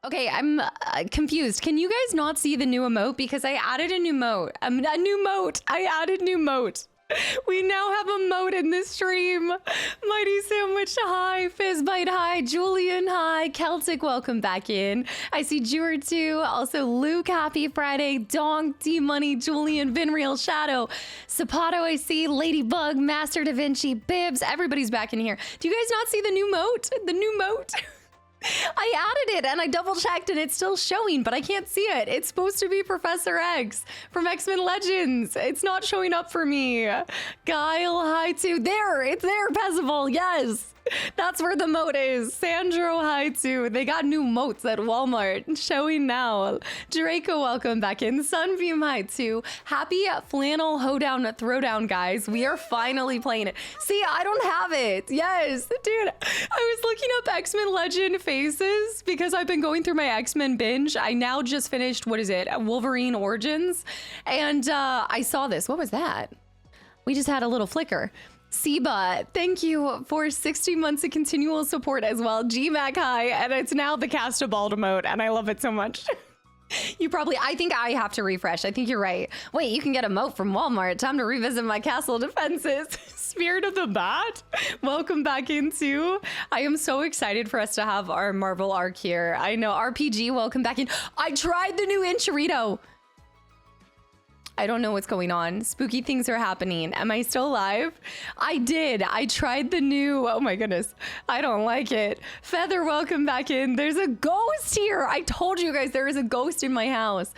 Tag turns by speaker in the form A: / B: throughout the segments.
A: Okay, I'm confused. Can you guys not see the new emote? Because I added a new moat. A new moat. I added new moat. We now have a moat in this stream. Mighty Sandwich, hi. Fizzbite, hi. Julian, hi. Celtic, welcome back in. I see Jewel too. Also, Luke, happy Friday. Donk, D-Money, Julian, Vinreal, Shadow. Sapato, I see. Ladybug, Master Da Vinci, Bibs. Everybody's back in here. Do you guys not see the new moat? The new moat? I added it and I double checked and it's still showing, but I can't see it. It's supposed to be Professor X from X-Men Legends. It's not showing up for me. Guile, hi too. There, it's there, Pezzival. Yes, that's where the moat is. Sandro, hi too. They got new moats at Walmart showing now. Draco, welcome back in. Sunbeam, hi too. Happy flannel hoedown throwdown, guys. We are finally playing it. See, I don't have it. Yes, dude. I was looking up X-Men Legend faces because I've been going through my X-Men binge. I now just finished, what is it? Wolverine Origins. And I saw this. What was that? We just had a little flicker. Siba, thank you for 60 months of continual support as well. GMAC, hi. And it's now the Cast a Bald emote, and I love it so much. You probably, I think I have to refresh. I think you're right. Wait, you can get a moat from Walmart. Time to revisit my castle defenses. Spirit of the Bat, welcome back into. I am so excited for us to have our Marvel arc here. I know, RPG, welcome back in. I tried the new Enchirito. I don't know what's going on. Spooky things are happening. Am I still alive? I did. I tried the new, oh my goodness. I don't like it. Feather, welcome back in. There's a ghost here. I told you guys there is a ghost in my house.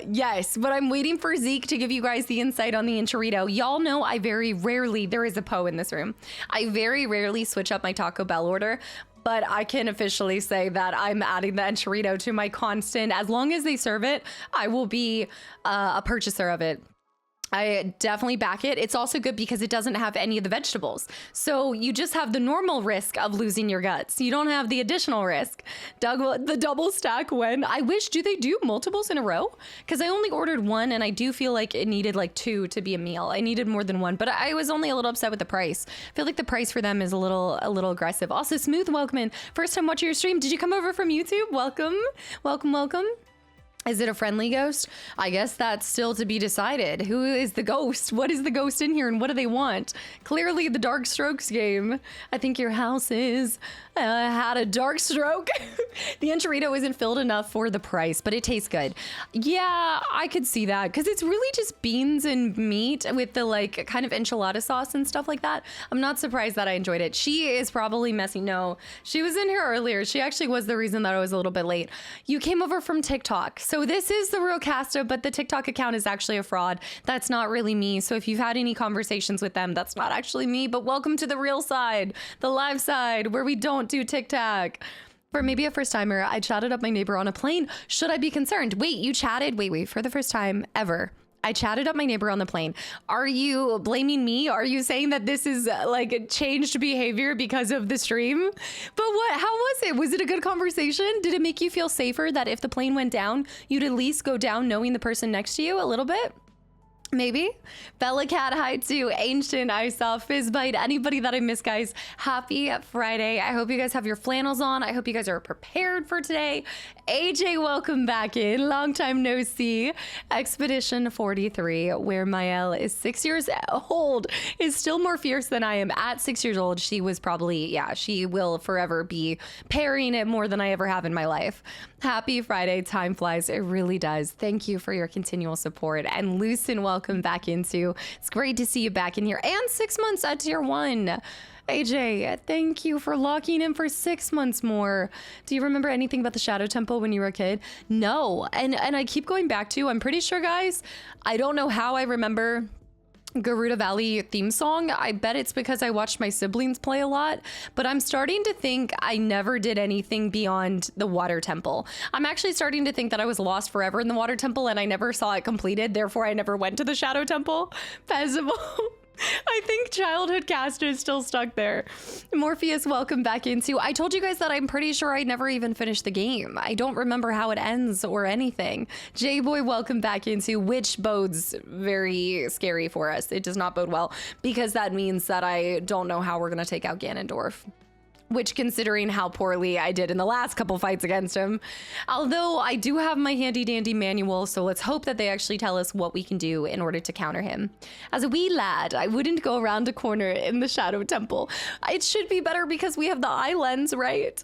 A: Yes, but I'm waiting for Zeke to give you guys the insight on the Enchirito. Y'all know I very rarely, there is a Poe in this room. I very rarely switch up my Taco Bell order. But I can officially say that I'm adding the Enchirito to my constant. As long as they serve it, I will be a purchaser of it. I definitely back it. It's also good because it doesn't have any of the vegetables. So you just have the normal risk of losing your guts. You don't have the additional risk. Doug, the double stack when? I wish, do they do multiples in a row? Because I only ordered one and I do feel like it needed like 2 to be a meal. I needed more than one, but I was only a little upset with the price. I feel like the price for them is a little aggressive. Also, Smooth, welcome in. First time watching your stream. Did you come over from YouTube? Welcome, welcome, welcome. Is it a friendly ghost? I guess that's still to be decided. Who is the ghost? What is the ghost in here and what do they want? Clearly the Dark Strokes game. I think your house is had a dark stroke. The Enchirito isn't filled enough for the price, but it tastes good. Yeah, I could see that because it's really just beans and meat with the like kind of enchilada sauce and stuff like that. I'm not surprised that I enjoyed it. She is probably messy. No, she was in here earlier. She actually was the reason that I was a little bit late. You came over from TikTok. So this is the real Casta, but the TikTok account is actually a fraud. That's not really me. So if you've had any conversations with them, that's not actually me, but welcome to the real side, the live side where we don't do TikTok. For maybe a first timer, I chatted up my neighbor on a plane. Should I be concerned? Wait, you chatted? Wait, for the first time ever. I chatted up my neighbor on the plane. Are you blaming me? Are you saying that this is like a changed behavior because of the stream? But what, how was it? Was it a good conversation? Did it make you feel safer that if the plane went down, you'd at least go down knowing the person next to you a little bit? Maybe. Bella Cat, hi too. Ancient, I saw Fizzbite. Anybody that I missed, guys, happy Friday. I hope you guys have your flannels on. I hope you guys are prepared for today. AJ, welcome back in. Long time no see. Expedition 43, where Mael is 6 years old, is still more fierce than I am. At 6 years old, she was probably, yeah, she will forever be parrying it more than I ever have in my life. Happy Friday. Time flies. It really does. Thank you for your continual support. And Lucen, welcome back into. It's great to see you back in here. And 6 months at tier 1. AJ, thank you for locking in for 6 months more. Do you remember anything about the Shadow Temple when you were a kid? No. And I keep going back to, I'm pretty sure, guys, I don't know how I remember Garuda Valley theme song. I bet it's because I watched my siblings play a lot, but I'm starting to think I never did anything beyond the Water Temple. I'm actually starting to think that I was lost forever in the Water Temple and I never saw it completed, therefore I never went to the Shadow Temple. Pezzival. I think childhood Casta is still stuck there. Morpheus, welcome back into. I told you guys that I'm pretty sure I never even finished the game. I don't remember how it ends or anything. J-Boy, welcome back into, which bodes very scary for us. It does not bode well because that means that I don't know how we're going to take out Ganondorf. which considering how poorly I did in the last couple fights against him. Although I do have my handy dandy manual, so let's hope that they actually tell us what we can do in order to counter him. As a wee lad, I wouldn't go around a corner in the Shadow Temple. It should be better because we have the eye lens, right?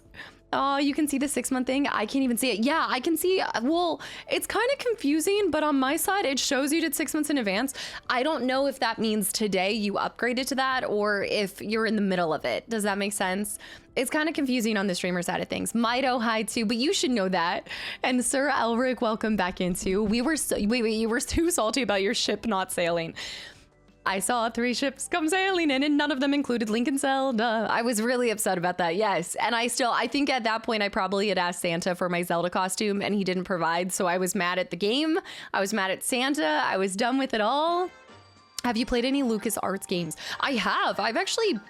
A: Oh, you can see the 6-month thing. I can't even see it. Yeah, I can see. Well, it's kind of confusing, but on my side, it shows you did 6 months in advance. I don't know if that means today you upgraded to that or if you're in the middle of it. Does that make sense? It's kind of confusing on the streamer side of things. Mido, hi too, but you should know that. And Sir Elric, welcome back into. We were wait, you were too salty about your ship not sailing. I saw 3 ships come sailing in and none of them included Link and Zelda. I was really upset about that, yes. And I think at that point I probably had asked Santa for my Zelda costume and he didn't provide, so I was mad at the game. I was mad at Santa. I was done with it all. Have you played any LucasArts games? I have. I've actually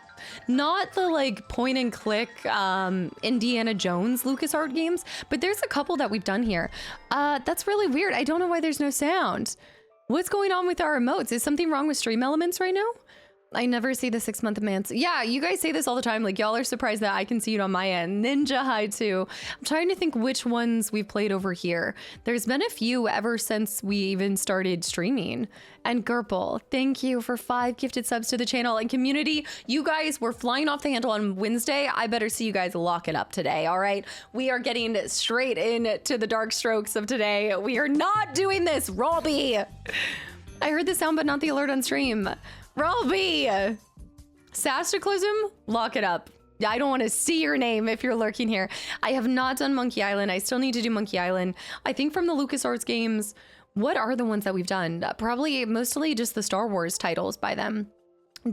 A: not the like point and click Indiana Jones LucasArts games, but there's a couple that we've done here. That's really weird. I don't know why there's no sound. What's going on with our emotes? Is something wrong with stream elements right now? I never see the 6-month demands. Yeah, you guys say this all the time. Like, y'all are surprised that I can see it on my end. Ninja High too. I'm trying to think which ones we've played over here. There's been a few ever since we even started streaming. And Gerpel, thank you for 5 gifted subs to the channel and community. You guys were flying off the handle on Wednesday. I better see you guys lock it up today, all right? We are getting straight into the dark strokes of today. We are not doing this, Robbie. I heard the sound, but not the alert on stream. Robbie! Kastaclysm? Lock it up. I don't want to see your name if you're lurking here. I have not done Monkey Island. I still need to do Monkey Island. I think from the LucasArts games, what are the ones that we've done? Probably mostly just the Star Wars titles by them.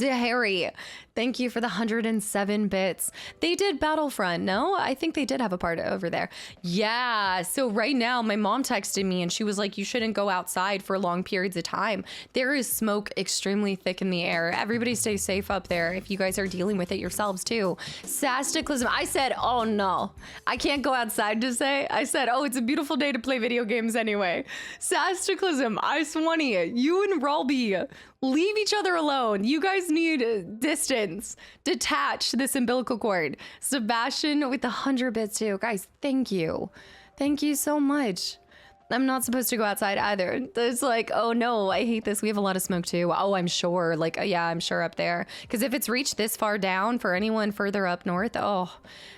A: Harry, thank you for the 107 bits. They did Battlefront, no? I think they did have a part over there. Yeah, so right now my mom texted me and she was like, you shouldn't go outside for long periods of time. There is smoke extremely thick in the air. Everybody stay safe up there if you guys are dealing with it yourselves too. Kastaclysm, I said, oh no, I can't go outside to say. I said, oh, it's a beautiful day to play video games anyway. Kastaclysm, I swanny, you and Robbie, leave each other alone. You guys need distance. Detach this umbilical cord. Sebastian with the 100 bits too. Guys, thank you. Thank you so much. I'm not supposed to go outside either. It's like, oh no, I hate this. We have a lot of smoke too. Oh, I'm sure. Like, yeah, I'm sure up there. Because if it's reached this far down for anyone further up north, oh,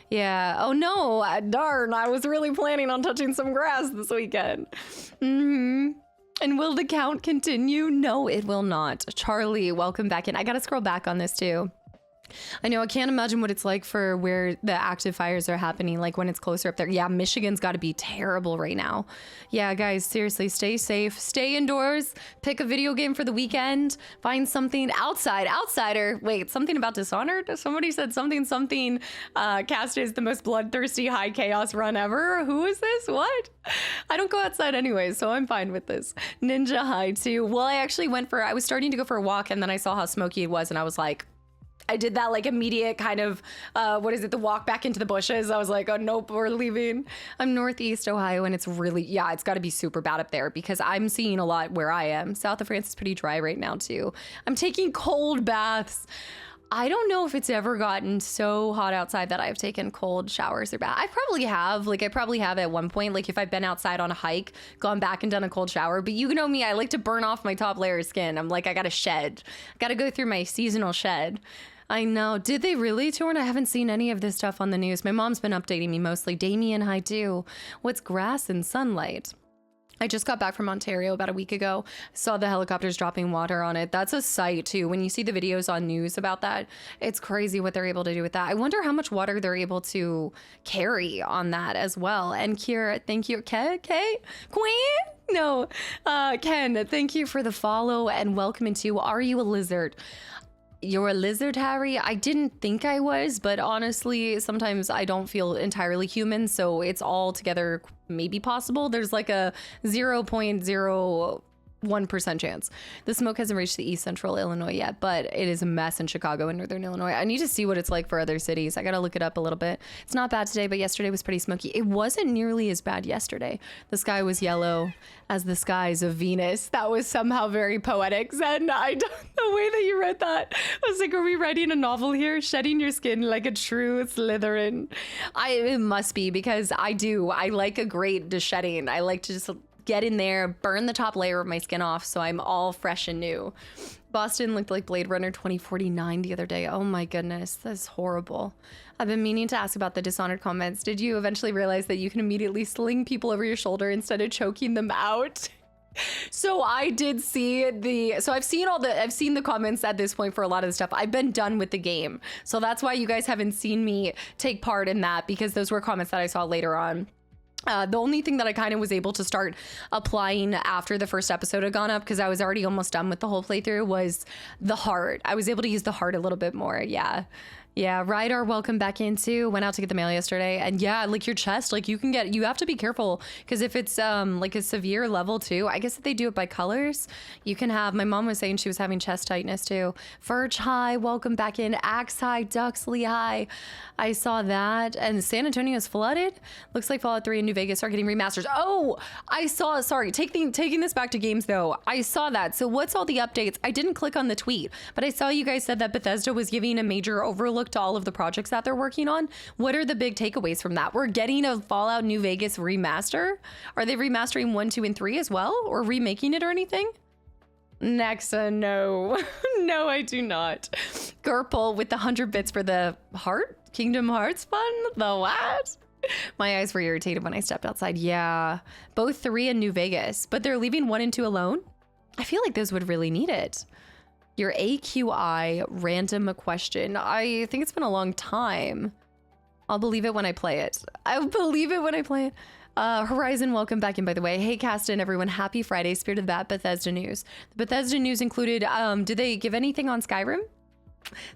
A: yeah. Oh no, darn. I was really planning on touching some grass this weekend. And will the count continue? No, it will not. Charlie, welcome back in. I gotta scroll back on this too. I know, I can't imagine what it's like for where the active fires are happening, like when it's closer up there. Yeah, Michigan's got to be terrible right now. Yeah, guys, seriously, stay safe, stay indoors, pick a video game for the weekend, find something outsider. Wait, something about Dishonored? Somebody said something, Cast is the most bloodthirsty high chaos run ever. Who is this? What? I don't go outside anyway, so I'm fine with this. Ninja High too. Well, I was starting to go for a walk and then I saw how smoky it was and I was like, I did that like immediate kind of, the walk back into the bushes. I was like, oh, nope, we're leaving. I'm Northeast Ohio and it's really, yeah, it's got to be super bad up there because I'm seeing a lot where I am. South of France is pretty dry right now too. I'm taking cold baths. I don't know if it's ever gotten so hot outside that I've taken cold showers or bath. I probably have at one point, like if I've been outside on a hike, gone back and done a cold shower, but you know me, I like to burn off my top layer of skin. I'm like, I got to shed. I got to go through my seasonal shed. I know. Did they really, Torn? I haven't seen any of this stuff on the news. My mom's been updating me mostly. Damien, hi too. What's grass and sunlight? I just got back from Ontario about a week ago. Saw the helicopters dropping water on it. That's a sight too. When you see the videos on news about that, it's crazy what they're able to do with that. I wonder how much water they're able to carry on that as well. And Kira, thank you. Queen? No. Ken, thank you for the follow and welcome into Are You a Lizard? You're a lizard, Harry? I didn't think I was, but honestly, sometimes I don't feel entirely human, so it's all together maybe possible. There's like a 0.0 1% chance. The smoke hasn't reached the East Central Illinois yet, but it is a mess in Chicago and Northern Illinois. I need to see what it's like for other cities. I gotta look it up a little bit. It's not bad today, but yesterday was pretty smoky. It wasn't nearly as bad yesterday. The sky was yellow as the skies of Venus. That was somehow very poetic. Zen, the way that you read that, I was like, are we writing a novel here? Shedding your skin like a true Slytherin. It must be, because I like a great shedding. I like to just get in there, burn the top layer of my skin off so I'm all fresh and new. Boston looked like Blade Runner 2049 the other day. Oh my goodness, that's horrible. I've been meaning to ask about the Dishonored comments. Did you eventually realize that you can immediately sling people over your shoulder instead of choking them out? So I did see I've seen the comments at this point for a lot of the stuff. I've been done with the game. So that's why you guys haven't seen me take part in that, because those were comments that I saw later on. The only thing that I kind of was able to start applying after the first episode had gone up, because I was already almost done with the whole playthrough, was the heart. I was able to use the heart a little bit more. Yeah. Yeah, Rydar, welcome back in too. Went out to get the mail yesterday, and yeah, like your chest, like you have to be careful, because if it's like a severe level too, I guess if they do it by colors, you can have. My mom was saying she was having chest tightness too. Furge, hi, welcome back in. Axe, hi. Duxley, hi. I saw that, and San Antonio's flooded. Looks like Fallout 3 and New Vegas are getting remasters. Oh, I saw. Sorry, taking this back to games though. I saw that. So what's all the updates? I didn't click on the tweet, but I saw you guys said that Bethesda was giving a major overlook to all of the projects that they're working on. What are the big takeaways from that? We're getting a Fallout New Vegas remaster. Are they remastering 1, 2, and 3 as well, or remaking it or anything? Nexa, no. No, I do not. Gurple with the 100 bits for the heart. Kingdom Hearts fun? The what? My eyes were irritated when I stepped outside. Yeah, both 3 and New Vegas, but they're leaving 1 and 2 alone. I feel like those would really need it. Your AQI random question. I think it's been a long time. I'll believe it when I play it. I'll believe it when I play it. Horizon, welcome back in, by the way. Hey, Cast and everyone, happy Friday. Spirit of that Bethesda news. The Bethesda news included, did they give anything on Skyrim?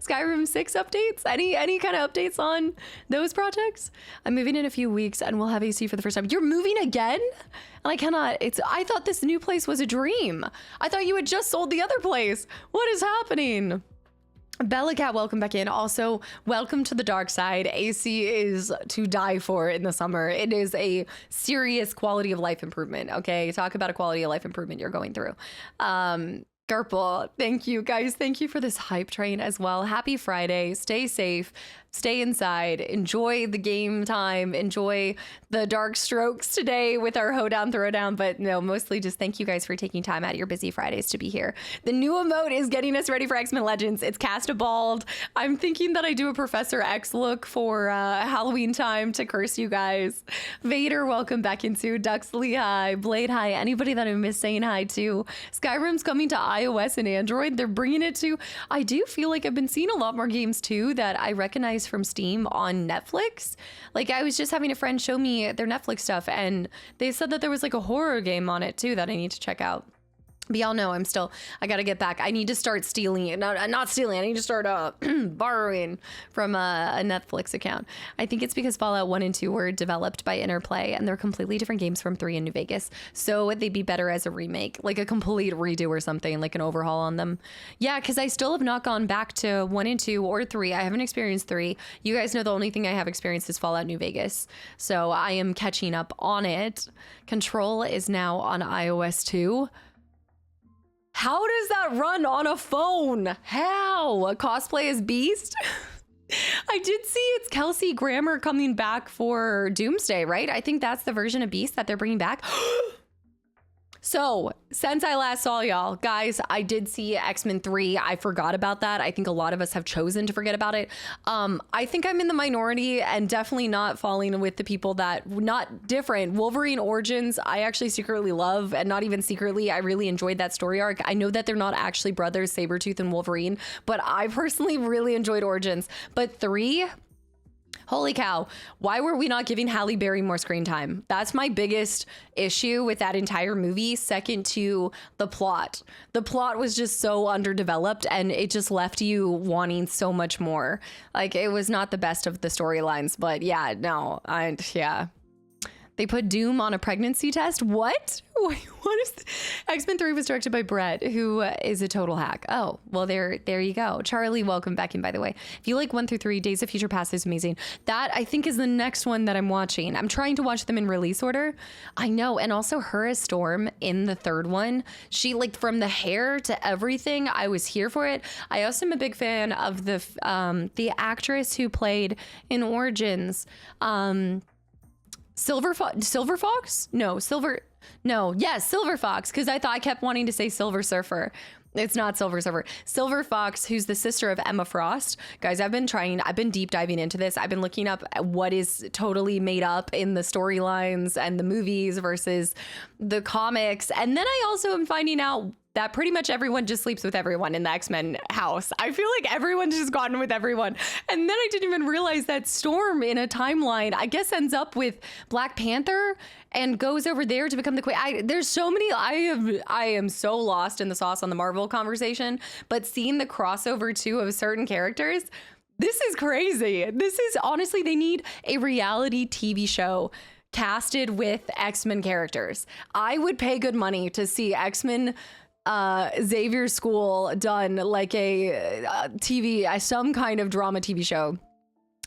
A: Skyrim 6 updates? Any kind of updates on those projects? I'm moving in a few weeks and we'll have AC for the first time. You're moving again? And I cannot, I thought this new place was a dream. I thought you had just sold the other place. What is happening? Bellacat, welcome back in. Also, welcome to the dark side. AC is to die for in the summer. It is a serious quality of life improvement. Okay, talk about a quality of life improvement you're going through. Garple, thank you guys. Thank you for this hype train as well. Happy Friday. Stay safe. Stay inside. Enjoy the game time. Enjoy the dark strokes today with our hoedown throwdown. But no, mostly just thank you guys for taking time out of your busy Fridays to be here. The new emote is getting us ready for X-Men Legends. It's Castabald. I'm thinking that I do a Professor X look for Halloween time to curse you guys. Vader, welcome back into Duxley, hi. Blade, hi. Anybody that I missed saying hi to. Skyrim's coming to iOS and Android. They're bringing it to. I do feel like I've been seeing a lot more games too that I recognize from Steam on Netflix. Like I was just having a friend show me their Netflix stuff, and they said that there was like a horror game on it too that I need to check out. But y'all know I gotta get back. I need to start stealing, not stealing, I need to start borrowing from a Netflix account. I think it's because Fallout 1 and 2 were developed by Interplay, and they're completely different games from 3 and New Vegas. So they'd be better as a remake, like a complete redo or something, like an overhaul on them. Yeah, because I still have not gone back to 1 and 2 or 3. I haven't experienced 3. You guys know the only thing I have experienced is Fallout New Vegas. So I am catching up on it. Control is now on iOS 2. How does that run on a phone? How? Cosplay as Beast? I did see it's Kelsey Grammer coming back for Doomsday, right? I think that's the version of Beast that they're bringing back. So since I last saw y'all, guys, I did see X-Men 3. I forgot about that. I think a lot of us have chosen to forget about it. I think I'm in the minority and definitely not falling with the people that not different. Wolverine Origins, I actually secretly love, and not even secretly, I really enjoyed that story arc. I know that they're not actually brothers, Sabretooth and Wolverine, but I personally really enjoyed Origins. But 3, holy cow, why were we not giving Halle Berry more screen time? That's my biggest issue with that entire movie, second to the plot. The plot was just so underdeveloped, and it just left you wanting so much more. Like, it was not the best of the storylines, but yeah, no, yeah. They put Doom on a pregnancy test. What? What is X-Men 3 was directed by Brett, who is a total hack. Oh, well, there you go. Charlie, welcome back in, by the way. If you like 1 through 3, Days of Future Past is amazing. That, I think, is the next one that I'm watching. I'm trying to watch them in release order. I know. And also her as Storm in the third one. She, like, from the hair to everything, I was here for it. I also am a big fan of the actress who played in Origins. Silver Fox? No, yes, Silver Fox, because I kept wanting to say Silver Surfer. It's not Silver Surfer. Silver Fox, who's the sister of Emma Frost. Guys, I've been deep diving into this. I've been looking up what is totally made up in the storylines and the movies versus the comics. And then I also am finding out that pretty much everyone just sleeps with everyone in the X-Men house. I feel like everyone's just gotten with everyone. And then I didn't even realize that Storm in a timeline, I guess, ends up with Black Panther and goes over there to become the queen. There's so many. I am so lost in the sauce on the Marvel conversation, but seeing the crossover too of certain characters, this is crazy. This is honestly, they need a reality TV show casted with X-Men characters. I would pay good money to see X-Men Xavier School done like a some kind of drama TV show.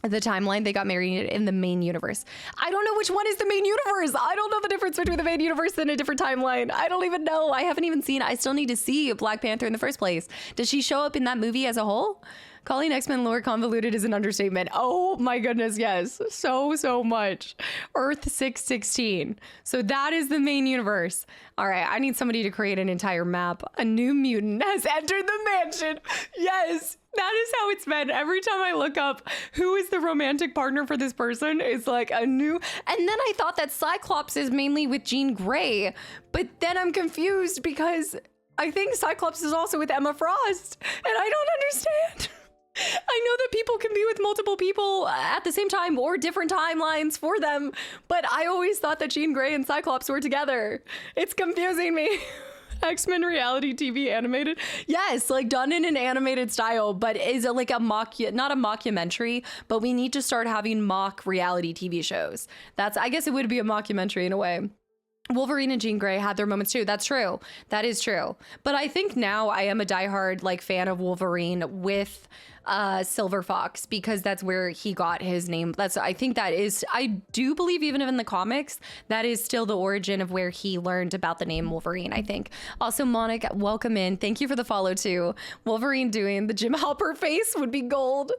A: The timeline, they got married in the main universe. I don't know which one is the main universe. I don't know the difference between the main universe and a different timeline. I don't even know. I haven't even seen. I still need to see Black Panther in the first place. Does she show up in that movie as a whole? Calling X-Men lore convoluted is an understatement. Oh my goodness, yes. So much. Earth 616. So that is the main universe. All right, I need somebody to create an entire map. A new mutant has entered the mansion. Yes, that is how it's been. Every time I look up who is the romantic partner for this person, it's like a new... And then I thought that Cyclops is mainly with Jean Grey, but then I'm confused because I think Cyclops is also with Emma Frost, and I don't understand. I know that people can be with multiple people at the same time or different timelines for them, but I always thought that Jean Grey and Cyclops were together. It's confusing me. X-Men reality TV animated. Yes, like done in an animated style, but is it like a not a mockumentary, but we need to start having mock reality TV shows. I guess it would be a mockumentary in a way. Wolverine and Jean Grey had their moments too. That's true. That is true. But I think now I am a diehard like fan of Wolverine with Silver Fox because that's where he got his name. I think that is, I do believe even in the comics, that is still the origin of where he learned about the name Wolverine, I think. Also, Monica, welcome in. Thank you for the follow too. Wolverine doing the Jim Halper face would be gold.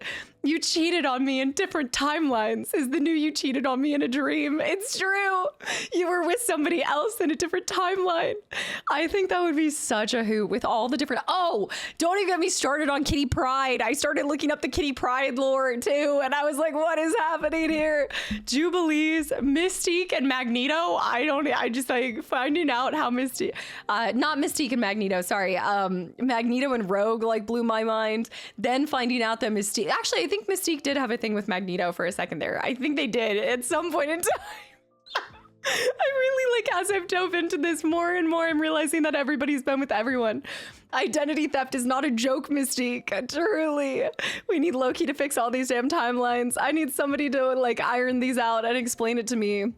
A: You cheated on me in different timelines is the new you cheated on me in a dream. It's true. You were with somebody else in a different timeline. I think that would be such a hoot with all the different... Oh, don't even get me started on Kitty Pryde. I started looking up the Kitty Pryde lore too, and I was like, what is happening here? Jubilees, Mystique, and Magneto. I just like finding out how Mystique... not Mystique and Magneto, sorry. Magneto and Rogue like blew my mind. Then finding out that Mystique... Actually, I think Mystique did have a thing with Magneto for a second there. I think they did at some point in time. I really like, as I've dove into this more and more, I'm realizing that everybody's been with everyone. Identity theft is not a joke, Mystique. Truly. We need Loki to fix all these damn timelines. I need somebody to like iron these out and explain it to me.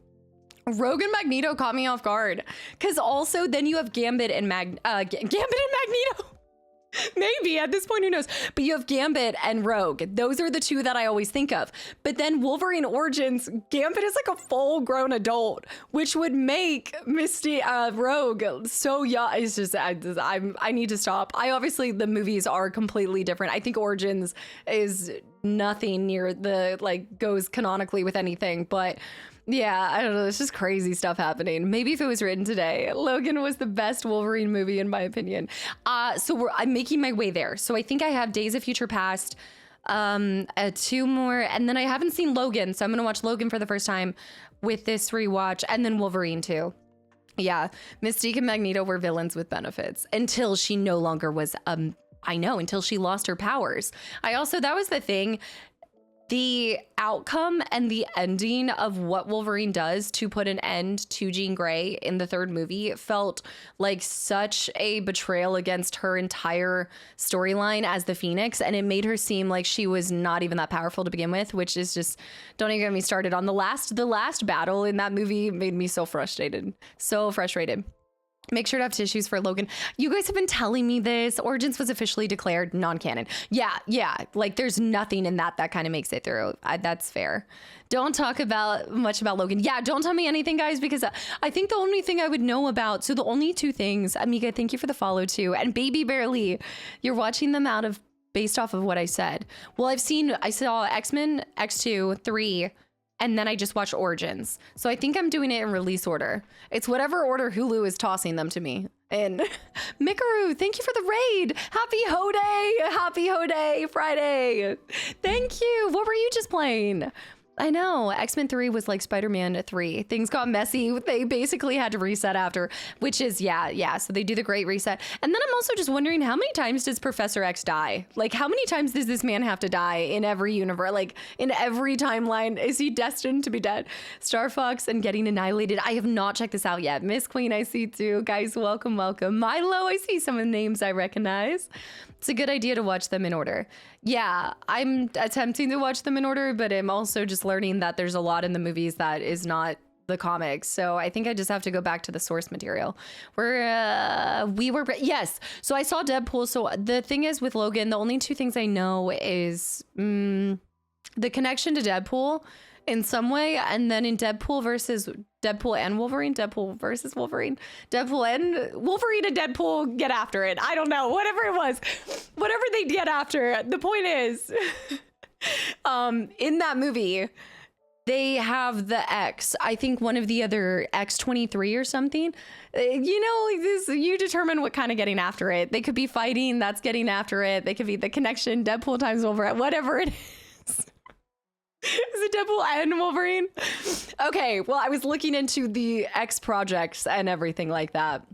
A: Rogue and Magneto caught me off guard. Because also then you have Gambit and Magneto. Maybe at this point, who knows? But you have Gambit and Rogue. Those are the two that I always think of. But then Wolverine Origins, Gambit is like a full-grown adult, which would make Rogue so young. It's just I need to stop. Obviously the movies are completely different. I think Origins is nothing near the like goes canonically with anything, but. Yeah, I don't know. It's just crazy stuff happening. Maybe if it was written today. Logan was the best Wolverine movie, in my opinion. I'm making my way there. So I think I have Days of Future Past, 2 more, and then I haven't seen Logan. So I'm going to watch Logan for the first time with this rewatch, and then Wolverine too. Yeah, Mystique and Magneto were villains with benefits until she no longer was, until she lost her powers. That was the thing. the outcome and the ending of what Wolverine does to put an end to Jean Grey in the third movie felt like such a betrayal against her entire storyline as the Phoenix, and it made her seem like she was not even that powerful to begin with, which is just, don't even get me started on the last battle in that movie. Made me so frustrated. Make sure to have tissues for Logan. You guys have been telling me this. Origins was officially declared non-canon. Yeah. Like, there's nothing in that kind of makes it through. That's fair. Don't talk much about Logan. Yeah, don't tell me anything, guys, because I think the only thing I would know about, so the only two things, Amiga, thank you for the follow too, and Baby Barely, you're watching them based off of what I said. Well, I saw X-Men, X2, 3, and then I just watched Origins. So I think I'm doing it in release order. It's whatever order Hulu is tossing them to me. And Mikaru, thank you for the raid. Happy Ho Day Friday. Thank you. What were you just playing? I know, X-Men 3 was like Spider-Man 3. Things got messy. They basically had to reset after, which is, yeah. So they do the great reset. And then I'm also just wondering, how many times does Professor X die? Like, how many times does this man have to die in every universe? Like, in every timeline, is he destined to be dead? Star Fox and Getting Annihilated. I have not checked this out yet. Miss Queen, I see too. Guys, welcome. Milo, I see some of the names I recognize. It's a good idea to watch them in order. Yeah, I'm attempting to watch them in order, but I'm also just learning that there's a lot in the movies that is not the comics. So I think I just have to go back to the source material. Yes. So I saw Deadpool. So the thing is with Logan, the only two things I know is the connection to Deadpool in some way, and then in Deadpool and Wolverine, Deadpool and Deadpool get after it. I don't know, whatever they get after. The point is, in that movie, they have the X, I think one of the other X-23 or something. You know, like this, you determine what kind of getting after it. They could be fighting, that's getting after it. They could be the connection, Deadpool times Wolverine, whatever it is. Is it Deadpool and Wolverine? Okay, well, I was looking into the X projects and everything like that.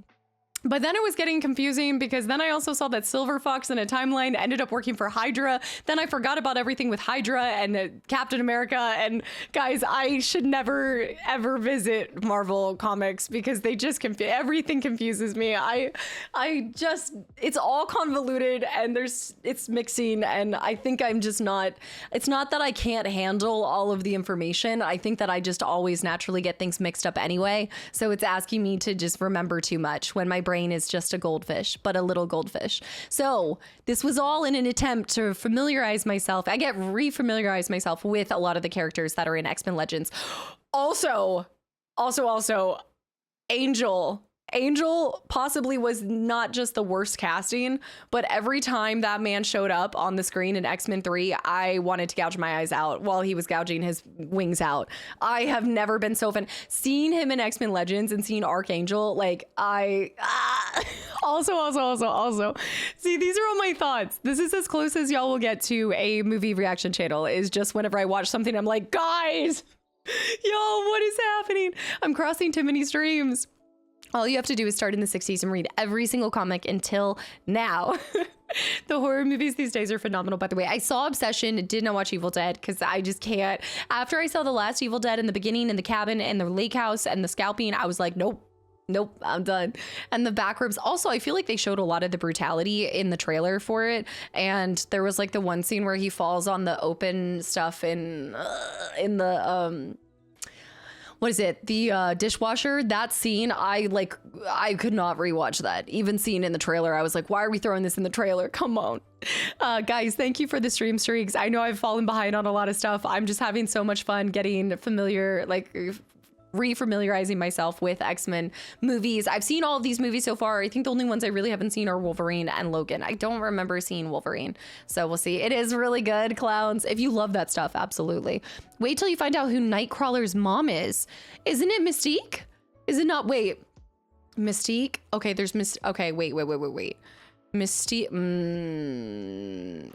A: But then it was getting confusing because then I also saw that Silver Fox in a timeline ended up working for Hydra. Then I forgot about everything with Hydra and Captain America. And guys, I should never, ever visit Marvel Comics because they just everything confuses me. It's all convoluted and it's mixing. And I think I'm just not, it's not that I can't handle all of the information. I think that I just always naturally get things mixed up anyway. So it's asking me to just remember too much when my brain is just a goldfish, but a little goldfish. So this was all in an attempt to familiarize myself. I get re-familiarized myself with a lot of the characters that are in X-Men Legends. Also, Angel possibly was not just the worst casting, but every time that man showed up on the screen in X-Men 3, I wanted to gouge my eyes out while he was gouging his wings out. I have never been so fan. Seeing him in X-Men Legends and seeing Archangel, like also. See, these are all my thoughts. This is as close as y'all will get to a movie reaction channel, is just whenever I watch something, I'm like, guys, y'all, what is happening? I'm crossing too many streams. All you have to do is start in the 60s and read every single comic until now. The horror movies these days are phenomenal, by the way. I saw Obsession, did not watch Evil Dead because I just can't. After I saw the last Evil Dead in the beginning, in the cabin and the lake house and the scalping, I was like, nope, I'm done. And the backrooms. Also, I feel like they showed a lot of the brutality in the trailer for it. And there was like the one scene where he falls on the open stuff in the what is it? The dishwasher. That scene, I could not rewatch that. Even seeing in the trailer, I was like, why are we throwing this in the trailer? Come on. Guys, thank you for the stream streaks. I know I've fallen behind on a lot of stuff. I'm just having so much fun getting familiar, like re-familiarizing myself with X-Men movies. I've seen all of these movies so far. I think the only ones I really haven't seen are Wolverine and Logan. I don't remember seeing Wolverine, so we'll see. It is really good, clowns. If you love that stuff, absolutely. Wait till you find out who Nightcrawler's mom is. Isn't it Mystique? Is it not? Wait, Mystique? Okay, there's okay, wait. Mystique,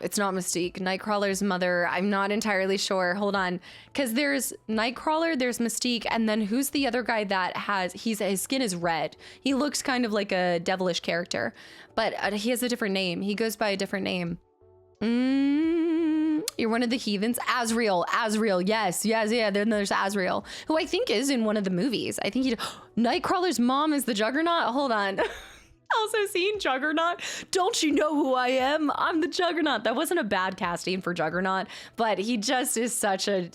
A: it's not Mystique. Nightcrawler's mother, I'm not entirely sure. Hold on, because there's Nightcrawler, there's Mystique, and then who's the other guy that his skin is red. He looks kind of like a devilish character, but he has a different name. He goes by a different name. You're one of the heathens. Azrael. Yes. Yeah. Then there's Azrael, who I think is in one of the movies. I think Nightcrawler's mom is the Juggernaut. Hold on. Also seen Juggernaut. Don't you know who I am? I'm the Juggernaut. That wasn't a bad casting for Juggernaut, but he just is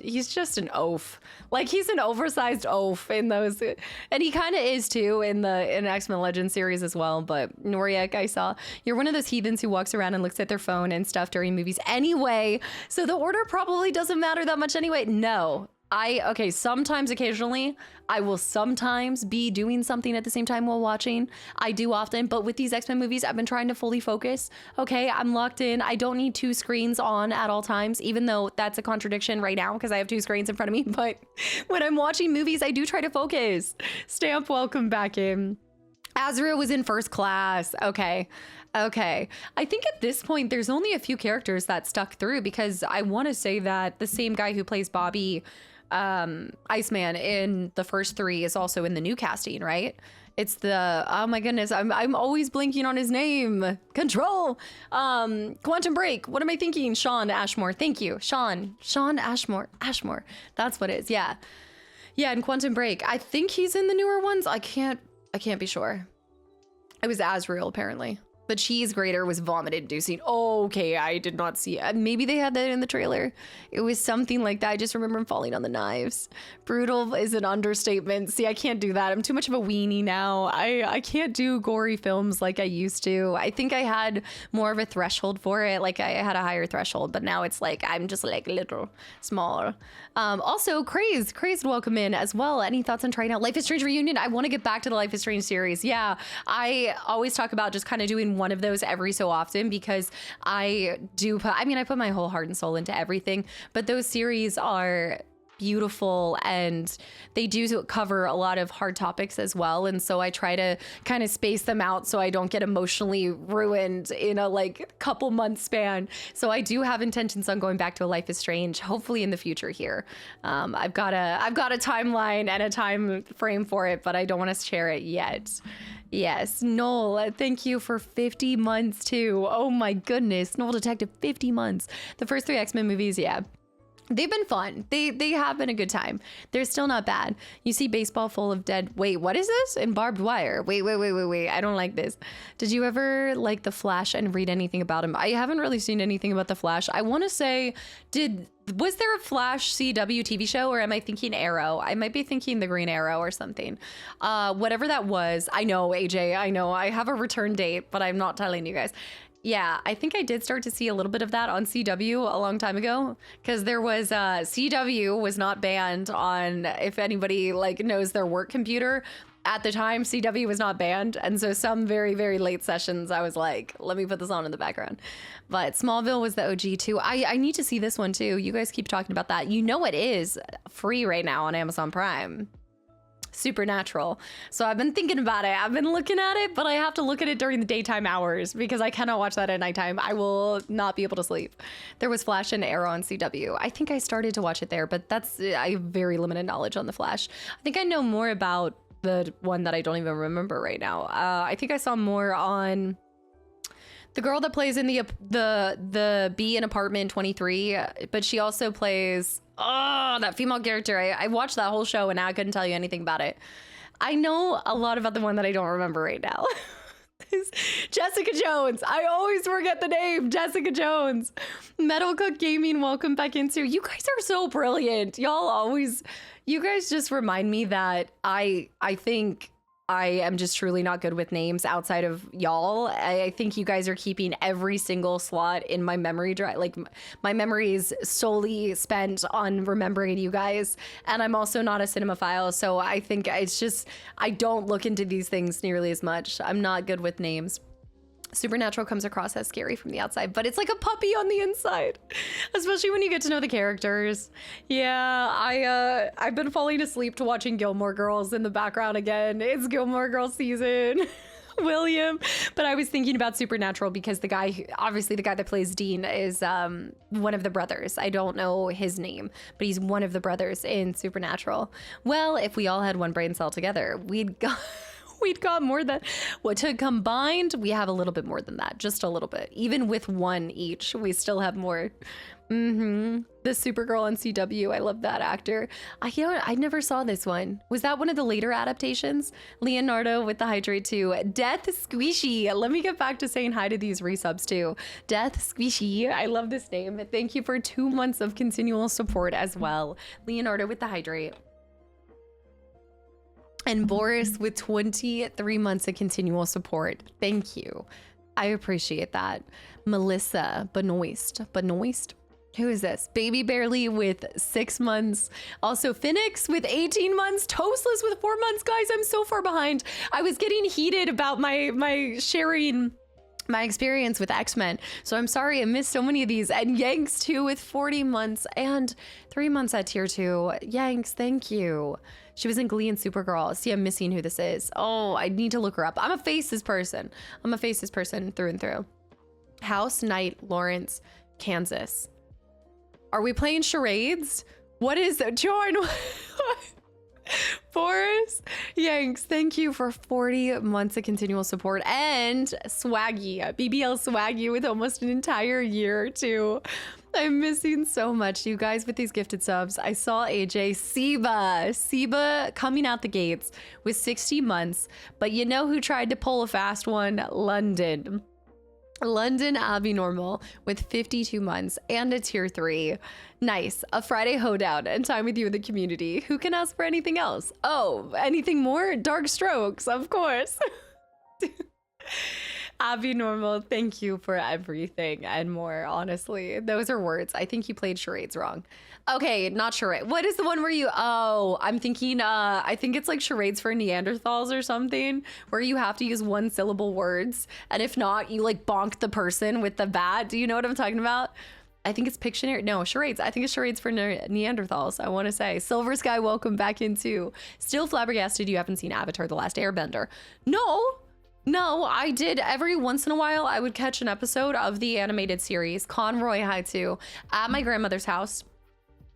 A: he's just an oaf. Like, he's an oversized oaf in those, and he kind of is too in X-Men Legends series as well. But Noriek, I saw, you're one of those heathens who walks around and looks at their phone and stuff during movies anyway. So the order probably doesn't matter that much anyway. No. Sometimes, occasionally, I will sometimes be doing something at the same time while watching. I do often, but with these X-Men movies, I've been trying to fully focus. Okay, I'm locked in. I don't need 2 screens on at all times, even though that's a contradiction right now because I have 2 screens in front of me. But when I'm watching movies, I do try to focus. Stamp, welcome back in. Azrael was in First Class. Okay. I think at this point, there's only a few characters that stuck through because I want to say that the same guy who plays Bobby Iceman in the first 3 is also in the new casting, right? It's oh my goodness, I'm always blinking on his name. Control. Quantum Break. What am I thinking? Sean Ashmore. Thank you. Sean Ashmore. That's what it is. Yeah. In Quantum Break. I think he's in the newer ones. I can't be sure. It was Azrael, apparently. The cheese grater was vomit-inducing. Okay, I did not see it. Maybe they had that in the trailer. It was something like that. I just remember him falling on the knives. Brutal is an understatement. See, I can't do that. I'm too much of a weenie now. I can't do gory films like I used to. I think I had more of a threshold for it. Like, I had a higher threshold, but now it's like, I'm just like little, smaller. Also, Crazed, welcome in as well. Any thoughts on trying out Life is Strange Reunion? I want to get back to the Life is Strange series. Yeah, I always talk about just kind of doing one of those every so often because I put my whole heart and soul into everything, but those series are beautiful and they do cover a lot of hard topics as well, and so I try to kind of space them out so I don't get emotionally ruined in a couple month span. So I do have intentions on going back to a Life is Strange hopefully in the future here. I've got a timeline and a time frame for it, but I don't want to share it yet. Yes, Noel, thank you for 50 months too. Oh my goodness, Noel Detective, 50 months. The first 3 X-Men movies, yeah. They've been fun. They have been a good time. They're still not bad. You see baseball full of dead. Wait, what is this? And barbed wire. Wait. I don't like this. Did you ever like The Flash and read anything about him? I haven't really seen anything about The Flash. I want to say, was there a Flash CW TV show, or am I thinking Arrow? I might be thinking the Green Arrow or something. Whatever that was. I know, AJ, I know. I have a return date, but I'm not telling you guys. Yeah, I think I did start to see a little bit of that on CW a long time ago, because there was CW was not banned on, if anybody knows their work computer. At the time, CW was not banned, and so some very, very late sessions, I was like, let me put this on in the background. But Smallville was the OG too. I need to see this one too. You guys keep talking about that. You know it is free right now on Amazon Prime. Supernatural. So I've been thinking about it. I've been looking at it, but I have to look at it during the daytime hours because I cannot watch that at nighttime. I will not be able to sleep. There was Flash and Arrow on CW. I think I started to watch it there, but I have very limited knowledge on the Flash. I think I know more about the one that I don't even remember right now. I think I saw more on the girl that plays in the Bee in Apartment 23, but she also plays that female character. I watched that whole show and now I couldn't tell you anything about it. I know a lot about the one that I don't remember right now. Jessica Jones. I always forget the name. Jessica Jones. Metal Cook Gaming, welcome back into. You guys are so brilliant. You guys just remind me that I think I am just truly not good with names outside of y'all. I think you guys are keeping every single slot in my memory drive. My memory is solely spent on remembering you guys. And I'm also not a cinemaphile. So I think it's just, I don't look into these things nearly as much. I'm not good with names. Supernatural comes across as scary from the outside, but it's like a puppy on the inside, especially when you get to know the characters. Yeah, I've been falling asleep to watching Gilmore Girls in the background again. It's Gilmore Girls season. William. But I was thinking about Supernatural because the guy that plays Dean is one of the brothers. I don't know his name, but he's one of the brothers in Supernatural. Well, if we all had one brain cell together, we'd go We'd got more than what to combined. We have a little bit more than that, just a little bit. Even with one each, we still have more. The Supergirl on CW. I love that actor. I never saw this one. Was that one of the later adaptations? Leonardo with the hydrate too. Death Squishy. Let me get back to saying hi to these resubs too. Death Squishy. I love this name. Thank you for 2 months of continual support as well. Leonardo with the hydrate. And Boris with 23 months of continual support. Thank you. I appreciate that. Melissa Benoist. Who is this? Baby Barely with 6 months. Also Phoenix with 18 months. Toastless with 4 months. Guys, I'm so far behind. I was getting heated about my sharing my experience with X-Men. So I'm sorry I missed so many of these. And Yanks too with 40 months and 3 months at tier 2. Yanks, thank you. She was in Glee and Supergirl. See, I'm missing who this is. Oh, I need to look her up. I'm a Faces person. I'm a Faces person through and through. House Knight, Lawrence, Kansas. Are we playing charades? What is it? Jorn? Boris? Yanks, thank you for 40 months of continual support. And Swaggy, BBL Swaggy with almost an entire year too. I'm missing so much, you guys, with these gifted subs. I saw AJ Seba coming out the gates with 60 months. But you know who tried to pull a fast one? London Abby Normal with 52 months and a tier 3. Nice. A Friday hoedown and time with you in the community. Who can ask for anything else? Oh, anything more? Dark Strokes, of course. Abby Normal, thank you for everything and more, honestly. Those are words. I think you played charades wrong. Okay, not charade. What is the one where you, oh, I'm thinking, I think it's like charades for Neanderthals or something, where you have to use 1 syllable words. And if not, you like bonk the person with the bat. Do you know what I'm talking about? I think it's Pictionary. No, charades. I think it's charades for Neanderthals, I want to say. Silver Sky, welcome back into. Still flabbergasted you haven't seen Avatar: The Last Airbender. No, I did. Every once in a while, I would catch an episode of the animated series. Conroy High 2 at my grandmother's house.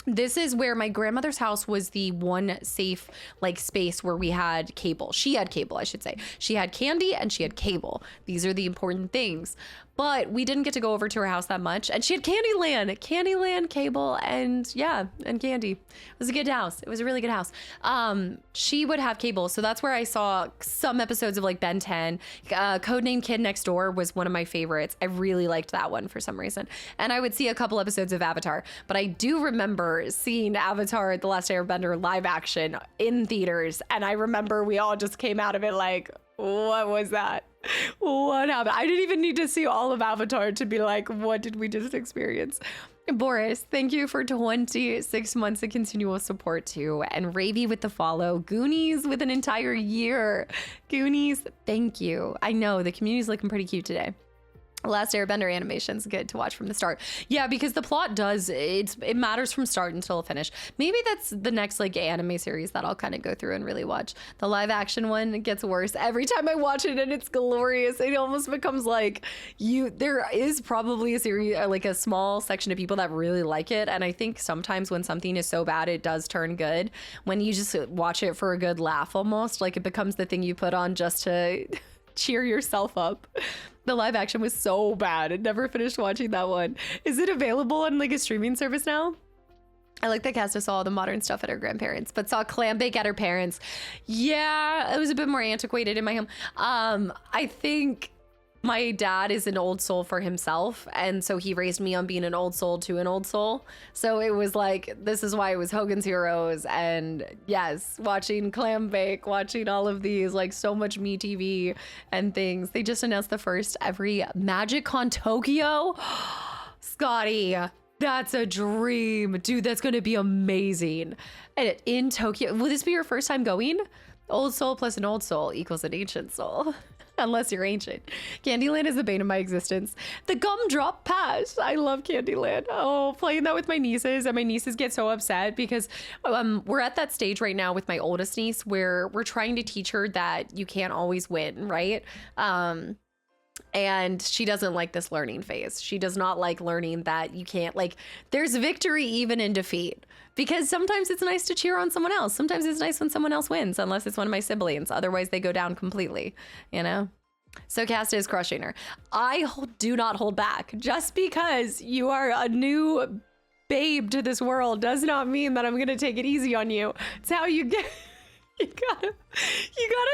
A: This is where my grandmother's house was the one safe like space where we had cable. She had cable, I should say. She had candy and she had cable. These are the important things. But we didn't get to go over to her house that much. And she had Candyland, cable, and yeah, and candy. It was a good house. It was a really good house. She would have cable. So that's where I saw some episodes of like Ben 10. Codename Kid Next Door was one of my favorites. I really liked that one for some reason. And I would see a couple episodes of Avatar. But I do remember seeing Avatar: The Last Airbender live action in theaters. And I remember we all just came out of it like, what was that? What happened? I didn't even need to see all of Avatar to be like, what did we just experience? Boris, thank you for 26 months of continual support too. And Ravy with the follow. Goonies with an entire year. Goonies, thank you. I know the community's looking pretty cute today. Last Airbender animation's good to watch from the start. Yeah, because the plot does, it matters from start until finish. Maybe that's the next like anime series that I'll kind of go through and really watch. The live action one gets worse every time I watch it, and it's glorious. It almost becomes like there is probably a series, like a small section of people that really like it. And I think sometimes when something is so bad, it does turn good. When you just watch it for a good laugh, almost like it becomes the thing you put on just to cheer yourself up. The live action was so bad. I never finished watching that one. Is it available on like a streaming service now? I like that Casta saw all the modern stuff at her grandparents, but saw clam bake at her parents. Yeah, it was a bit more antiquated in my home. I think my dad is an old soul for himself, and so he raised me on being an old soul to an old soul. So it was like, this is why it was Hogan's Heroes, and yes, watching Clam Bake, watching all of these, like so much Me TV and things. They just announced the first every MagicCon Tokyo. Scotty, that's a dream. Dude, that's gonna be amazing. And in Tokyo, will this be your first time going? Old soul plus an old soul equals an ancient soul. Unless you're ancient. Candyland is the bane of my existence. The Gumdrop Pass. I love Candyland. Oh, playing that with my nieces, and my nieces get so upset because we're at that stage right now with my oldest niece where we're trying to teach her that you can't always win, right? And she doesn't like this learning phase. She does not like learning that you can't, like, there's victory even in defeat. Because sometimes it's nice to cheer on someone else. Sometimes it's nice when someone else wins, unless it's one of my siblings. Otherwise, they go down completely, you know? So Casta is crushing her. Do not hold back. Just because you are a new babe to this world does not mean that I'm going to take it easy on you. It's how you get... You gotta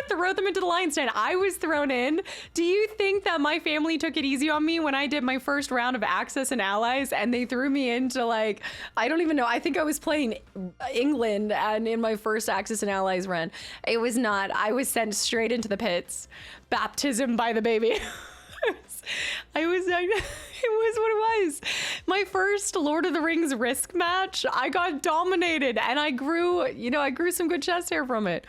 A: throw them into the lion's den. I was thrown in. Do you think that my family took it easy on me when I did my first round of Access and Allies and they threw me into, like, I don't even know. I think I was playing England and in my first Access and Allies run. It was not. I was sent straight into the pits. Baptism by the baby. It was what it was. My first Lord of the Rings Risk match, I got dominated and I grew some good chest hair from it.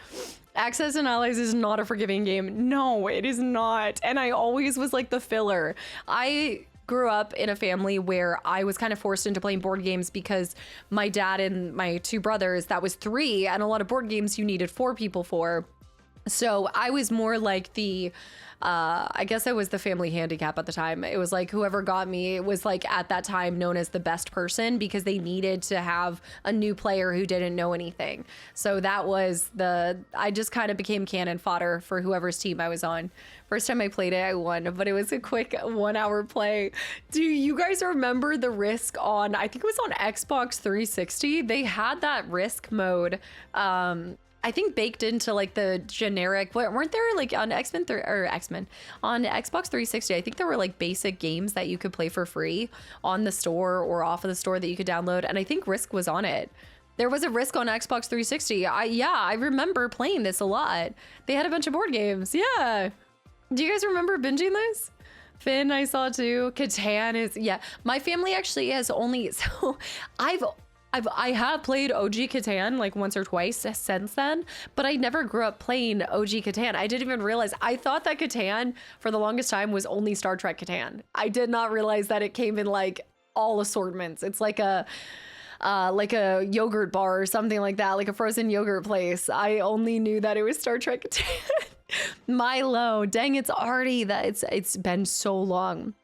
A: Access and Allies is not a forgiving game. No, it is not. And I always was like the filler. I grew up in a family where I was kind of forced into playing board games because my dad and my two brothers, that was 3, and a lot of board games you needed 4 people for. So I was more like the, I guess I was the family handicap at the time. It was like whoever got me, it was like at that time known as the best person because they needed to have a new player who didn't know anything. So that was I just kind of became cannon fodder for whoever's team I was on. First time I played it, I won, but it was a quick 1-hour play. Do you guys remember the Risk on, I think it was on Xbox 360? They had that Risk mode. I think baked into like the generic, weren't there like on on Xbox 360, I think there were like basic games that you could play for free on the store or off of the store that you could download. And I think Risk was on it. There was a Risk on Xbox 360. I remember playing this a lot. They had a bunch of board games. Yeah. Do you guys remember binging this? Finn, I saw too. Catan is, yeah. My family actually has only, so I have played OG Catan like once or twice since then, but I never grew up playing OG Catan. I didn't even realize, I thought that Catan for the longest time was only Star Trek Catan. I did not realize that it came in like all assortments. It's like a yogurt bar or something like that, like a frozen yogurt place. I only knew that it was Star Trek Catan. Milo, dang, it's been so long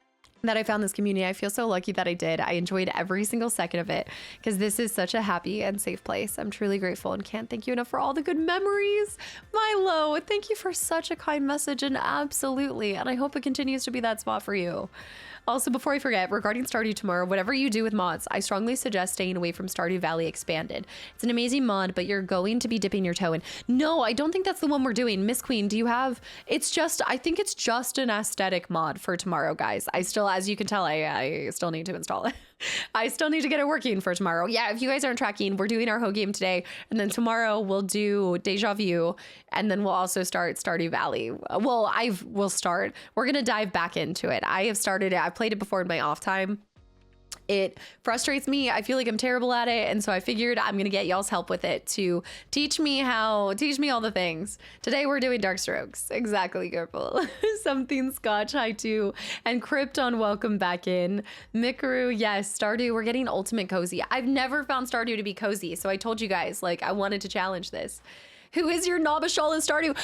A: that I found this community. I feel so lucky that I did. I enjoyed every single second of it because this is such a happy and safe place. I'm truly grateful and can't thank you enough for all the good memories. Milo, thank you for such a kind message, and absolutely, and I hope it continues to be that spot for you. Also, before I forget, regarding Stardew tomorrow, whatever you do with mods, I strongly suggest staying away from Stardew Valley Expanded. It's an amazing mod, but you're going to be dipping your toe in. No, I don't think that's the one we're doing. Miss Queen, do you have... I think it's just an aesthetic mod for tomorrow, guys. I still, as you can tell, I still need to install it. I still need to get it working for tomorrow. Yeah, if you guys aren't tracking, we're doing our Ho game today, and then tomorrow we'll do Deja Vu, and then we'll also start Stardew Valley. Well, we're gonna dive back into it. I have started it. I've played it before in my off time. It frustrates me. I feel like I'm terrible at it. And so I figured I'm going to get y'all's help with it to teach me all the things. Today we're doing Dark Strokes. Exactly, Gurple. Something Scotch, hi too. And Krypton, welcome back in. Mikaru, yes, Stardew, we're getting ultimate cozy. I've never found Stardew to be cozy. So I told you guys, like, I wanted to challenge this. Who is your Nabashal in Stardew?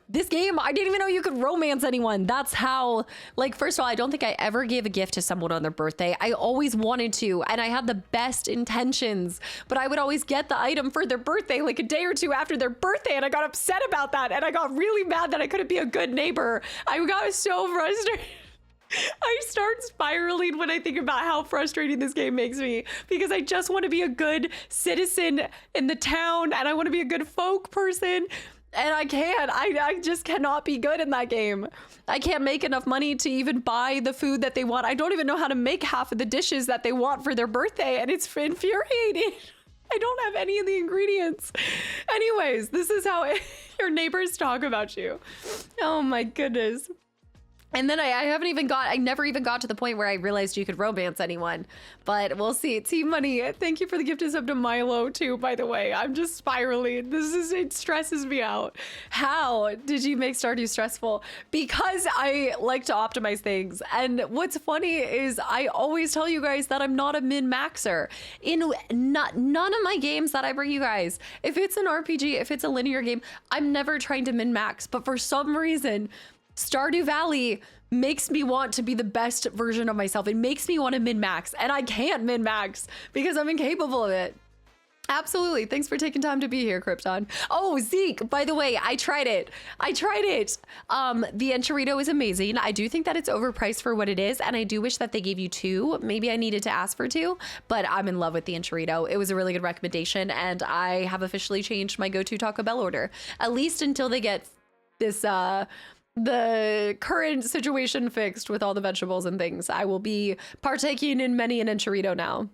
A: This game, I didn't even know you could romance anyone. That's how, like, first of all, I don't think I ever gave a gift to someone on their birthday. I always wanted to, and I had the best intentions, but I would always get the item for their birthday like a day or two after their birthday, and I got upset about that, and I got really mad that I couldn't be a good neighbor. I got so frustrated. I start spiraling when I think about how frustrating this game makes me, because I just want to be a good citizen in the town and I want to be a good folk person, and I can't. I just cannot be good in that game. I can't make enough money to even buy the food that they want. I don't even know how to make half of the dishes that they want for their birthday, and it's infuriating. I don't have any of the ingredients. Anyways, this is how your neighbors talk about you. Oh my goodness. And then I never even got to the point where I realized you could romance anyone, but we'll see. Team Money, thank you for the gift of sub to Milo too, by the way. I'm just spiraling. It stresses me out. How did you make Stardew stressful? Because I like to optimize things. And what's funny is I always tell you guys that I'm not a min-maxer. None of my games that I bring you guys, if it's an RPG, if it's a linear game, I'm never trying to min-max, but for some reason, Stardew Valley makes me want to be the best version of myself. It makes me want to min-max, and I can't min-max because I'm incapable of it. Absolutely. Thanks for taking time to be here, Krypton. Oh, Zeke, by the way, I tried it. The Enchilito is amazing. I do think that it's overpriced for what it is, and I do wish that they gave you 2. Maybe I needed to ask for 2, but I'm in love with the Enchilito. It was a really good recommendation, and I have officially changed my go-to Taco Bell order, at least until they get this, the current situation fixed with all the vegetables and things. I will be partaking in many an Enchilito now.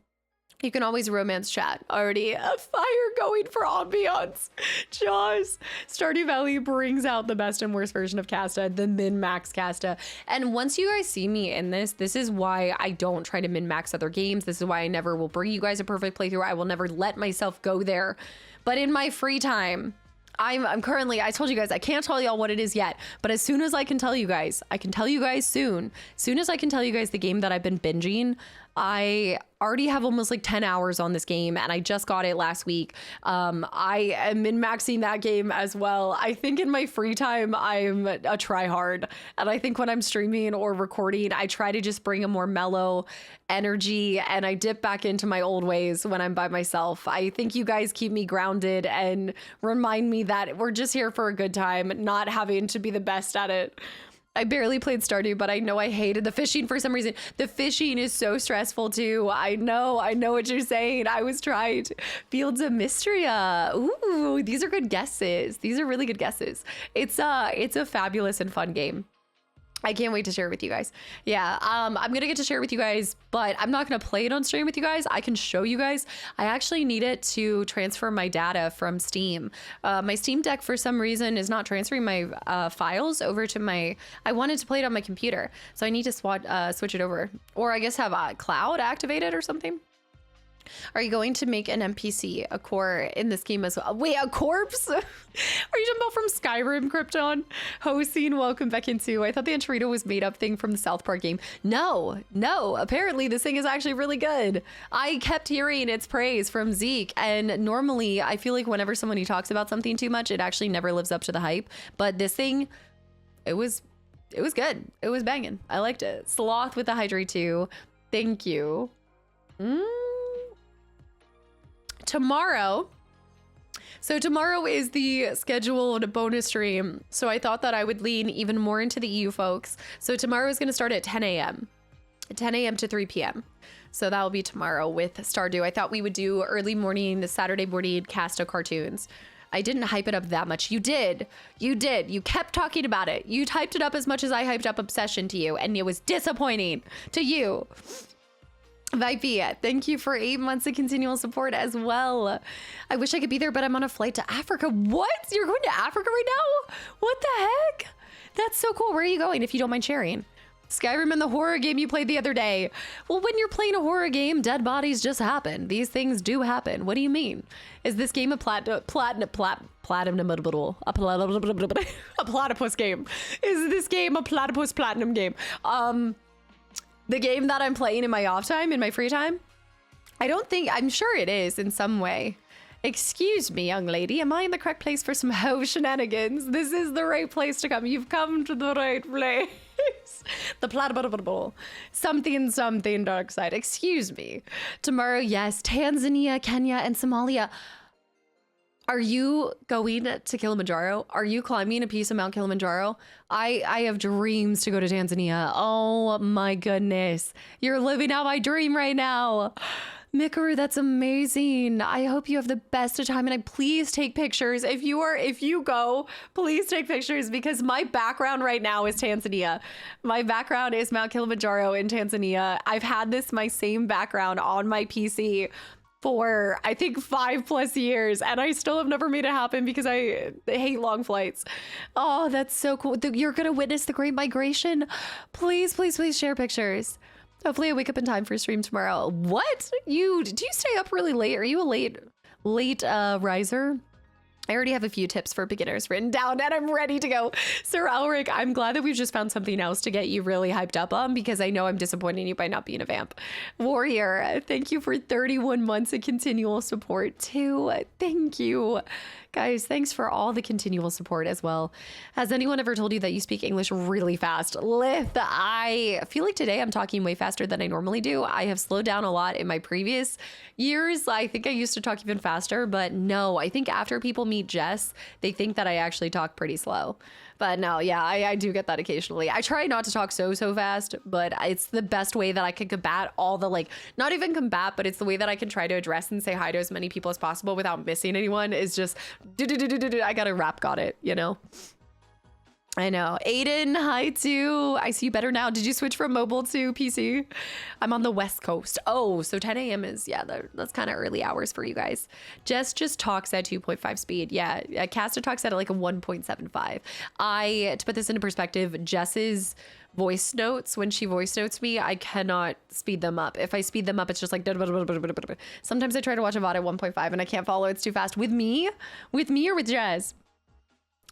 A: You can always romance chat. Already a fire going for ambiance. Jaws. Stardew Valley brings out the best and worst version of Casta, the min-max Casta. And once you guys see me in this is why I don't try to min-max other games. This is why I never will bring you guys a perfect playthrough. I will never let myself go there. But in my free time, I'm currently, I told you guys, I can't tell y'all what it is yet, but as soon as I can tell you guys, I can tell you guys soon. Soon as I can tell you guys the game that I've been binging, I already have almost like 10 hours on this game, and I just got it last week. I am min-maxing that game as well. I think in my free time, I'm a try-hard, and I think when I'm streaming or recording, I try to just bring a more mellow energy, and I dip back into my old ways when I'm by myself. I think you guys keep me grounded and remind me that we're just here for a good time, not having to be the best at it. I barely played Stardew, but I know I hated the fishing for some reason. The fishing is so stressful too. I know what you're saying. I was trying. Fields of Mystria. Ooh, these are good guesses. These are really good guesses. It's a fabulous and fun game. I can't wait to share it with you guys. Yeah, I'm gonna get to share it with you guys, but I'm not gonna play it on stream with you guys. I can show you guys. I actually need it to transfer my data from Steam. My Steam Deck, for some reason, is not transferring my files over to my... I wanted to play it on my computer, so I need to switch it over. Or I guess have cloud activated or something. Are you going to make an NPC, a core in this game as well? Wait, a corpse? Are you talking about from Skyrim, Krypton? Hosting, welcome back into. I thought the Enchilito was made up thing from the South Park game. No. Apparently this thing is actually really good. I kept hearing its praise from Zeke, and normally I feel like whenever somebody talks about something too much, it actually never lives up to the hype. But this thing, it was good. It was banging. I liked it. Sloth with the Hydrate too. Thank you. Tomorrow is the scheduled bonus stream, so I thought that I would lean even more into the EU folks. So tomorrow is going to start at 10 a.m. to 3 p.m. So that will be tomorrow with Stardew. I thought we would do early morning, Saturday morning Casta cartoons. I didn't hype it up that much. You did. You kept talking about it. You hyped it up as much as I hyped up Obsession to you, and it was disappointing to you. Vipey, thank you for 8 months of continual support as well. I wish I could be there, but I'm on a flight to Africa. What? You're going to Africa right now? What the heck? That's so cool. Where are you going, if you don't mind sharing? Skyrim and the horror game you played the other day. Well, when you're playing a horror game, dead bodies just happen. These things do happen. What do you mean? Is this game a platypus game? Is this game a platypus platinum game? The game that I'm playing in my off time, in my free time? I'm sure it is in some way. Excuse me, young lady, am I in the correct place for some hoe shenanigans? This is the right place to come. You've come to the right place. The platypus, something dark side. Excuse me. Tomorrow, yes, Tanzania, Kenya, and Somalia. Are you going to Kilimanjaro? Are you climbing a piece of Mount Kilimanjaro? I have dreams to go to Tanzania. Oh my goodness. You're living out my dream right now. Mikaru, that's amazing. I hope you have the best of time, and please take pictures. If you go, please take pictures, because my background right now is Tanzania. My background is Mount Kilimanjaro in Tanzania. I've had my same background on my PC for I think 5+ years, and I still have never made it happen because I hate long flights. Oh, that's so cool. You're gonna witness the Great Migration. Please share pictures. Hopefully I wake up in time for stream tomorrow. What? Do you stay up really late? Are you a late riser? I already have a few tips for beginners written down, and I'm ready to go. Sir Elric, I'm glad that we've just found something else to get you really hyped up on, because I know I'm disappointing you by not being a vamp. Warrior, thank you for 31 months of continual support too. Thank you. Guys, thanks for all the continual support as well. Has anyone ever told you that you speak English really fast? Lith, I feel like today I'm talking way faster than I normally do. I have slowed down a lot in my previous years. I think I used to talk even faster, but no, I think after people meet Jess, they think that I actually talk pretty slow. But no, yeah, I do get that occasionally. I try not to talk so fast, but it's the best way that I can combat all the, like, not even combat, but it's the way that I can try to address and say hi to as many people as possible without missing anyone is just, I got a rap got it, you know? I know. Aiden, hi too. I see you better now. Did you switch from mobile to PC? I'm on the West Coast. Oh, so 10 a.m. is, yeah, that's kind of early hours for you guys. Jess just talks at 2.5 speed. Yeah, Casta talks at like a 1.75. To put this into perspective, Jess's voice notes, when she voice notes me, I cannot speed them up. If I speed them up, it's just like, sometimes I try to watch a VOD at 1.5 and I can't follow. It's too fast. With me or with Jess?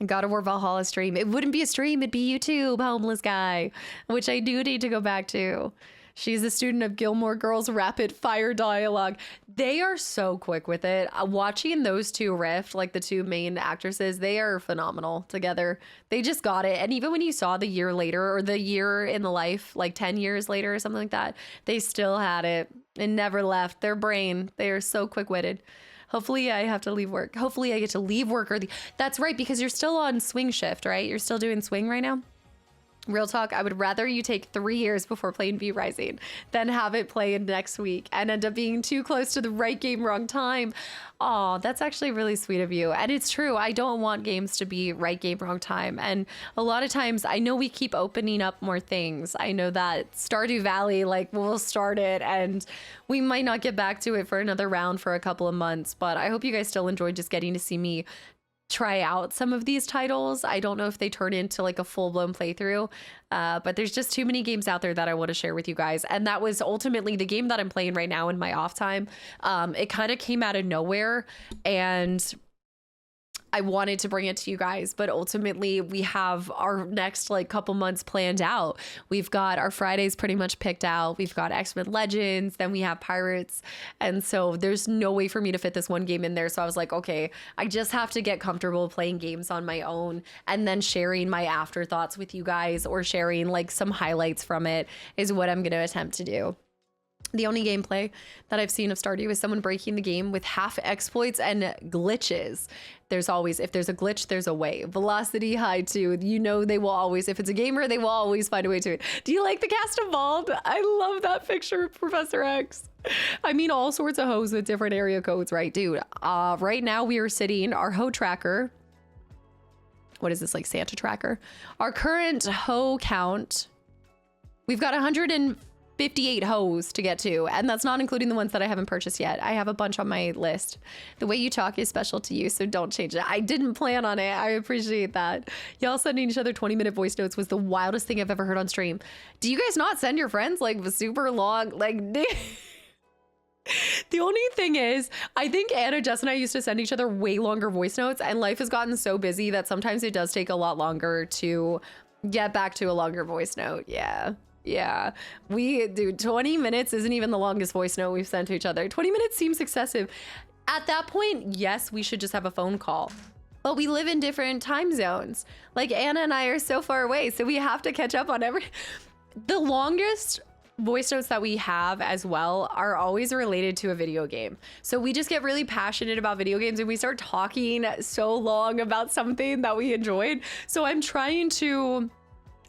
A: God of War Valhalla stream. It wouldn't be a stream, it'd be YouTube, homeless guy, which I do need to go back to. She's a student of Gilmore Girls rapid fire dialogue. They are so quick with it. Watching those two riff, like the two main actresses, they are phenomenal together. They just got it. And even when you saw the year later or the year in the life, like 10 years later or something like that, they still had it and never left their brain. They are so quick-witted. Hopefully I have to leave work. Hopefully I get to leave work early. That's right, because you're still on swing shift, right? You're still doing swing right now? Real talk, I would rather you take 3 years before playing V Rising than have it play in next week and end up being too close to the right game, wrong time. Oh, that's actually really sweet of you. And it's true. I don't want games to be right game, wrong time. And a lot of times I know we keep opening up more things. I know that Stardew Valley, like we'll start it and we might not get back to it for another round for a couple of months, but I hope you guys still enjoyed just getting to see me try out some of these titles. I don't know if they turn into like a full-blown playthrough, but there's just too many games out there that I want to share with you guys. And that was ultimately the game that I'm playing right now in my off time. It kind of came out of nowhere and I wanted to bring it to you guys, but ultimately we have our next like couple months planned out. We've got our Fridays pretty much picked out. We've got X-Men Legends, then we have Pirates. And so there's no way for me to fit this one game in there. So I was like, okay, I just have to get comfortable playing games on my own and then sharing my afterthoughts with you guys or sharing like some highlights from it is what I'm going to attempt to do. The only gameplay that I've seen of Stardew is someone breaking the game with half exploits and glitches. There's always, if there's a glitch, there's a way. Velocity high too. You know they will always, if it's a gamer, they will always find a way to it. Do you like the cast evolved? I love that picture of Professor X. I mean, all sorts of hoes with different area codes, right, dude? Right now we are sitting, our hoe tracker. What is this, like Santa tracker? Our current hoe count, we've got 158 hoes to get to, and that's not including the ones that I haven't purchased yet. I have a bunch on my list. The way you talk is special to you, so don't change it. I didn't plan on it. I appreciate that. Y'all sending each other 20-minute voice notes was the wildest thing I've ever heard on stream. Do you guys not send your friends like super long, like the only thing is, I think Anna, Jess, and I used to send each other way longer voice notes, and life has gotten so busy that sometimes it does take a lot longer to get back to a longer voice note. Yeah, we do. 20 minutes isn't even the longest voice note we've sent to each other. 20 minutes seems excessive. At that point, yes, we should just have a phone call. But we live in different time zones. Like Anna and I are so far away, so we have to catch up on the longest voice notes that we have as well are always related to a video game. So we just get really passionate about video games and we start talking so long about something that we enjoyed. So I'm trying to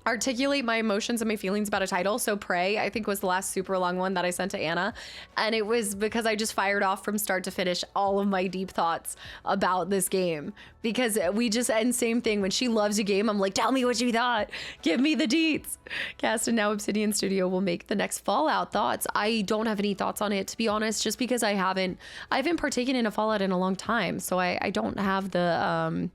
A: articulate my emotions and my feelings about a title. So Prey, I think, was the last super long one that I sent to Anna. And it was because I just fired off from start to finish all of my deep thoughts about this game. Because we just, and same thing, when she loves a game, I'm like, tell me what you thought. Give me the deets. Cast and now Obsidian Studio will make the next Fallout. Thoughts? I don't have any thoughts on it, to be honest, just because I haven't partaken in a Fallout in a long time. So I don't have the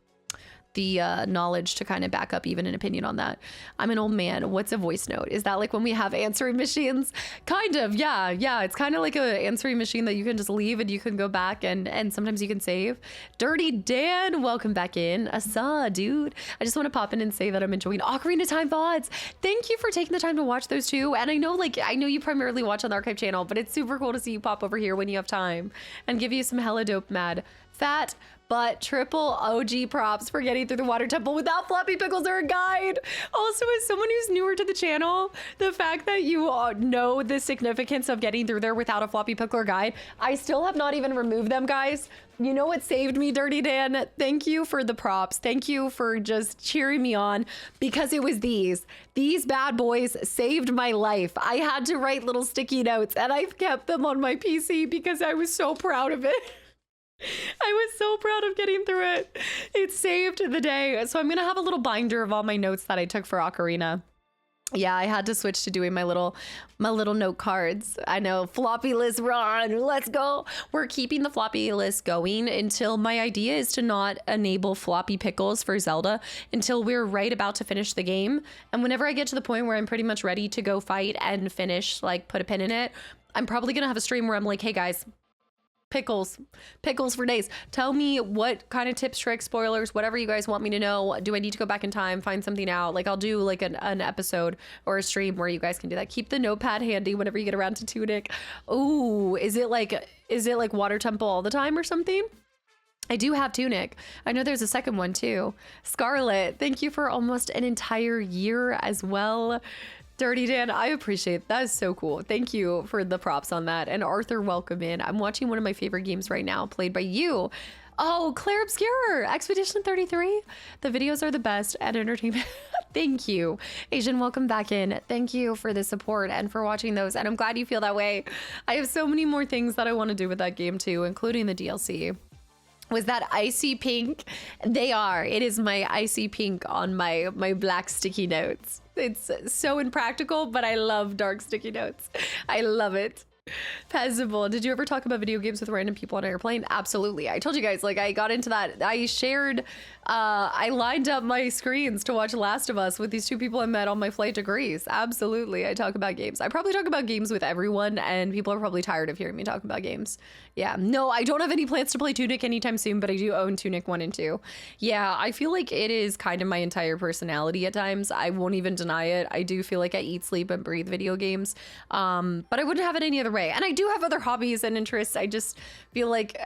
A: knowledge to kind of back up even an opinion on that. I'm an old man. What's a voice note? Is that like when we have answering machines? Kind of, yeah. It's kind of like an answering machine that you can just leave and you can go back and sometimes you can save. Dirty Dan, welcome back in. Asa, dude. I just want to pop in and say that I'm enjoying Ocarina of Time VODs. Thank you for taking the time to watch those too. And I know you primarily watch on the archive channel, but it's super cool to see you pop over here when you have time and give you some hella dope mad Fat but triple OG props for getting through the water temple without floppy pickles or a guide. Also, as someone who's newer to the channel, the fact that you know the significance of getting through there without a floppy pickle or guide, I still have not even removed them, guys. You know what saved me, Dirty Dan? Thank you for the props. Thank you for just cheering me on, because it was these bad boys saved my life. I had to write little sticky notes and I've kept them on my PC because I was so proud of it. I was so proud of getting through it. It saved the day. So I'm going to have a little binder of all my notes that I took for Ocarina. Yeah, I had to switch to doing my little note cards. I know, floppy list run, let's go. We're keeping the floppy list going until my idea is to not enable floppy pickles for Zelda until we're right about to finish the game. And whenever I get to the point where I'm pretty much ready to go fight and finish, like put a pin in it, I'm probably gonna have a stream where I'm like, hey guys, pickles for days. Tell me what kind of tips, tricks, spoilers, whatever you guys want me to know. Do I need to go back in time, find something out? Like I'll do like an episode or a stream where you guys can do that. Keep the notepad handy whenever you get around to Tunic. Oh, is it like Water Temple all the time or something? I do have Tunic. I know there's a second one too. Scarlet, thank you for almost an entire year as well. Dirty Dan, I appreciate that. Is so cool. Thank you for the props on that. And Arthur, welcome in. I'm watching one of my favorite games right now, played by you. Oh, Claire Obscure, Expedition 33. The videos are the best and entertainment. Thank you. Asian, welcome back in. Thank you for the support and for watching those. And I'm glad you feel that way. I have so many more things that I want to do with that game too, including the DLC. Was that icy pink? They are. It is my icy pink on my black sticky notes. It's so impractical, but I love dark sticky notes. I love it. Passable. Did you ever talk about video games with random people on an airplane? Absolutely. I told you guys, like I got into that. I shared, I lined up my screens to watch Last of Us with these two people I met on my flight to Greece. Absolutely. I talk about games. I probably talk about games with everyone and people are probably tired of hearing me talk about games. Yeah. No, I don't have any plans to play Tunic anytime soon, but I do own Tunic 1 and 2. Yeah. I feel like it is kind of my entire personality at times. I won't even deny it. I do feel like I eat, sleep, and breathe video games. But I wouldn't have it any other way. And I do have other hobbies and interests. I just feel like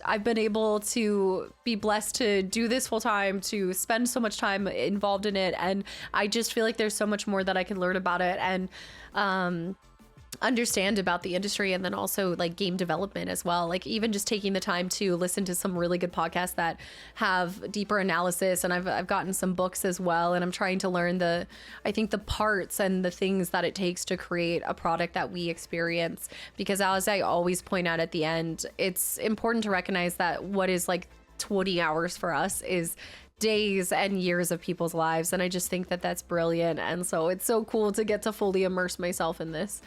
A: I've been able to be blessed to do this full time, to spend so much time involved in it. And I just feel like there's so much more that I can learn about it and understand about the industry, and then also like game development as well. Like even just taking the time to listen to some really good podcasts that have deeper analysis, and I've gotten some books as well, and I'm trying to learn the parts and the things that it takes to create a product that we experience, because as I always point out at the end, it's important to recognize that what is like 20 hours for us is days and years of people's lives, and I just think that that's brilliant. And so it's so cool to get to fully immerse myself in this.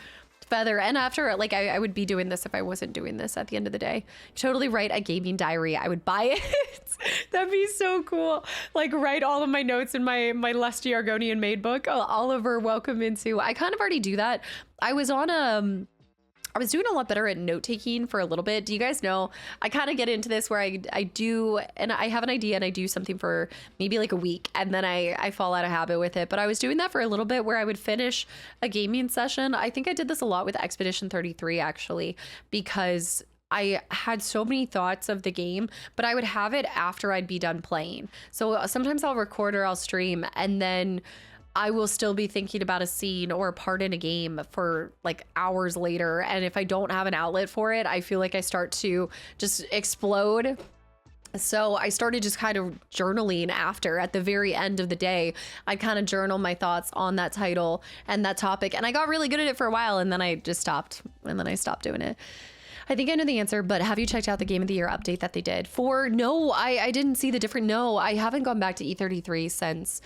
A: Feather, and after, like I would be doing this if I wasn't doing this at the end of the day. Totally write a gaming diary. I would buy it. That'd be so cool. Like write all of my notes in my lusty Argonian maid book. Oh, Oliver, welcome into. I kind of already do that. I was on I was doing a lot better at note taking for a little bit. Do you guys know, I kind of get into this where I do, and I have an idea and I do something for maybe like a week and then I fall out of habit with it. But I was doing that for a little bit where I would finish a gaming session. I think I did this a lot with Expedition 33 actually, because I had so many thoughts of the game, but I would have it after I'd be done playing. So sometimes I'll record or I'll stream, and then I will still be thinking about a scene or a part in a game for like hours later. And if I don't have an outlet for it, I feel like I start to just explode. So I started just kind of journaling after, at the very end of the day. I'd kind of journal my thoughts on that title and that topic. And I got really good at it for a while, and then I just stopped, and then I stopped doing it. I think I know the answer, but have you checked out the Game of the Year update that they did? No, I didn't see the different. No, I haven't gone back to E33 since,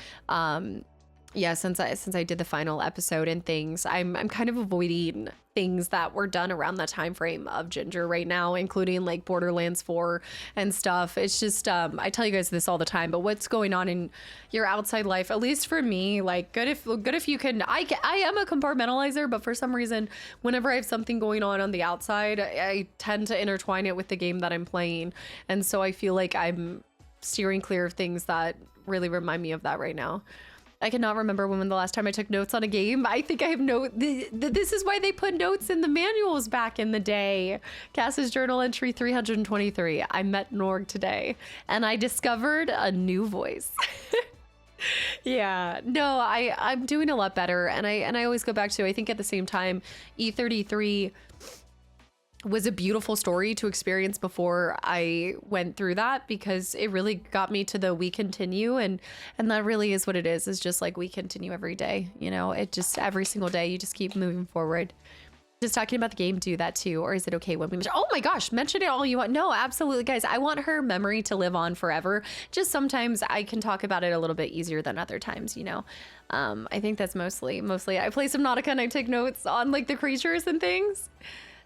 A: yeah, since I did the final episode and things. I'm kind of avoiding things that were done around that time frame of Ginger right now, including like Borderlands 4 and stuff. It's just I tell you guys this all the time, but what's going on in your outside life, at least for me, like good if you can. I am a compartmentalizer, but for some reason, whenever I have something going on the outside, I tend to intertwine it with the game that I'm playing, and so I feel like I'm steering clear of things that really remind me of that right now. I cannot remember when the last time I took notes on a game. I think I have this is why they put notes in the manuals back in the day. Cass's journal entry 323. I met Norg today and I discovered a new voice. Yeah, no, I'm doing a lot better. And I always go back to, I think at the same time, E33 was a beautiful story to experience before I went through that, because it really got me to the we continue, and that really is what it is just like we continue every day, you know. It just every single day you just keep moving forward. Just talking about the game do that too, or is it okay when we oh my gosh, mention it all you want? No, absolutely guys, I want her memory to live on forever. Just sometimes I can talk about it a little bit easier than other times, you know. I think that's mostly I play some Nautica and I take notes on like the creatures and things.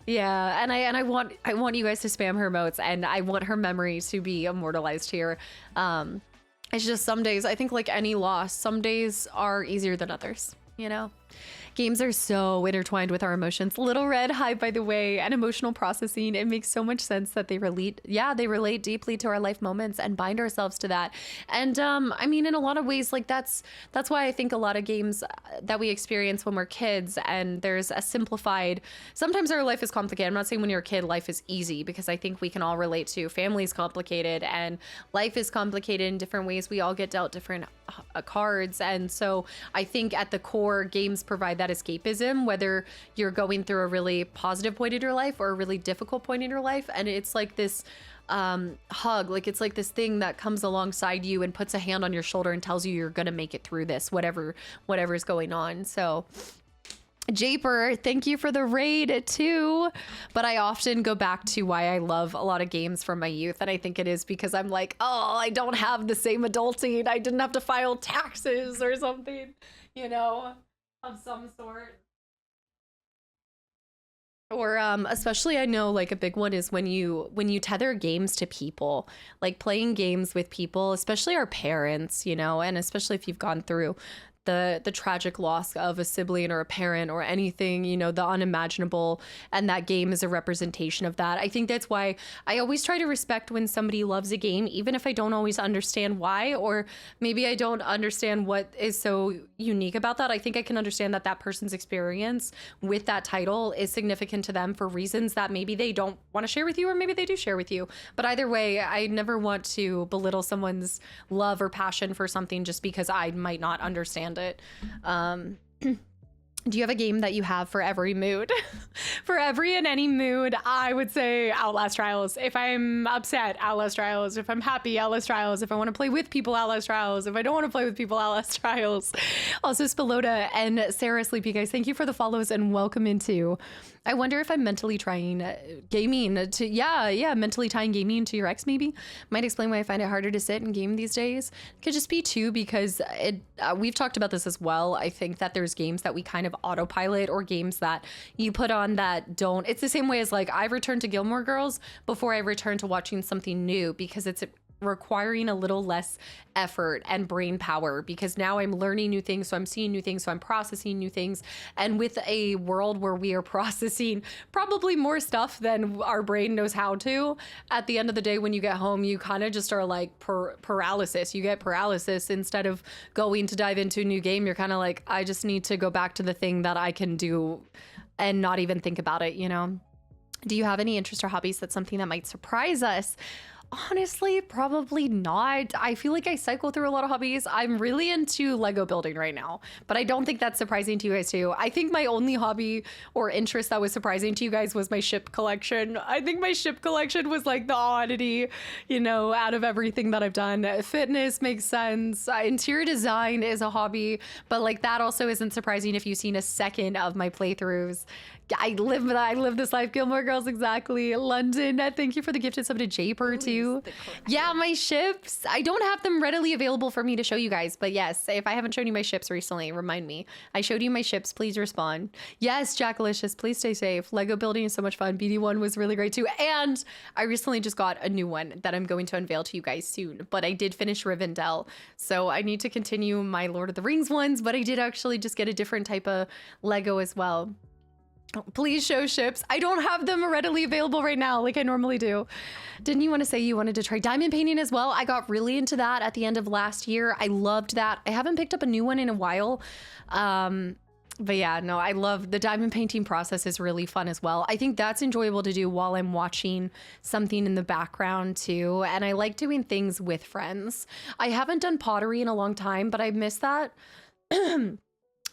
A: Yeah, and I want you guys to spam her emotes, and I want her memory to be immortalized here. It's just some days, I think like any loss, some days are easier than others, you know? Games are so intertwined with our emotions. Little Red, hi, by the way, and emotional processing. It makes so much sense that they relate. Yeah, they relate deeply to our life moments and bind ourselves to that. And I mean, in a lot of ways, like that's why I think a lot of games that we experience when we're kids, and there's a simplified, sometimes our life is complicated. I'm not saying when you're a kid, life is easy, because I think we can all relate to family's complicated and life is complicated in different ways. We all get dealt different cards. And so I think at the core, games provide that escapism, whether you're going through a really positive point in your life or a really difficult point in your life. And it's like this hug, like it's like this thing that comes alongside you and puts a hand on your shoulder and tells you you're gonna make it through this, whatever's going on. So Japer, thank you for the raid too. But I often go back to why I love a lot of games from my youth. And I think it is because I'm like, oh, I don't have the same adulting. I didn't have to file taxes or something, you know, of some sort. Or especially I know like a big one is when you tether games to people, like playing games with people, especially our parents, you know, and especially if you've gone through the tragic loss of a sibling or a parent or anything, you know, the unimaginable, and that game is a representation of that. I think that's why I always try to respect when somebody loves a game, even if I don't always understand why, or maybe I don't understand what is so unique about that. I think I can understand that that person's experience with that title is significant to them for reasons that maybe they don't want to share with you, or maybe they do share with you. But either way, I never want to belittle someone's love or passion for something just because I might not understand it. Do you have a game that you have for every mood? For every and any mood, I would say Outlast Trials. If I'm upset, Outlast Trials. If I'm happy, Outlast Trials. If I want to play with people, Outlast Trials. If I don't want to play with people, Outlast Trials. Also, Spilota and Sarah Sleepy, guys, thank you for the follows and welcome into. I wonder if I'm mentally trying gaming to, mentally tying gaming to your ex maybe. Might explain why I find it harder to sit and game these days. Could just be too, because we've talked about this as well. I think that there's games that we kind of autopilot, or games that you put on that don't. It's the same way as like I return to Gilmore Girls before I return to watching something new, because it's requiring a little less effort and brain power, because now I'm learning new things, so I'm seeing new things, so I'm processing new things. And with a world where we are processing probably more stuff than our brain knows how to, at the end of the day when you get home, you kind of just are like paralysis. You get paralysis. Instead of going to dive into a new game, you're kind of like, I just need to go back to the thing that I can do and not even think about it, you know? Do you have any interest or hobbies that's something that might surprise us? Honestly, probably not. I feel like I cycle through a lot of hobbies. I'm really into Lego building right now, but I don't think that's surprising to you guys too. I think my only hobby or interest that was surprising to you guys was my ship collection. I think my ship collection was like the oddity, you know, out of everything that I've done. Fitness makes sense. Interior design is a hobby, but like that also isn't surprising if you've seen a second of my playthroughs. I live this life. Gilmore Girls, exactly. London, thank you for the gifted sub to Japer too. Yeah, my ships. I don't have them readily available for me to show you guys, but yes, if I haven't shown you my ships recently, remind me. I showed you my ships. Please respond. Yes, Jackalicious, please stay safe. Lego building is so much fun. BD1 was really great too. And I recently just got a new one that I'm going to unveil to you guys soon, but I did finish Rivendell. So I need to continue my Lord of the Rings ones, but I did actually just get a different type of Lego as well. Please show ships. I don't have them readily available right now like I normally do. Didn't you want to say you wanted to try diamond painting as well? I got really into that at the end of last year. I loved that. I haven't picked up a new one in a while. But yeah, no, I love the diamond painting process is really fun as well. I think that's enjoyable to do while I'm watching something in the background too. And I like doing things with friends. I haven't done pottery in a long time, but I miss that.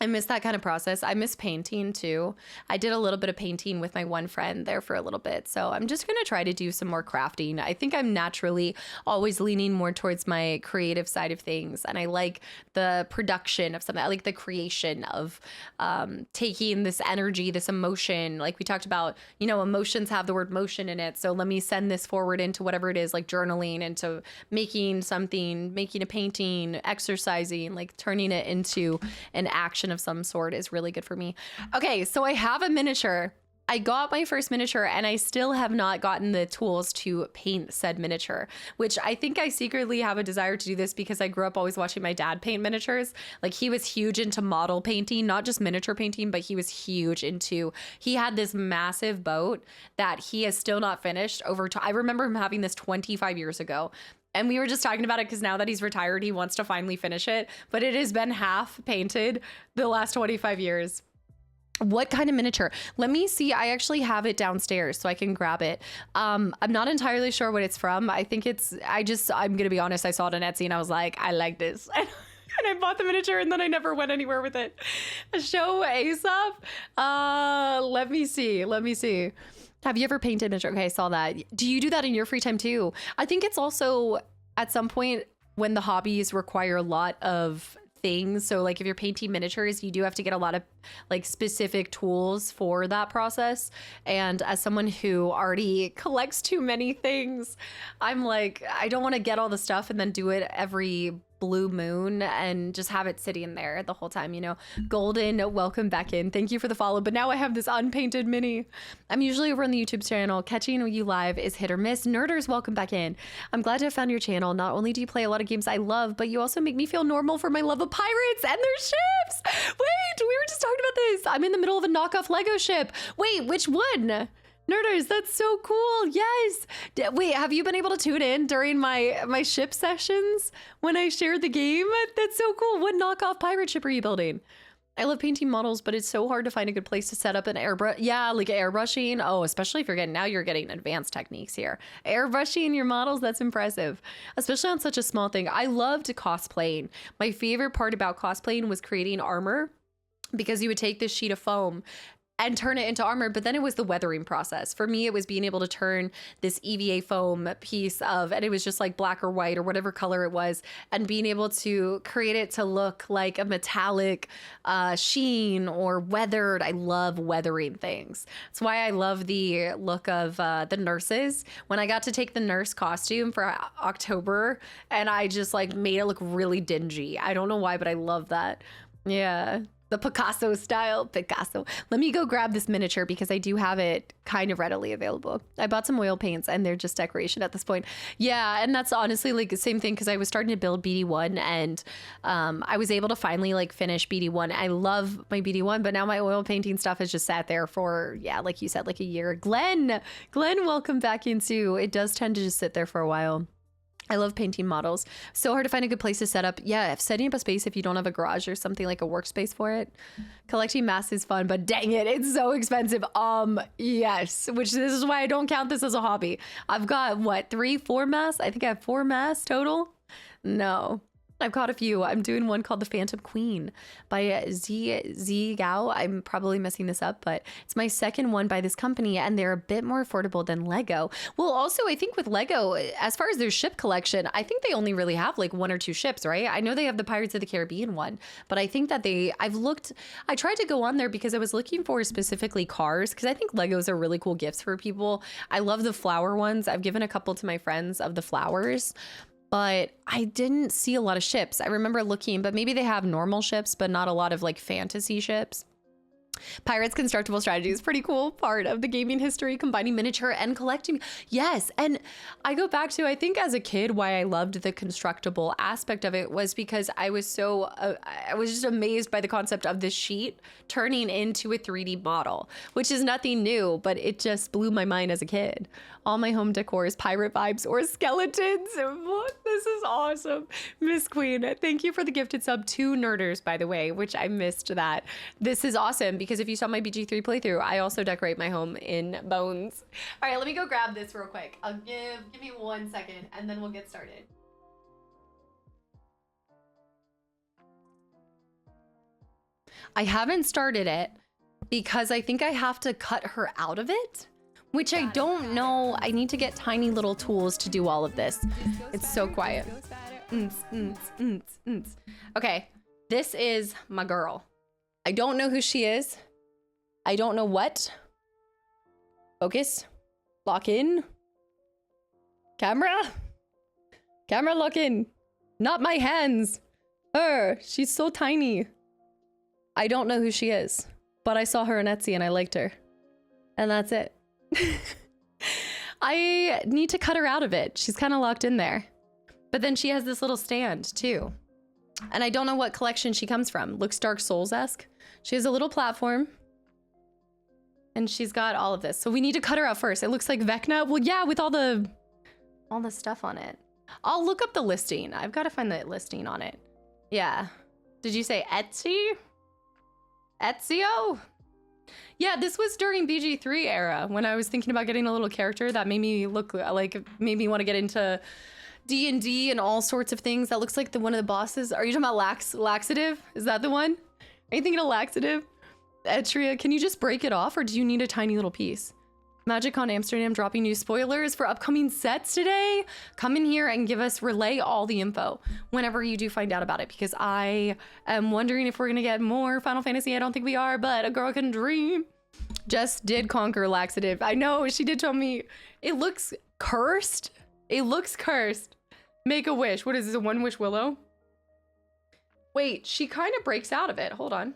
A: I miss that kind of process. I miss painting too. I did a little bit of painting with my one friend there for a little bit. So I'm just going to try to do some more crafting. I think I'm naturally always leaning more towards my creative side of things. And I like the production of something. I like the creation of taking this energy, this emotion. Like we talked about, you know, emotions have the word motion in it. So let me send this forward into whatever it is, like journaling, into making something, making a painting, exercising, like turning it into an action of some sort is really good for me. Okay, so I have a miniature. I got my first miniature and I still have not gotten the tools to paint said miniature, which I think I secretly have a desire to do this because I grew up always watching my dad paint miniatures. Like he was huge into model painting, not just miniature painting, but he was huge into, he had this massive boat that he has still not finished over time. I remember him having this 25 years ago. And we were just talking about it because now that he's retired, he wants to finally finish it. But it has been half painted the last 25 years. What kind of miniature? Let me see. I actually have it downstairs so I can grab it. I'm not entirely sure what it's from. I think it's, I'm going to be honest. I saw it on Etsy and I was like, I like this. And I bought the miniature and then I never went anywhere with it. Show ASAP. Let me see. Have you ever painted miniature? Okay, I saw that. Do you do that in your free time too? I think it's also at some point when the hobbies require a lot of things. So like if you're painting miniatures, you do have to get a lot of like specific tools for that process. And as someone who already collects too many things, I'm like, I don't want to get all the stuff and then do it every blue moon and just have it sitting there the whole time, you know. Golden, welcome back in. Thank you for the follow. But now I have this unpainted mini. I'm usually over on the YouTube channel. Catching you live is hit or miss. Nerders, welcome back in. I'm glad to have found your channel. Not only do you play a lot of games I love, but you also make me feel normal for my love of pirates and their ships. Wait, we were just talking about this. I'm in the middle of a knockoff Lego ship. Wait, which one? Nerders, that's so cool. Yes. Wait, have you been able to tune in during my ship sessions when I shared the game? That's so cool. What knockoff pirate ship are you building? I love painting models, but it's so hard to find a good place to set up an airbrush. Yeah, like airbrushing. Oh, especially if you're getting advanced techniques here. Airbrushing your models, that's impressive. Especially on such a small thing. I loved cosplaying. My favorite part about cosplaying was creating armor, because you would take this sheet of foam and turn it into armor, but then it was the weathering process. For me, it was being able to turn this EVA foam piece of, and it was just like black or white or whatever color it was, and being able to create it to look like a metallic sheen or weathered. I love weathering things. That's why I love the look of the nurses. When I got to take the nurse costume for October, and I just like made it look really dingy. I don't know why, but I love that. Yeah. The Picasso style. Picasso. Let me go grab this miniature because I do have it kind of readily available. I bought some oil paints and they're just decoration at this point. Yeah, and that's honestly like the same thing because I was starting to build BD1 and I was able to finally like finish BD1. I love my BD1, but now my oil painting stuff has just sat there for, yeah, like you said, like a year. Glenn, welcome back in too. It does tend to just sit there for a while. I love painting models. So hard to find a good place to set up. Yeah, if setting up a space if you don't have a garage or something like a workspace for it. Collecting masks is fun, but dang it, it's so expensive. Yes, which this is why I don't count this as a hobby. I've got what, 3-4 masks? I think I have 4 masks total. No. I've caught a few. I'm doing one called The Phantom Queen by Z Gao. I'm probably messing this up, but it's my second one by this company, and they're a bit more affordable than Lego. Well, also, I think with Lego, as far as their ship collection, I think they only really have like 1 or 2 ships, right? I know they have the Pirates of the Caribbean one, but I think that I tried to go on there because I was looking for specifically cars, because I think Legos are really cool gifts for people. I love the flower ones. I've given a couple to my friends of the flowers, but I didn't see a lot of ships. I remember looking, but maybe they have normal ships, but not a lot of like fantasy ships. Pirates Constructible Strategy is pretty cool part of the gaming history, combining miniature and collecting. Yes, and I go back to, I think as a kid, why I loved the constructible aspect of it was because I was so, I was just amazed by the concept of this sheet turning into a 3D model, which is nothing new, but it just blew my mind as a kid. All my home decor is pirate vibes or skeletons. This is awesome. Miss Queen, thank you for the gifted sub to Nerders, by the way, which I missed that. This is awesome because if you saw my BG3 playthrough, I also decorate my home in bones. All right, let me go grab this real quick. I'll give me 1 second and then we'll get started. I haven't started it because I think I have to cut her out of it, which I don't know. I need to get tiny little tools to do all of this. It's so quiet. Okay, this is my girl. I don't know who she is. I don't know what. Focus. Lock in. Camera. Camera lock in. Not my hands. Her. She's so tiny. I don't know who she is, but I saw her on Etsy and I liked her. And that's it. I need to cut her out of it. She's kind of locked in there. But then she has this little stand too. And I don't know what collection she comes from. Looks Dark Souls-esque. She has a little platform. And she's got all of this. So we need to cut her out first. It looks like Vecna. Well, yeah, with all the stuff on it. I'll look up the listing. I've got to find the listing on it. Yeah. Did you say Etsy? Ezio? Yeah, this was during BG3 era when I was thinking about getting a little character that made me look like, made me want to get into D&D and all sorts of things. That looks like one of the bosses. Are you talking about laxative? Is that the one? Are you thinking of laxative? Etria, can you just break it off or do you need a tiny little piece? MagicCon Amsterdam dropping new spoilers for upcoming sets today. Come in here and relay all the info whenever you do find out about it, because I am wondering if we're gonna get more Final Fantasy. I don't think we are, but a girl can dream. Jess did conquer laxative. I know, she did tell me. It looks cursed. It looks cursed. Make a wish. What is this, a one wish willow? Wait, she kind of breaks out of it. Hold on.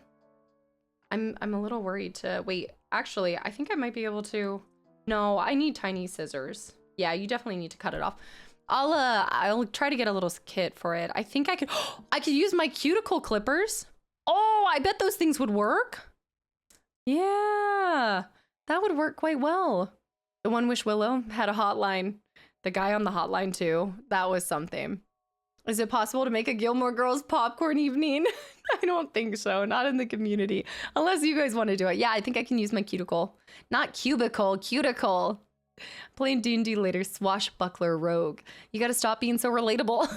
A: I'm a little worried to wait. Actually, I think I might be able to. No, I need tiny scissors. Yeah, you definitely need to cut it off. I'll try to get a little kit for it. I think I could. I could use my cuticle clippers. Oh, I bet those things would work. Yeah, that would work quite well. The One Wish Willow had a hotline. The guy on the hotline too. That was something. Is it possible to make a Gilmore Girls popcorn evening? I don't think so. Not in the community. Unless you guys want to do it. Yeah, I think I can use my cuticle. Not cubicle, cuticle. Playing D&D later, swashbuckler rogue. You got to stop being so relatable.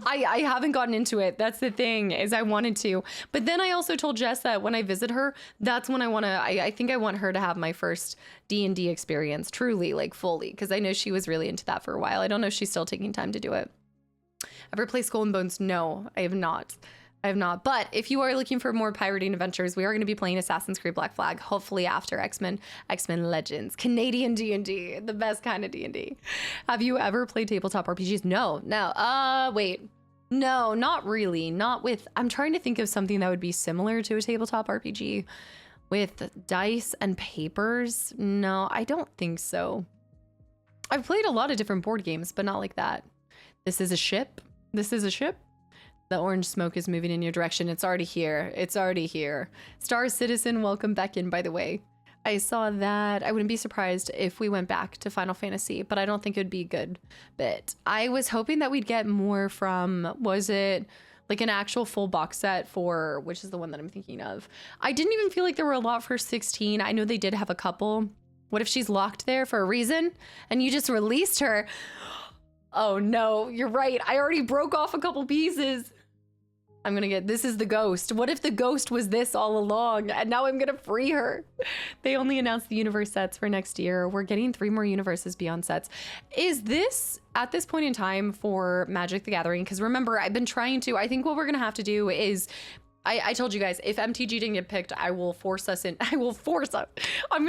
A: I haven't gotten into it. That's the thing, is I wanted to. But then I also told Jess that when I visit her, that's when I think I want her to have my first D&D experience, truly, like fully. Because I know she was really into that for a while. I don't know if she's still taking time to do it. Ever play Skull and Bones? No, I have not. I have not. But if you are looking for more pirating adventures, we are going to be playing Assassin's Creed Black Flag, hopefully after X-Men Legends. Canadian D&D, the best kind of D&D. Have you ever played tabletop RPGs? No. Wait. No, not really. Not with... I'm trying to think of something that would be similar to a tabletop RPG with dice and papers. No, I don't think so. I've played a lot of different board games, but not like that. This is a ship. This is a ship. The orange smoke is moving in your direction. It's already here. It's already here. Star Citizen, welcome back in, by the way. I saw that. I wouldn't be surprised if we went back to Final Fantasy, but I don't think it'd be good. But I was hoping that we'd get more from, was it like an actual full box set for, which is the one that I'm thinking of. I didn't even feel like there were a lot for 16. I know they did have a couple. What if she's locked there for a reason and you just released her? Oh no, you're right. I already broke off a couple pieces. I'm gonna get, this is the ghost. What if the ghost was this all along and now I'm gonna free her? They only announced the universe sets for next year. We're getting 3 more universes beyond sets. Is this at this point in time for Magic the Gathering? Because remember, I've been trying to, I think what we're gonna have to do is, I told you guys, if MTG didn't get picked, I will force us in. I'm going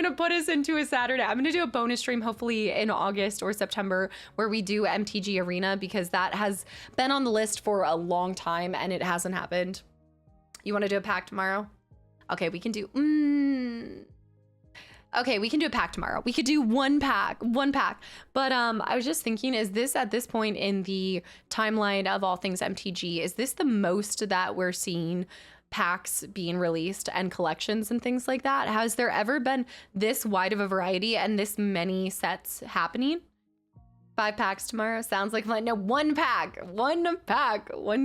A: to put us into a Saturday. I'm going to do a bonus stream, hopefully in August or September, where we do MTG Arena, because that has been on the list for a long time and it hasn't happened. You want to do a pack tomorrow? Okay, we can do, okay, we can do a pack tomorrow. We could do one pack. But I was just thinking, is this at this point in the timeline of all things MTG, is this the most that we're seeing packs being released and collections and things like that? Has there ever been this wide of a variety and this many sets happening? 5 packs tomorrow sounds like fun. No, one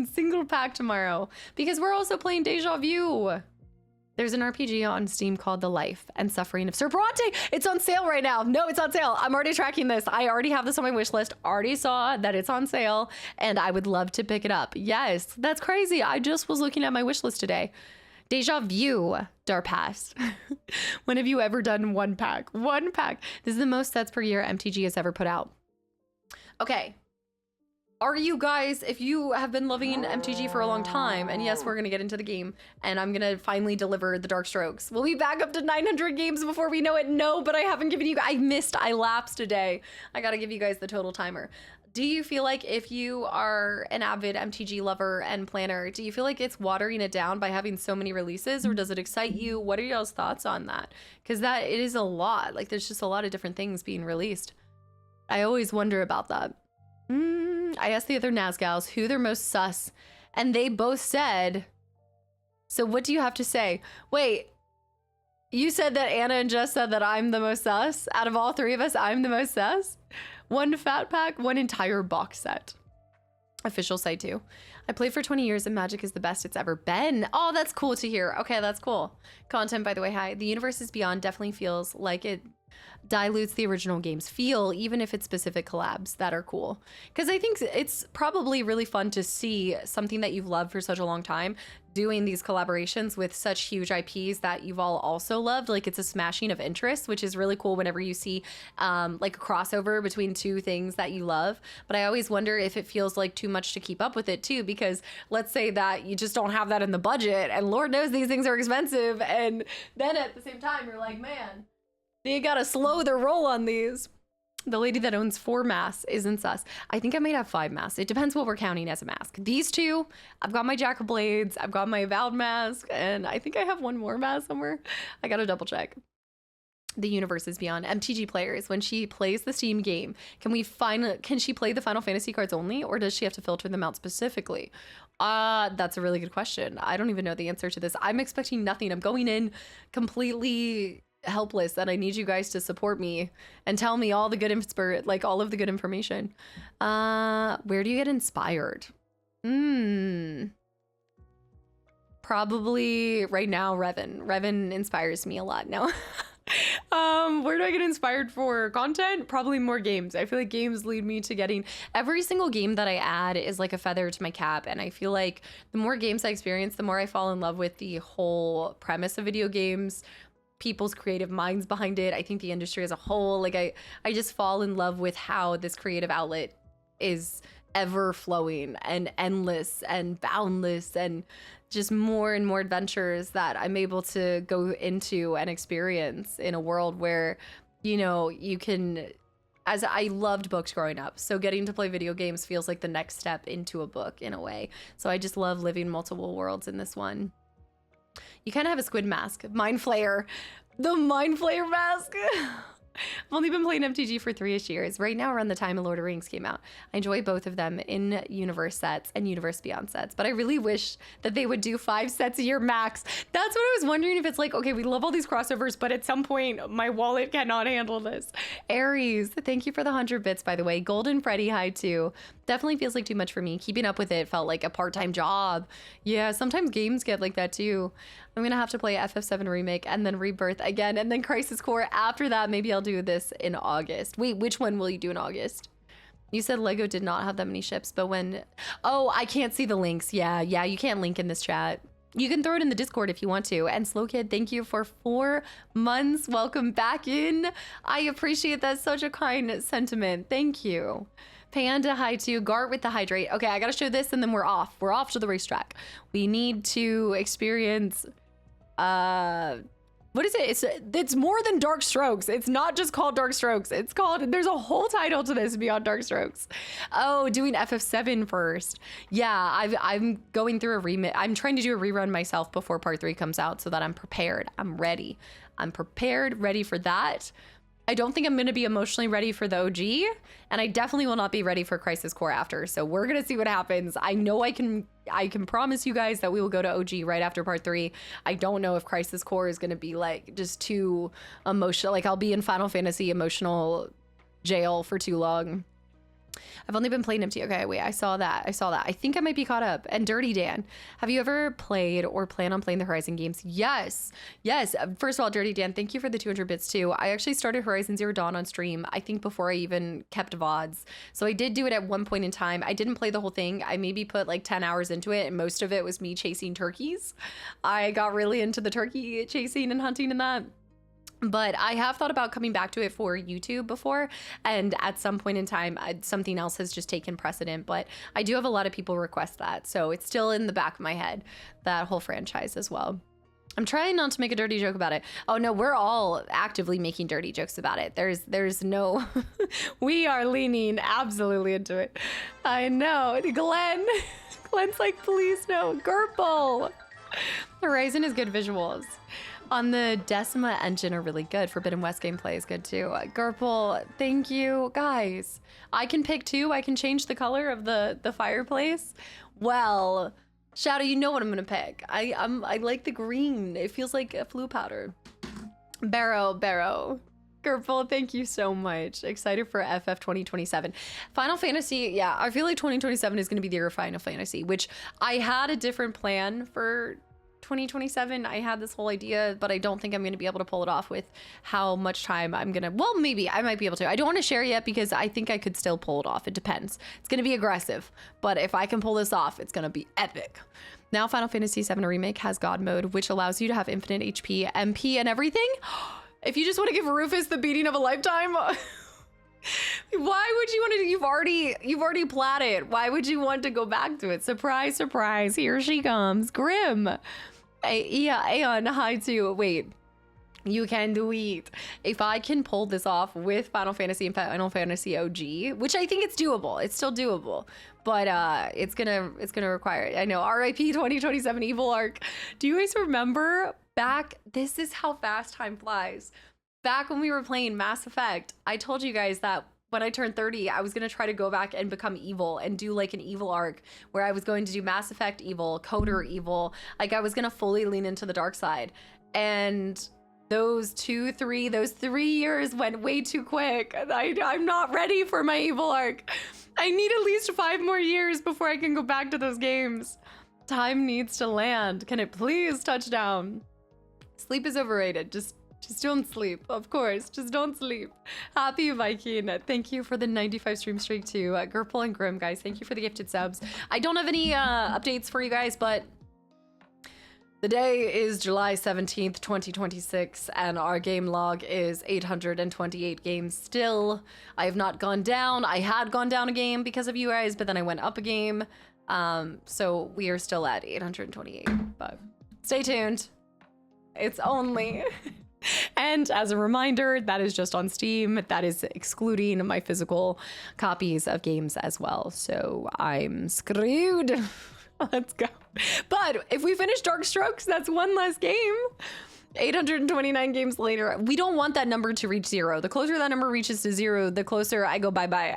A: single pack tomorrow, because we're also playing Deja Vu. There's an RPG on Steam called The Life and Suffering of Sir Bronte. It's on sale right now. No, it's on sale. I'm already tracking this. I already have this on my wish list. Already saw that it's on sale and I would love to pick it up. Yes, that's crazy. I just was looking at my wish list today. Deja Vu, Darpast. When have you ever done one pack? One pack. This is the most sets per year MTG has ever put out. Okay. Are you guys, if you have been loving MTG for a long time, and yes, we're going to get into the game, and I'm going to finally deliver the Dark Strokes. Will we back up to 900 games before we know it? No, but I haven't given you, I lapsed a day. I got to give you guys the total timer. Do you feel like if you are an avid MTG lover and planner, do you feel like it's watering it down by having so many releases, or does it excite you? What are y'all's thoughts on that? Because it is a lot. Like, there's just a lot of different things being released. I always wonder about that. I asked the other Nazgals who they're most sus, and they both said, so what do you have to say? Wait, you said that Anna and Jess said that I'm the most sus? Out of all 3 of us, I'm the most sus? 1 fat pack, 1 entire box set. Official site too. I played for 20 years and Magic is the best it's ever been. Oh, that's cool to hear. Okay, that's cool. Content, by the way, hi. The Universes Beyond definitely feels like it dilutes the original game's feel, even if it's specific collabs that are cool. Because I think it's probably really fun to see something that you've loved for such a long time doing these collaborations with such huge IPs that you've all also loved. Like, it's a smashing of interest, which is really cool whenever you see like a crossover between 2 things that you love. But I always wonder if it feels like too much to keep up with it too, because let's say that you just don't have that in the budget, and Lord knows these things are expensive, and then at the same time you're like, man, they gotta slow their roll on these. The lady that owns 4 masks isn't sus. I think I might have 5 masks. It depends what we're counting as a mask. These 2, I've got my Jack of Blades, I've got my Avowed mask, and I think I have 1 more mask somewhere. I gotta double check. The Universes Beyond. MTG players, when she plays the Steam game, can she play the Final Fantasy cards only, or does she have to filter them out specifically? That's a really good question. I don't even know the answer to this. I'm expecting nothing. I'm going in completely helpless, and I need you guys to support me and tell me all the good all of the good information. Where do you get inspired? Probably right now, Revan inspires me a lot now. Where do I get inspired for content? Probably more games. I feel like games lead me to getting every single game that I add is like a feather to my cap, and I feel like the more games I experience, the more I fall in love with the whole premise of video games, people's creative minds behind it. I think the industry as a whole, like I just fall in love with how this creative outlet is ever flowing and endless and boundless, and just more and more adventures that I'm able to go into and experience in a world where, you know, you can, as I loved books growing up, so getting to play video games feels like the next step into a book in a way. So I just love living multiple worlds in this one. You kind of have a squid mask. Mind Flayer. The Mind Flayer mask. I've only been playing MTG for 3-ish years. Right now, around the time Lord of the Rings came out. I enjoy both of them in Universe sets and Universe Beyond sets, but I really wish that they would do 5 sets a year max. That's what I was wondering, if it's like, okay, we love all these crossovers, but at some point, my wallet cannot handle this. Aries, thank you for the 100 bits, by the way. Golden Freddy, hi too. Definitely feels like too much for me. Keeping up with it felt like a part-time job. Yeah, sometimes games get like that too. I'm gonna have to play FF7 Remake and then Rebirth again, and then Crisis Core. After that, maybe I'll do this in August. Wait, which one will you do in August? You said Lego did not have that many ships, but when... Oh, I can't see the links. Yeah, you can't link in this chat. You can throw it in the Discord if you want to. And Slow Kid, thank you for 4 months. Welcome back in. I appreciate that. Such a kind sentiment. Thank you. Panda, hi too. Gart with the hydrate. Okay, I gotta show this and then we're off. We're off to the racetrack. We need to experience what is it? It's more than Dark Strokes. It's not just called Dark Strokes. It's called, there's a whole title to this beyond Dark Strokes. Oh, doing FF7 first. Yeah, I'm going through a remit. I'm trying to do a rerun myself before part 3 comes out so that I'm prepared. I'm ready. I'm prepared, ready for that. I don't think I'm going to be emotionally ready for the OG, and I definitely will not be ready for Crisis Core after. So we're going to see what happens. I know I can promise you guys that we will go to OG right after part 3. I don't know if Crisis Core is going to be like just too emotional. Like I'll be in Final Fantasy emotional jail for too long. I've only been playing empty. Okay, wait, I saw that. I think I might be caught up. And Dirty Dan, have you ever played or plan on playing the Horizon games? Yes. First of all, Dirty Dan, thank you for the 200 bits too. I actually started Horizon Zero Dawn on stream, I think before I even kept VODs. So I did do it at one point in time. I didn't play the whole thing. I maybe put like 10 hours into it, and most of it was me chasing turkeys. I got really into the turkey chasing and hunting and that. But I have thought about coming back to it for YouTube before, and at some point in time, something else has just taken precedent. But I do have a lot of people request that, so it's still in the back of my head, that whole franchise as well. I'm trying not to make a dirty joke about it. Oh no, we're all actively making dirty jokes about it. There's no, we are leaning absolutely into it. I know, Glenn's like, please no, Gerbil. Horizon is good visuals. On the Decima engine are really good. Forbidden West gameplay is good too. Gerbil, thank you. Guys, I can pick two. I can change the color of the fireplace. Well, Shadow, you know what I'm gonna pick. I like the green. It feels like a flu powder. Barrow. Gerbil, thank you so much. Excited for FF 2027. Final Fantasy, yeah, I feel like 2027 is gonna be the year of Final Fantasy, which I had a different plan for 2027. I had this whole idea, but I don't think I'm going to be able to pull it off with how much time I'm gonna, well, maybe I might be able to. I don't want to share yet because I think I could still pull it off. It depends. It's going to be aggressive, but if I can pull this off, it's going to be epic. Now Final Fantasy VII Remake has God mode, which allows you to have infinite HP, MP, and everything. If you just want to give Rufus the beating of a lifetime, why would you want to? You've already platted. Why would you want to go back to it? Surprise, surprise! Here she comes, Grim. Yeah, Aeon, hi too. Wait, you can do it. If I can pull this off with Final Fantasy and Final Fantasy OG, which I think it's doable. It's still doable, but it's gonna require. I know. RIP 2027 Evil Arc. Do you guys remember back? This is how fast time flies. Back when we were playing Mass Effect, I told you guys that when I turned 30, I was going to try to go back and become evil and do like an evil arc where I was going to do Mass Effect evil, Coder evil. Like I was going to fully lean into the dark side. And those 3 years went way too quick. I'm not ready for my evil arc. I need at least 5 more years before I can go back to those games. Time needs to land. Can it please touch down? Sleep is overrated. Just don't sleep, of course. Just don't sleep. Happy Viking. Thank you for the 95 stream streak too. Gerpel and Grim, guys, thank you for the gifted subs. I don't have any updates for you guys, but the day is July 17th, 2026, and our game log is 828 games still. I have not gone down. I had gone down a game because of you guys, but then I went up a game. So we are still at 828, but stay tuned. It's only... And as a reminder, that is just on Steam. That is excluding my physical copies of games as well. So I'm screwed. Let's go. But if we finish Dark Strokes, that's one less game. 829 games later. We don't want that number to reach 0. The closer that number reaches to 0, the closer I go bye-bye.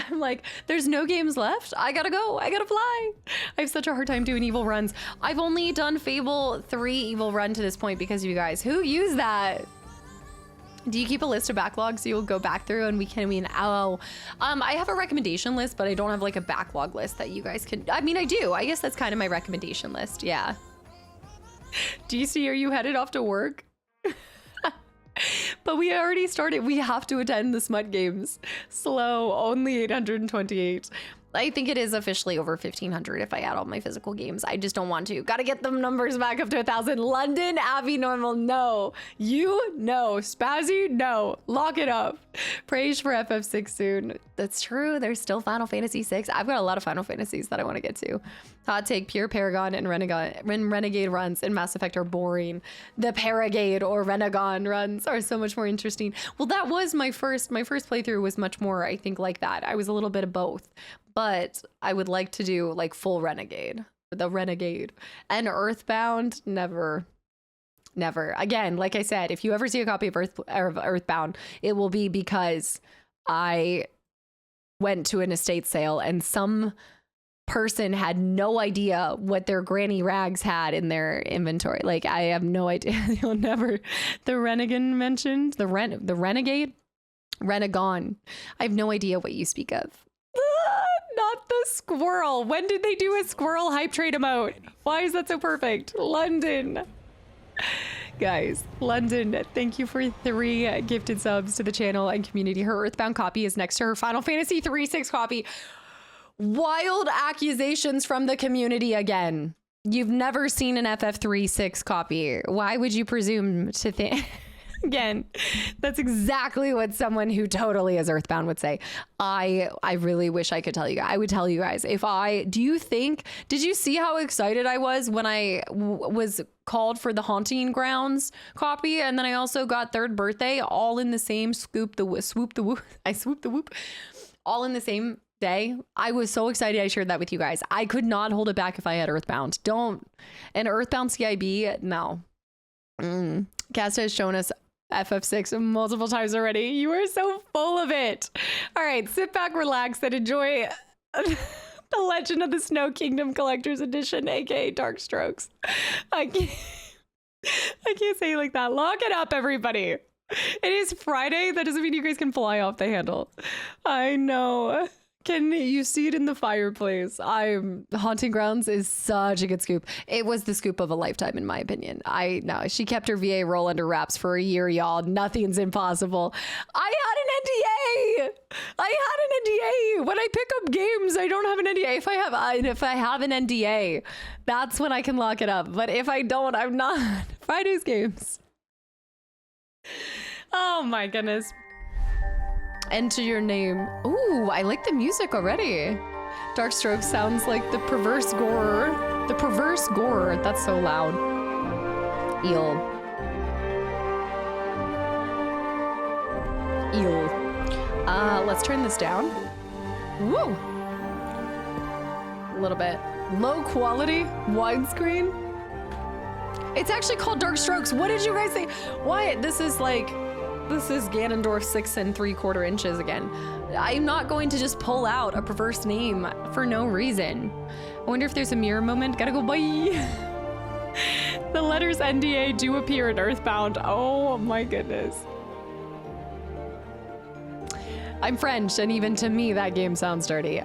A: I'm like, there's no games left. I gotta go. I gotta fly. I have such a hard time doing evil runs. I've only done Fable 3 evil run to this point because of you guys. Who used that? Do you keep a list of backlogs you'll go back through and we can, I have a recommendation list, but I don't have like a backlog list that you guys can, I do. I guess that's kind of my recommendation list. Yeah. DC, are you headed off to work? But we already started. We have to attend the Smut Games. Slow, only 828. I think it is officially over 1,500 if I add all my physical games. I just don't want to. Gotta get them numbers back up to 1,000. London, Abby Normal, no. You, no. Spazzy, no. Lock it up. Praise for FF6 soon. That's true. There's still Final Fantasy 6. I've got a lot of Final Fantasies that I want to get to. Hot take, pure Paragon and Renegade runs in Mass Effect are boring. The Paragade or Renegon runs are so much more interesting. Well, that was my first playthrough was much more, I think, like that. I was a little bit of both. But I would like to do like full Renegade, the Renegade. And Earthbound, never. Again, like I said, if you ever see a copy of Earthbound, it will be because I went to an estate sale and some person had no idea what their granny rags had in their inventory. Like, I have no idea. You'll never. The Renegan mentioned, the Renegade, Renegon. I have no idea what you speak of. Not the squirrel. When did they do a squirrel hype trade emote? Why is that so perfect? London. Guys, London, thank you for 3 gifted subs to the channel and community. Her Earthbound copy is next to her Final Fantasy 3-6 copy. Wild accusations from the community again. You've never seen an FF3-6 copy. Why would you presume to think... Again, that's exactly what someone who totally is Earthbound would say. I really wish I could tell you guys. I would tell you guys if did you see how excited I was when I was called for the Haunting Grounds copy? And then I also got Third Birthday all in the same swoop the whoop, all in the same day. I was so excited I shared that with you guys. I could not hold it back if I had Earthbound. And Earthbound CIB, no. Casta has shown us FF6 multiple times already. You are so full of it. All right, sit back, relax, and enjoy The Legend of the Snow Kingdom Collector's Edition, aka Dark Strokes. I can't say it like that. Lock it up, everybody. It is Friday. That doesn't mean you guys can fly off the handle. I know. Can you see it in the fireplace? Haunting Grounds is such a good scoop. It was the scoop of a lifetime, in my opinion. No, she kept her VA role under wraps for a year, y'all. Nothing's impossible. I had an NDA. When I pick up games, I don't have an NDA. If I have an NDA, that's when I can lock it up. But if I don't, I'm not. Friday's games. Oh my goodness. Enter your name. Ooh, I like the music already. Dark Strokes sounds like the perverse gore. The perverse gore. That's so loud. Eel. Let's turn this down. Woo. A little bit. Low quality, widescreen. It's actually called Dark Strokes. What did you guys say? What? This is Ganondorf 6 3/4 inches again. I'm not going to just pull out a perverse name for no reason. I wonder if there's a mirror moment. Gotta go, bye. The letters NDA do appear in Earthbound. Oh my goodness. I'm French, and even to me, that game sounds dirty.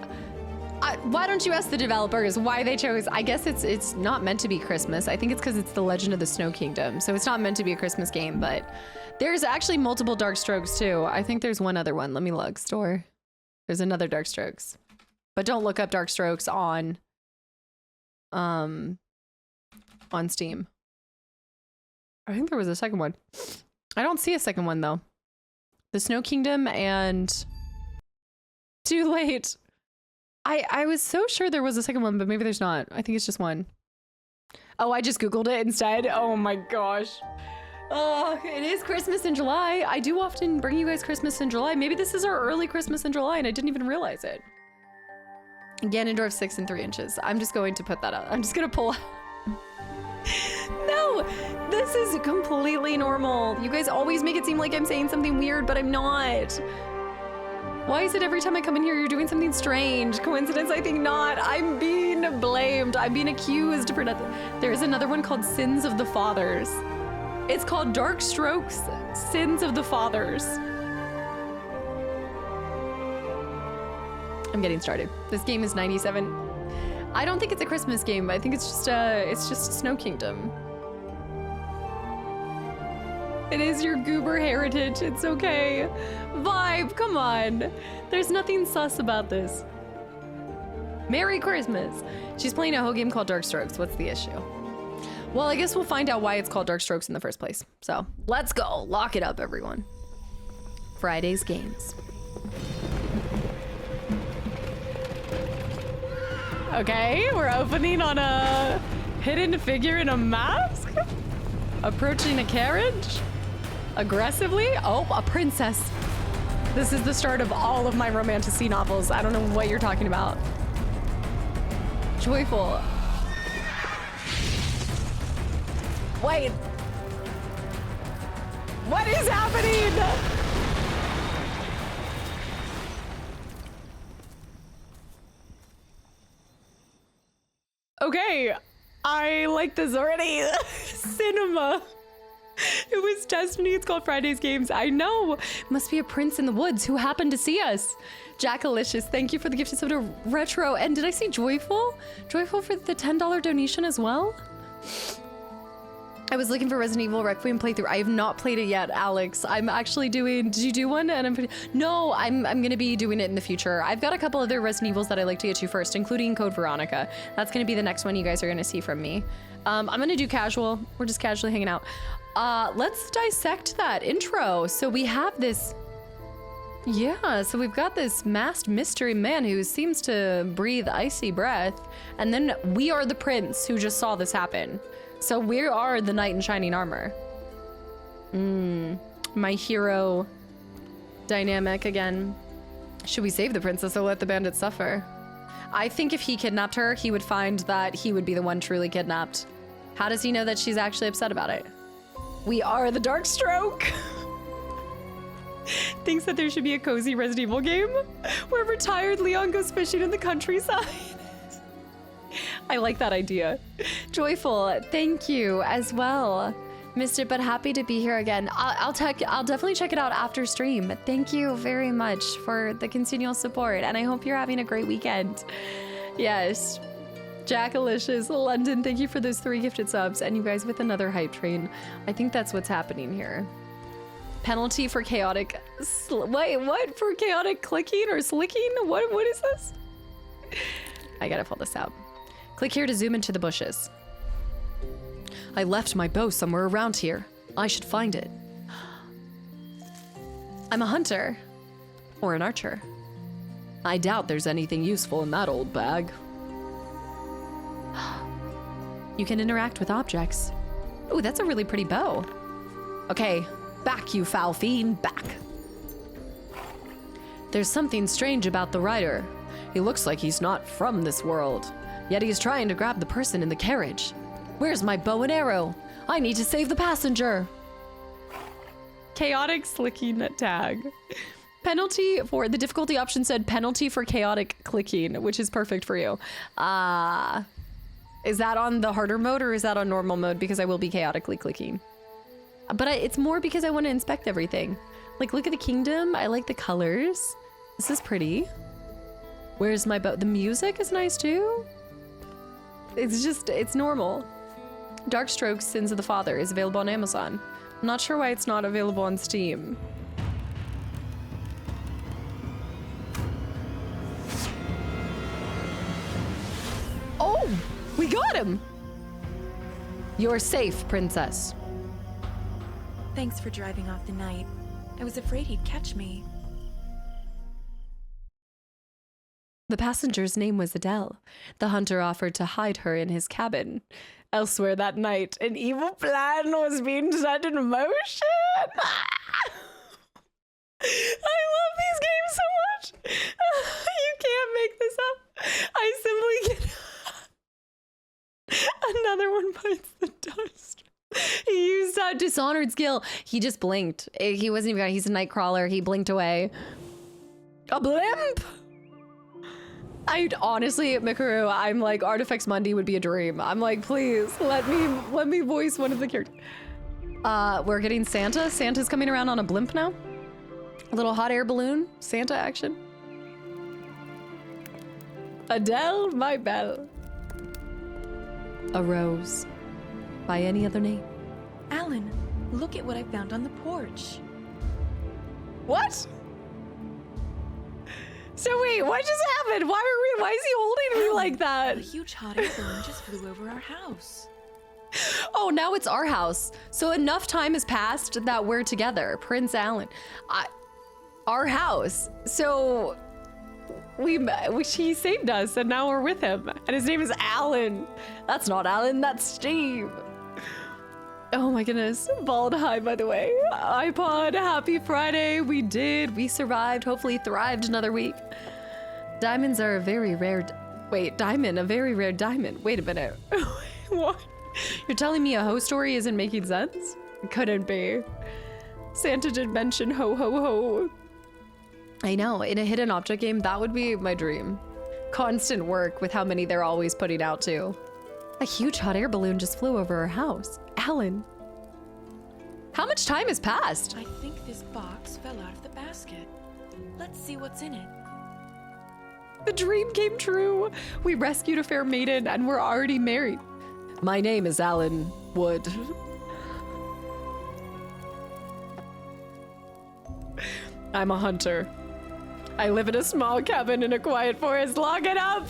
A: Why don't you ask the developers why they chose? I guess it's not meant to be Christmas. I think it's because it's The Legend of the Snow Kingdom, so it's not meant to be a Christmas game, but there's actually multiple Dark Strokes too. I think there's one other one. Let me look. Store. There's another Dark Strokes. But don't look up Dark Strokes on Steam. I think there was a second one. I don't see a second one though. The Snow Kingdom and Too Late. I was so sure there was a second one, but maybe there's not. I think it's just one. Oh, I just Googled it instead. Oh my gosh. Oh, it is Christmas in July. I do often bring you guys Christmas in July. Maybe this is our early Christmas in July and I didn't even realize it. Ganondorf 6 3 inches. I'm just going to put that out. I'm just gonna pull. No, this is completely normal. You guys always make it seem like I'm saying something weird, but I'm not. Why is it every time I come in here, you're doing something strange? Coincidence? I think not. I'm being blamed. I'm being accused for nothing. There is another one called Sins of the Fathers. It's called Dark Strokes, Sins of the Fathers. I'm getting started. This game is 97. I don't think it's a Christmas game. I think it's just a Snow Kingdom. It is your goober heritage. It's okay. Vibe, come on. There's nothing sus about this. Merry Christmas. She's playing a whole game called Dark Strokes. What's the issue? Well, I guess we'll find out why it's called Dark Strokes in the first place. So let's go. Lock it up, everyone. Friday's games. Okay, we're opening on a hidden figure in a mask. Approaching a carriage. Aggressively. Oh, a princess. This is the start of all of my romantasy novels. I don't know what you're talking about. Joyful. Wait. What is happening? Okay, I like this already. Cinema. It was Destiny. It's called Friday's Games. I know. Must be a prince in the woods who happened to see us. Jackalicious, thank you for the gifted sub to Retro. And did I see Joyful? Joyful for the $10 donation as well? I was looking for Resident Evil Requiem playthrough. I have not played it yet, Alex. I'm actually doing, did you do one? And no, I'm gonna be doing it in the future. I've got a couple other Resident Evils that I like to get to first, including Code Veronica. That's gonna be the next one you guys are gonna see from me. I'm gonna do casual. We're just casually hanging out. Let's dissect that intro. So we have this, yeah, so we've got this masked mystery man who seems to breathe icy breath. And then we are the prince who just saw this happen. So we are the knight in shining armor. My hero dynamic again. Should we save the princess or let the bandits suffer? I think if he kidnapped her, he would find that he would be the one truly kidnapped. How does he know that she's actually upset about it? We are the Dark Stroke. Thinks that there should be a cozy Resident Evil game where retired Leon goes fishing in the countryside. I like that idea. Joyful, thank you as well. Missed it, but happy to be here again. I'll definitely check it out after stream. Thank you very much for the continual support, and I hope you're having a great weekend. Yes. Jackalicious, London, thank you for those 3 gifted subs, and you guys with another hype train. I think that's what's happening here. Penalty for chaotic... Wait, what? For chaotic clicking or slicking? What is this? I gotta pull this out. Click here to zoom into the bushes. I left my bow somewhere around here. I should find it. I'm a hunter. Or an archer. I doubt there's anything useful in that old bag. You can interact with objects. Oh, that's a really pretty bow. Okay, back you foul fiend, back. There's something strange about the rider. He looks like he's not from this world. Yet he's trying to grab the person in the carriage. Where's my bow and arrow? I need to save the passenger. Chaotic slicking tag. Penalty for, the difficulty option said penalty for chaotic clicking, which is perfect for you. Is that on the harder mode or is that on normal mode? Because I will be chaotically clicking. But it's more because I want to inspect everything. Like, look at the kingdom. I like the colors. This is pretty. Where's my bow? The music is nice too. It's just, it's normal. Dark Strokes, Sins of the Father is available on Amazon. I'm not sure why it's not available on Steam. Oh, we got him. You're safe, princess.
B: Thanks for driving off the knight. I was afraid he'd catch me.
A: The passenger's name was Adele. The hunter offered to hide her in his cabin. Elsewhere that night, an evil plan was being set in motion. I love these games so much. You can't make this up. I simply can't. Another one bites the dust. He used that dishonored skill. He just blinked. He wasn't even, he's a night crawler. He blinked away. A blimp? I honestly, Mikuru, I'm like, Artifacts Mundi would be a dream. I'm like, please let me voice one of the characters. We're getting Santa. Santa's coming around on a blimp now. A little hot air balloon. Santa action. Adele, my belle. A rose. By any other name.
B: Alan, look at what I found on the porch.
A: What? So wait, what just happened? Why is he holding really like that.
B: A huge hot air balloon just flew over our house.
A: Oh, now it's our house. So enough time has passed that we're together. Prince Alan. Our house. So he saved us and now we're with him. And his name is Alan. That's not Alan, that's Steve. Oh my goodness. Bald high, by the way. iPod, happy Friday. We survived, hopefully thrived another week. Diamonds are a very rare, a very rare diamond. Wait a minute. What? You're telling me a ho story isn't making sense? It couldn't be. Santa did mention ho ho ho. I know, in a hidden object game, that would be my dream. Constant work with how many they're always putting out too. A huge hot air balloon just flew over our house. Alan. How much time has passed?
B: I think this box fell out of the basket. Let's see what's in it.
A: The dream came true. We rescued a fair maiden and we're already married. My name is Alan Wood. I'm a hunter. I live in a small cabin in a quiet forest. Lock it up!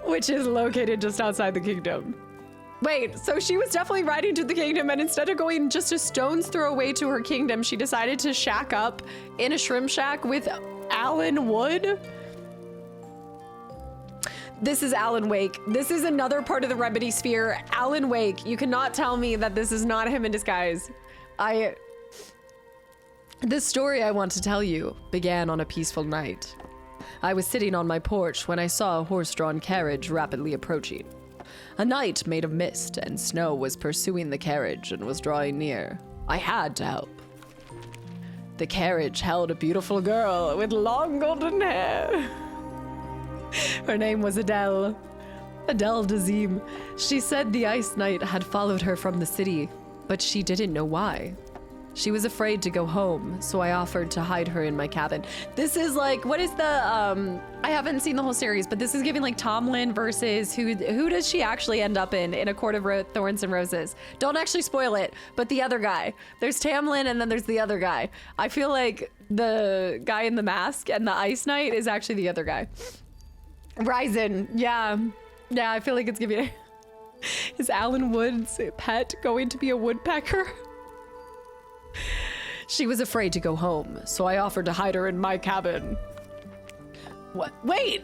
A: Which is located just outside the kingdom. Wait, so she was definitely riding to the kingdom, and instead of going just a stone's throw away to her kingdom, she decided to shack up in a shrimp shack with Alan Wood? This is Alan Wake. This is another part of the Remedy sphere. Alan Wake. You cannot tell me that this is not him in disguise. This story I want to tell you began on a peaceful night. I was sitting on my porch when I saw a horse-drawn carriage rapidly approaching. A night made of mist and snow was pursuing the carriage and was drawing near. I had to help. The carriage held a beautiful girl with long golden hair. Her name was Adele. Adele Dazim. She said the Ice Knight had followed her from the city, but she didn't know why. She was afraid to go home, so I offered to hide her in my cabin. This is like, what is the, I haven't seen the whole series, but this is giving like Tomlin versus who does she actually end up in A Court of Thorns and Roses? Don't actually spoil it, but the other guy. There's Tamlin and then there's the other guy. I feel like the guy in the mask and the Ice Knight is actually the other guy. Ryzen, yeah. Yeah, I feel like it's giving, is Alan Wood's pet going to be a woodpecker? She was afraid to go home, so I offered to hide her in my cabin. What? Wait!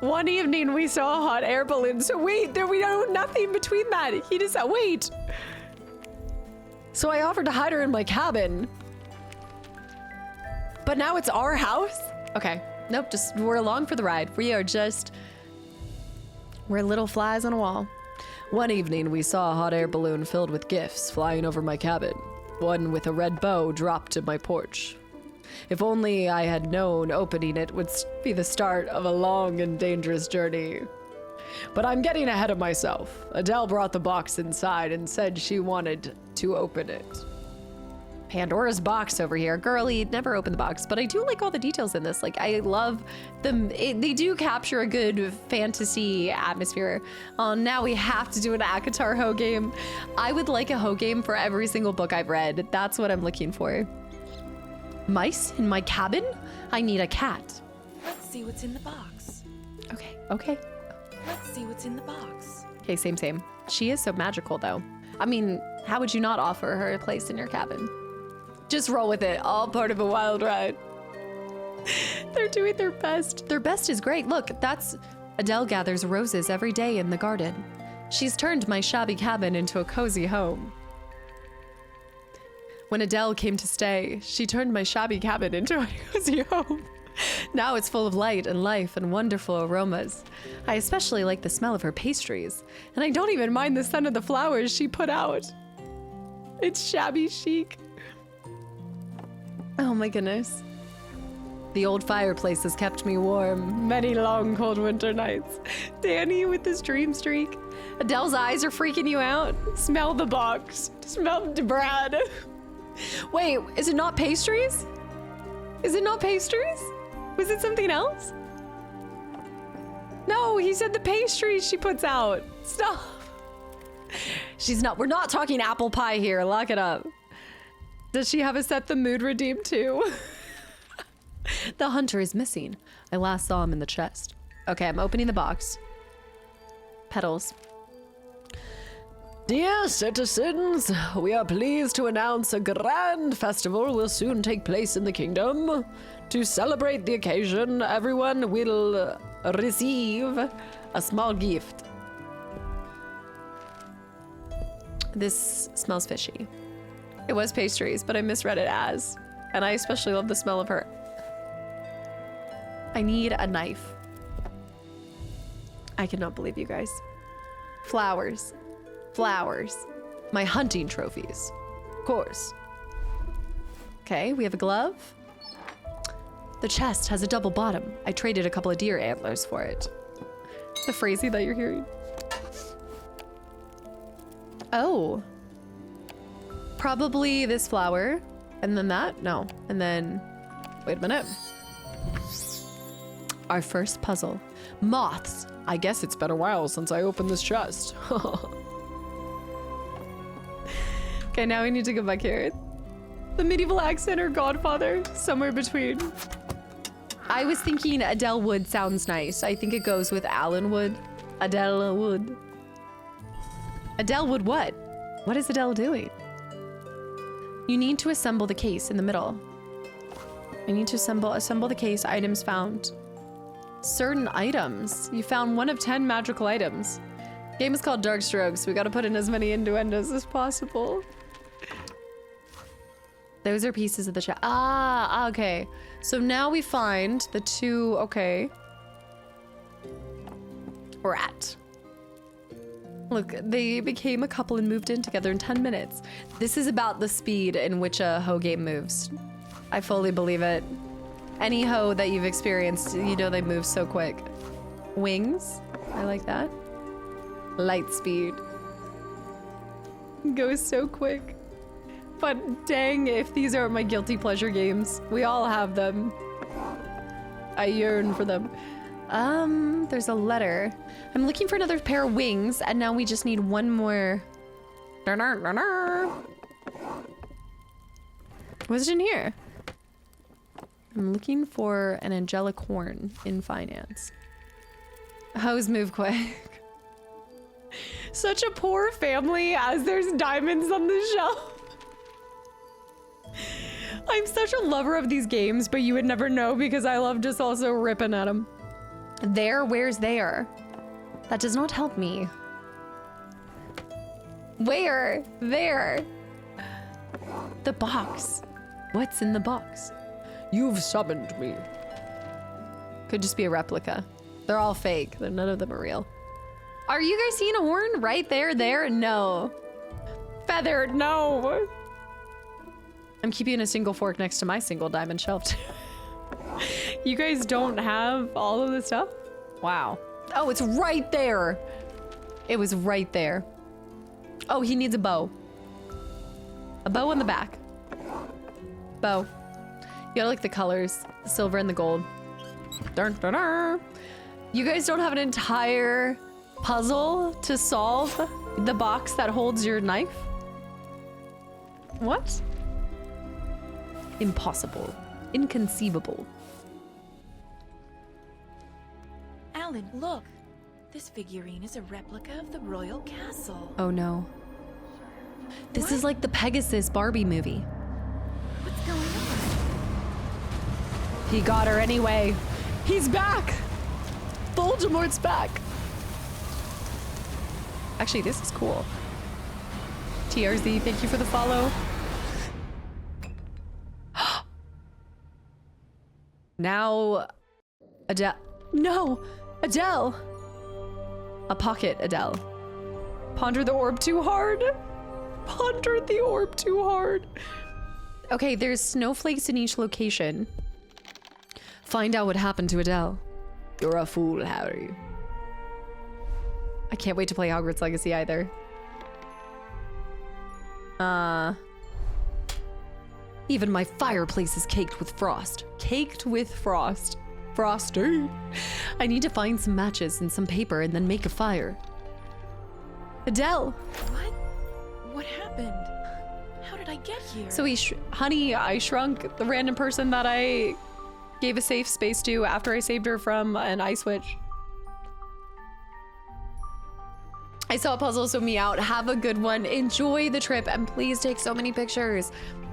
A: One evening we saw a hot air balloon, so wait, we know nothing between that. He just, wait. So I offered to hide her in my cabin. But now it's our house? Okay, nope, we're along for the ride. We're little flies on a wall. One evening we saw a hot air balloon filled with gifts flying over my cabin. One with a red bow dropped to my porch. If only I had known opening it would be the start of a long and dangerous journey. But I'm getting ahead of myself. Adele brought the box inside and said she wanted to open it. Pandora's box over here. Girly, never open the box, but I do like all the details in this. Like, I love them. They do capture a good fantasy atmosphere. Now we have to do an ACOTAR Ho game. I would like a Ho game for every single book I've read. That's what I'm looking for. Mice in my cabin? I need a cat.
B: Let's see what's in the box.
A: Okay.
B: Let's see what's in the box.
A: Okay, same. She is so magical, though. I mean, how would you not offer her a place in your cabin? Just roll with it. All part of a wild ride. They're doing their best. Their best is great. Look, that's Adele gathers roses every day in the garden. She's turned my shabby cabin into a cozy home. When Adele came to stay, she turned my shabby cabin into a cozy home. Now it's full of light and life and wonderful aromas. I especially like the smell of her pastries, and I don't even mind the scent of the flowers she put out. It's shabby chic. Oh my goodness. The old fireplace has kept me warm many long cold winter nights. Danny with this dream streak. Adele's eyes are freaking you out. Smell the box. Smell Brad. Wait, is it not pastries? Is it not pastries? Was it something else? No, he said the pastries she puts out. Stop. We're not talking apple pie here. Lock it up. Does she have a set the mood redeem too? The hunter is missing. I last saw him in the chest. Okay, I'm opening the box. Petals.
C: Dear citizens, we are pleased to announce a grand festival will soon take place in the kingdom. To celebrate the occasion, everyone will receive a small gift.
A: This smells fishy. It was pastries, but I misread it as. And I especially love the smell of her. I need a knife. I cannot believe you guys. Flowers. Flowers. My hunting trophies. Of course. Okay, we have a glove. The chest has a double bottom. I traded a couple of deer antlers for it. The phrasing that you're hearing. Oh. Probably this flower. And then that? No. And then... Wait a minute. Our first puzzle. Moths.
C: I guess it's been a while since I opened this chest.
A: Okay, now we need to go back here. The medieval accent or Godfather? Somewhere between. I was thinking Adele Wood sounds nice. I think it goes with Alan Wood. Adele Wood. Adele Wood what? What is Adele doing? You need to assemble the case in the middle. I need to assemble the case. Items found. Certain items. You found 1 of 10 magical items. Game is called Dark Strokes. We gotta put in as many innuendos as possible. Those are pieces of the chest. Ah, okay. So now we find the 2, okay. Rat. Look, they became a couple and moved in together in 10 minutes. This is about the speed in which a hoe game moves. I fully believe it. Any hoe that you've experienced, you know they move so quick. Wings. I like that. Light speed. Goes so quick. But dang, if these are my guilty pleasure games. We all have them. I yearn for them. There's a letter. I'm looking for another pair of wings, and now we just need one more. What's in here? I'm looking for an angelic horn in finance. Hoes move quick. Such a poor family as there's diamonds on the shelf. I'm such a lover of these games, but you would never know because I love just also ripping at them. There, where's there? That does not help me. Where? There. The box. What's in the box?
C: You've summoned me.
A: Could just be a replica. They're all fake. None of them are real. Are you guys seeing a horn right there? There? No. Feather? No. I'm keeping a single fork next to my single diamond shelf. You guys don't have all of this stuff? Wow. Oh, it's right there. It was right there. Oh, he needs a bow. A bow on the back. Bow. You gotta like the colors. The silver and the gold. Dun, dun, dun. You guys don't have an entire puzzle to solve the box that holds your knife? What? Impossible. Inconceivable.
B: Alan, look. This figurine is a replica of the royal castle.
A: Oh no. This is like the Pegasus Barbie movie.
B: What's going on?
A: He got her anyway. He's back! Voldemort's back! Actually, this is cool. TRZ, thank you for the follow. Now, Adele. No! Adele! A pocket Adele. Ponder the orb too hard. Ponder the orb too hard. Okay, there's snowflakes in each location. Find out what happened to Adele. You're a fool, Harry. I can't wait to play Hogwarts Legacy either. Even my fireplace is caked with frost. Caked with frost. Frosty. I need to find some matches and some paper and then make a fire. Adele.
B: What? What happened? How did I get here?
A: So honey, I shrunk the random person that I gave a safe space to after I saved her from an ice witch. I saw a puzzle, so me out. Have a good one. Enjoy the trip, and please take so many pictures.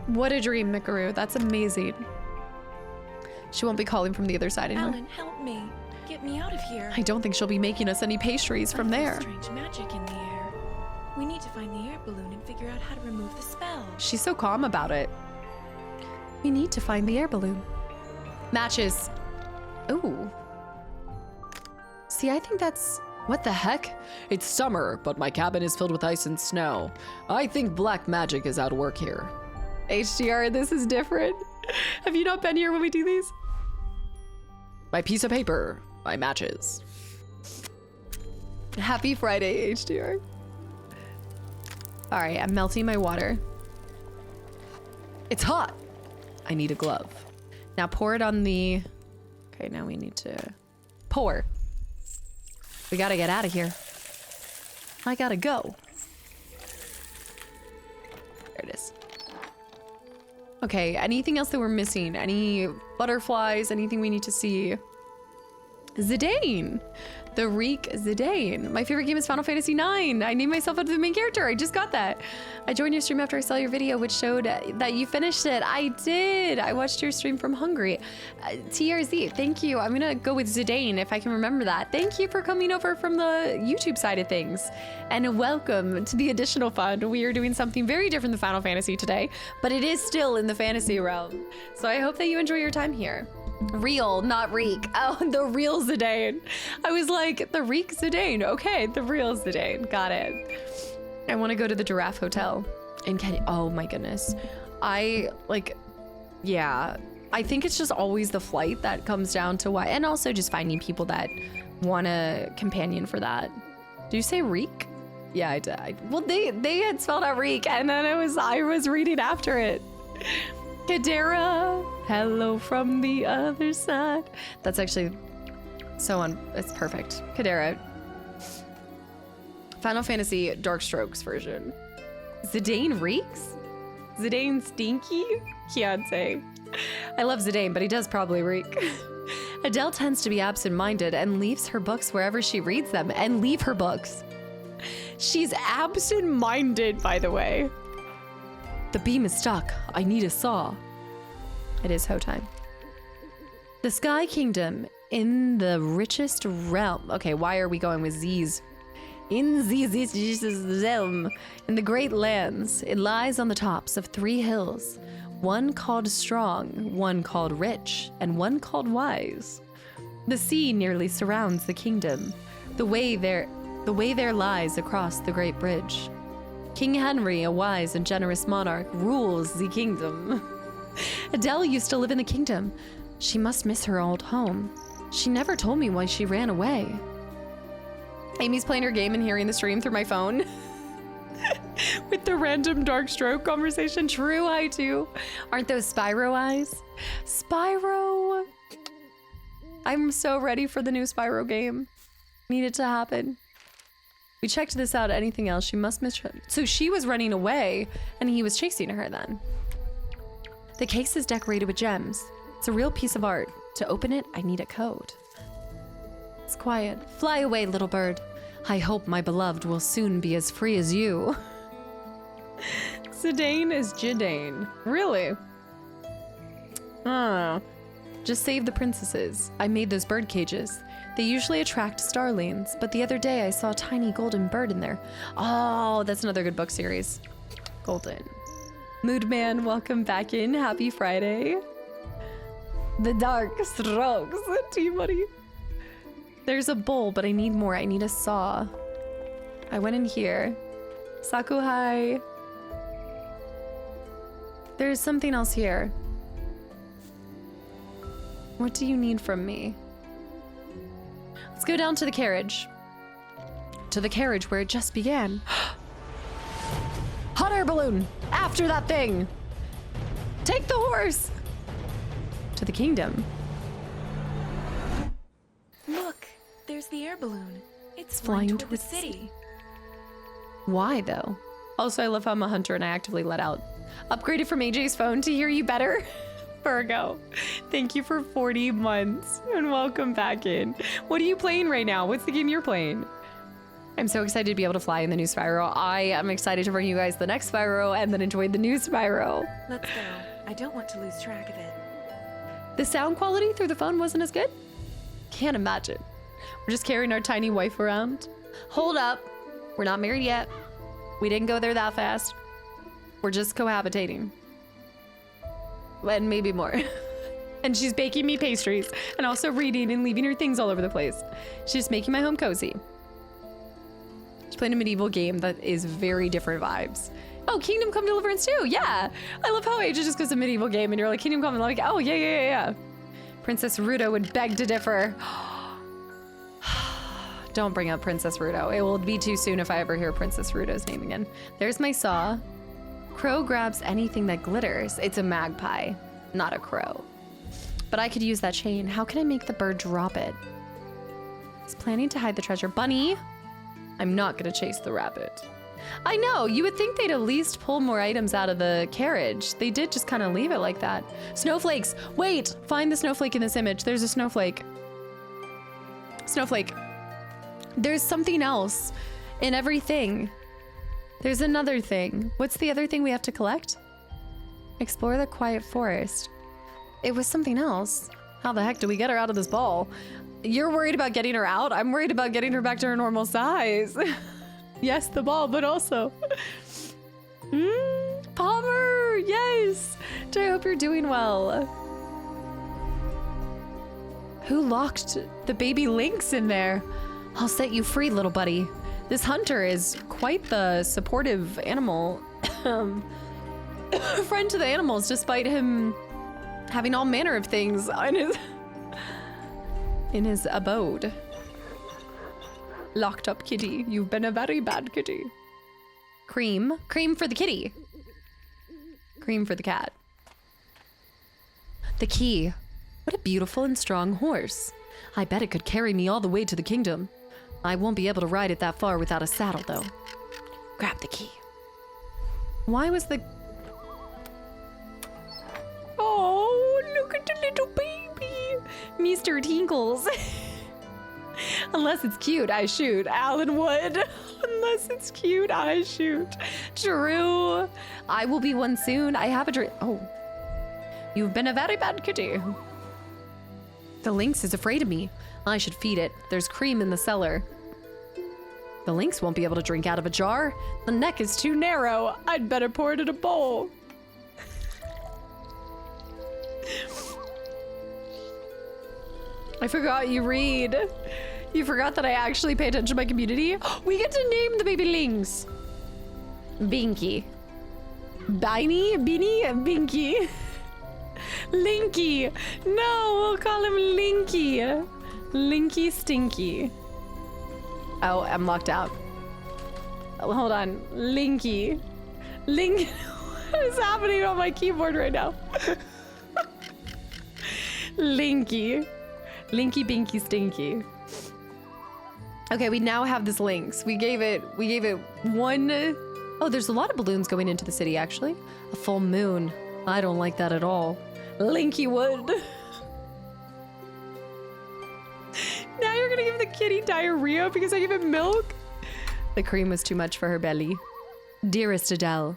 A: What a dream, Mikaru. That's amazing. She won't be calling from the other side anymore.
B: Alan, help me. Get me out of here.
A: I don't think she'll be making us any pastries from
B: I feel
A: there.
B: strange magic in the air. We need to find the air balloon and figure out how to remove the spell.
A: She's so calm about it. We need to find the air balloon. Matches. Ooh. See, I think that's... What the heck?
C: It's summer, but my cabin is filled with ice and snow. I think black magic is at work here.
A: HDR, this is different. Have you not been here when we do these?
C: My piece of paper, my matches.
A: Happy Friday, HDR. All right, I'm melting my water. It's hot. I need a glove. Now pour it on the... Okay, now we need to pour. We gotta get out of here. I gotta go. There it is. Okay, anything else that we're missing? Any butterflies? Anything we need to see? Zidane. The Reek Zidane. My favorite game is Final Fantasy IX. I named myself after the main character. I just got that. I joined your stream after I saw your video, which showed that you finished it. I did. I watched your stream from Hungary. TRZ, thank you. I'm gonna go with Zidane if I can remember that. Thank you for coming over from the YouTube side of things. And welcome to the additional fund. We are doing something very different than Final Fantasy today, but it is still in the fantasy realm. So I hope that you enjoy your time here. Real, not Reek. Oh, the real Zidane. I was like, the Reek Zidane. Okay, the real Zidane. Got it. I want to go to the Giraffe Hotel in Kenya. Oh my goodness. Yeah. I think it's just always the flight that comes down to why, and also just finding people that want a companion for that. Do you say Reek? Yeah, I did. Well, they had spelled out Reek, and then I was reading after it. Kadera, hello from the other side. That's actually it's perfect. Kadera. Final Fantasy Dark Strokes version. Zidane reeks? Zidane stinky? Fiance. I love Zidane, but he does probably reek. Adele tends to be absent-minded and leaves her books wherever she reads them, and leave her books. She's absent-minded, by the way. The beam is stuck. I need a saw. It is ho time. The Sky Kingdom in the richest realm. Okay, why are we going with Z's? In Z's realm, in the great lands, it lies on the tops of 3 hills. One called Strong, one called Rich, and one called Wise. The sea nearly surrounds the kingdom. The way there lies across the great bridge. King Henry, a wise and generous monarch, rules the kingdom. Adele used to live in the kingdom. She must miss her old home. She never told me why she ran away. Amy's playing her game and hearing the stream through my phone. With the random Dark Stroke conversation. True, I do. Aren't those Spyro eyes? Spyro. I'm so ready for the new Spyro game. Need it to happen. We checked this out. Anything else? She must miss her. So she was running away and he was chasing her then. The case is decorated with gems. It's a real piece of art. To open it, I need a code. It's quiet. Fly away, little bird. I hope my beloved will soon be as free as you. Zidane is Jidane. Really? Oh. Just save the princesses. I made those bird cages. They usually attract starlings, but the other day I saw a tiny golden bird in there. Oh, that's another good book series. Golden. Moodman, welcome back in. Happy Friday. The Dark Strokes. T-Buddy. There's a bowl, but I need more. I need a saw. I went in here. Sakuhai. There's something else here. What do you need from me? Let's go down to the carriage. To the carriage where it just began. Hot air balloon! After that thing! Take the horse! To the kingdom.
B: Look, there's the air balloon. It's
A: flying
B: flying toward the
A: towards the
B: city.
A: Why, though? Also, I love how I'm a hunter and I actively let out. Upgraded from AJ's phone to hear you better. Virgo, thank you for 40 months and welcome back in. What are you playing right now? What's the game you're playing? I'm so excited to be able to fly in the new Spyro. I am excited to bring you guys the next Spyro and then enjoy the new Spyro.
B: Let's go. I don't want to lose track of it.
A: The sound quality through the phone wasn't as good? Can't imagine. We're just carrying our tiny wife around. Hold up. We're not married yet. We didn't go there that fast. We're just cohabitating. And maybe more. And she's baking me pastries and also reading and leaving her things all over the place. She's making my home cozy. She's playing a medieval game that is very different vibes. Oh, Kingdom Come Deliverance 2, yeah. I love how Asia just goes to medieval game and you're like, Kingdom Come, and like, oh, yeah. Princess Ruto would beg to differ. Don't bring up Princess Ruto. It will be too soon if I ever hear Princess Ruto's name again. There's my saw. Crow grabs anything that glitters. It's a magpie, not a crow. But I could use that chain. How can I make the bird drop it? He's planning to hide the treasure. Bunny, I'm not gonna chase the rabbit. I know, you would think they'd at least pull more items out of the carriage. They did just kind of leave it like that. Snowflakes, wait, find the snowflake in this image. There's a snowflake. Snowflake. There's something else in everything. There's another thing. What's the other thing we have to collect? Explore the quiet forest. It was something else. How the heck do we get her out of this ball? You're worried about getting her out? I'm worried about getting her back to her normal size. Yes, the ball, but also... Palmer, yes! I hope you're doing well. Who locked the baby lynx in there? I'll set you free, little buddy. This hunter is quite the supportive animal. Friend to the animals, despite him having all manner of things in his abode. Locked up kitty. You've been a very bad kitty. Cream. Cream for the kitty. Cream for the cat. The key. What a beautiful and strong horse. I bet it could carry me all the way to the kingdom. I won't be able to ride it that far without a saddle, though. Grab the key. Why was the... Oh, look at the little baby. Mr. Tinkles. Unless it's cute, I shoot. Alan would. Unless it's cute, I shoot. True. I will be one soon. I have a dream. Oh. You've been a very bad kitty. The lynx is afraid of me. I should feed it. There's cream in the cellar. The lynx won't be able to drink out of a jar. The neck is too narrow. I'd better pour it in a bowl. I forgot you read. You forgot that I actually pay attention to my community. We get to name the baby lynx. Binky. Biny? Beanie? Binky. Linky. No, we'll call him Linky. Linky Stinky. Oh, I'm locked out. Oh, hold on. Linky. Link. What is happening on my keyboard right now? Linky. Linky Binky Stinky. Okay, we now have this lynx. We gave it one. Oh, there's a lot of balloons going into the city, actually. A full moon. I don't like that at all. Linky would. Now you're gonna give the kitty diarrhea because I gave it milk? The cream was too much for her belly. Dearest Adele,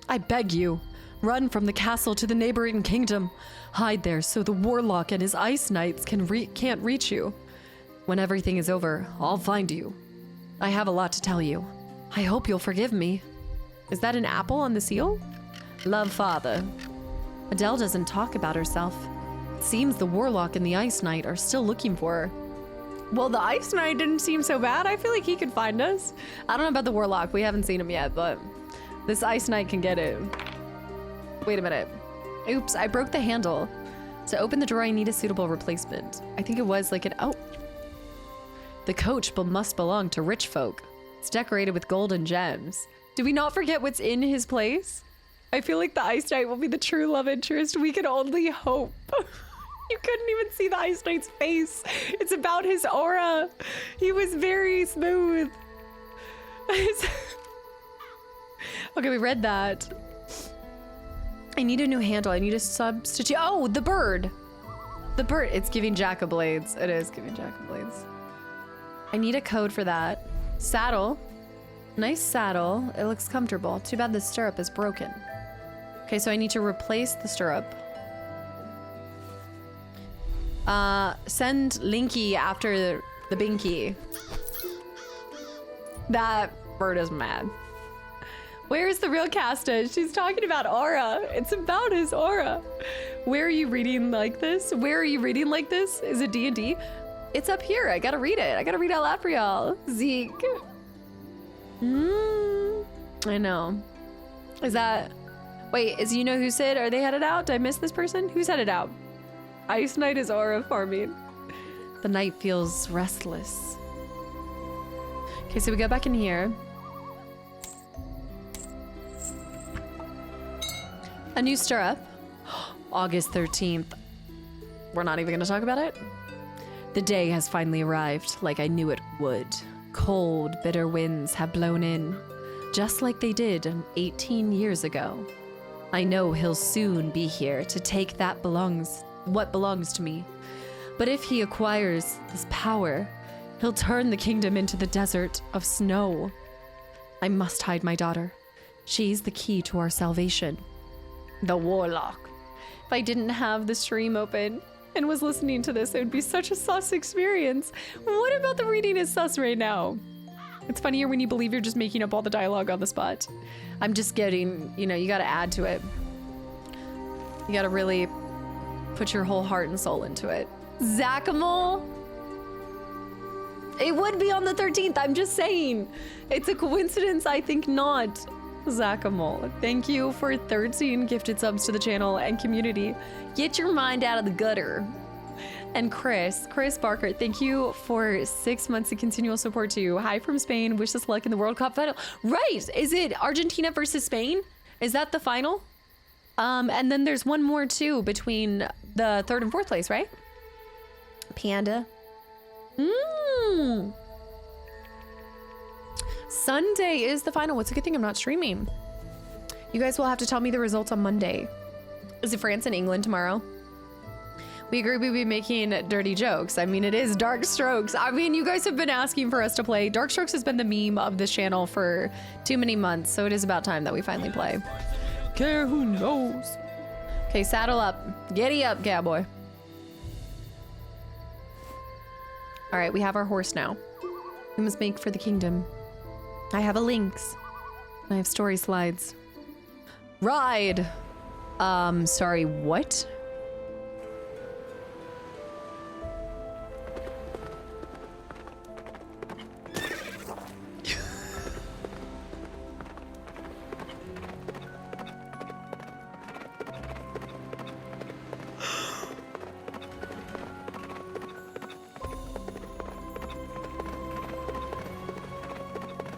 A: I beg you, run from the castle to the neighboring kingdom. Hide there so the warlock and his ice knights can't reach you. When everything is over, I'll find you. I have a lot to tell you. I hope you'll forgive me. Is that an apple on the seal? Love, Father. Adele doesn't talk about herself. It seems the warlock and the ice knight are still looking for her. Well, the ice knight didn't seem so bad. I feel like he could find us. I don't know about the warlock. We haven't seen him yet, but this ice knight can get it. Wait a minute. Oops, I broke the handle. To open the drawer, I need a suitable replacement. I think it was like an... Oh. The coach must belong to rich folk. It's decorated with gold and gems. Did we not forget what's in his place? I feel like the Ice Knight will be the true love interest. We can only hope. You couldn't even see the Ice Knight's face. It's about his aura. He was very smooth. Okay, we read that. I need a new handle. I need a substitute. Oh, the bird. The bird. It's giving Jack-o'-blades. It is giving Jack-o'-blades. I need a code for that. Saddle. Nice saddle. It looks comfortable. Too bad the stirrup is broken. Okay, so I need to replace the stirrup. Send Linky after the Binky. That bird is mad. Where is the real Casta? She's talking about aura. It's about his aura. Where are you reading like this? Where are you reading like this? Is it D&D? It's up here. I gotta read it. I gotta read out loud for y'all. Zeke. I know. Is that... Wait, is you know who said? Are they headed out? Did I miss this person? Who's headed out? Ice Knight is aura farming. The night feels restless. Okay, so we go back in here. A new stirrup. August 13th. We're not even gonna talk about it? The day has finally arrived, like I knew it would. Cold, bitter winds have blown in, just like they did 18 years ago. I know he'll soon be here to take what belongs to me. But if he acquires this power, he'll turn the kingdom into the desert of snow. I must hide my daughter. She's the key to our salvation. The Warlock. If I didn't have the stream open and was listening to this, it would be such a sus experience. What about the reading is sus right now? It's funnier when you believe you're just making up all the dialogue on the spot. I'm just getting, you know, you gotta add to it. You gotta really put your whole heart and soul into it. Zachamal? It would be on the 13th, I'm just saying. It's a coincidence, I think not. Zachamal, thank you for 13 gifted subs to the channel and community. Get your mind out of the gutter. And Chris Barker, thank you for 6 months of continual support to you. Hi from Spain, wish us luck in the World Cup final. Right, is it Argentina versus Spain? Is that the final? And then there's one more too between the 3rd and 4th place, right? Panda. Sunday is the final. What's a good thing I'm not streaming? You guys will have to tell me the results on Monday. Is it France and England tomorrow? We agree we'll be making dirty jokes. I mean, it is Dark Strokes. I mean, you guys have been asking for us to play. Dark Strokes has been the meme of this channel for too many months, so it is about time that we finally play. Care who knows? Okay, saddle up. Giddy up, cowboy. All right, we have our horse now. We must make for the kingdom. I have a lynx. I have story slides. Ride. Sorry, what?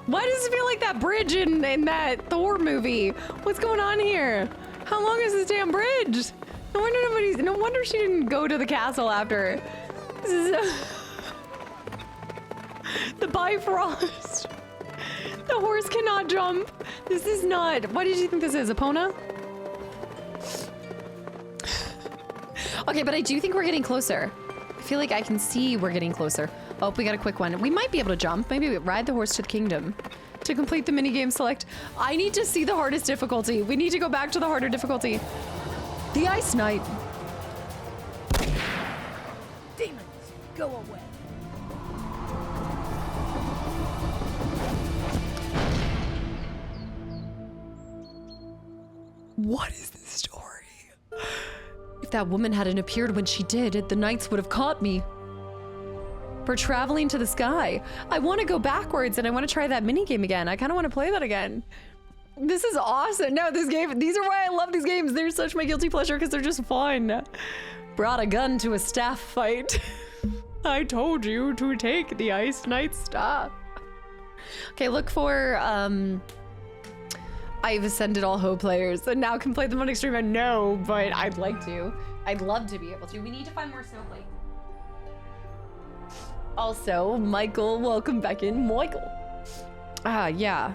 A: Why does it feel like that bridge in that Thor movie? What's going on here? How long is this damn bridge? No wonder she didn't go to the castle after. This is the Bifrost. The horse cannot jump. This is not. What did you think this is? Epona? Okay, but I do think we're getting closer. I feel like I can see we're getting closer. Oh, we got a quick one. We might be able to jump. Maybe we ride the horse to the kingdom. To complete the minigame select. I need to see the hardest difficulty. We need to go back to the harder difficulty. The Ice Knight.
B: Demons, go away.
A: What is this story? If that woman hadn't appeared when she did, the knights would have caught me. For traveling to the sky. I want to go backwards and I want to try that minigame again. I kind of want to play that again. This is awesome. No, this game, these are why I love these games. They're such my guilty pleasure because they're just fun. Brought a gun to a staff fight. I told you to take the Ice Knight staff. Okay, look for, I've ascended all Ho players and now can play them on Extreme. I know, but I'd like to. I'd love to be able to. We need to find more snowflakes. Also, Michael, welcome back in. Michael. Yeah.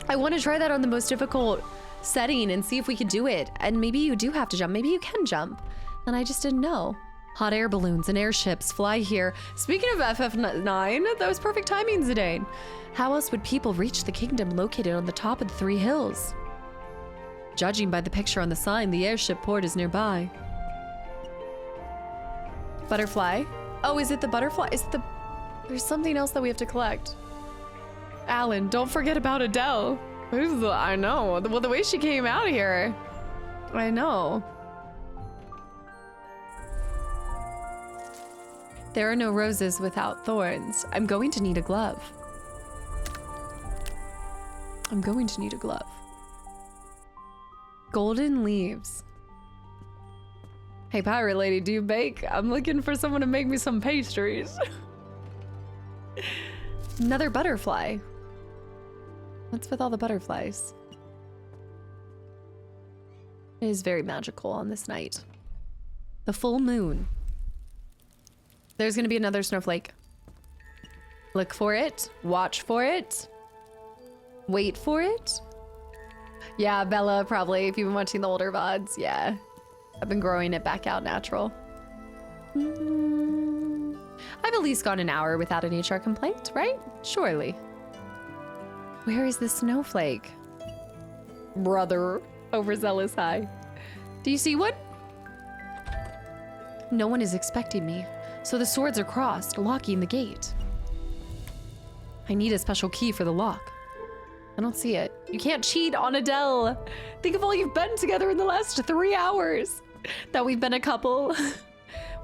A: I want to try that on the most difficult setting and see if we can do it. And maybe you do have to jump. Maybe you can jump. And I just didn't know. Hot air balloons and airships fly here. Speaking of FF9, that was perfect timing, Zidane. How else would people reach the kingdom located on the top of the 3 hills? Judging by the picture on the sign, the airship port is nearby. Butterfly? Oh, is it the butterfly? Is it the... There's something else that we have to collect. Alan, don't forget about Adele. Who's the... I know. Well, the way she came out here. I know. There are no roses without thorns. I'm going to need a glove. I'm going to need a glove. Golden leaves. Hey, pirate lady, do you bake? I'm looking for someone to make me some pastries. Another butterfly. What's with all the butterflies? It is very magical on this night. The full moon. There's gonna be another snowflake. Look for it. Watch for it. Wait for it. Yeah, Bella, probably, if you've been watching the older VODs. Yeah. I've been growing it back out natural. I've at least gone an hour without an HR complaint, right? Surely. Where is the snowflake? Brother, overzealous high. Do you see one? No one is expecting me, so the swords are crossed, locking the gate. I need a special key for the lock. I don't see it. You can't cheat on Adele. Think of all you've been together in the last 3 hours. That we've been a couple.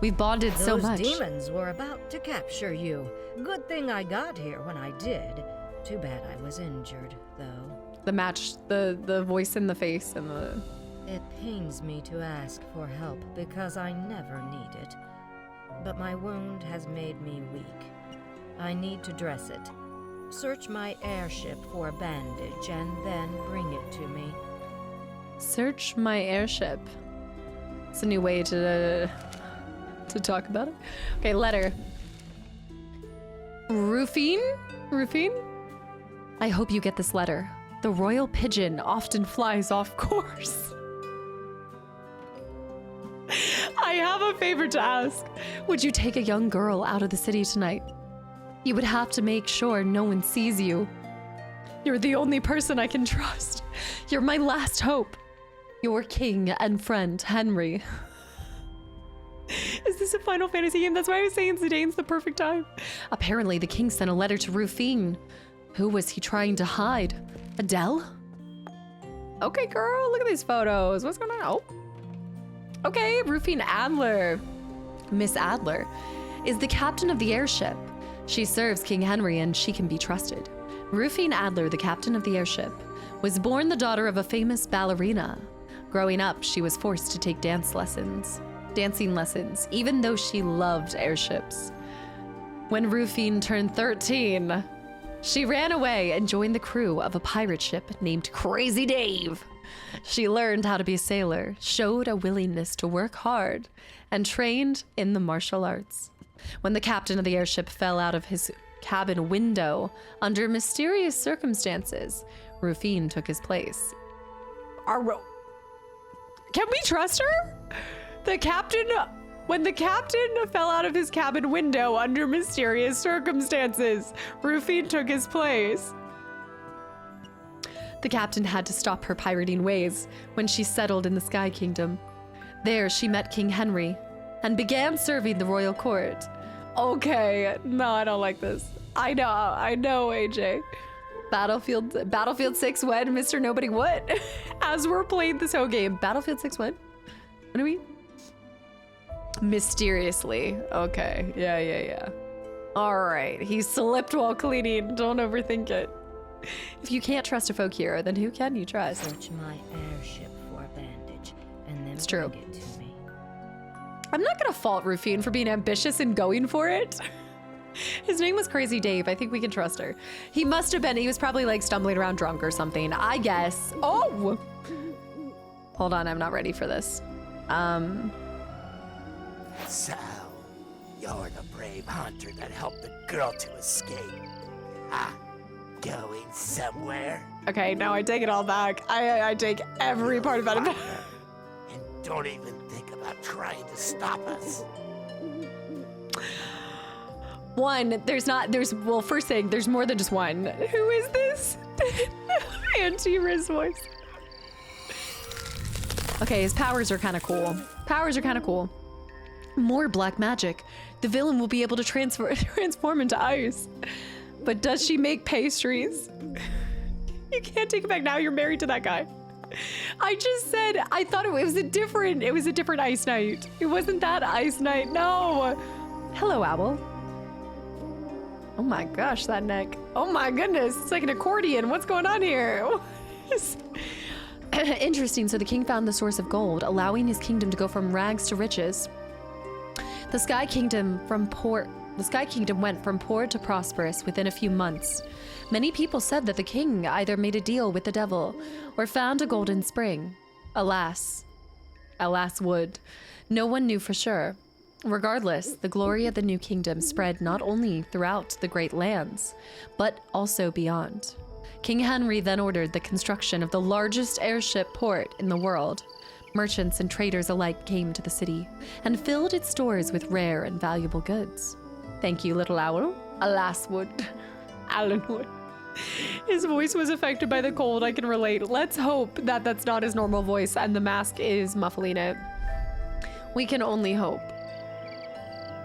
A: We've bonded so much.
D: Those demons were about to capture you. Good thing I got here when I did. Too bad I was injured, though.
A: The match, the voice in the face and the...
D: It pains me to ask for help because I never need it. But my wound has made me weak. I need to dress it. Search my airship for a bandage and then bring it to me.
A: Search my airship. It's a new way to talk about it. Okay, letter. Rufine? Rufine? I hope you get this letter. The royal pigeon often flies off course. I have a favor to ask. Would you take a young girl out of the city tonight? You would have to make sure no one sees you. You're the only person I can trust. You're my last hope. Your king and friend, Henry. Is this a Final Fantasy game? That's why I was saying Zidane's the perfect time. Apparently, the king sent a letter to Rufine. Who was he trying to hide? Adele? Okay, girl, look at these photos. What's going on? Oh. Okay, Rufine Adler. Miss Adler is the captain of the airship. She serves King Henry and she can be trusted. Rufine Adler, the captain of the airship, was born the daughter of a famous ballerina. Growing up, she was forced to take dancing lessons, even though she loved airships. When Rufine turned 13, she ran away and joined the crew of a pirate ship named Crazy Dave. She learned how to be a sailor, showed a willingness to work hard, and trained in the martial arts. When the captain of the airship fell out of his cabin window under mysterious circumstances, Rufine took his place. Can we trust her? When the captain fell out of his cabin window under mysterious circumstances, Rufine took his place. The captain had to stop her pirating ways when she settled in the Sky Kingdom. There she met King Henry and began serving the royal court. Okay, no, I don't like this. I know, AJ. Battlefield 6 when, Mr. Nobody what? As we're playing this whole game, Battlefield 6 when? What do we mean? Mysteriously. Okay, yeah. All right, he slipped while cleaning. Don't overthink it. If you can't trust a folk hero, then who can you trust?
D: Search my airship for a bandage and then
A: It's true.
D: bring it to me.
A: I'm not gonna fault Rufine for being ambitious and going for it. His name was Crazy Dave. I think we can trust her. He must have been, he was probably like stumbling around drunk or something, I guess. Oh! Hold on, I'm not ready for this.
E: So, you're the brave hunter that helped the girl to escape. Going somewhere?
A: Okay, no, I take it all back. I take every part about it back.
E: And don't even think about trying to stop us.
A: One, well, first thing, there's more than just one. Who is this? Anti-Riz voice. Okay, his powers are kind of cool. More black magic. The villain will be able to transform into ice. But does she make pastries? You can't take it back now. You're married to that guy. I just said I thought it was a different Ice Knight. It wasn't that Ice Knight. No. Hello, Owl. Oh my gosh, that neck. Oh my goodness, it's like an accordion. What's going on here? Interesting. So the king found the source of gold, allowing his kingdom to go from rags to riches. The Sky Kingdom went from poor to prosperous within a few months. Many people said that the king either made a deal with the devil or found a golden spring. Alas would. No one knew for sure. Regardless, the glory of the new kingdom spread not only throughout the great lands, but also beyond. King Henry then ordered the construction of the largest airship port in the world. Merchants and traders alike came to the city and filled its stores with rare and valuable goods. Thank you, little owl. Alas would. Alan would. His voice was affected by the cold. I can relate. Let's hope that that's not his normal voice and the mask is muffling it. We can only hope.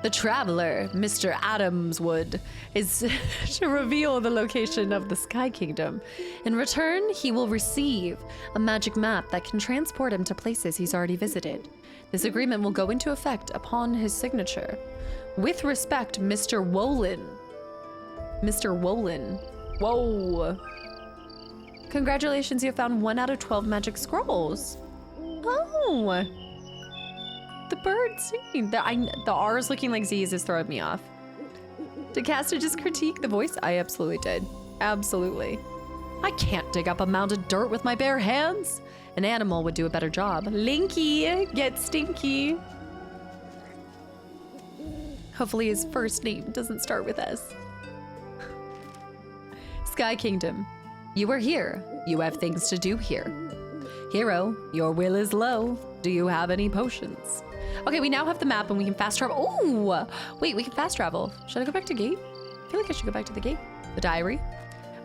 A: The traveler, Mr. Adamswood, is to reveal the location of the Sky Kingdom. In return, he will receive a magic map that can transport him to places he's already visited. This agreement will go into effect upon his signature. With respect, Mr. Wolin. Mr. Wolin. Whoa. Congratulations, you have found 1 out of 12 magic scrolls. Oh. The bird singing. The R's looking like Z's is throwing me off. Did Casta just critique the voice? I absolutely did. Absolutely. I can't dig up a mound of dirt with my bare hands. An animal would do a better job. Linky, get stinky. Hopefully his first name doesn't start with S. Sky Kingdom. You are here. You have things to do here. Hero, your will is low. Do you have any potions? Okay, we now have the map and we can fast travel. Oh, wait, we can fast travel. Should I go back to gate? I feel like I should go back to the gate. The diary.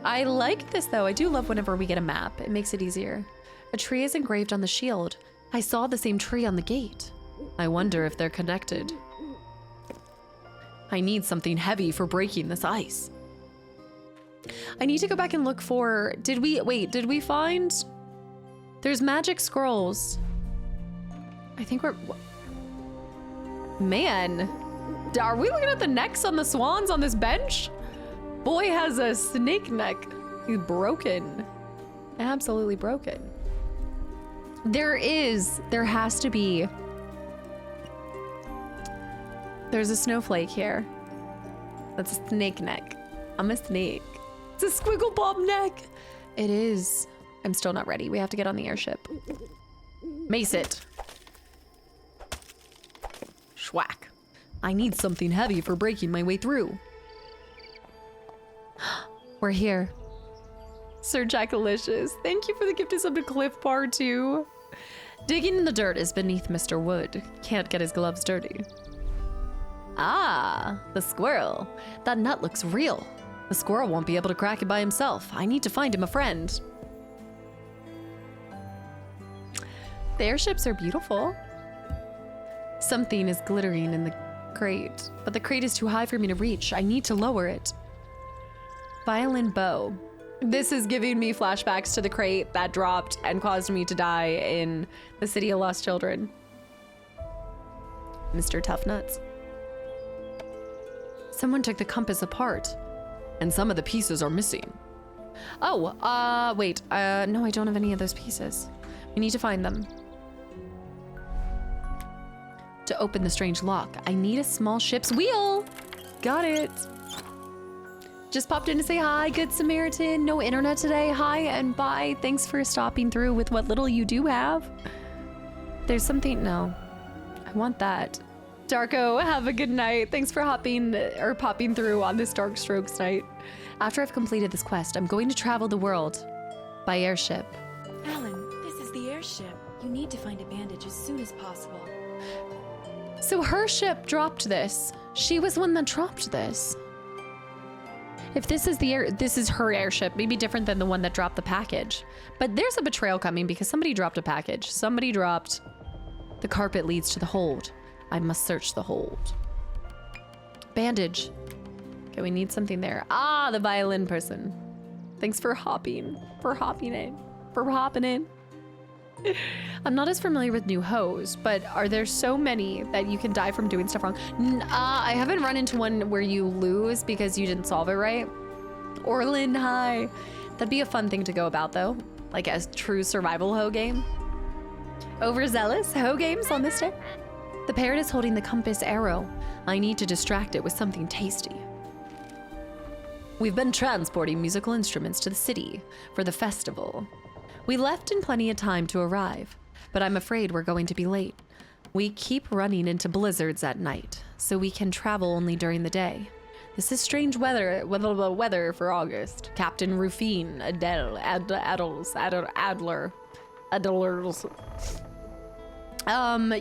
A: I like this though. I do love whenever we get a map. It makes it easier. A tree is engraved on the shield. I saw the same tree on the gate. I wonder if they're connected. I need something heavy for breaking this ice. I need to go back and look for, did we find? There's magic scrolls. I think man, are we looking at the necks on the swans on this bench? Boy has a snake neck. He's broken. Absolutely broken. There has to be. There's a snowflake here. That's a snake neck. I'm a snake. It's a squiggle bob neck. It is. I'm still not ready. We have to get on the airship. Mace it. Schwack. I need something heavy for breaking my way through. We're here. Sir Kastaclysm, thank you for the gift of sub to Cliff Bar 2. Digging in the dirt is beneath Mr. Wood. Can't get his gloves dirty. Ah, the squirrel. That nut looks real. The squirrel won't be able to crack it by himself. I need to find him a friend. The airships are beautiful. Something is glittering in the crate, but the crate is too high for me to reach. I need to lower it. Violin bow. This is giving me flashbacks to the crate that dropped and caused me to die in the City of Lost Children. Mr. Tough Nuts. Someone took the compass apart, and some of the pieces are missing. Oh, wait. No, I don't have any of those pieces. We need to find them. To open the strange lock, I need a small ship's wheel. Got it. Just popped in to say hi, good Samaritan. No internet today. Hi and bye. Thanks for stopping through with what little you do have. There's something, no. I want that. Darko, have a good night. Thanks for popping through on this Dark Strokes night. After I've completed this quest, I'm going to travel the world by airship.
B: Alan, this is the airship. You need to find a bandage as soon as possible.
A: So her ship dropped this. She was one that dropped this. If this is this is her airship, maybe different than the one that dropped the package. But there's a betrayal coming because somebody dropped a package. Somebody dropped the carpet leads to the hold. I must search the hold. Bandage. Okay, we need something there. Ah, the violin person. Thanks for hopping in. I'm not as familiar with new hoes, but are there so many that you can die from doing stuff wrong? I haven't run into one where you lose because you didn't solve it right. Orlin, hi. That'd be a fun thing to go about though, like a true survival hoe game. Overzealous hoe games on this day? The parrot is holding the compass arrow. I need to distract it with something tasty. We've been transporting musical instruments to the city for the festival. We left in plenty of time to arrive, but I'm afraid we're going to be late. We keep running into blizzards at night, so we can travel only during the day. This is strange weather for August. Captain Rufine, Adlers.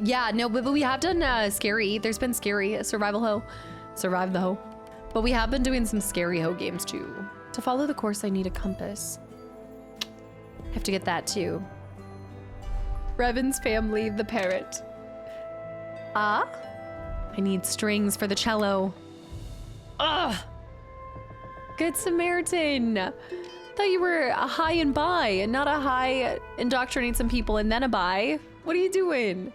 A: Yeah, no, but we have done scary. There's been scary survival hoe, survive the hoe. But we have been doing some scary hoe games too. To follow the course, I need a compass. I have to get that too. Revan's family, the parrot. I need strings for the cello. Good Samaritan. Thought you were a high and buy and not a high indoctrinate some people and then a buy. What are you doing?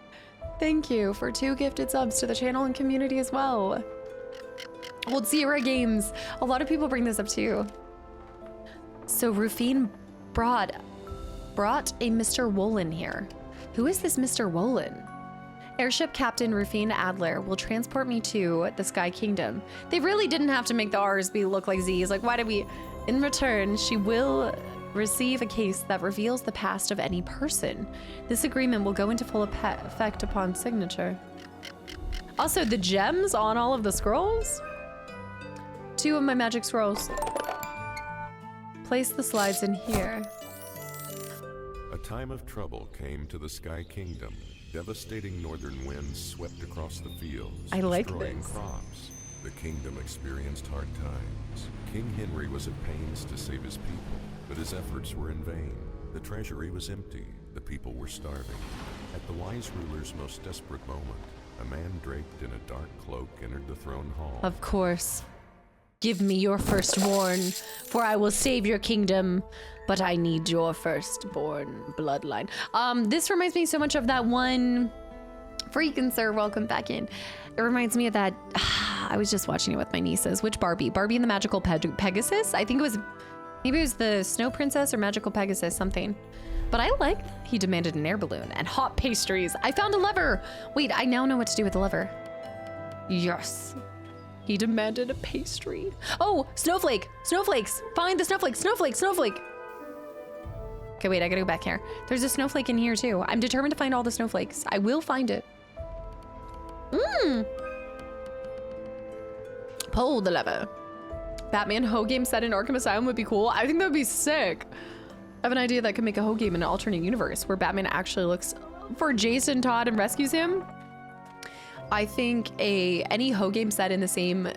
A: Thank you for 2 gifted subs to the channel and community as well. Old Sierra Games. A lot of people bring this up too. So Rufine brought a Mr. Wolin here. Who is this Mr. Wolin? Airship Captain Rufine Adler will transport me to the Sky Kingdom. They really didn't have to make the R's look like Z's. Like, why did we? In return, she will receive a case that reveals the past of any person. This agreement will go into full effect upon signature. Also, the gems on all of the scrolls? 2 of my magic scrolls. Place the slides in here.
F: A time of trouble came to the Sky Kingdom. Devastating northern winds swept across the fields,
A: I like
F: destroying
A: this.
F: crops. The kingdom experienced hard times. King Henry was at pains to save his people, but his efforts were in vain. The treasury was empty. The people were starving. At the wise ruler's most desperate moment, a man draped in a dark cloak entered the throne hall.
A: Of course. Give me your firstborn, for I will save your kingdom, but I need your firstborn bloodline. This reminds me so much of that one. Freaking sir, welcome back in. It reminds me of that. I was just watching it with my nieces. Which Barbie? Barbie and the Magical Pegasus? I think it was, maybe it was the Snow Princess or Magical Pegasus, something. But I like that he demanded an air balloon and hot pastries. I found a lever. Wait, I now know what to do with the lever. Yes. He demanded a pastry. Oh, snowflake, snowflakes. Find the snowflake, snowflake, snowflake. Okay, wait, I gotta go back here. There's a snowflake in here too. I'm determined to find all the snowflakes. I will find it. Pull the lever. Batman hoe game set in Arkham Asylum would be cool. I think that would be sick. I have an idea that could make a hoe game in an alternate universe where Batman actually looks for Jason Todd and rescues him. I think any hoe game set in the same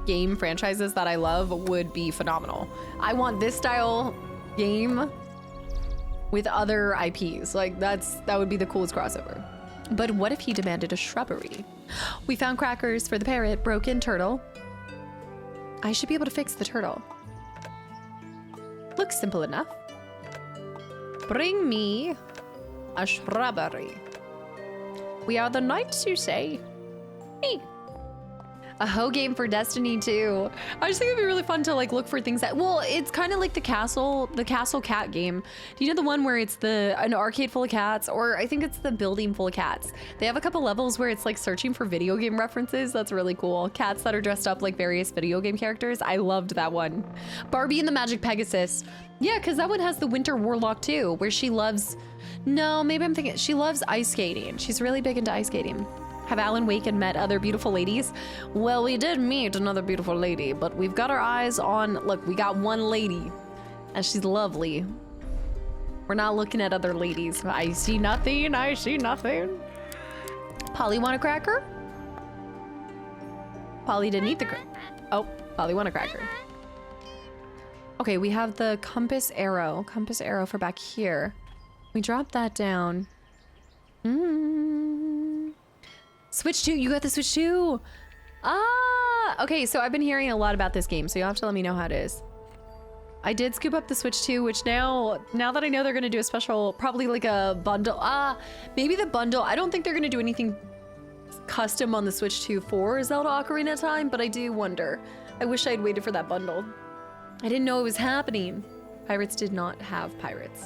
A: game franchises that I love would be phenomenal. I want this style game with other IPs. Like that would be the coolest crossover. But what if he demanded a shrubbery? We found crackers for the parrot, broken turtle. I should be able to fix the turtle. Looks simple enough. Bring me a shrubbery. We are the knights, you say? Hey. A hoe game for Destiny 2. I just think it'd be really fun to like look for things that, well, it's kind of like the castle cat game. Do you know the one where it's an arcade full of cats, or I think it's the building full of cats? They have a couple levels where it's like searching for video game references. That's really cool. Cats that are dressed up like various video game characters. I loved that one. Barbie and the Magic Pegasus. Yeah, because that one has the Winter Warlock too, where she loves, no, maybe I'm thinking, she loves ice skating. She's really big into ice skating. Have Alan Wake and met other beautiful ladies? Well, we did meet another beautiful lady, but we've got our eyes on, look, we got one lady, and she's lovely. We're not looking at other ladies. I see nothing, I see nothing. Polly, want a cracker? Polly didn't eat the oh, Polly won a cracker. Okay, we have the compass arrow for back here. We drop that down. Switch 2, you got the Switch 2. Ah, okay, so I've been hearing a lot about this game, so you'll have to let me know how it is. I did scoop up the Switch 2, which now that I know they're gonna do a special, probably like a bundle. Maybe the bundle. I don't think they're gonna do anything custom on the Switch 2 for Zelda Ocarina of Time, but I do wonder. I wish I'd waited for that bundle. I didn't know it was happening. Pirates did not have pirates.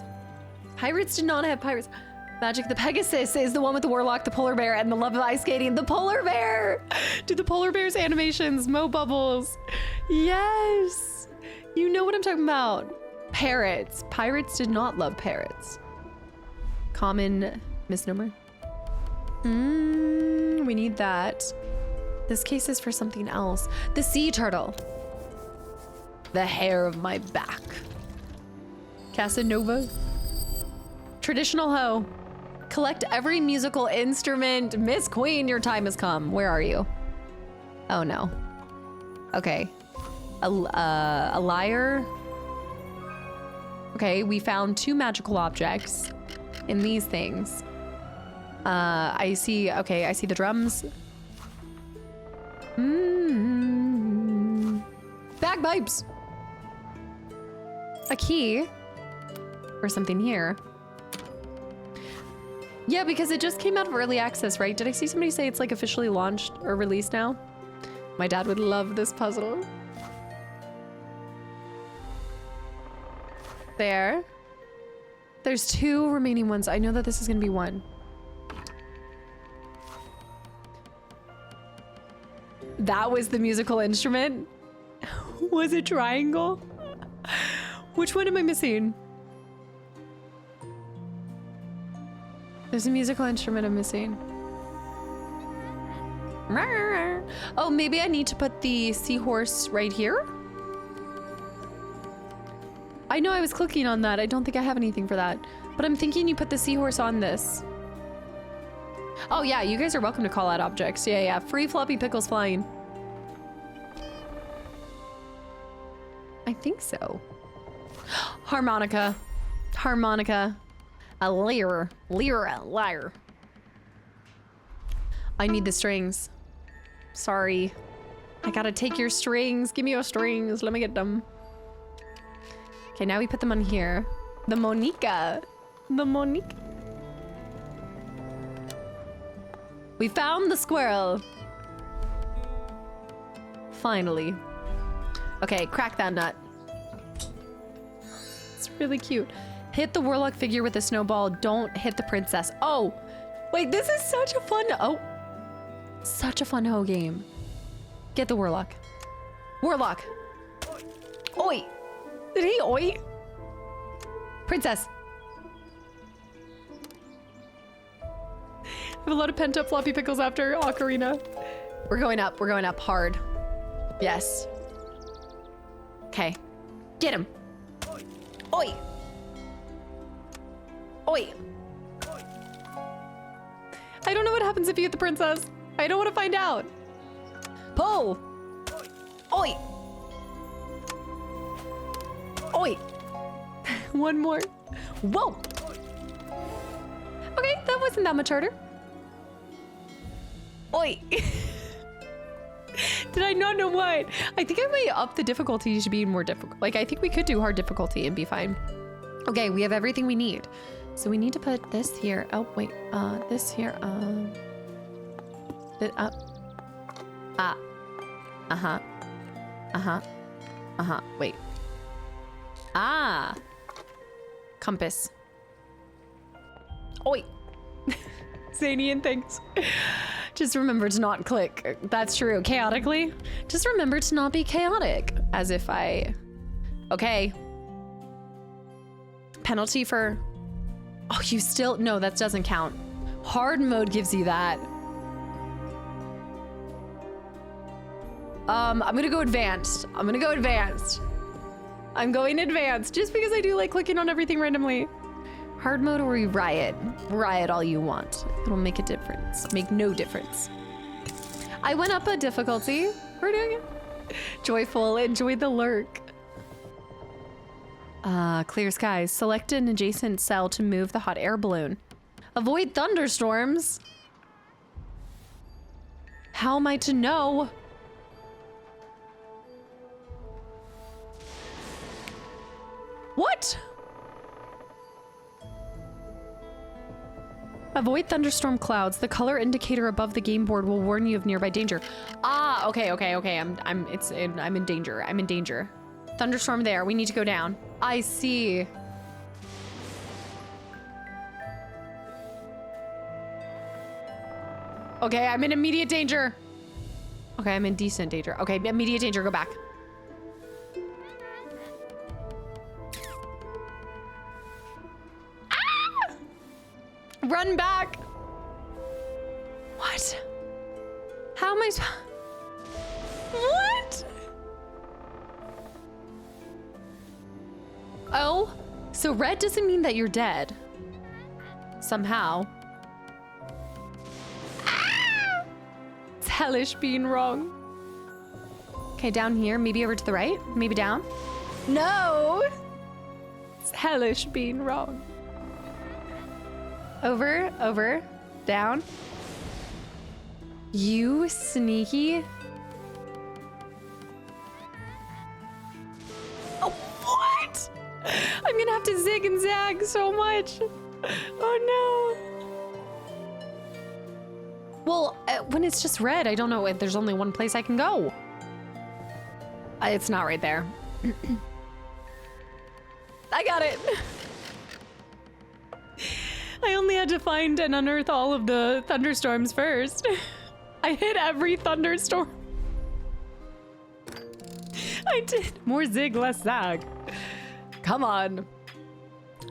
A: Pirates did not have pirates. Magic the Pegasus is the one with the Warlock, the Polar Bear, and the Love of Ice Skating. The Polar Bear! Do the Polar Bear's animations, Mo Bubbles. Yes! You know what I'm talking about. Parrots. Pirates did not love parrots. Common misnomer. We need that. This case is for something else. The sea turtle. The hair of my back. Casanova. Traditional hoe. Collect every musical instrument. Miss Queen, your time has come. Where are you? Oh no. Okay. A lyre. Okay, we found 2 magical objects in these things. I see the drums. Bagpipes. A key. Or something here. Yeah, because it just came out of early access, right? Did I see somebody say it's like officially launched or released now? My dad would love this puzzle. There. There's 2 remaining ones. I know that this is gonna be one. That was the musical instrument? Was it triangle? Which one am I missing? There's a musical instrument I'm missing. Oh, maybe I need to put the seahorse right here? I know I was clicking on that. I don't think I have anything for that. But I'm thinking you put the seahorse on this. Oh yeah, you guys are welcome to call out objects. Yeah. Free floppy pickles flying. I think so. Harmonica. Harmonica. A lyre. Lyre. I need the strings. Sorry. I gotta take your strings. Give me your strings. Let me get them. Okay, now we put them on here. The Monica. The Monica. We found the squirrel. Finally. Okay, crack that nut. It's really cute. Hit the warlock figure with a snowball. Don't hit the princess. Oh, wait, this is such a fun, such a fun hoe game. Get the warlock. Warlock. Oi. Did he oi? Princess. I have a lot of pent up floppy pickles after Ocarina. We're going up hard. Yes. Okay. Get him. Oi. Oi. I don't know what happens if you hit the princess. I don't want to find out. Pull. Oi. Oi. One more. Whoa. Okay, that wasn't that much harder. Oi. Did I not know what? I think I might up the difficulty to be more difficult. Like, I think we could do hard difficulty and be fine. Okay, we have everything we need. So we need to put this here. Oh, wait. This here. Wait. Compass. Oi. Zanian things. Just remember to not click. That's true. Chaotically. Just remember to not be chaotic. As if I... Okay. Penalty for... Oh, you still... No, that doesn't count. Hard mode gives you that. I'm gonna go advanced. I'm going advanced just because I do like clicking on everything randomly. Hard mode or riot. Riot all you want. It'll make a difference. Make no difference. I went up a difficulty We're doing it. Joyful, enjoy the lurk. Clear skies. Select an adjacent cell to move the hot air balloon. Avoid thunderstorms. How am I to know? What? Avoid thunderstorm clouds. The color indicator above the game board will warn you of nearby danger. Ah, okay. I'm in danger. I'm in danger. Thunderstorm there. We need to go down. I see. Okay, I'm in immediate danger. Okay, I'm in decent danger. Okay, immediate danger. Go back. Ah! Run back. What? How am I? What? Oh, so red doesn't mean that you're dead. Somehow. Ah! It's hellish being wrong. Okay, down here, maybe over to the right, maybe down. No! It's hellish being wrong. Over, down. You sneaky. Oh, what? I'm gonna have to zig and zag so much. Oh no. Well, when it's just red, I don't know if there's only one place I can go. It's not right there. I got it. I only had to find and unearth all of the thunderstorms first. I hit every thunderstorm. I did. More zig, less zag. Come on.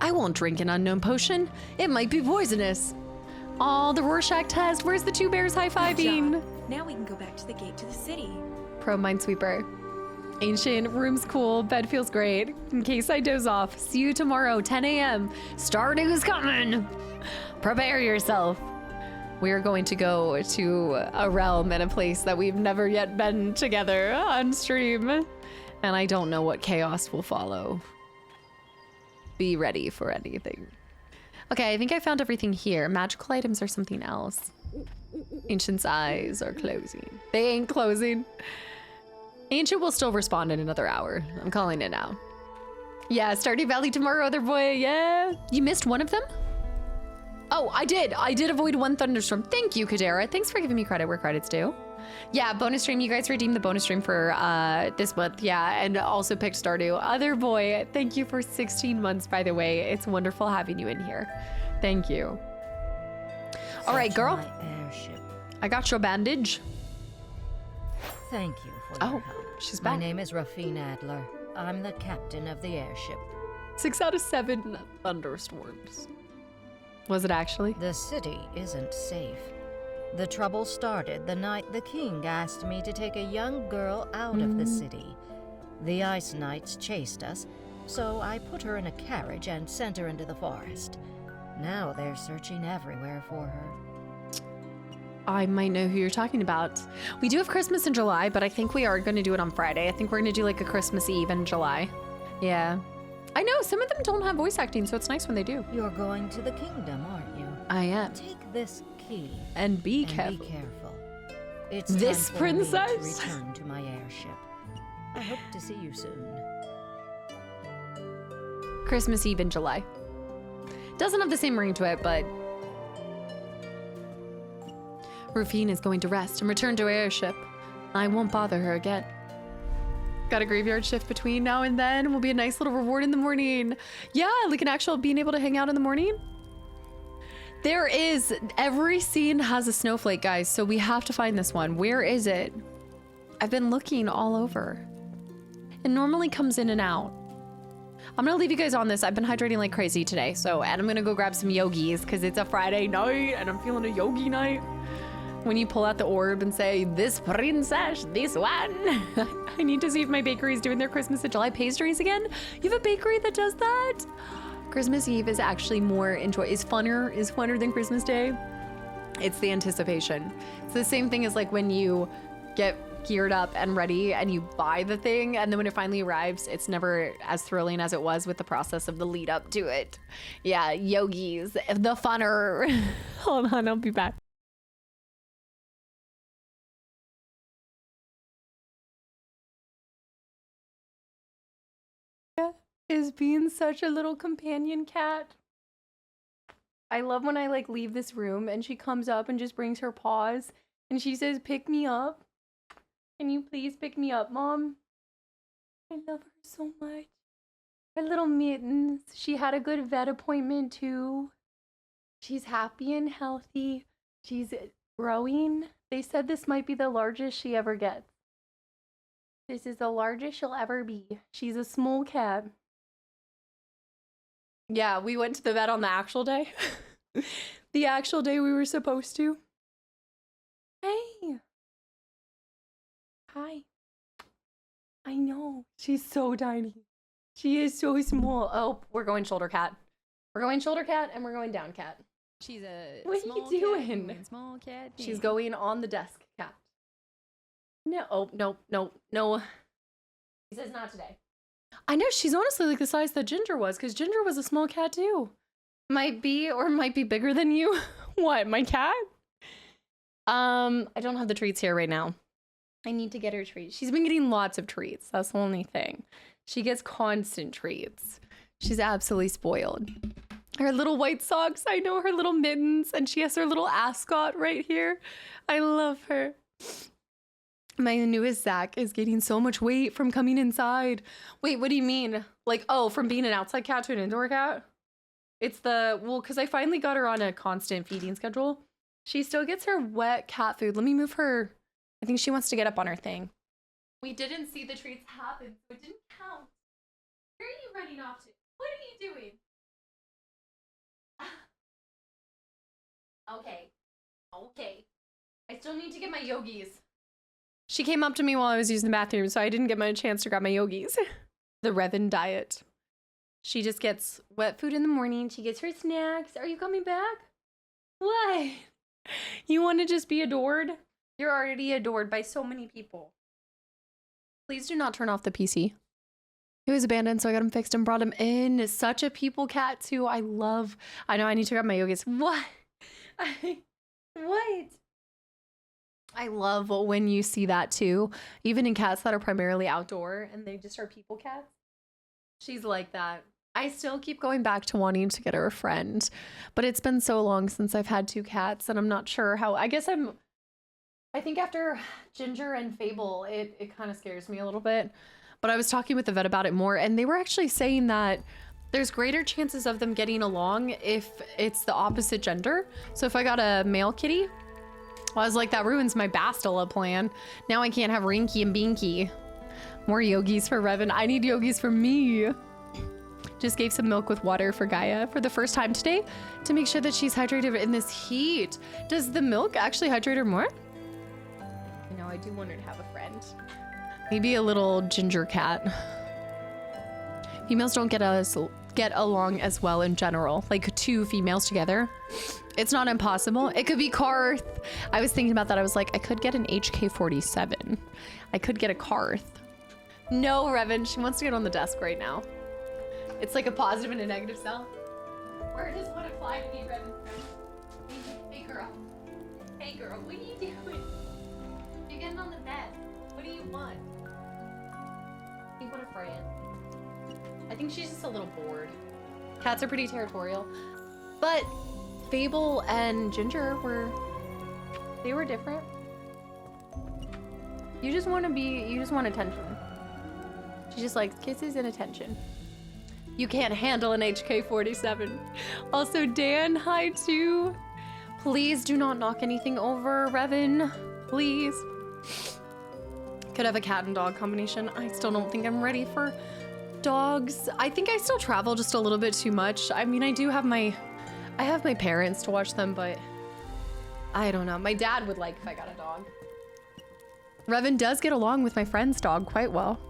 A: I won't drink an unknown potion. It might be poisonous. Oh, the Rorschach test. Where's the two bears high-fiving?
B: Now we can go back to the gate to the city.
A: Pro Minesweeper. Ancient, room's cool, bed feels great. In case I doze off, see you tomorrow, 10 a.m. Stardew's coming. Prepare yourself. We are going to go to a realm and a place that we've never yet been together on stream. And I don't know what chaos will follow. Be ready for anything. Okay, I think I found everything here. Magical items are something else. Ancient's eyes are closing. They ain't closing. Ancient will still respond in another hour. I'm calling it now. Yeah, Stardew Valley tomorrow, other boy. Yeah. You missed one of them? Oh, I did. I did avoid one thunderstorm. Thank you, Kadera. Thanks for giving me credit where credit's due. Yeah, bonus stream. You guys redeemed the bonus stream for this month. Yeah, and also picked Stardew. Other boy, thank you for 16 months, by the way. It's wonderful having you in here. Thank you. All right, girl.
D: My airship.
A: I got your bandage.
D: Thank you for your help.
A: She's
D: My
A: back.
D: name is Rafine Adler. I'm the captain of the airship.
A: 6 out of 7 thunderstorms. Was it actually?
D: The city isn't safe. The trouble started the night the king asked me to take a young girl out of the city. The Ice Knights chased us, so I put her in a carriage and sent her into the forest. Now they're searching everywhere for her.
A: I might know who you're talking about. We do have Christmas in July, but I think we are going to do it on Friday. I think we're going to do like a Christmas Eve in July. Yeah. I know, some of them don't have voice acting, so it's nice when they do.
D: You're going to the kingdom, aren't you?
A: I am.
D: Take this key.
A: And be
D: and
A: careful.
D: Be careful. It's
A: This
D: time for me
A: princess?
D: to return to my airship. I hope to see you soon.
A: Christmas Eve in July. Doesn't have the same ring to it, but... Rufine is going to rest and return to her airship. I won't bother her again. Got a graveyard shift between now and then. Will be a nice little reward in the morning. Yeah, like an actual being able to hang out in the morning. There is, every scene has a snowflake, guys, so we have to find this one. Where is it? I've been looking all over. It normally comes in and out. I'm gonna leave you guys on this. I've been hydrating like crazy today, so, and I'm gonna go grab some yogis because it's a Friday night and I'm feeling a yogi night. When you pull out the orb and say, this princess, this one. I need to see if my bakery is doing their Christmas in July pastries again. You have a bakery that does that? Christmas Eve is actually more is funner than Christmas Day. It's the anticipation. It's the same thing as like when you get geared up and ready and you buy the thing, and then when it finally arrives, it's never as thrilling as it was with the process of the lead up to it. Yeah, yogis, the funner. Hold on, I'll be back. Is being such a little companion cat. I love when I like leave this room and she comes up and just brings her paws and she says, "Pick me up. Can you please pick me up, Mom?" I love her so much. Her little mittens. She had a good vet appointment too. She's happy and healthy. She's growing. They said this might be the largest she ever gets. This is the largest she'll ever be. She's a small cat. Yeah, we went to the vet on the actual day. The actual day we were supposed to. Hey. Hi. I know. She's so tiny. She is so small. Oh, we're going shoulder cat. We're going shoulder cat and we're going down cat.
G: She's a
A: What
G: small
A: are you doing?
G: Cat, small cat.
A: She's going on the desk cat. No, oh, no. He says not today. I know, she's honestly like the size that Ginger was, because Ginger was a small cat too. Might be, or might be bigger than you. What, my cat? I don't have the treats here right now. I need to get her treats. She's been getting lots of treats. That's the only thing. She gets constant treats. She's absolutely spoiled. Her little white socks, I know, her little mittens, and she has her little ascot right here. I love her. My newest Zach is gaining so much weight from coming inside. Wait, what do you mean? Like, oh, from being an outside cat to an indoor cat? It's well, because I finally got her on a constant feeding schedule. She still gets her wet cat food. Let me move her. I think she wants to get up on her thing. We didn't see the treats happen, so it didn't count. Where are you running off to? What are you doing? Okay. I still need to get my yogis. She came up to me while I was using the bathroom, so I didn't get my chance to grab my yogis. The Revan diet. She just gets wet food in the morning. She gets her snacks. Are you coming back? What? You want to just be adored? You're already adored by so many people. Please do not turn off the PC. He was abandoned, so I got him fixed and brought him in. It's such a people cat, too. I know I need to grab my yogis. What? What? I love when you see that too, even in cats that are primarily outdoor and they just are people cats. She's like that. I still keep going back to wanting to get her a friend, but it's been so long since I've had two cats and I'm not sure how. I think after Ginger and Fable, it kind of scares me a little bit, but I was talking with the vet about it more and they were actually saying that there's greater chances of them getting along if it's the opposite gender. So if I got a male kitty, I was like, that ruins my Bastila plan. Now I can't have Rinky and Binky. More yogis for Revan. I need yogis for me. Just gave some milk with water for Gaia for the first time today to make sure that she's hydrated in this heat. Does the milk actually hydrate her more? You know, I do want her to have a friend. Maybe a little ginger cat. Females don't get along as well in general. Like two females together. It's not impossible. It could be Karth. I was thinking about that. I was like, I could get an HK-47. I could get a Karth. No, Revan. She wants to get on the desk right now. It's like a positive and a negative cell. Where does one apply to me, Revan? Hey, girl. Hey, girl. What are you doing? You're getting on the bed. What do you want? You want a friend? I think she's just a little bored. Cats are pretty territorial. But Fable and Ginger were different. You just want attention. She just likes kisses and attention. You can't handle an HK-47. Also, Dan, hi too. Please do not knock anything over, Revan. Please. Could have a cat and dog combination. I still don't think I'm ready for dogs. I think I still travel just a little bit too much. I mean, I have my parents to watch them, but I don't know. My dad would like if I got a dog. Revan does get along with my friend's dog quite well.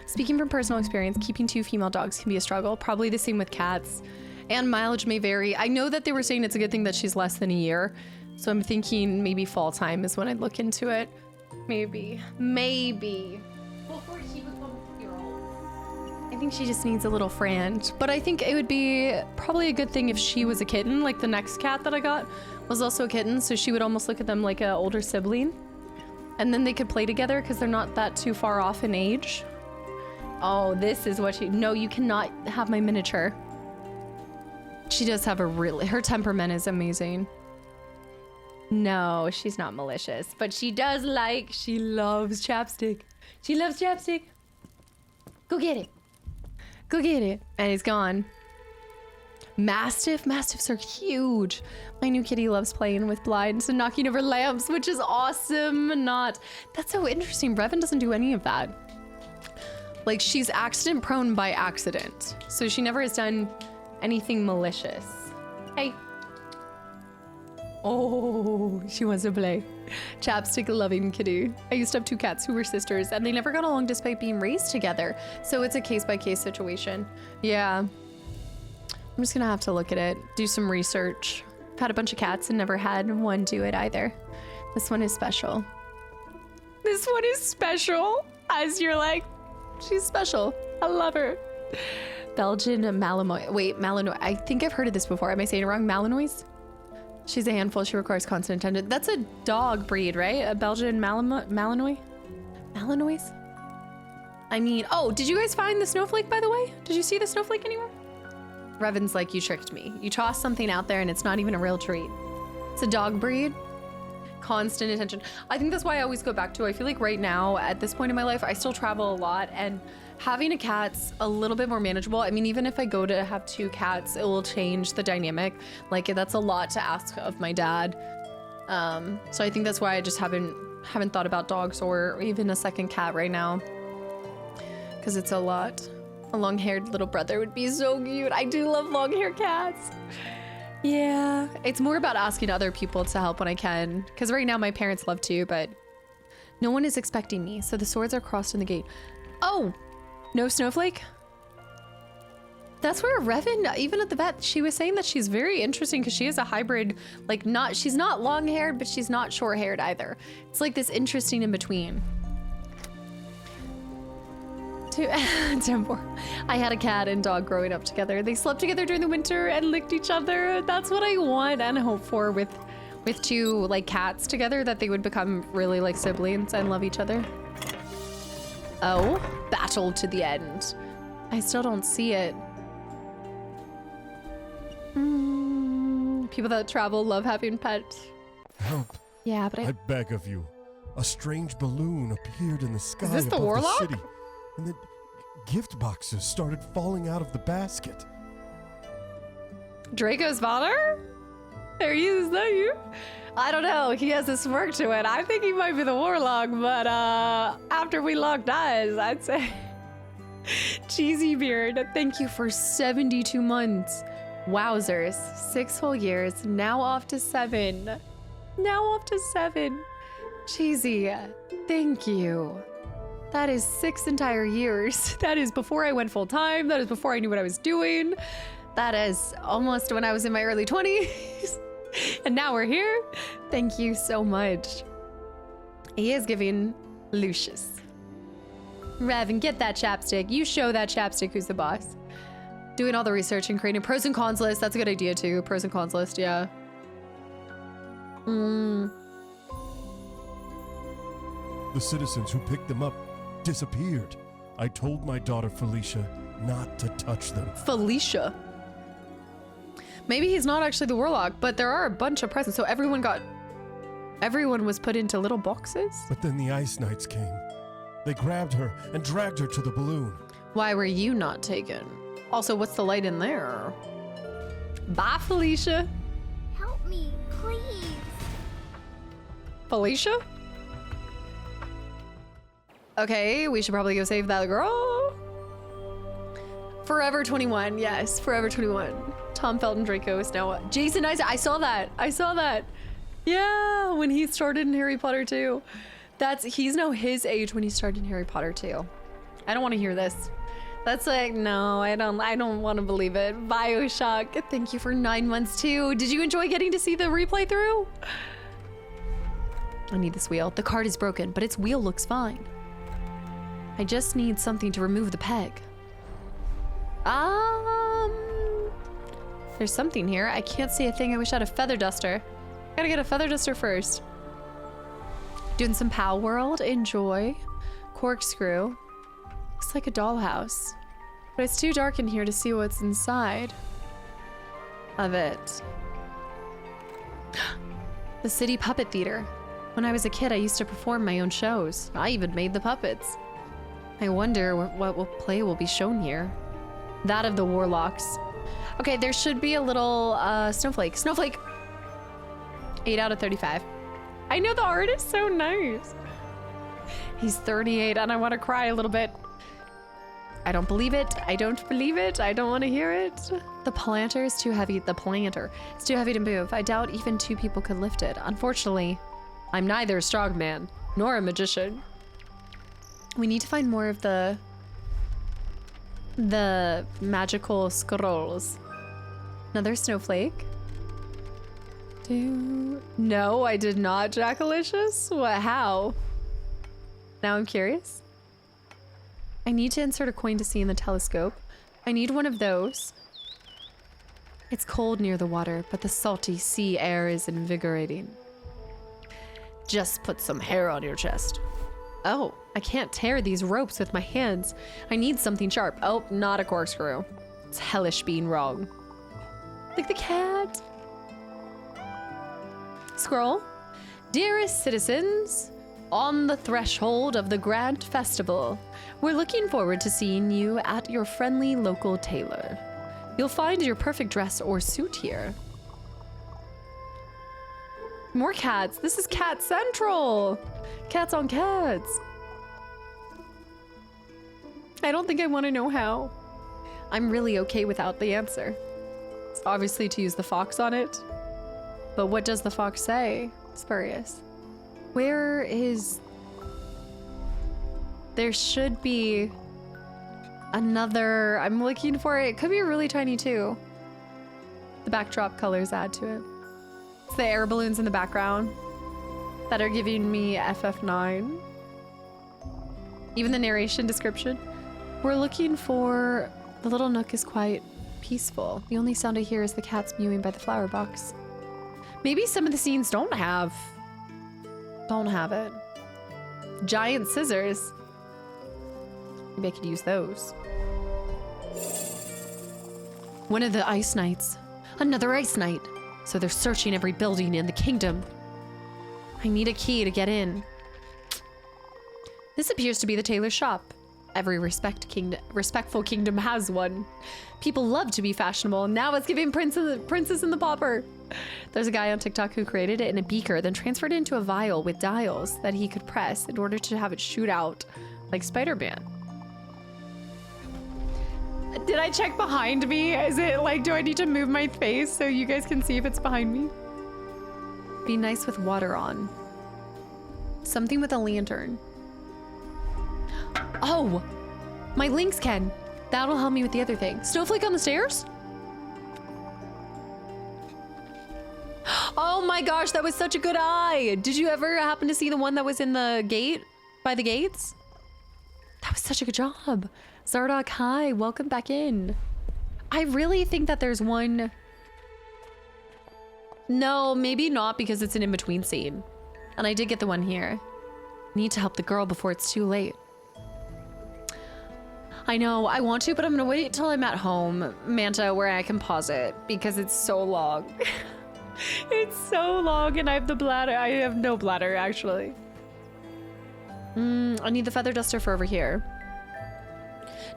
A: Speaking from personal experience, keeping two female dogs can be a struggle. Probably the same with cats. And mileage may vary. I know that they were saying it's a good thing that she's less than a year. So I'm thinking maybe fall time is when I'd look into it. Maybe. Maybe. Before she becomes a year-old. I think she just needs a little friend. But I think it would be probably a good thing if she was a kitten. Like the next cat that I got was also a kitten. So she would almost look at them like an older sibling. And then they could play together because they're not that too far off in age. Oh, this is what she... No, you cannot have my miniature. She does have a really... Her temperament is amazing. No, she's not malicious. But she does like... She loves chapstick. She loves chapstick. Go get it. Go get it. And he's gone. Mastiff. Mastiffs are huge. My new kitty loves playing with blinds and knocking over lamps, which is awesome. That's so interesting. Revan doesn't do any of that. Like, she's accident prone by accident. So she never has done anything malicious. Hey. Oh, she wants to play. Chapstick loving kitty. I used to have 2 cats who were sisters and they never got along despite being raised together. So it's a case-by-case situation. Yeah. I'm just gonna have to look at it, do some research. I've had a bunch of cats and never had one do it either. This one is special. This one is special. As you're like, she's special. I love her. Belgian Malinois. Wait, Malinois. I think I've heard of this before. Am I saying it wrong? Malinois? She's a handful. She requires constant attention. That's a dog breed, right? A Belgian Malinois? Malinois? I mean, oh, did you guys find the snowflake, by the way? Did you see the snowflake anywhere? Revan's like, you tricked me. You toss something out there and it's not even a real treat. It's a dog breed. Constant attention. I think that's why I always go back to, I feel like right now, at this point in my life, I still travel a lot and having a cat's a little bit more manageable. I mean, even if I go to have 2 cats, it will change the dynamic. Like, that's a lot to ask of my dad. So I think that's why I just haven't thought about dogs or even a second cat right now. Because it's a lot. A long-haired little brother would be so cute. I do love long-haired cats. Yeah, it's more about asking other people to help when I can. Because right now my parents love to, but no one is expecting me. So the swords are crossed in the gate. Oh, no snowflake? That's where Revan, even at the vet, she was saying that she's very interesting because she is a hybrid, like she's not long-haired, but she's not short-haired either. It's like this interesting in between. Tempor. I had a cat and dog growing up together. They slept together during the winter and licked each other. That's what I want and hope for with 2 like cats together, that they would become really like siblings and love each other. Oh, battle to the end. I still don't see it. People that travel love having pets.
G: Help.
A: Yeah, but
G: I beg of you. A strange balloon appeared in the sky
A: this the
G: above
A: warlock?
G: the city. And the gift boxes started falling out of the basket.
A: Draco's father? There he is, is that you? I don't know, he has a smirk to it. I think he might be the warlock, but after we locked eyes, I'd say. Cheesy beard, thank you for 72 months. Wowzers, 6 whole years, now off to 7. Now off to 7. Cheesy, thank you. That is 6 entire years. That is before I went full time. That is before I knew what I was doing. That is almost when I was in my early 20s. And now we're here. Thank you so much. He is giving Lucius. Revan, get that chapstick. You show that chapstick who's the boss. Doing all the research and creating pros and cons list. That's a good idea too. Pros and cons list, yeah.
G: The citizens who picked them up disappeared. I told my daughter Felicia not to touch them.
A: Felicia. Maybe he's not actually the warlock, but there are a bunch of presents. So everyone was put into little boxes?
G: But then the Ice Knights came. They grabbed her and dragged her to the balloon.
A: Why were you not taken? Also, what's the light in there? Bye, Felicia.
H: Help me, please.
A: Felicia? Okay, we should probably go save that girl. Forever 21, yes, Forever 21. Tom Felton Draco is now Jason Isaac. I saw that. Yeah, when he started in Harry Potter 2. He's now his age when he started in Harry Potter 2. I don't want to hear this. That's like, no, I don't want to believe it. BioShock, thank you for 9 months too. Did you enjoy getting to see the replay through? I need this wheel. The cart is broken, but its wheel looks fine. I just need something to remove the peg. There's something here. I can't see a thing. I wish I had a feather duster. Gotta get a feather duster first. Doing some Pal World. Enjoy. Corkscrew. Looks like a dollhouse. But it's too dark in here to see what's inside of it. The City Puppet Theater. When I was a kid, I used to perform my own shows. I even made the puppets. I wonder what play will be shown here. That of the Warlocks. Okay, there should be a little snowflake. Snowflake! 8 out of 35. I know the art is so nice. He's 38 and I want to cry a little bit. I don't believe it. I don't believe it. I don't want to hear it. The planter is too heavy. The planter is too heavy to move. I doubt even 2 people could lift it. Unfortunately, I'm neither a strong man nor a magician. We need to find more of the magical scrolls. Another snowflake. No, I did not, Jackalicious. What? How? Now I'm curious. I need to insert a coin to see in the telescope. I need one of those. It's cold near the water, but the salty sea air is invigorating. Just put some hair on your chest. Oh, I can't tear these ropes with my hands. I need something sharp. Oh, not a corkscrew. It's hellish being wrong. Like the cat. Scroll. Dearest citizens, on the threshold of the Grand Festival, we're looking forward to seeing you at your friendly local tailor. You'll find your perfect dress or suit here. More cats. This is Cat Central. Cats on cats. I don't think I want to know how. I'm really okay without the answer. It's obviously to use the fox on it. But what does the fox say? Spurious. Where is... There should be another... I'm looking for it. It could be really tiny too. The backdrop colors add to it. It's the air balloons in the background that are giving me FF9. Even the narration description. We're looking for... The little nook is quite peaceful. The only sound I hear is the cats mewing by the flower box. Maybe some of the scenes don't have it. Giant scissors. Maybe I could use those. One of the ice knights. Another ice knight. So they're searching every building in the kingdom. I need a key to get in. This appears to be the tailor's shop. Every respectful kingdom has one. People love to be fashionable, and now it's giving Princess and the Pauper. There's a guy on TikTok who created it in a beaker, then transferred it into a vial with dials that he could press in order to have it shoot out like Spider-Man. Did I check behind me? Is it like, do I need to move my face so you guys can see if it's behind me? Be nice with water on. Something with a lantern. Oh, my links can. That'll help me with the other thing. Snowflake on the stairs? Oh my gosh, that was such a good eye. Did you ever happen to see the one that was in the gate, by the gates? That was such a good job. Zardock, hi, welcome back in. I really think that there's one. No, maybe not because it's an in-between scene. And I did get the one here. Need to help the girl before it's too late. I know, I want to, but I'm gonna wait till I'm at home, Manta, where I can pause it because it's so long. It's so long and I have the bladder. I have no bladder, actually. I need the feather duster for over here.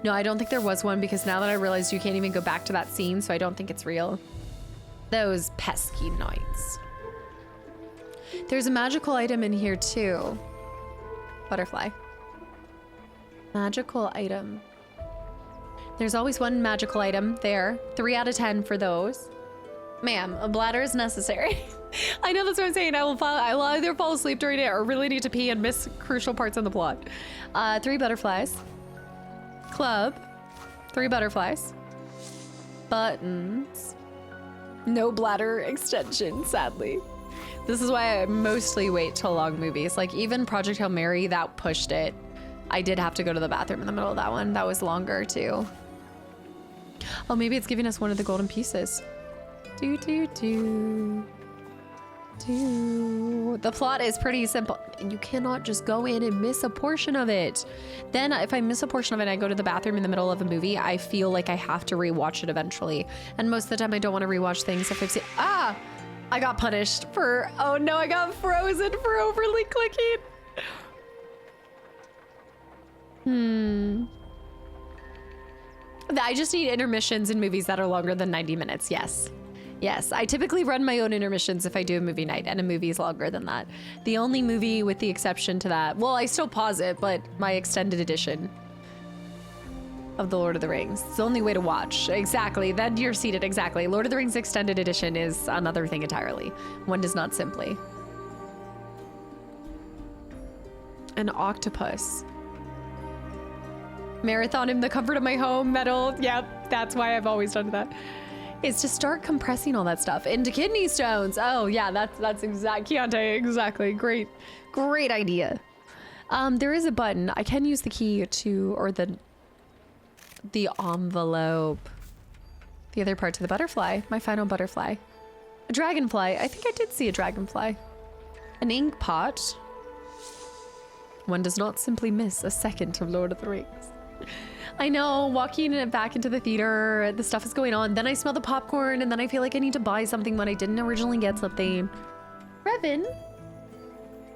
A: No, I don't think there was one because now that I realized you can't even go back to that scene, so I don't think it's real. Those pesky knights. There's a magical item in here too. Butterfly. Magical item. There's always one magical item there. 3 out of 10 for those. Ma'am, a bladder is necessary. I know, that's what I'm saying. I'll either fall asleep during it or really need to pee and miss crucial parts in the plot. 3 butterflies. Club. 3 butterflies. Buttons. No bladder extension, sadly. This is why I mostly wait till long movies. Like even Project Hail Mary, that pushed it. I did have to go to the bathroom in the middle of that one. That was longer too. Oh, maybe it's giving us one of the golden pieces. Do, do, do. Do. The plot is pretty simple. You cannot just go in and miss a portion of it. Then if I miss a portion of it and I go to the bathroom in the middle of a movie, I feel like I have to rewatch it eventually. And most of the time I don't want to rewatch things if I've seen, I got punished for, oh no, I got frozen for overly clicking. I just need intermissions in movies that are longer than 90 minutes. Yes. Yes. I typically run my own intermissions if I do a movie night and a movie is longer than that. The only movie with the exception to that, well, I still pause it, but my extended edition of The Lord of the Rings. It's the only way to watch. Exactly. Then you're seated. Exactly. Lord of the Rings extended edition is another thing entirely. One does not simply. An octopus. Marathon in the comfort of my home, metal. Yep, that's why I've always done that. Is to start compressing all that stuff into kidney stones. Oh yeah, that's exact. Keontae, exactly. Great idea. There is a button. I can use the key to, or the envelope. The other part to the butterfly. My final butterfly. A dragonfly. I think I did see a dragonfly. An ink pot. One does not simply miss a second of Lord of the Rings. I know, walking back into the theater, the stuff is going on. Then I smell the popcorn, and then I feel like I need to buy something when I didn't originally get something. Revan,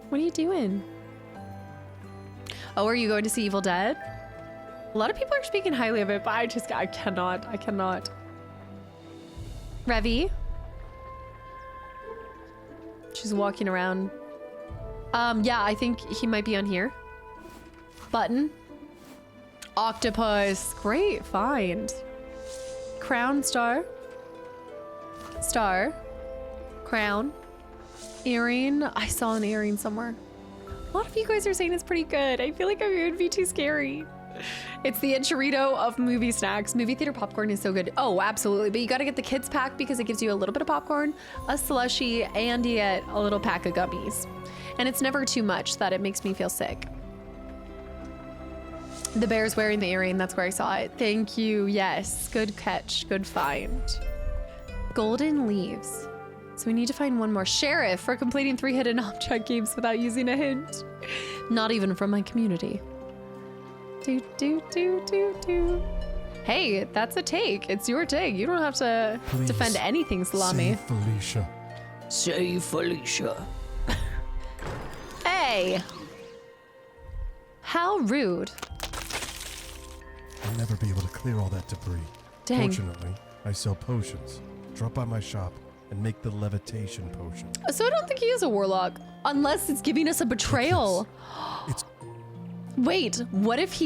A: what are you doing? Oh, are you going to see Evil Dead? A lot of people are speaking highly of it, but I cannot. Revy. She's walking around. Yeah, I think he might be on here. Button. Octopus. Great find. Crown, star. Star. Crown. Earring. I saw an earring somewhere. A lot of you guys are saying it's pretty good. I feel like it would be too scary. It's the enchilito of movie snacks. Movie theater popcorn is so good. Oh, absolutely. But you got to get the kids pack because it gives you a little bit of popcorn, a slushie, and you get a little pack of gummies. And it's never too much that it makes me feel sick. The bear's wearing the earring. That's where I saw it. Thank you. Yes. Good catch. Good find. Golden leaves. So we need to find one more. Sheriff for completing 3 hidden object games without using a hint. Not even from my community. Do, do, do, do, do. Hey, that's a take. It's your take. You don't have to defend anything, Salami.
G: Save Felicia.
C: Save Felicia.
A: Hey. How rude.
G: I'll never be able to clear all that debris.
A: Dang.
G: Fortunately, I sell potions. Drop by my shop and make the levitation potion.
A: So I don't think he is a warlock. Unless it's giving us a betrayal.
G: It's
A: Wait, what if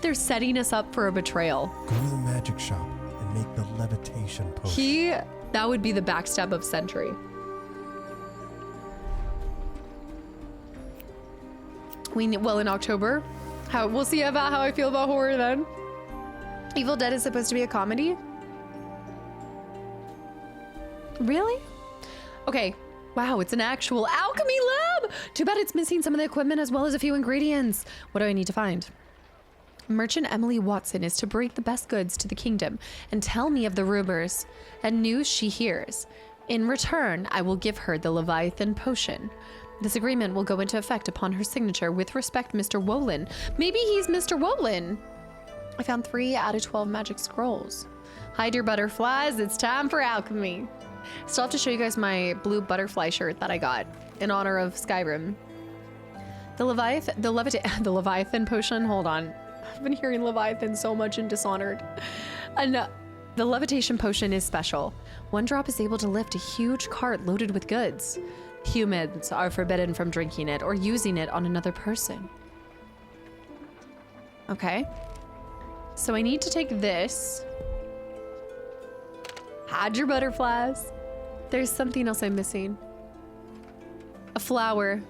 A: they're setting us up for a betrayal?
G: go to the magic shop and make the levitation potion.
A: That would be the backstab of century. Well, in October, we'll see about how I feel about horror then. Evil Dead is supposed to be a comedy? Really? Okay. Wow, it's an actual alchemy lab! Too bad it's missing some of the equipment as well as a few ingredients. What do I need to find? Merchant Emily Watson is to bring the best goods to the kingdom and tell me of the rumors and news she hears. In return, I will give her the Leviathan potion. This agreement will go into effect upon her signature. With respect, Mr. Wolin. Maybe he's Mr. Wolin. I found 3 out of 12 magic scrolls. Hide your butterflies. It's time for alchemy. Still have to show you guys my blue butterfly shirt that I got in honor of Skyrim. The Leviathan potion. Hold on. I've been hearing Leviathan so much in Dishonored. And the levitation potion is special. 1 drop is able to lift a huge cart loaded with goods. Humans are forbidden from drinking it or using it on another person. Okay. So I need to take this. Hide your butterflies. There's something else I'm missing. A flower.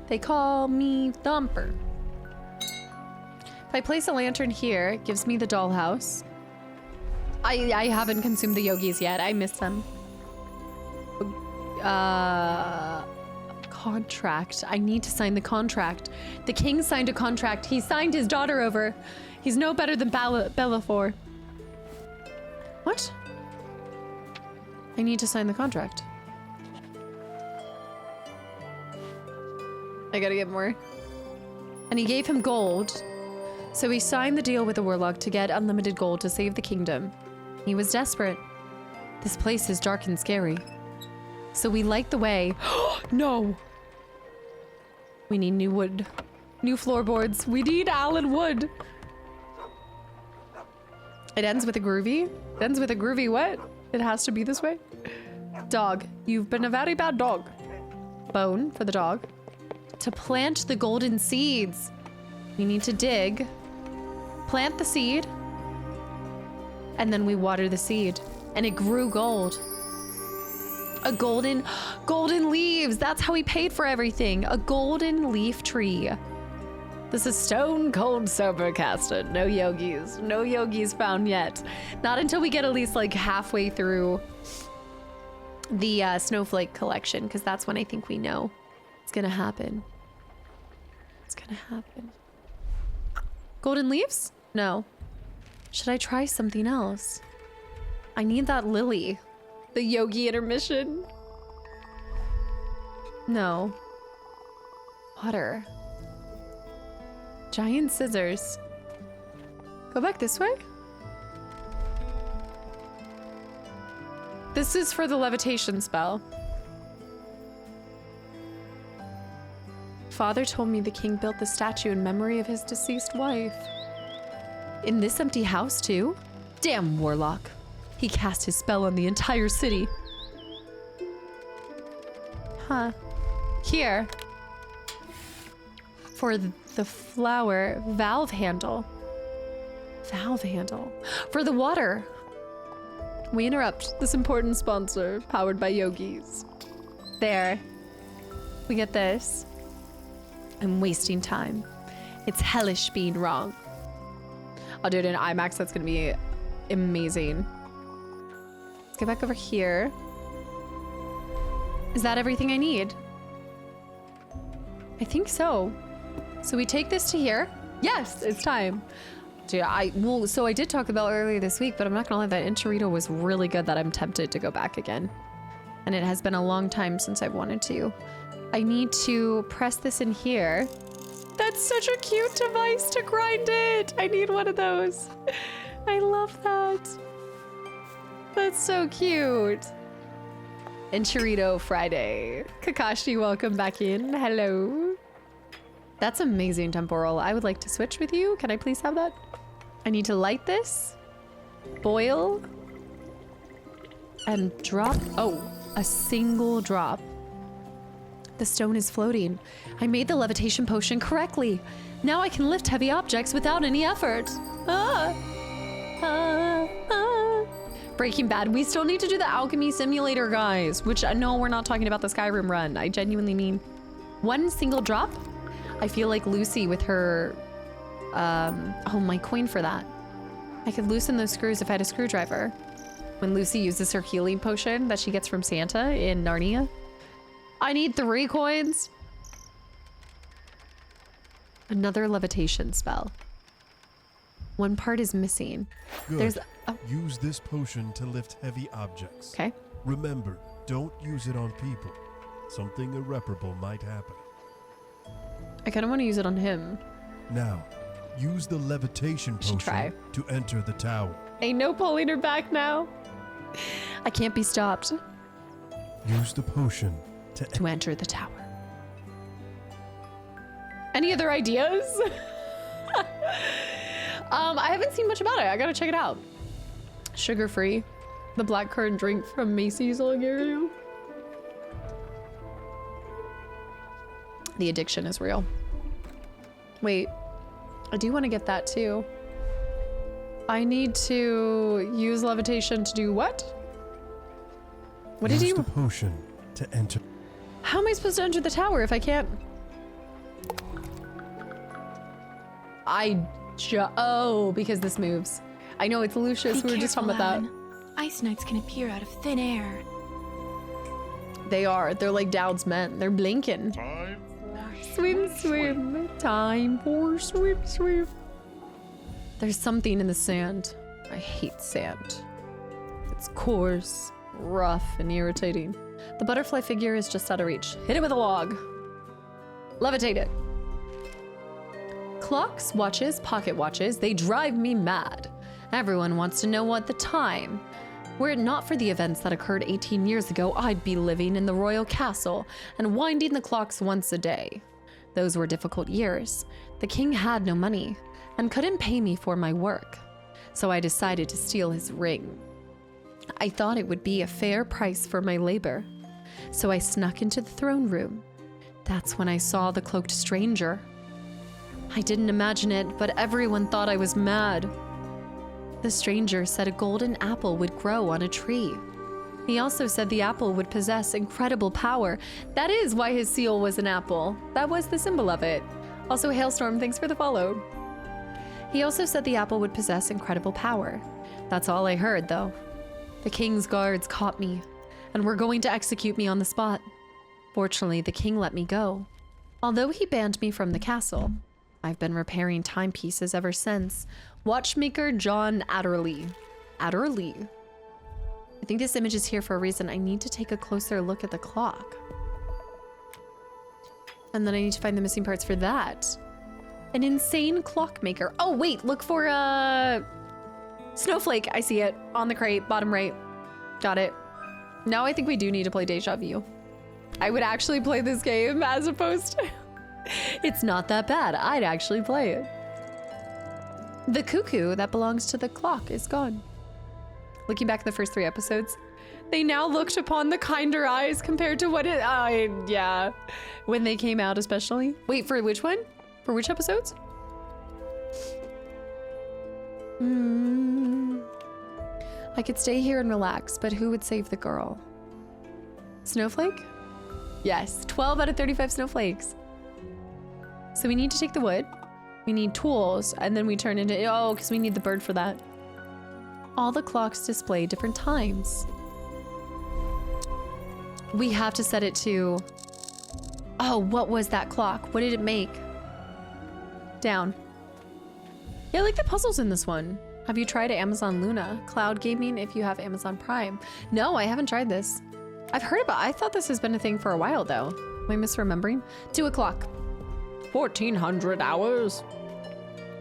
A: They call me Thumper. If I place a lantern here, it gives me the dollhouse. I haven't consumed the yogis yet. I miss them. Contract. I need to sign the contract. The king signed a contract. He signed his daughter over. He's no better than Bellafor. What? I need to sign the contract. I gotta get more. And he gave him gold. So he signed the deal with the warlock to get unlimited gold to save the kingdom. He was desperate. This place is dark and scary. So we light the way. No! We need new wood. New floorboards. We need Allen wood. It ends with a groovy. It ends with a groovy what? It has to be this way. Dog. You've been a very bad dog. Bone for the dog. To plant the golden seeds. We need to dig. Plant the seed. And then we water the seed. And it grew gold. A golden leaves. That's how he paid for everything. A golden leaf tree. This is stone cold sober casted. No yogis. No yogis found yet. Not until we get at least like halfway through the snowflake collection, because that's when I think we know it's gonna happen. It's gonna happen. Golden leaves? No. Should I try something else? I need that lily. The yogi intermission. No. Water. Giant scissors. Go back this way? This is for the levitation spell. Father told me the king built the statue in memory of his deceased wife. In this empty house too? Damn warlock. He cast his spell on the entire city. Huh. Here. For the flower valve handle. Valve handle. For the water. We interrupt this important sponsor powered by yogis. There. We get this. I'm wasting time. It's hellish being wrong. I'll do it in IMAX. That's gonna be amazing. Let's get back over here. Is that everything I need? I think so. So we take this to here. Yes, it's time. Dude, so I did talk about earlier this week, but I'm not gonna lie, that enchilada was really good that I'm tempted to go back again. And it has been a long time since I've wanted to. I need to press this in here. That's such a cute device to grind it. I need one of those. I love that. That's so cute. And Chorito Friday. Kakashi, welcome back in. Hello. That's amazing, Temporal. I would like to switch with you. Can I please have that? I need to light this. Boil. And drop. Oh, a single drop. The stone is floating. I made the levitation potion correctly. Now I can lift heavy objects without any effort. Breaking Bad. We still need to do the alchemy simulator, guys, which I know we're not talking about the Skyrim run. I genuinely mean one single drop. I feel like Lucy with her, oh, my coin for that. I could loosen those screws if I had a screwdriver. When Lucy uses her healing potion that she gets from Santa in Narnia. I need 3 coins. Another levitation spell. One part is missing.
G: Good.
A: There's
G: Use this potion to lift heavy objects.
A: Okay.
G: Remember, don't use it on people. Something irreparable might happen.
A: I kind of want to use it on him.
G: Now, use the levitation potion to enter the tower.
A: Ain't no pulling her back now. I can't be stopped.
G: Use the potion
A: to enter the tower. Any other ideas? I haven't seen much about it. I gotta check it out. Sugar-free. The blackcurrant drink from Macy's will give you. The addiction is real. Wait, I do want to get that too. I need to use levitation to do what? What did you?
G: Use the potion to enter.
A: How am I supposed to enter the tower if I can't? Oh, because this moves. I know, it's Lucius. We were just talking about that.
B: Ice knights can appear out of thin air.
C: They are. They're like Dowd's men. They're blinking. Swim, swim. Time for swim, swim. There's something in the sand. I hate sand. It's coarse, rough, and irritating. The butterfly figure is just out of reach. Hit it with a log. Levitate it. Clocks, watches, pocket watches, they drive me mad. Everyone wants to know what the time. Were it not for the events that occurred 18 years ago, I'd be living in the royal castle and winding the clocks once a day. Those were difficult years. The king had no money and couldn't pay me for my work. So I decided to steal his ring. I thought it would be a fair price for my labor. So I snuck into the throne room. That's when I saw the cloaked stranger. I didn't imagine it, but everyone thought I was mad. The stranger said a golden apple would grow on a tree. He also said the apple would possess incredible power. That is why his seal was an apple. That was the symbol of it. Also, Hailstorm, thanks for the follow. He also said the apple would possess incredible power. That's all I heard, though. The king's guards caught me and were going to execute me on the spot. Fortunately, the king let me go. Although he banned me from the castle, I've been repairing timepieces ever since. Watchmaker John Adderley. Adderley? I think this image is here for a reason. I need to take a closer look at the clock. And then I need to find the missing parts for that. An insane clockmaker. Oh, wait, look for Snowflake. I see it on the crate, bottom right. Got it. Now I think we do need to play Deja Vu. I would actually play this game as opposed to... It's not that bad. I'd actually play it. The cuckoo that belongs to the clock is gone. Looking back at the first 3 episodes, they now looked upon the kinder eyes compared to what it... yeah. When they came out especially. Wait, for which one? For which episodes? I could stay here and relax, but who would save the girl? Snowflake? Yes, 12 out of 35 snowflakes. So we need to take the wood. We need tools, and then we turn into... Oh, because we need the bird for that. All the clocks display different times. We have to set it to... Oh, what was that clock? What did it make? Down. Yeah, I like the puzzles in this one. Have you tried Amazon Luna? Cloud gaming if you have Amazon Prime. No, I haven't tried this. I've heard about... I thought this has been a thing for a while, though. Am I misremembering? 2 o'clock. 1400 hours.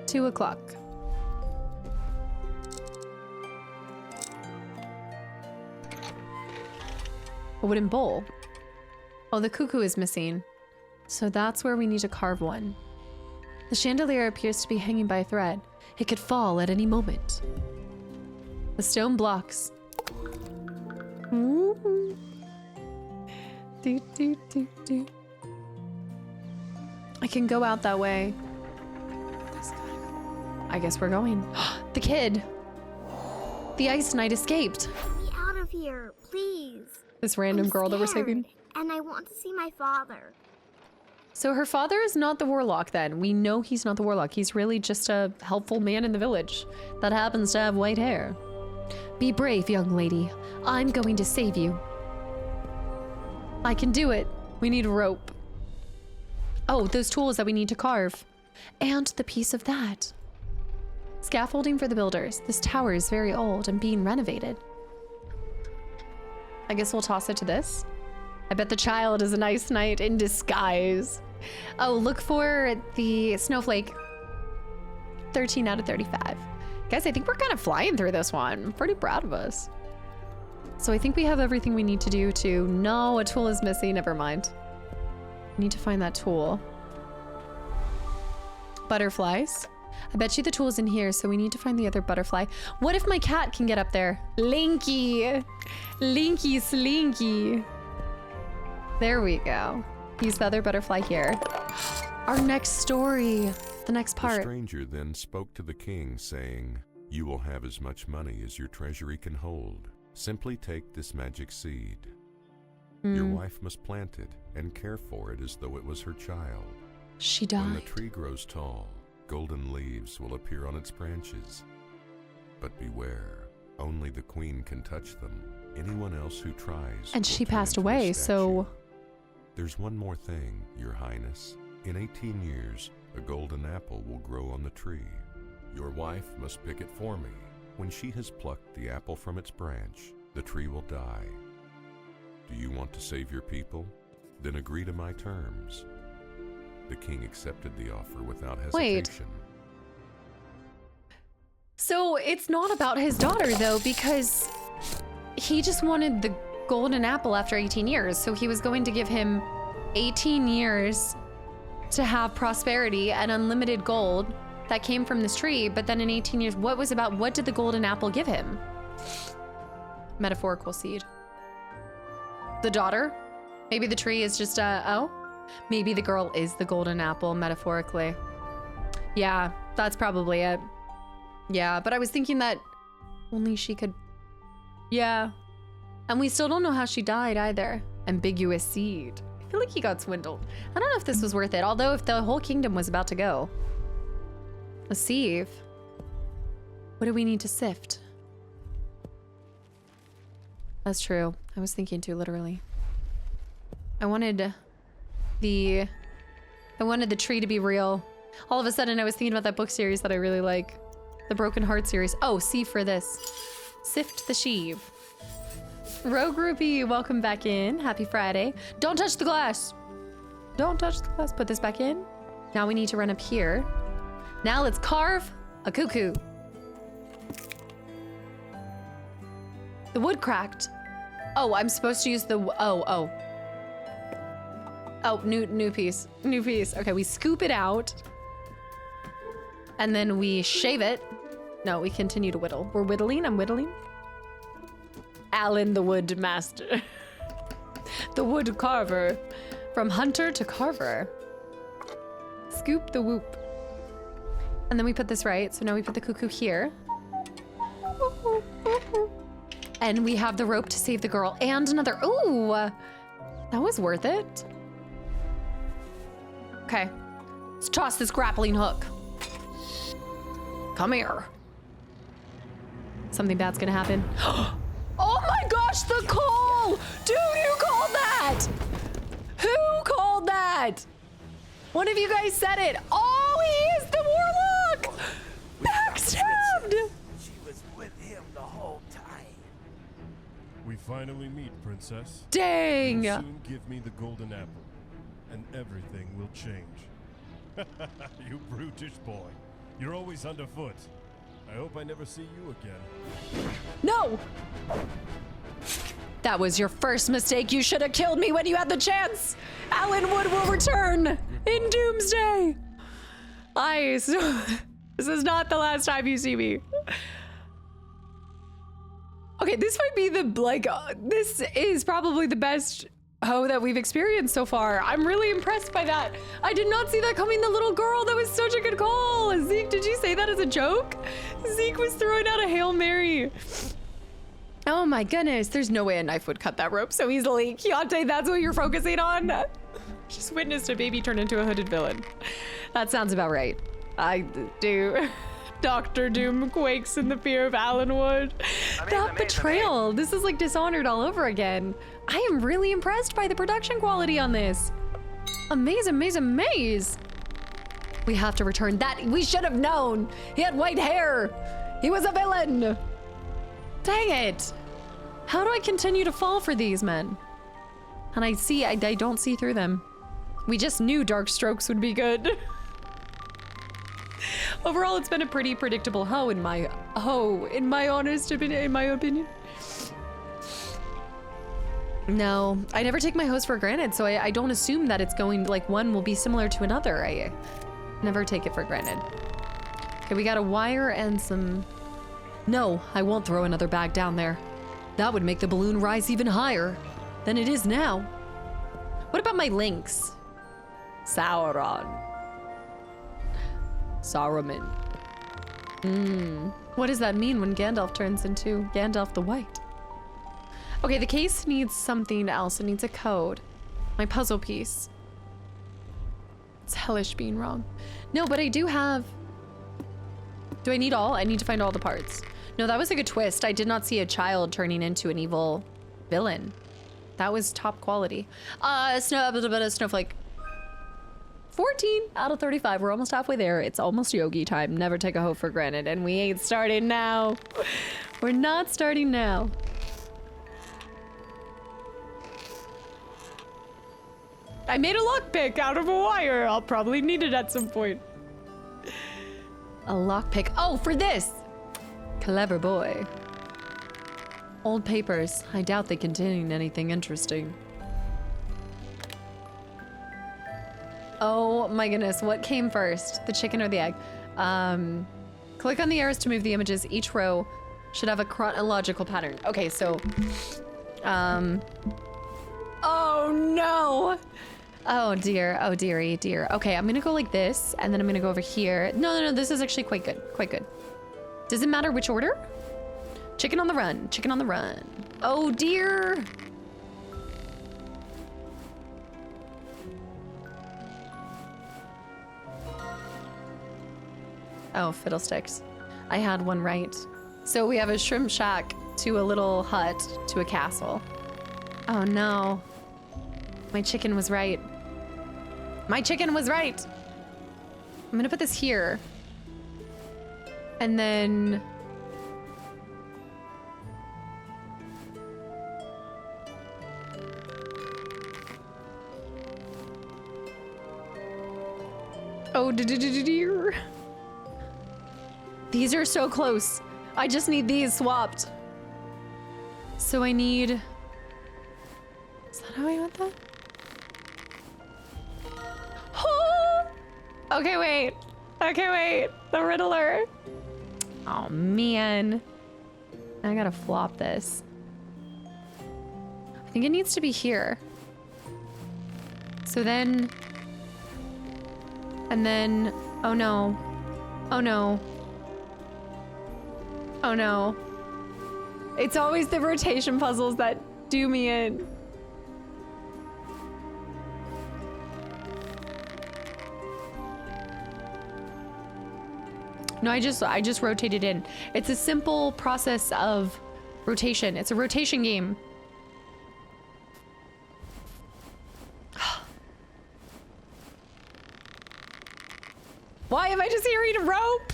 C: 2 o'clock. A wooden bowl. Oh, the cuckoo is missing. So that's where we need to carve one. The chandelier appears to be hanging by a thread. It could fall at any moment. The stone blocks. Ooh. Do, do, do, do. I can go out that way. I guess we're going. The kid! The Ice Knight escaped!
H: Get me out of here, please.
C: This random girl that we're saving.
H: And I want to see my father.
C: So her father is not the warlock then. We know he's not the warlock. He's really just a helpful man in the village that happens to have white hair. Be brave, young lady. I'm going to save you. I can do it. We need rope. Oh, those tools that we need to carve. And the piece of that. Scaffolding for the builders. This tower is very old and being renovated. I guess we'll toss it to this. I bet the child is an ice knight in disguise. Oh, look for the snowflake. 13 out of 35. Guys, I think we're kind of flying through this one. I'm pretty proud of us. So I think we have everything we need to do to... No, a tool is missing. Never mind. We need to find that tool. Butterflies. I bet you the tool's in here, so we need to find the other butterfly. What if my cat can get up there? Linky. Linky Slinky. There we go. Use the other butterfly here. Our next story. The next part.
F: The stranger then spoke to the king, saying, "You will have as much money as your treasury can hold. Simply take this magic seed. Your wife must plant it and care for it as though it was her child.
C: She died.
F: When the tree grows tall, golden leaves will appear on its branches. But beware, only the queen can touch them. Anyone else who tries.
A: And
F: will
A: she
F: turn
A: passed
F: into a
A: away,
F: statue.
A: so...
F: There's one more thing, Your Highness. In 18 years, a golden apple will grow on the tree. Your wife must pick it for me. When she has plucked the apple from its branch, the tree will die. Do you want to save your people? Then agree to my terms. The king accepted the offer without hesitation.
A: So it's not about his daughter, though, because he just wanted the golden apple after 18 years. So he was going to give him 18 years to have prosperity and unlimited gold that came from this tree. But then in 18 years, what did the golden apple give him? Metaphorical seed. The daughter? Maybe the tree is just maybe the girl is the golden apple, metaphorically. Yeah, that's probably it. Yeah, but I was thinking that only she could... Yeah. And we still don't know how she died either. Ambiguous seed. I feel like he got swindled. I don't know if this was worth it, although if the whole kingdom was about to go. A sieve. What do we need to sift? That's true. I was thinking too literally. I wanted the tree to be real. All of a sudden I was thinking about that book series that I really like. The Broken Heart series. Oh, sieve for this. Sift the sheave. Rogue Ruby, welcome back in. Happy Friday. Don't touch the glass. Don't touch the glass. Put this back in. Now we need to run up here. Now let's carve a cuckoo. The wood cracked. Oh, I'm supposed to use the, oh, new piece, new piece. Okay, we scoop it out. And then we shave it. No, we continue to whittle. We're whittling, I'm whittling. Alan the wood master. The wood carver. From hunter to carver. Scoop the whoop. And then we put this right. So now we put the cuckoo here. And we have the rope to save the girl and another, ooh, that was worth it. Okay, let's toss this grappling hook. Come here. Something bad's gonna happen. Oh my gosh, the call! Dude, who called that? Who called that? One of you guys said it. Oh, he is the warlock! Backstabbed!
E: She was with him the whole time.
G: We finally meet, Princess.
A: Dang!
G: You'll soon give me the golden apple, and everything will change. You brutish boy. You're always underfoot. I hope I never see you again.
A: No! That was your first mistake. You should have killed me when you had the chance. Alan Wood will return in Doomsday. This is not the last time you see me. Okay, this might be this is probably the best hoe that we've experienced so far. I'm really impressed by that. I did not see that coming, the little girl. That was such a good call. Zeke, did you say that as a joke? Zeke was throwing out a Hail Mary. Oh my goodness, there's no way a knife would cut that rope so easily. Keontae, that's what you're focusing on? Just witnessed a baby turn into a hooded villain. That sounds about right. I do. Dr. Doom quakes in the fear of Alan Wood. That betrayal. This is like Dishonored all over again. I am really impressed by the production quality on this. Amaze, amaze, amaze. We have to return that. We should have known. He had white hair. He was a villain. Dang it. How do I continue to fall for these men? And I don't see through them. We just knew Dark Strokes would be good. Overall, it's been a pretty predictable hoe in my honest opinion, in my opinion. No, I never take my hoes for granted, so I don't assume that it's going, like, one will be similar to another. I never take it for granted. Okay, we got a wire and some... No, I won't throw another bag down there. That would make the balloon rise even higher than it is now. What about my links? Sauron. Saruman. What does that mean when Gandalf turns into Gandalf the White? Okay, the case needs something else. It needs a code. My puzzle piece. It's hellish being wrong. No, but I do have... Do I need all? I need to find all the parts. No, that was a good twist. I did not see a child turning into an evil villain. That was top quality. Snowflake. 14 out of 35. We're almost halfway there. It's almost yogi time. Never take a hoe for granted. And we ain't starting now. We're not starting now. I made a lockpick out of a wire. I'll probably need it at some point. A lockpick. Oh, for this. Clever boy. Old papers. I doubt they contain anything interesting. Oh my goodness, what came first? The chicken or the egg? Click on the arrows to move the images. Each row should have a chronological pattern. Okay, so, oh no! Oh dear, oh dearie, dear. Okay, I'm gonna go like this, and then I'm gonna go over here. No, this is actually quite good, quite good. Does it matter which order? Chicken on the run, chicken on the run. Oh dear! Oh, fiddlesticks. I had one right. So we have a shrimp shack to a little hut to a castle. Oh no. My chicken was right. My chicken was right! I'm gonna put this here. And then... Oh, dear. These are so close. I just need these swapped. So I need... Is that how I got that? Oh! Okay, wait. Okay, wait. The Riddler. Oh, man. I gotta flop this. I think it needs to be here. So then... And then... Oh, no. Oh, no. Oh no. It's always the rotation puzzles that do me in. No, I just rotated in. It's a simple process of rotation. It's a rotation game. Why am I just hearing a rope?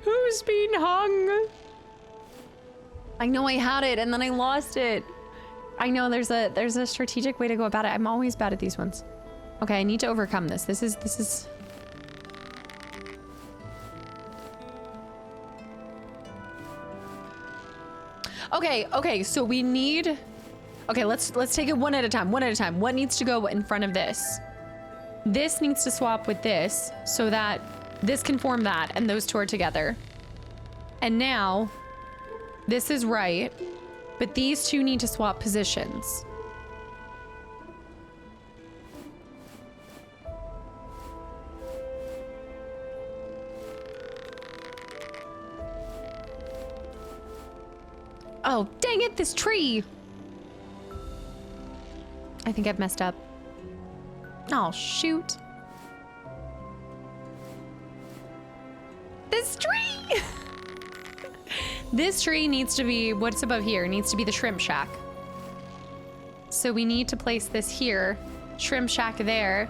A: Who's being hung? I know I had it and then I lost it. I know there's a strategic way to go about it. I'm always bad at these ones. Okay, I need to overcome this. This is Okay, so we need... Okay, let's take it one at a time, What needs to go in front of this? This needs to swap with this so that this can form that and those two are together. And now, this is right, but these two need to swap positions. Oh, dang it, this tree! I think I've messed up. Oh, shoot. This tree! This tree needs to be, what's above here? It needs to be the shrimp shack. So we need to place this here. Shrimp shack there.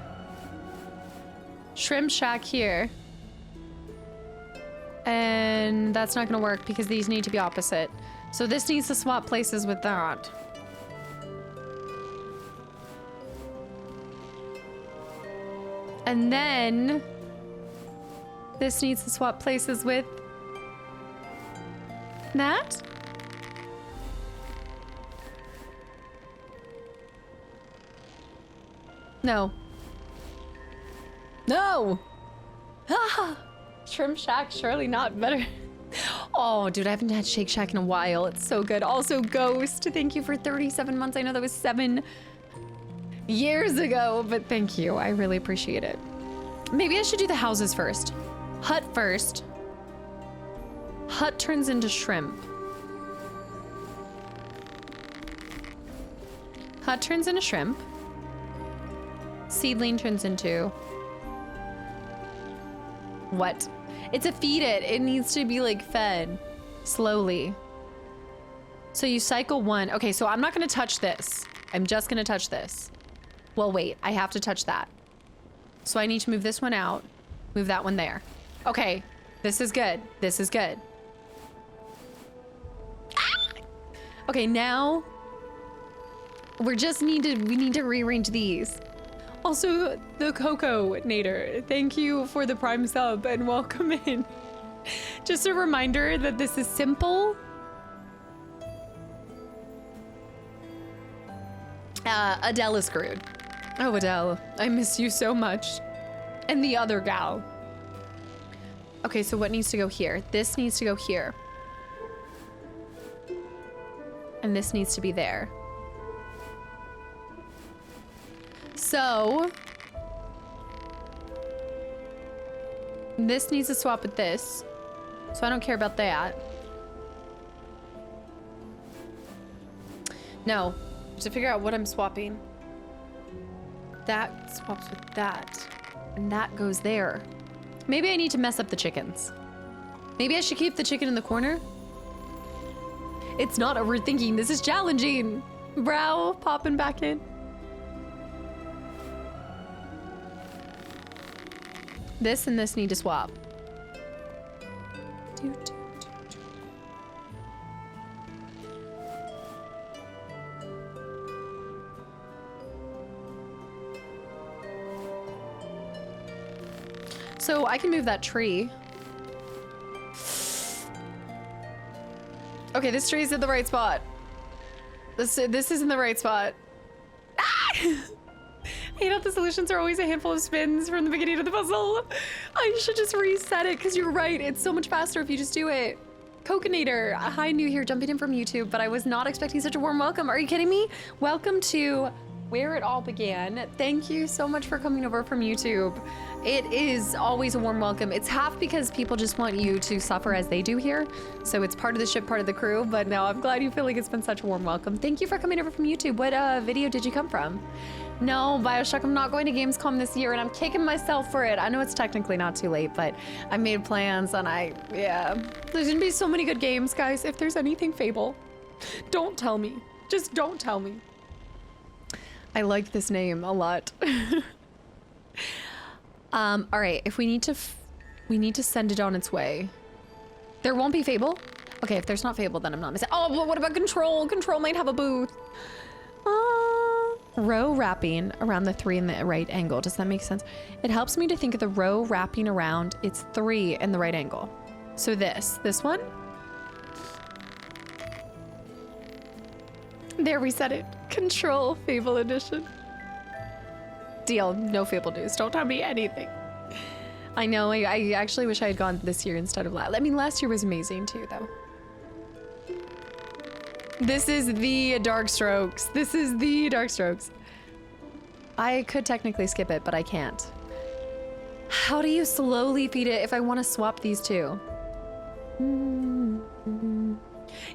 A: Shrimp shack here. And that's not gonna work because these need to be opposite. So this needs to swap places with that. And then this needs to swap places with that. No. No! Ah! Shrimp Shack, surely not better. Oh, dude, I haven't had Shake Shack in a while. It's so good. Also, Ghost, thank you for 37 months. I know that was 7 years ago, but thank you. I really appreciate it. Maybe I should do the houses first. Hut first. Hut turns into shrimp. Hut turns into shrimp. Seedling turns into... What? It's a feed it. It needs to be like fed. slowly. So you cycle one. Okay, so I'm not gonna touch this. I'm just gonna touch this. Well, wait, I have to touch that. So I need to move this one out, move that one there. Okay, this is good. This is good. Ah! Okay, now we need to rearrange these. Also, the Coco Nader, thank you for the Prime sub and welcome in. Just a reminder that this is simple. Adele is screwed. Oh, Adele, I miss you so much. And the other gal. Okay, so what needs to go here? This needs to go here. And this needs to be there. So this needs to swap with this. So I don't care about that. No, to figure out what I'm swapping. That swaps with that. And that goes there. Maybe I need to mess up the chickens. Maybe I should keep the chicken in the corner. It's not overthinking. This is challenging. Brow popping back in. This and this need to swap. So I can move that tree. Okay, this tree's in the right spot. This is in the right spot. Ah! I hate how the solutions are always a handful of spins from the beginning of the puzzle. I should just reset it because you're right. It's so much faster if you just do it. Coconator, hi, new here, jumping in from YouTube, but I was not expecting such a warm welcome. Are you kidding me? Welcome to where it all began. Thank you so much for coming over from YouTube. It is always a warm welcome. It's half because people just want you to suffer as they do here. So it's part of the ship, part of the crew, but no, I'm glad you feel like it's been such a warm welcome. Thank you for coming over from YouTube. What video did you come from? No, Bioshock, I'm not going to Gamescom this year and I'm kicking myself for it. I know it's technically not too late, but I made plans and yeah. There's gonna be so many good games, guys. If there's anything Fable, don't tell me. Just don't tell me. I like this name a lot. All right, if we need to send it on its way. There won't be Fable? Okay, if there's not Fable, then I'm not missing. Oh, but what about Control? Control might have a booth. Row wrapping around the 3 in the right angle. Does that make sense? It helps me to think of the row wrapping around its 3 in the right angle. So this one. There, we said it. Control Fable Edition. Deal. No Fable news. Don't tell me anything. I know. I actually wish I had gone this year instead of last. I mean, last year was amazing too, though. This is the Dark Strokes. This is the Dark Strokes. I could technically skip it, but I can't. How do you slowly feed it if I want to swap these two?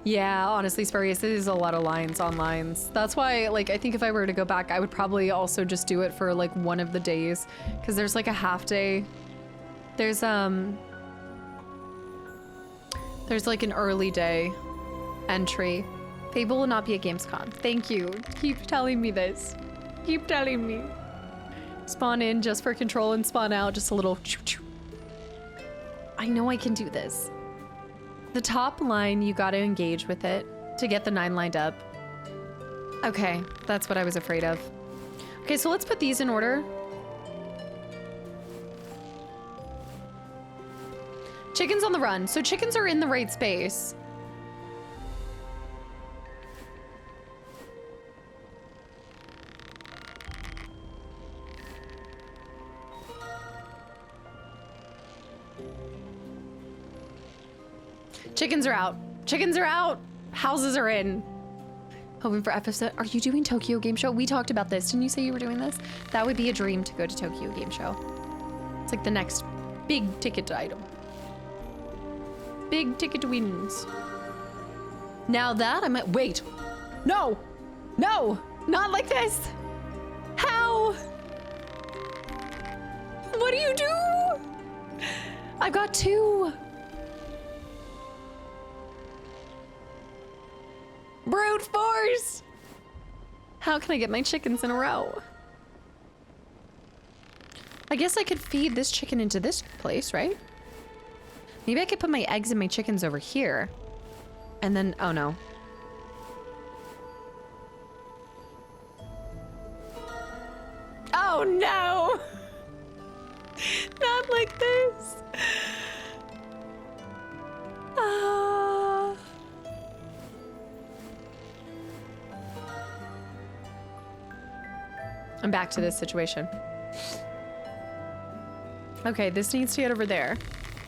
A: Yeah, honestly, Spurious, it is a lot of lines on lines. That's why, like, I think if I were to go back, I would probably also just do it for, like, one of the days. Because there's, like, a half day. There's, like, an early day entry. Fable will not be at Gamescom. Thank you. Keep telling me this. Keep telling me. Spawn in just for Control and spawn out just a little choo-choo. I know I can do this. The top line, you gotta engage with it to get the 9 lined up. Okay, that's what I was afraid of. Okay, so let's put these in order. Chickens on the run. So chickens are in the right space. Chickens are out. Chickens are out. Houses are in. Hoping for FF7. Are you doing Tokyo Game Show? We talked about this. Didn't you say you were doing this? That would be a dream to go to Tokyo Game Show. It's like the next big ticket item. Big ticket wins. Now that I might wait. No, no, not like this. How? What do you do? I've got 2. Brute force! How can I get my chickens in a row? I guess I could feed this chicken into this place, right? Maybe I could put my eggs and my chickens over here. And then, oh no. Oh no! Not like this. I'm back to this situation. Okay, this needs to get over there.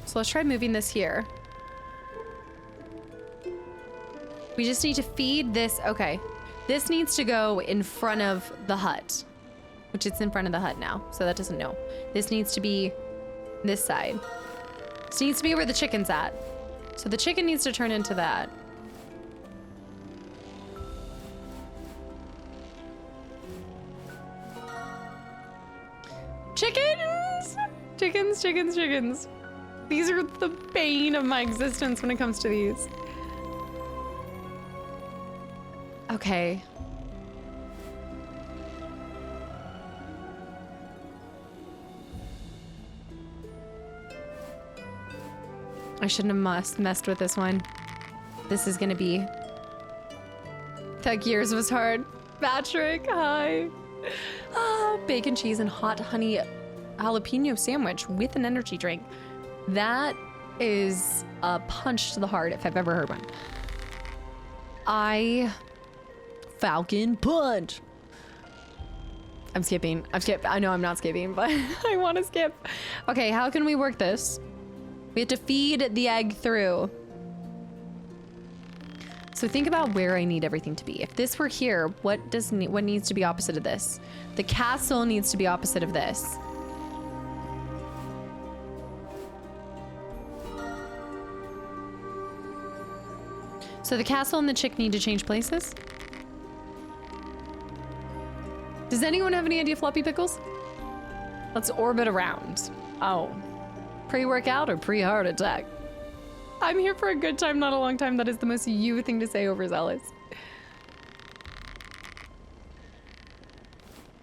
A: So let's try moving this here. We just need to feed this. Okay, this needs to go in front of the hut, which it's in front of the hut now, so that doesn't know. This needs to be this side. This needs to be where the chicken's at. So the chicken needs to turn into that. Chickens! Chickens, chickens, chickens. These are the bane of my existence when it comes to these. Okay. I shouldn't have messed with this one. This is gonna be... That gears was hard. Patrick, hi. Ah, bacon, cheese, and hot honey jalapeno sandwich with an energy drink. That is a punch to the heart if I've ever heard one. Falcon punch. I'm skipping. I know I'm not skipping, but I want to skip. Okay, how can we work this? We have to feed the egg through. So think about where I need everything to be. If this were here, what needs to be opposite of this? The castle needs to be opposite of this. So the castle and the chick need to change places? Does anyone have any idea, Floppy Pickles? Let's orbit around. Oh. Pre-workout or pre-heart attack? I'm here for a good time, not a long time. That is the most you thing to say, overzealous.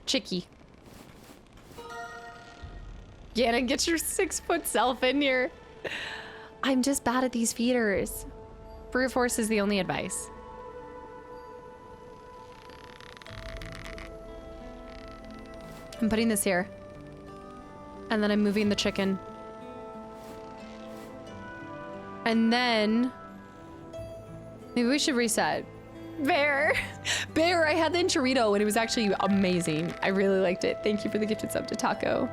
A: Chicky. Get your 6-foot self in here. I'm just bad at these feeders. Brute force is the only advice. I'm putting this here. And then I'm moving the chicken. And then maybe we should reset. Bear, I had the enchilada and it was actually amazing. I really liked it. Thank you for the gifted sub to Taco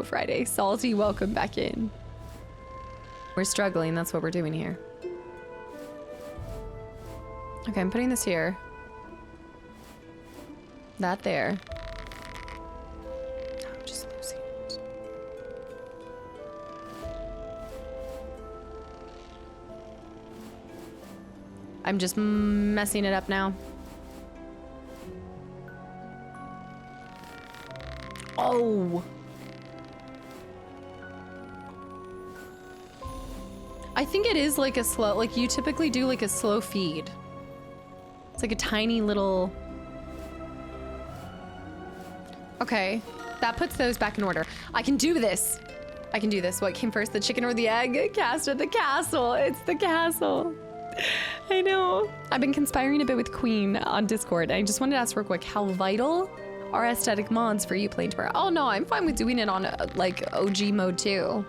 A: Friday. Salty, welcome back in. We're struggling. That's what we're doing here. Okay, I'm putting this here. That there. I'm just losing it. I'm just messing it up now. Oh. I think it is like a slow, like you typically do like a slow feed. It's like a tiny little... Okay, that puts those back in order. I can do this. I can do this. What came first, the chicken or the egg? Cast or the castle? It's the castle. I know. I've been conspiring a bit with Queen on Discord. I just wanted to ask real quick, how vital are aesthetic mods for you playing Terraria? Oh no, I'm fine with doing it on like OG mode too.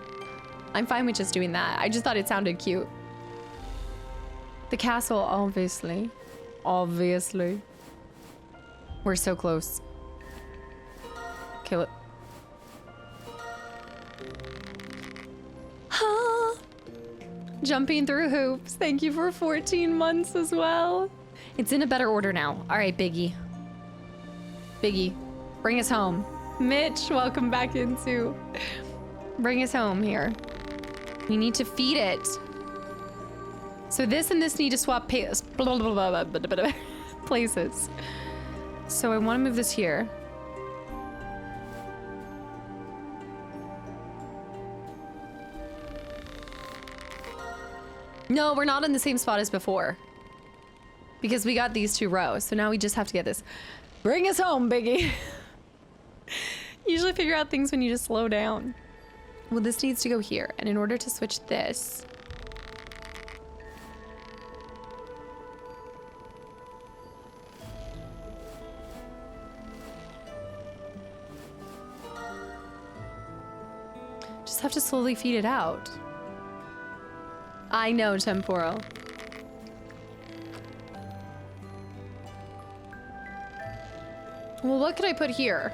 A: I'm fine with just doing that. I just thought it sounded cute. The castle, obviously. Obviously. We're so close. Kill it. Jumping through hoops. Thank you for 14 months as well. It's in a better order now. All right, Biggie. Biggie, bring us home. Mitch, welcome back in too. Bring us home here. We need to feed it. So this and this need to swap places. So I want to move this here. No, we're not in the same spot as before. Because we got these 2 rows. So now we just have to get this.
C: Bring us home, Biggie.
A: Usually figure out things when you just slow down. Well, this needs to go here. And in order to switch this... just have to slowly feed it out. I know, temporal. Well, what could I put here?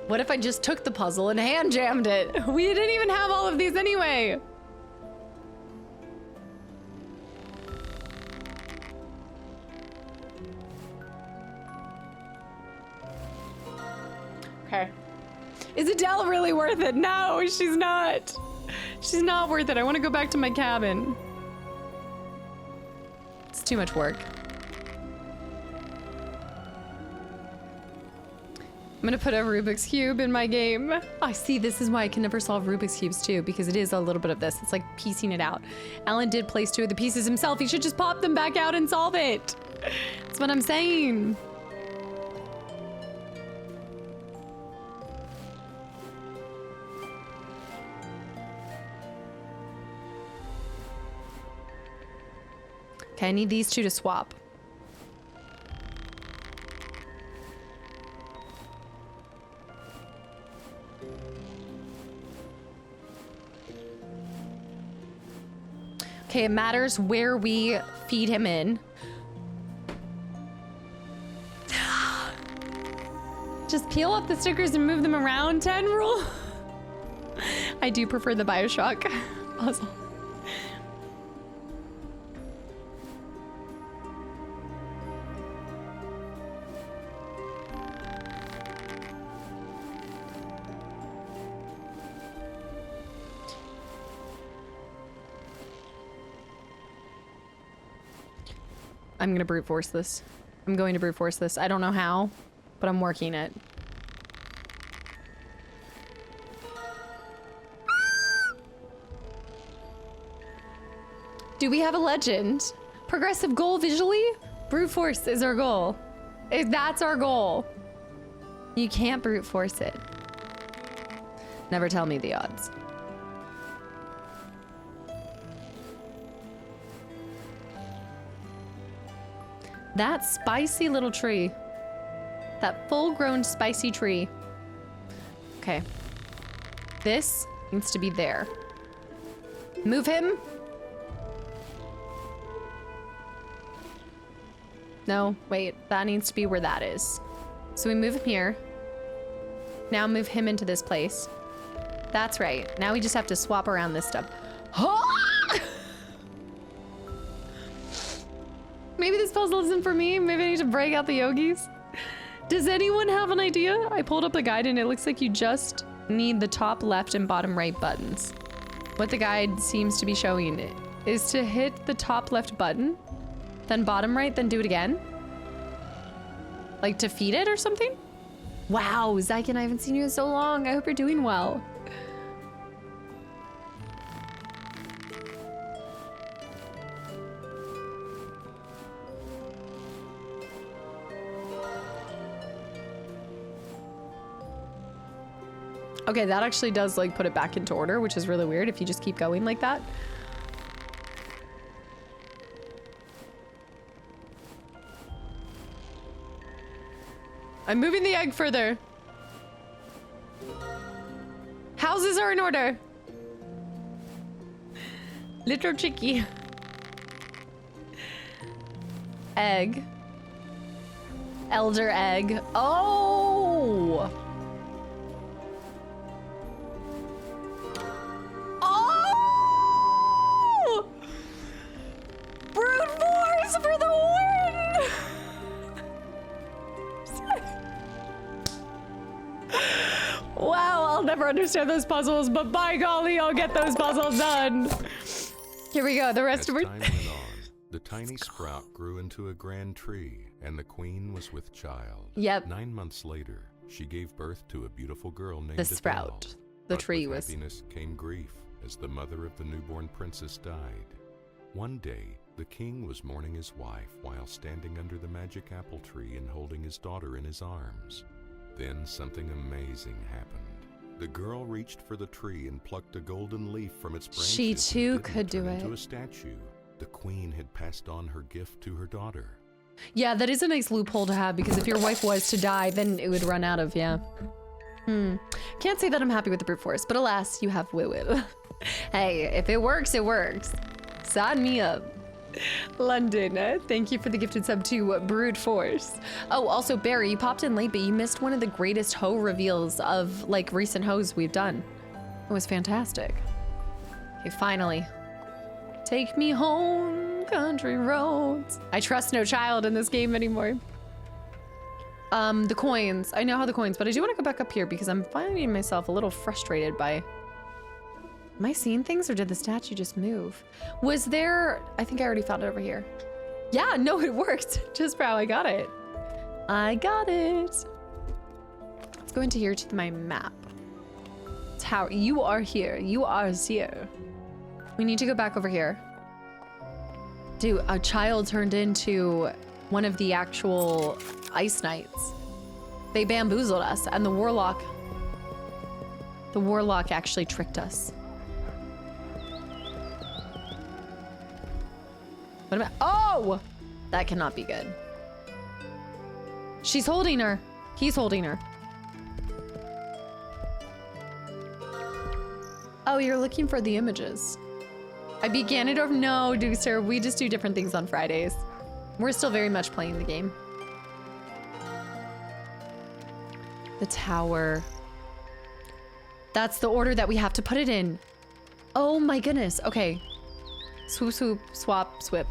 A: What if I just took the puzzle and hand jammed it? We didn't even have all of these anyway. Okay. Is Adele really worth it? No, she's not. She's not worth it. I want to go back to my cabin. It's too much work. I'm gonna put a Rubik's Cube in my game. I see, this is why I can never solve Rubik's Cubes too, because it is a little bit of this. It's like piecing it out. Alan did place 2 of the pieces himself. He should just pop them back out and solve it. That's what I'm saying. Okay, I need these 2 to swap. Okay, it matters where we feed him in. Just peel off the stickers and move them around, 10 rule. I do prefer the Bioshock puzzle. I'm gonna brute force this. I'm going to brute force this. I don't know how, but I'm working it. Do we have a legend? Progressive goal visually? Brute force is our goal. That's our goal. You can't brute force it. Never tell me the odds. That spicy little tree. That full-grown spicy tree. Okay. This needs to be there. Move him. No, wait. That needs to be where that is. So we move him here. Now move him into this place. That's right. Now we just have to swap around this stuff. Maybe this puzzle isn't for me. Maybe I need to break out the yogis. Does anyone have an idea? I pulled up the guide and it looks like you just need the top left and bottom right buttons. What the guide seems to be showing it is to hit the top left button, then bottom right, then do it again. Like to feed it or something? Wow, Zyken, I haven't seen you in so long. I hope you're doing well. Okay, that actually does like put it back into order, which is really weird if you just keep going like that. I'm moving the egg further. Houses are in order. Little chicky. Egg. Elder egg. Oh! Oh! Brute force for the win! Wow, I'll never understand those puzzles, but by golly, I'll get those puzzles done. Here we go, the rest of it.
F: As time went on, the tiny sprout grew into a grand tree, and the queen was with child.
A: Yep.
F: 9 months later, she gave birth to a beautiful girl named
A: The
F: Adele.
A: sprout. The
F: But
A: tree
F: with
A: was.
F: happiness came grief, as the mother of the newborn princess died. One day, the king was mourning his wife while standing under the magic apple tree and holding his daughter in his arms. Then something amazing happened. The girl reached for the tree and plucked a golden leaf from its branches.
A: She
F: and
A: too
F: didn't
A: could do
F: turn into
A: it.
F: a statue. The queen had passed on her gift to her daughter.
A: Yeah, that is a nice loophole to have, because if your wife was to die, then it would run out of, yeah. Can't say that I'm happy with the brute force, but alas, you have Will. Hey, if it works, it works. Sign me up. London, thank you for the gifted sub to Brute Force. Oh, also Barry, you popped in late, but you missed one of the greatest hoe reveals of like recent hoes we've done. It was fantastic. Okay, finally. Take me home, country roads. I trust no child in this game anymore. The coins. I know how the coins, but I do want to go back up here because I'm finding myself a little frustrated by... Am I seeing things, or did the statue just move? Was there... I think I already found it over here. Yeah, no, it worked. Just Brow, I got it. I got it. Let's go into here to my map. Tower, you are here. You are here. We need to go back over here. Dude, a child turned into one of the actual ice knights. They bamboozled us, and the warlock actually tricked us. What am I? Oh! That cannot be good. She's holding her. He's holding her. Oh, you're looking for the images. I began it over. No, Deucer, we just do different things on Fridays. We're still very much playing the game. The tower. That's the order that we have to put it in. Oh my goodness. Okay. Swoop, swoop, swap, swip.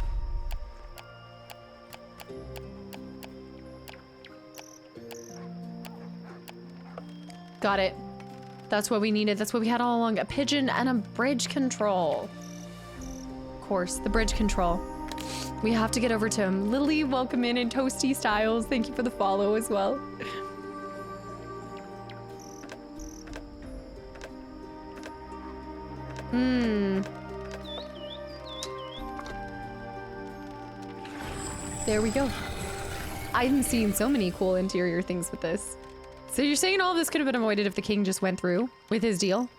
A: Got it. That's what we needed. That's what we had all along. A pigeon and a bridge control. Of course, the bridge control. We have to get over to him. Lily, welcome in, and Toasty Styles. Thank you for the follow as well. There we go. I'm seeing so many cool interior things with this. So you're saying all this could have been avoided if the king just went through with his deal?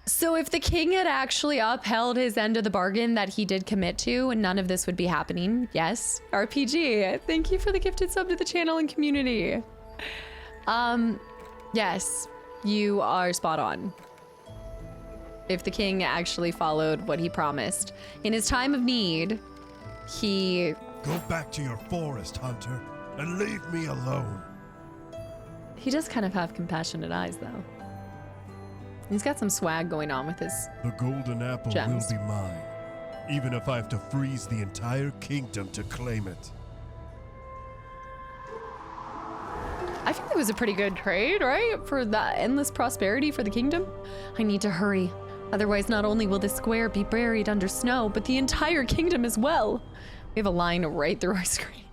A: So if the king had actually upheld his end of the bargain that he did commit to, none of this would be happening. Yes, RPG. Thank you for the gifted sub to the channel and community. Yes, you are spot on. If the king actually followed what he promised in his time of need, he...
G: Go back to your forest, Hunter, and leave me alone.
A: He does kind of have compassionate eyes, though. He's got some swag going on with his
G: The golden apple
A: gems.
G: will be mine, even if I have to freeze the entire kingdom to claim it.
A: I think it was a pretty good trade, right? For the endless prosperity for the kingdom. I need to hurry. Otherwise, not only will this square be buried under snow, but the entire kingdom as well. We have a line right through our screen.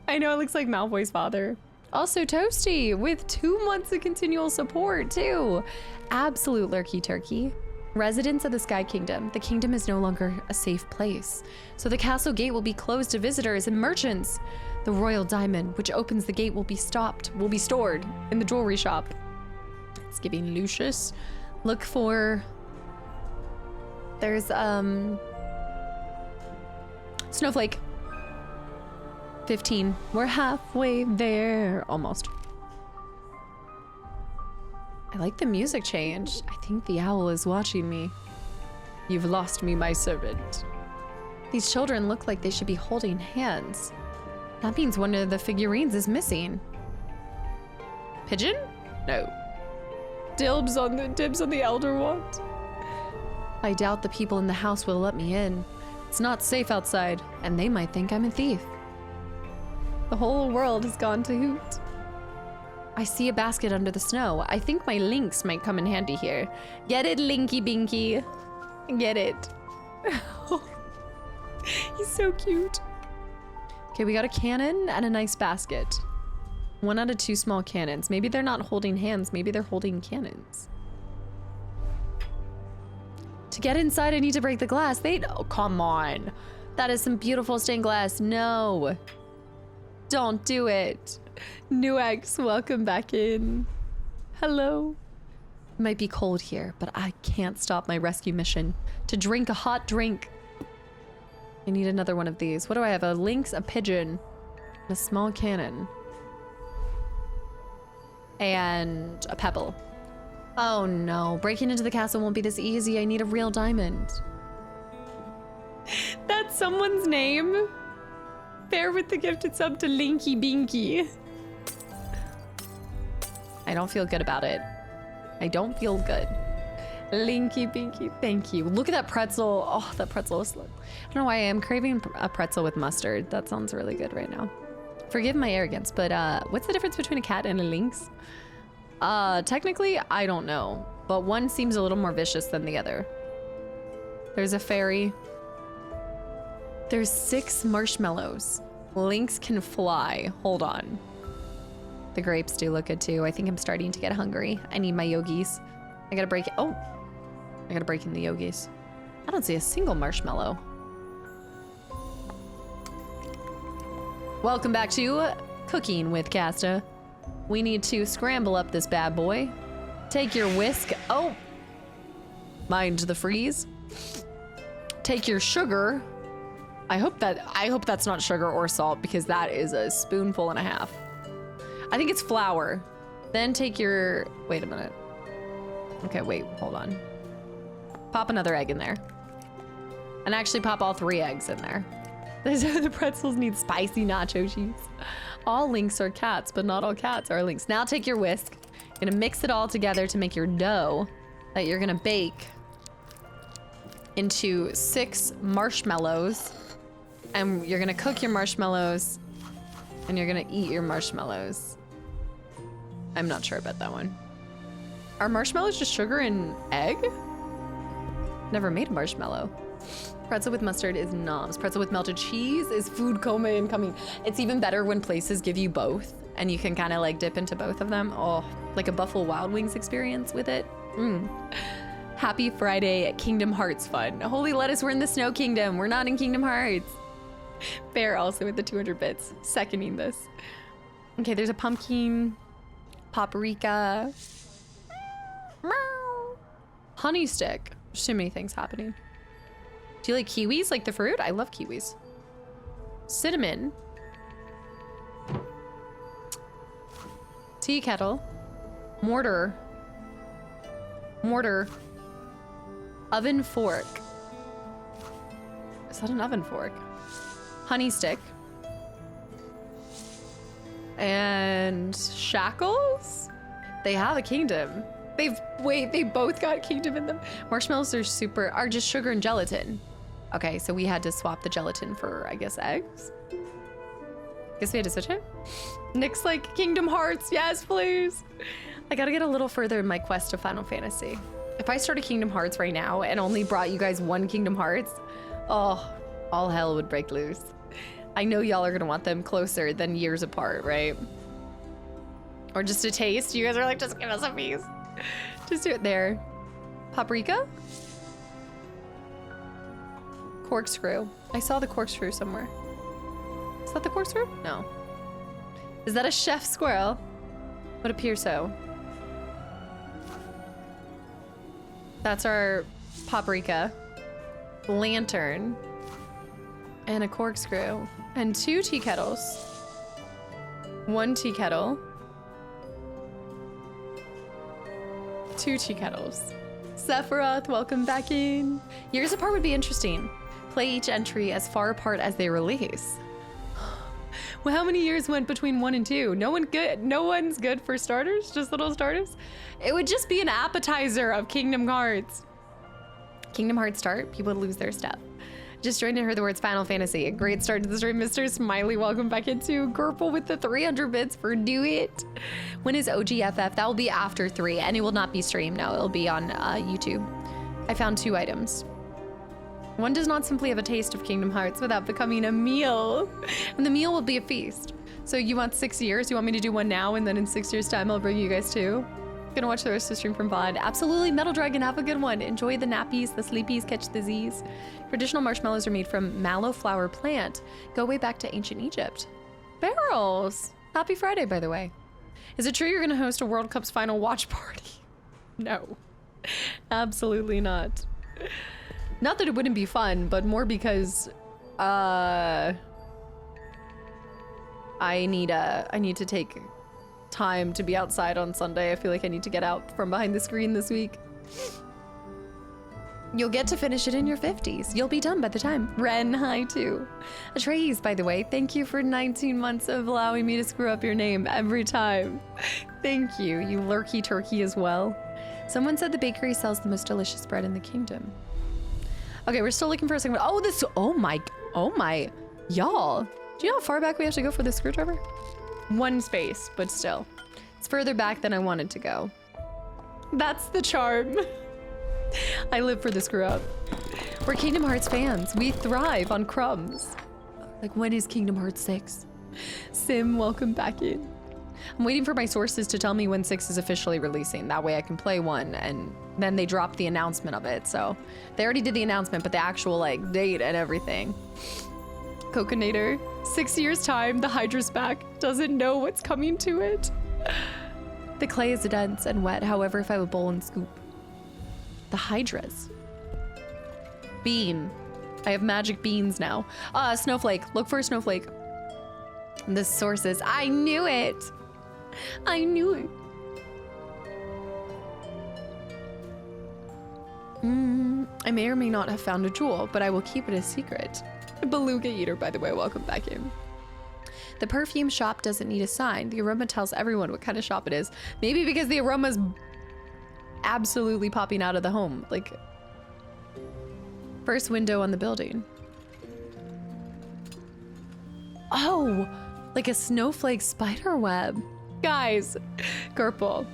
A: I know it looks like Malfoy's father. Also Toasty with 2 months of continual support too. Absolute lurky turkey. Residents of the Sky Kingdom, the kingdom is no longer a safe place. So the castle gate will be closed to visitors and merchants. The royal diamond, which opens the gate, will be stored in the jewelry shop. It's giving Lucius. Look for... There's, Snowflake. 15. We're halfway there. Almost. I like the music change. I think the owl is watching me. You've lost me, my servant. These children look like they should be holding hands. That means one of the figurines is missing. Pigeon? No. Dibs on the Elder Wand. I doubt the people in the house will let me in. It's not safe outside, and they might think I'm a thief. The whole world has gone to hoot. I see a basket under the snow. I think my links might come in handy here. Get it, Linky Binky. Get it. He's so cute. Okay, we got a cannon and a nice basket. 1 out of 2 small cannons. Maybe they're not holding hands. Maybe they're holding cannons. To get inside, I need to break the glass. Oh, come on. That is some beautiful stained glass. No. Don't do it. New X, welcome back in. Hello. It might be cold here, but I can't stop my rescue mission to drink a hot drink. I need another one of these. What do I have? A lynx, a pigeon, and a small cannon. And a pebble. Oh no, breaking into the castle won't be this easy. I need a real diamond. That's someone's name? Bear with the gifted sub to Linky Binky. I don't feel good about it. I don't feel good. Linky Binky, thank you. Look at that pretzel. Oh, that pretzel is... I don't know why I am craving a pretzel with mustard. That sounds really good right now. Forgive my arrogance, but what's the difference between a cat and a lynx? Technically, I don't know, but one seems a little more vicious than the other. There's a fairy. There's 6 marshmallows. Lynx can fly. Hold on. The grapes do look good too. I think I'm starting to get hungry. I need my yogis. I gotta break it. Oh, I gotta break in the yogis. I don't see a single marshmallow. Welcome back to Cooking with Casta. We need to scramble up this bad boy. Take your whisk. Oh, mind the freeze. Take your sugar. I hope that's not sugar or salt because that is a spoonful and a half. I think it's flour. Then take your, wait a minute. Okay, wait, hold on. Pop another egg in there. And actually pop all 3 eggs in there. The pretzels need spicy nacho cheese. All lynx are cats, but not all cats are lynx. Now take your whisk. You're gonna mix it all together to make your dough that you're gonna bake into 6 marshmallows. And you're gonna cook your marshmallows and you're gonna eat your marshmallows. I'm not sure about that one. Are marshmallows just sugar and egg? Never made a marshmallow. Pretzel with mustard is noms. Pretzel with melted cheese is food coma incoming. It's even better when places give you both and you can kind of like dip into both of them. Oh, like a Buffalo Wild Wings experience with it. Happy Friday, Kingdom Hearts fun. Holy lettuce, we're in the Snow Kingdom. We're not in Kingdom Hearts. Bear also with the 200 bits, seconding this. Okay, there's a pumpkin, paprika, honey stick. There's too many things happening. Do you like kiwis, like the fruit? I love kiwis. Cinnamon. Tea kettle. Mortar. Oven fork. Is that an oven fork? Honey stick. And shackles? They have a kingdom. They both got kingdom in them. Marshmallows are just sugar and gelatin. Okay, so we had to swap the gelatin for, I guess, eggs? Guess we had to switch it? Nick's like, Kingdom Hearts, yes, please. I gotta get a little further in my quest of Final Fantasy. If I started Kingdom Hearts right now and only brought you guys 1 Kingdom Hearts, oh, all hell would break loose. I know y'all are gonna want them closer than years apart, right? Or just a taste. You guys are like, just give us a piece. Just do it there. Paprika? Corkscrew. I saw the corkscrew somewhere. Is that the corkscrew? No. Is that a chef squirrel? Would appear so. That's our paprika. Lantern. And a corkscrew. And 2 tea kettles. 1 tea kettle. 2 tea kettles. Sephiroth, welcome back in. Years apart would be interesting. Play each entry as far apart as they release. Well, how many years went between 1 and 2? No one's good for starters? Just little starters? It would just be an appetizer of Kingdom Hearts. Kingdom Hearts start, people would lose their step. Just joined to hear the words Final Fantasy. A great start to the stream, Mr. Smiley. Welcome back into Gurple with the 300 bits for Do It. When is OGFF? That will be after 3, and it will not be streamed. No, it'll be on YouTube. I found 2 items. One does not simply have a taste of Kingdom Hearts without becoming a meal. And the meal will be a feast. So you want 6 years? You want me to do one now and then in 6 years time I'll bring you guys two? Gonna watch the rest of the stream from VOD. Absolutely, Metal Dragon, have a good one. Enjoy the nappies, the sleepies, catch the Z's. Traditional marshmallows are made from mallow flower plant. Go way back to ancient Egypt. Barrels! Happy Friday, by the way. Is it true you're gonna host a World Cup's final watch party? No. Absolutely not. Not that it wouldn't be fun, but more because, I need to take time to be outside on Sunday. I feel like I need to get out from behind the screen this week. You'll get to finish it in your 50s. You'll be done by the time. Ren, hi too. Atreus, by the way, thank you for 19 months of allowing me to screw up your name every time. Thank you, you lurky turkey as well. Someone said the bakery sells the most delicious bread in the kingdom. Okay, we're still looking for a second. Oh my, y'all. Do you know how far back we have to go for the screwdriver? One space, but still. It's further back than I wanted to go. That's the charm. I live for the screw up. We're Kingdom Hearts fans. We thrive on crumbs. Like, when is Kingdom Hearts 6? Sim, welcome back in. I'm waiting for my sources to tell me when 6 is officially releasing. That way I can play 1, and then they drop the announcement of it. So they already did the announcement, but the actual like date and everything. Coconator, 6 years time, the Hydra's back. Doesn't know what's coming to it. The clay is dense and wet. However, if I have a bowl and scoop. The Hydras. Bean. I have magic beans now. Snowflake. Look for a snowflake. The sources. I knew it. I knew it. I may or may not have found a jewel, but I will keep it a secret. Beluga Eater, by the way, welcome back in. The perfume shop doesn't need a sign. The aroma tells everyone what kind of shop it is. Maybe because the aroma's absolutely popping out of the home. Like, first window on the building. Oh, like a snowflake spider web. Guys, Gerpel,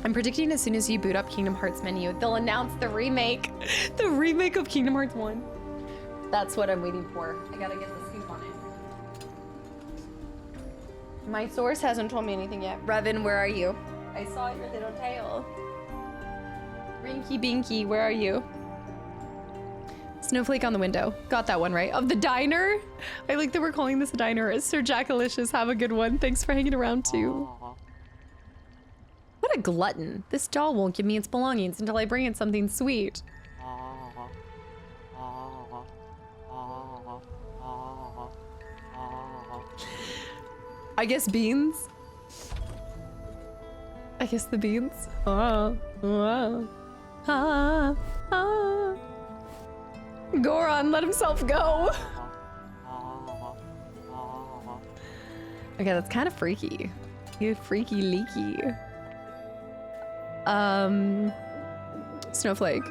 A: I'm predicting as soon as you boot up Kingdom Hearts menu, they'll announce the remake. The remake of Kingdom Hearts 1. That's what I'm waiting for. I gotta get the scoop on it. My source hasn't told me anything yet. Revan, where are you? I saw your little tail. Rinky Binky, where are you? Snowflake on the window. Got that one right. Of the diner? I like that we're calling this a diner. Sir Jackalicious, have a good one. Thanks for hanging around too. What a glutton. This doll won't give me its belongings until I bring it something sweet. I guess beans? I guess the beans? Goron let himself go. Okay, that's kind of freaky. You freaky leaky. Snowflake.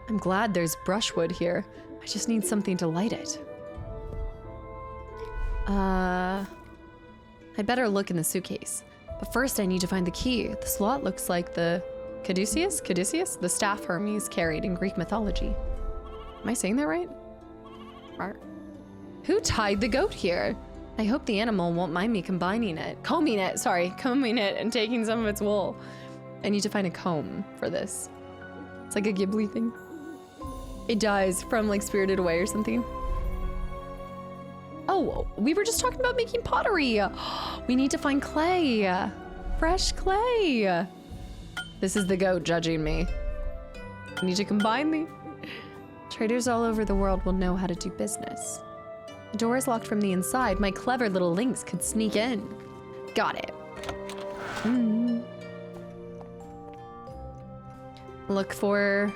A: I'm glad there's brushwood here. I just need something to light it. I'd better look in the suitcase. But first I need to find the key. The slot looks like the Caduceus? The staff Hermes carried in Greek mythology. Am I saying that right? Who tied the goat here? I hope the animal won't mind me combing it and taking some of its wool. I need to find a comb for this. It's like a Ghibli thing. It dies from like Spirited Away or something. Oh, we were just talking about making pottery. We need to find clay. Fresh clay. This is the goat judging me. I need to combine the... Traders all over the world will know how to do business. The door is locked from the inside. My clever little lynx could sneak in. Got it. Look for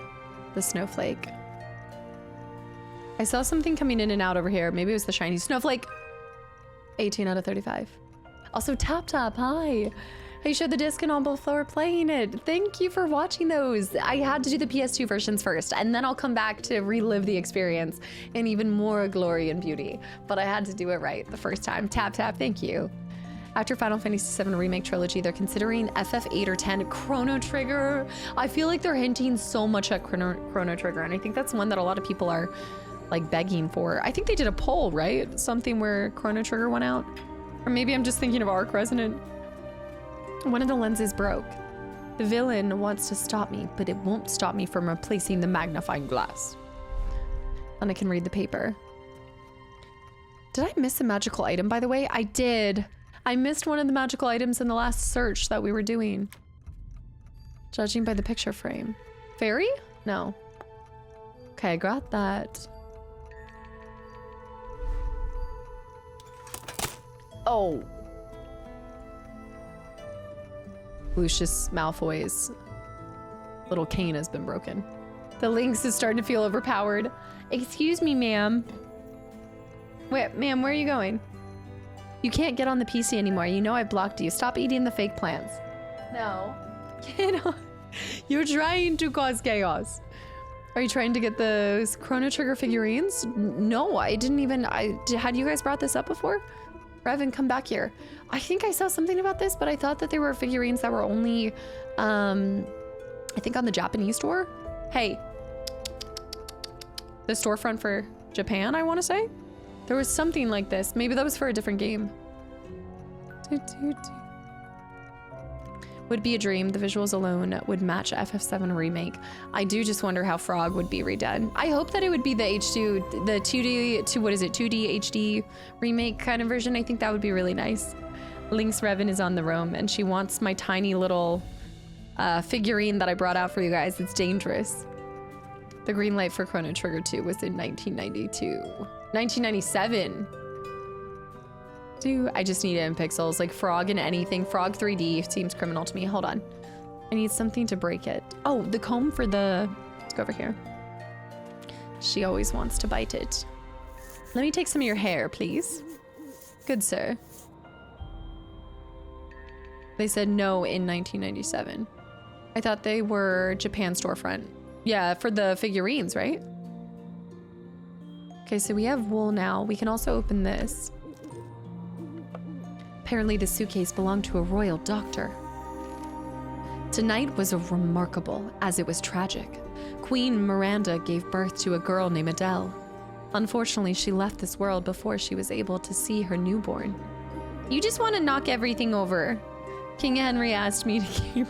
A: the snowflake. I saw something coming in and out over here. Maybe it was the shiny snowflake. 18 out of 35. Also, Tap Tap, hi. I showed the disc and on both floor playing it. Thank you for watching those. I had to do the PS2 versions first, and then I'll come back to relive the experience in even more glory and beauty. But I had to do it right the first time. Tap Tap, thank you. After Final Fantasy VII Remake Trilogy, they're considering FF8 or 10. Chrono Trigger. I feel like they're hinting so much at Chrono Trigger, and I think that's one that a lot of people are like begging for. I think they did a poll, right? Something where Chrono Trigger went out. Or maybe I'm just thinking of Arc Resonant. One of the lenses broke. The villain wants to stop me, but it won't stop me from replacing the magnifying glass. And I can read the paper. Did I miss a magical item, by the way? I did. I missed one of the magical items in the last search that we were doing. Judging by the picture frame. Fairy? No. Okay, I got that. Oh. Lucius Malfoy's little cane has been broken. The lynx is starting to feel overpowered. Excuse me, ma'am. Wait, ma'am, where are you going? You can't get on the PC anymore. You know I blocked you. Stop eating the fake plants. No. Get on. You're trying to cause chaos. Are you trying to get those Chrono Trigger figurines? No, I didn't even... Had you guys brought this up before? Revan, come back here. I think I saw something about this, but I thought that they were figurines that were only, I think on the Japanese store. Hey. The storefront for Japan, I want to say? There was something like this. Maybe that was for a different game. Would be a dream. The visuals alone would match FF7 Remake. I do just wonder how Frog would be redone. I hope that it would be the H2, the 2D, what is it, 2D HD remake kind of version. I think that would be really nice. Link's Revan is on the roam, and she wants my tiny little figurine that I brought out for you guys. It's dangerous. The green light for Chrono Trigger 2 was in 1992. 1997. Dude, I just need it in pixels. Like Frog in anything. Frog 3D seems criminal to me. Hold on. I need something to break it. Oh, the comb for the... Let's go over here. She always wants to bite it. Let me take some of your hair, please. Good, sir. They said no in 1997. I thought they were Japan storefront. Yeah, for the figurines, right? Okay, so we have wool now. We can also open this. Apparently the suitcase belonged to a royal doctor. Tonight was remarkable, as it was tragic. Queen Miranda gave birth to a girl named Adele. Unfortunately, she left this world before she was able to see her newborn. You just want to knock everything over. King Henry asked me to keep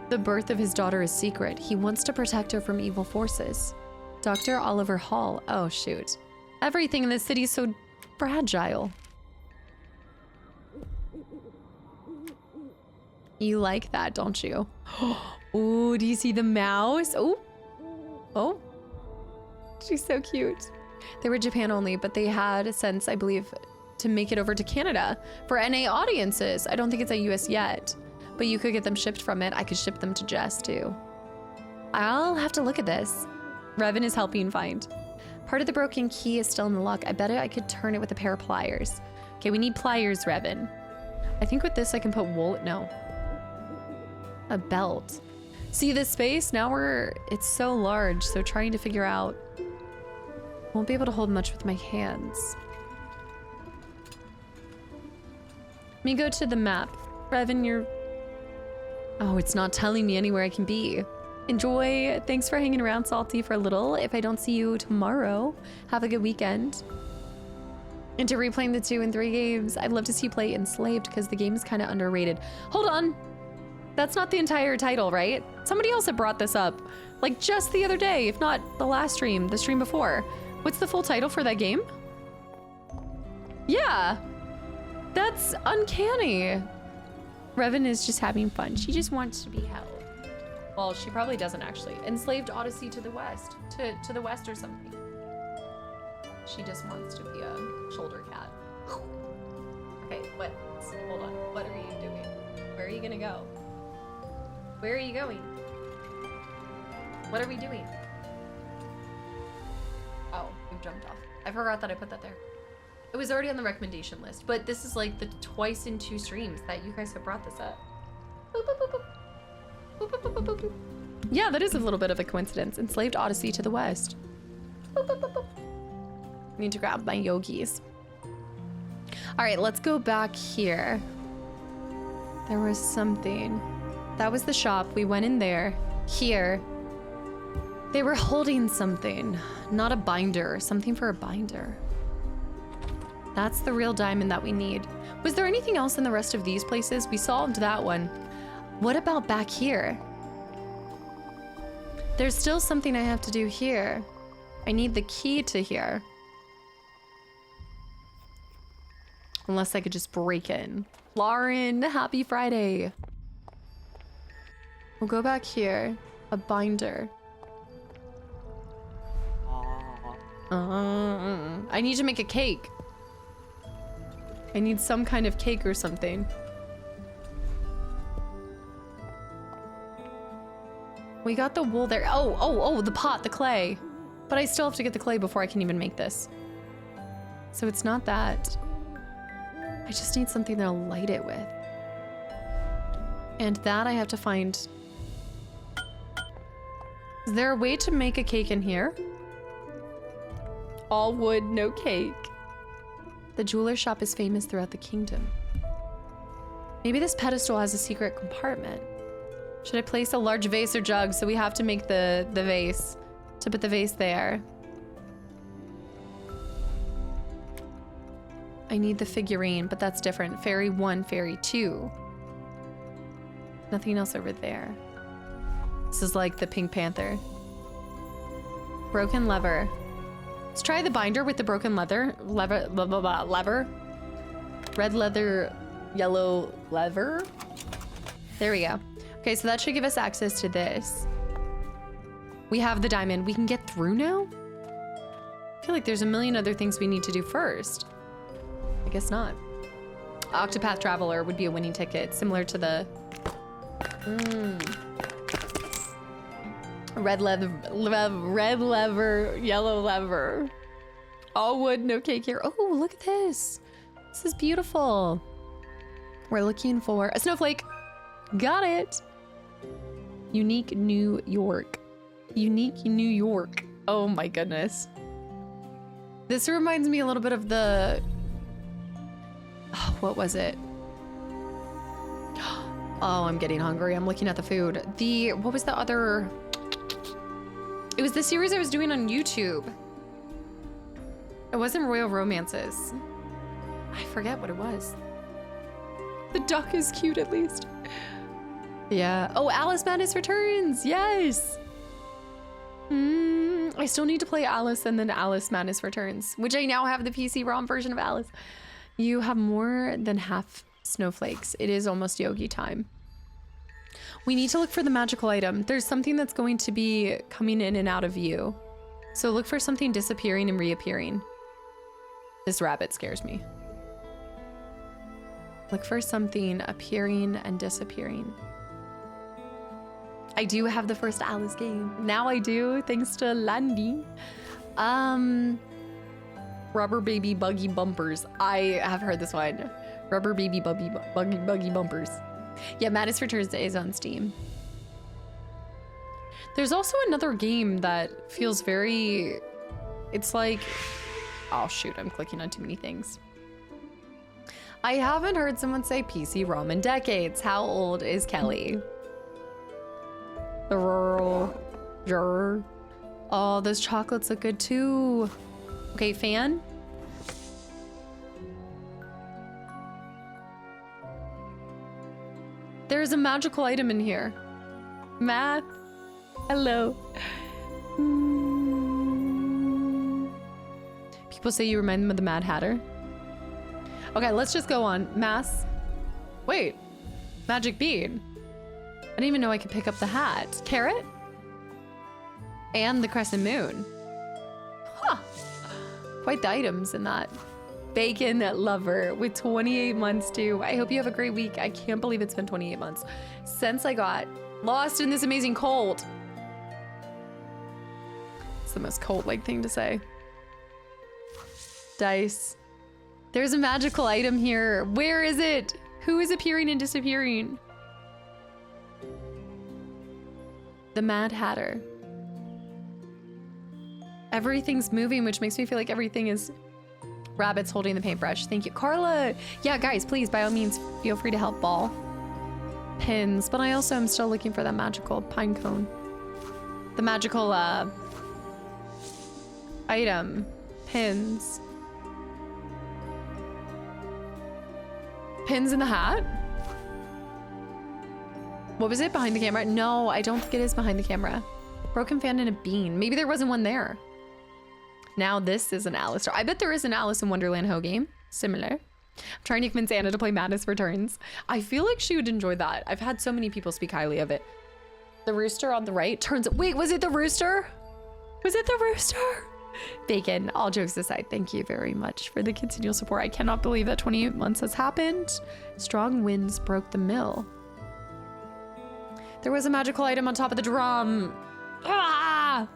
A: the birth of his daughter a secret. He wants to protect her from evil forces. Dr. Oliver Hall. Oh, shoot. Everything in this city is so fragile. You like that, don't you? Oh, do you see the mouse? Oh. Oh. She's so cute. They were Japan only, but they had sense, I believe, to make it over to Canada for NA audiences. I don't think it's at US yet, but you could get them shipped from it. I could ship them to Jess too. I'll have to look at this. Revan is helping find. Part of the broken key is still in the lock. I bet I could turn it with a pair of pliers. Okay, we need pliers, Revan. I think with this I can put wool, no. A belt. See this space? Now it's so large, so trying to figure out. Won't be able to hold much with my hands. Let me go to the map. Revan, you're... Oh, it's not telling me anywhere I can be. Enjoy. Thanks for hanging around, Salty, for a little. If I don't see you tomorrow, have a good weekend. Into replaying the 2 and 3 games. I'd love to see you play Enslaved because the game is kind of underrated. Hold on. That's not the entire title, right? Somebody else had brought this up, like just the other day, if not the last stream, the stream before. What's the full title for that game? Yeah. That's uncanny. Revan is just having fun. She just wants to be held. Well, she probably doesn't actually. Enslaved Odyssey to the west. To the west or something. She just wants to be a shoulder cat. Okay, what? Hold on. What are you doing? Where are you gonna go? Where are you going? What are we doing? Oh, we've jumped off. I forgot that I put that there. It was already on the recommendation list, but this is like the twice in 2 streams that you guys have brought this up. Boop, boop, boop, boop. Boop, boop, boop, boop, boop, boop. Yeah, that is a little bit of a coincidence. Enslaved Odyssey to the west. Boop, boop, boop, boop. I need to grab my yogis. All right, let's go back here. There was something. That was the shop. We went in there. Here. They were holding something. Not a binder. Something for a binder. That's the real diamond that we need. Was there anything else in the rest of these places? We solved that one. What about back here? There's still something I have to do here. I need the key to here. Unless I could just break in. Lauren, happy Friday. We'll go back here. A binder. I need to make a cake. I need some kind of cake or something. We got the wool there. Oh, the pot, the clay. But I still have to get the clay before I can even make this. So it's not that. I just need something to light it with. And that I have to find. Is there a way to make a cake in here? All wood, no cake. The jeweler shop is famous throughout the kingdom. Maybe this pedestal has a secret compartment. Should I place a large vase or jug? So we have to make the vase. To put the vase there. I need the figurine, but that's different. Fairy 1, Fairy 2. Nothing else over there. This is like the Pink Panther. Broken lever. Let's try the binder with the broken leather. Lever. Red leather, yellow lever. There we go. Okay, so that should give us access to this. We have the diamond. We can get through now? I feel like there's a million other things we need to do first. I guess not. Octopath Traveler would be a winning ticket, similar to the... Red lever, yellow lever. All wood, no cake here. Oh, look at this. This is beautiful. We're looking for a snowflake. Got it. Unique New York. Unique New York. Oh my goodness. This reminds me a little bit of the... Oh, what was it? Oh, I'm getting hungry. I'm looking at the food. What was the other... It was the series I was doing on YouTube. It wasn't Royal Romances. I forget what it was. The duck is cute at least. Yeah. Oh, Alice Madness Returns. Yes. I still need to play Alice and then Alice Madness Returns, which I now have the PC ROM version of Alice. You have more than half snowflakes. It is almost yogi time. We need to look for the magical item. There's something that's going to be coming in and out of view. So look for something disappearing and reappearing. This rabbit scares me. Look for something appearing and disappearing. I do have the first Alice game. Now I do, thanks to Landy. Rubber baby buggy bumpers. I have heard this one. Rubber baby buggy bumpers. Yeah, Madness Returns is on Steam. There's also another game that feels very... It's like... Oh shoot, I'm clicking on too many things. I haven't heard someone say PC ROM in decades. How old is Kelly? The rural... Oh, those chocolates look good too. Okay, fan. There's a magical item in here. Math. Hello. People say you remind them of the Mad Hatter. Okay, let's just go on. Mass. Wait. Magic bead. I didn't even know I could pick up the hat. Carrot? And the crescent moon. Huh. Quite the items in that. Bacon lover with 28 months too. I hope you have a great week. I can't believe it's been 28 months since I got lost in this amazing cold. It's the most cult-like thing to say. Dice. There's a magical item here. Where is it? Who is appearing and disappearing? The Mad Hatter. Everything's moving, which makes me feel like everything is Rabbit's holding the paintbrush. Thank you. Carla! Yeah, guys, please, by all means, feel free to help Ball. Pins, but I also am still looking for that magical pine cone. The magical, item. Pins. Pins in the hat? What was it? Behind the camera? No, I don't think it is behind the camera. Broken fan and a bean. Maybe there wasn't one there. Now this is an Alice. I bet there is an Alice in Wonderland Ho game. Similar. I'm trying to convince Anna to play Madness Returns. I feel like she would enjoy that. I've had so many people speak highly of it. The rooster on the right turns... Wait, was it the rooster? Was it the rooster? Bacon, all jokes aside, thank you very much for the continual support. I cannot believe that 28 months has happened. Strong winds broke the mill. There was a magical item on top of the drum. Ah!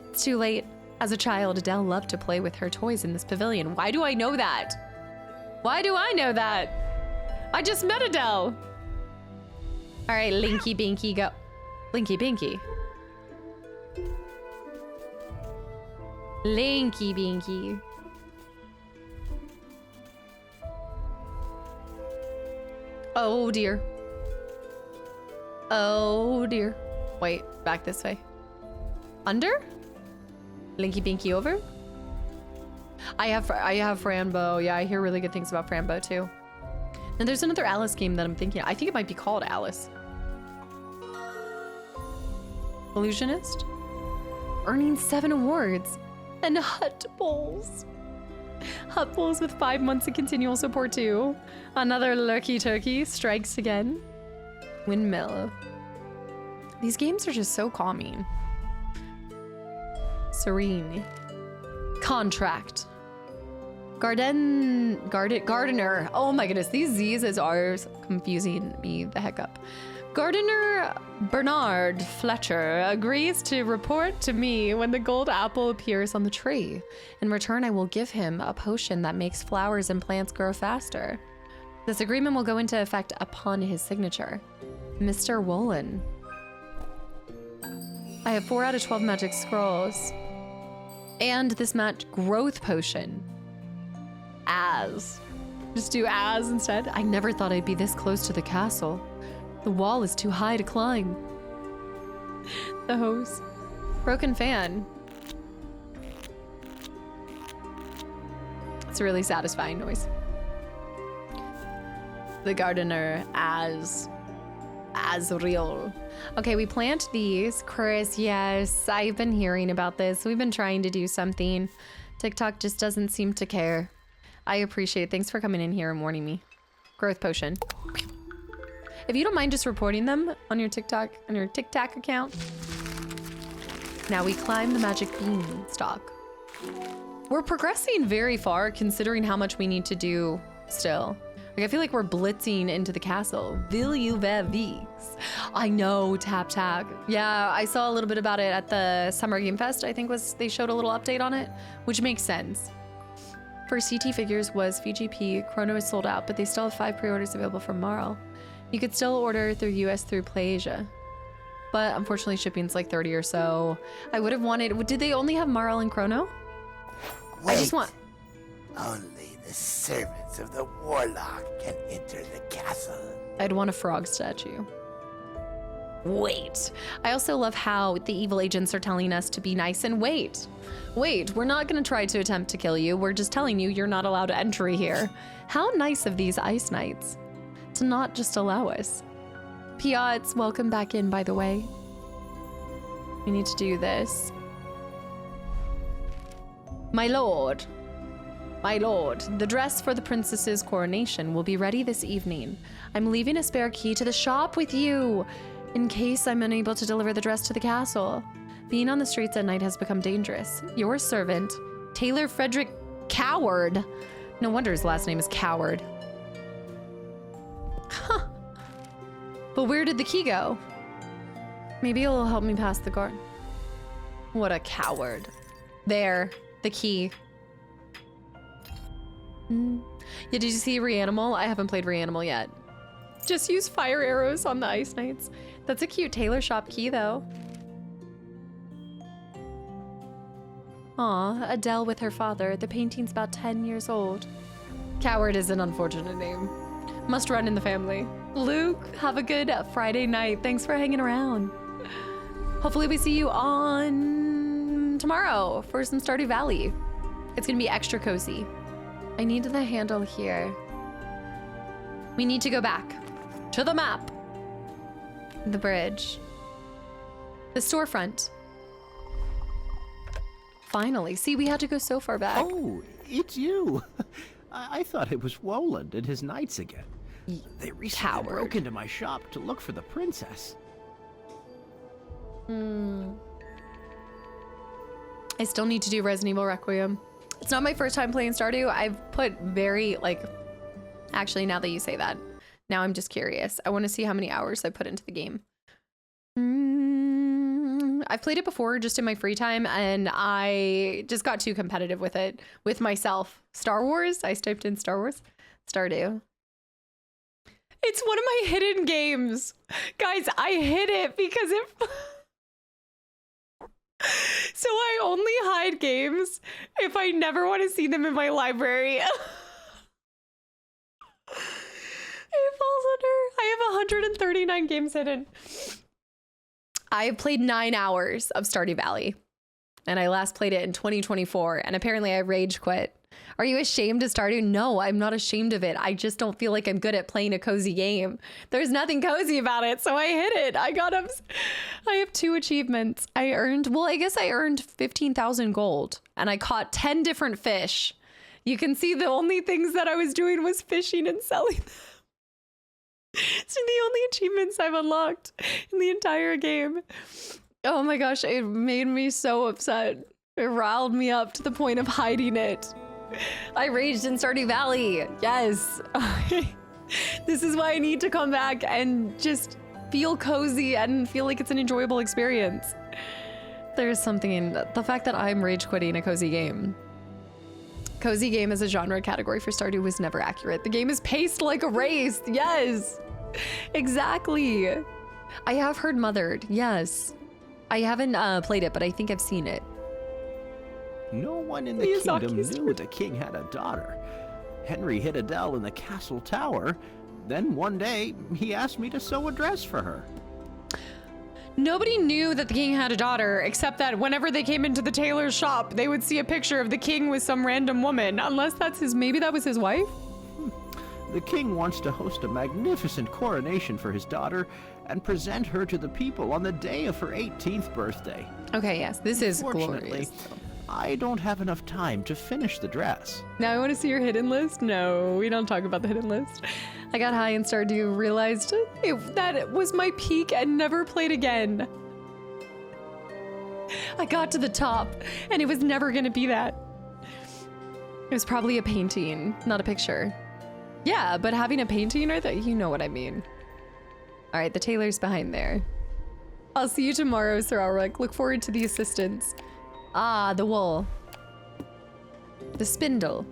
A: It's too late. As a child, Adele loved to play with her toys in this pavilion. Why do I know that? Why do I know that? I just met Adele. All right, Linky Binky, go. Linky Binky. Linky Binky. Oh dear. Oh dear. Wait, back this way. Under? Linky Binky over? I have Frambo. Yeah, I hear really good things about Frambo too. And there's another Alice game that I'm thinking. I think it might be called Alice. Illusionist? Earning 7 awards. And Hut Bowls. Hut Bowls with 5 months of continual support too. Another Lurky Turkey strikes again. Windmill. These games are just so calming. Serene. Contract. Gardener. Oh my goodness, these Z's as R's confusing me the heck up. Gardener Bernard Fletcher agrees to report to me when the gold apple appears on the tree. In return, I will give him a potion that makes flowers and plants grow faster. This agreement will go into effect upon his signature. Mr. Wolin. I have 4 out of 12 magic scrolls. And this growth potion. As. Just do as instead. I never thought I'd be this close to the castle. The wall is too high to climb. The hose. Broken fan. It's a really satisfying noise. The gardener as real. Okay, we plant these. Chris, yes, I've been hearing about this. We've been trying to do something. TikTok just doesn't seem to care. I appreciate it. Thanks for coming in here and warning me. Growth potion. If you don't mind just reporting them on your TikTok account. Now we climb the magic beanstalk. We're progressing very far considering how much we need to do still. Like, I feel like we're blitzing into the castle. Will you Vix? I know, tap. Yeah, I saw a little bit about it at the Summer Game Fest. I think they showed a little update on it, which makes sense. For CT figures was VGP. Chrono is sold out, but they still have 5 pre-orders available for Marl. You could still order through US through PlayAsia. But unfortunately shipping's like 30 or so. I would have wanted, did they only have Marl and Chrono?
E: Wait.
A: I just want...
E: Only the servants of the warlock can enter the castle.
A: I'd want a frog statue. Wait. I also love how the evil agents are telling us to be nice and wait. Wait, we're not gonna try to attempt to kill you. We're just telling you you're not allowed entry here. How nice of these Ice Knights to not just allow us. Piats, welcome back in, by the way. We need to do this. My lord, the dress for the princess's coronation will be ready this evening. I'm leaving a spare key to the shop with you, in case I'm unable to deliver the dress to the castle. Being on the streets at night has become dangerous. Your servant, Taylor Frederick Coward. No wonder his last name is Coward. Huh. But where did the key go? Maybe it'll help me pass the guard. What a coward. There, the key. Yeah, did you see Reanimal? I haven't played Reanimal yet. Just use fire arrows on the Ice Knights. That's a cute tailor shop key, though. Aw, Adele with her father. The painting's about 10 years old. Coward is an unfortunate name. Must run in the family. Luke, have a good Friday night. Thanks for hanging around. Hopefully we see you on tomorrow for some Stardew Valley. It's gonna be extra cozy. I need the handle here. We need to go back to the map. The bridge. The storefront. Finally. See, we had to go so far back.
I: Oh, it's you. I thought it was Roland and his knights again. They recently
A: Coward.
I: broke into my shop to look for the princess.
A: I still need to do Resident Evil Requiem. It's not my first time playing Stardew. I've put very, like... Actually, now that you say that, now I'm just curious. I want to see how many hours I put into the game. I've played it before just in my free time, and I just got too competitive with it, with myself. Star Wars? I typed in Star Wars. Stardew. It's one of my hidden games. Guys, I hid it because it... So I only hide games if I never want to see them in my library. It falls under... I have 139 games hidden. I have played 9 hours of Stardew Valley, and I last played it in 2024, and apparently I rage quit. Are you ashamed of Stardew? No, I'm not ashamed of it. I just don't feel like I'm good at playing a cozy game. There's nothing cozy about it, so I hit it. I have 2 achievements. I guess I earned 15,000 gold, and I caught 10 different fish. You can see the only things that I was doing was fishing and selling them. It's the only achievements I've unlocked in the entire game. Oh my gosh, it made me so upset. It riled me up to the point of hiding it. I raged in Stardew Valley. Yes. This is why I need to come back and just feel cozy and feel like it's an enjoyable experience. There's something in the fact that I'm rage quitting a cozy game. Cozy game as a genre category for Stardew was never accurate. The game is paced like a race. Yes, exactly. I have heard Mothered. Yes. I haven't played it, but I think I've seen it.
I: No one in the kingdom knew the king had a daughter. Henry hid Adele in the castle tower. Then one day, he asked me to sew a dress for her.
A: Nobody knew that the king had a daughter, except that whenever they came into the tailor's shop, they would see a picture of the king with some random woman, unless maybe that was his wife?
I: The king wants to host a magnificent coronation for his daughter and present her to the people on the day of her 18th birthday.
A: Okay, yes, this is
I: Fortunately,
A: glorious.
I: I don't have enough time to finish the dress.
A: Now I want to see your hidden list? No, we don't talk about the hidden list. I got high in Stardew, realized that was my peak and never played again. I got to the top and it was never gonna be that. It was probably a painting, not a picture. Yeah, but having a painting right there, you know what I mean. All right, the tailor's behind there. I'll see you tomorrow, Sir Alric. Look forward to the assistance. Ah, the wool. The spindle.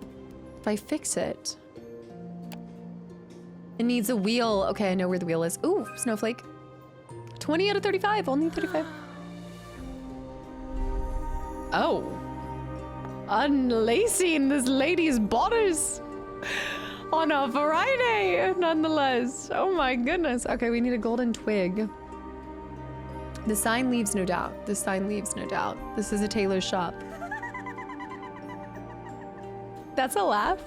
A: If I fix it... It needs a wheel. Okay, I know where the wheel is. Ooh, snowflake. 20 out of 35. Only 35. Oh. Unlacing this lady's bodice on a Friday, nonetheless. Oh my goodness. Okay, we need a golden twig. The sign leaves no doubt. The sign leaves no doubt. This is a tailor's shop. That's a laugh.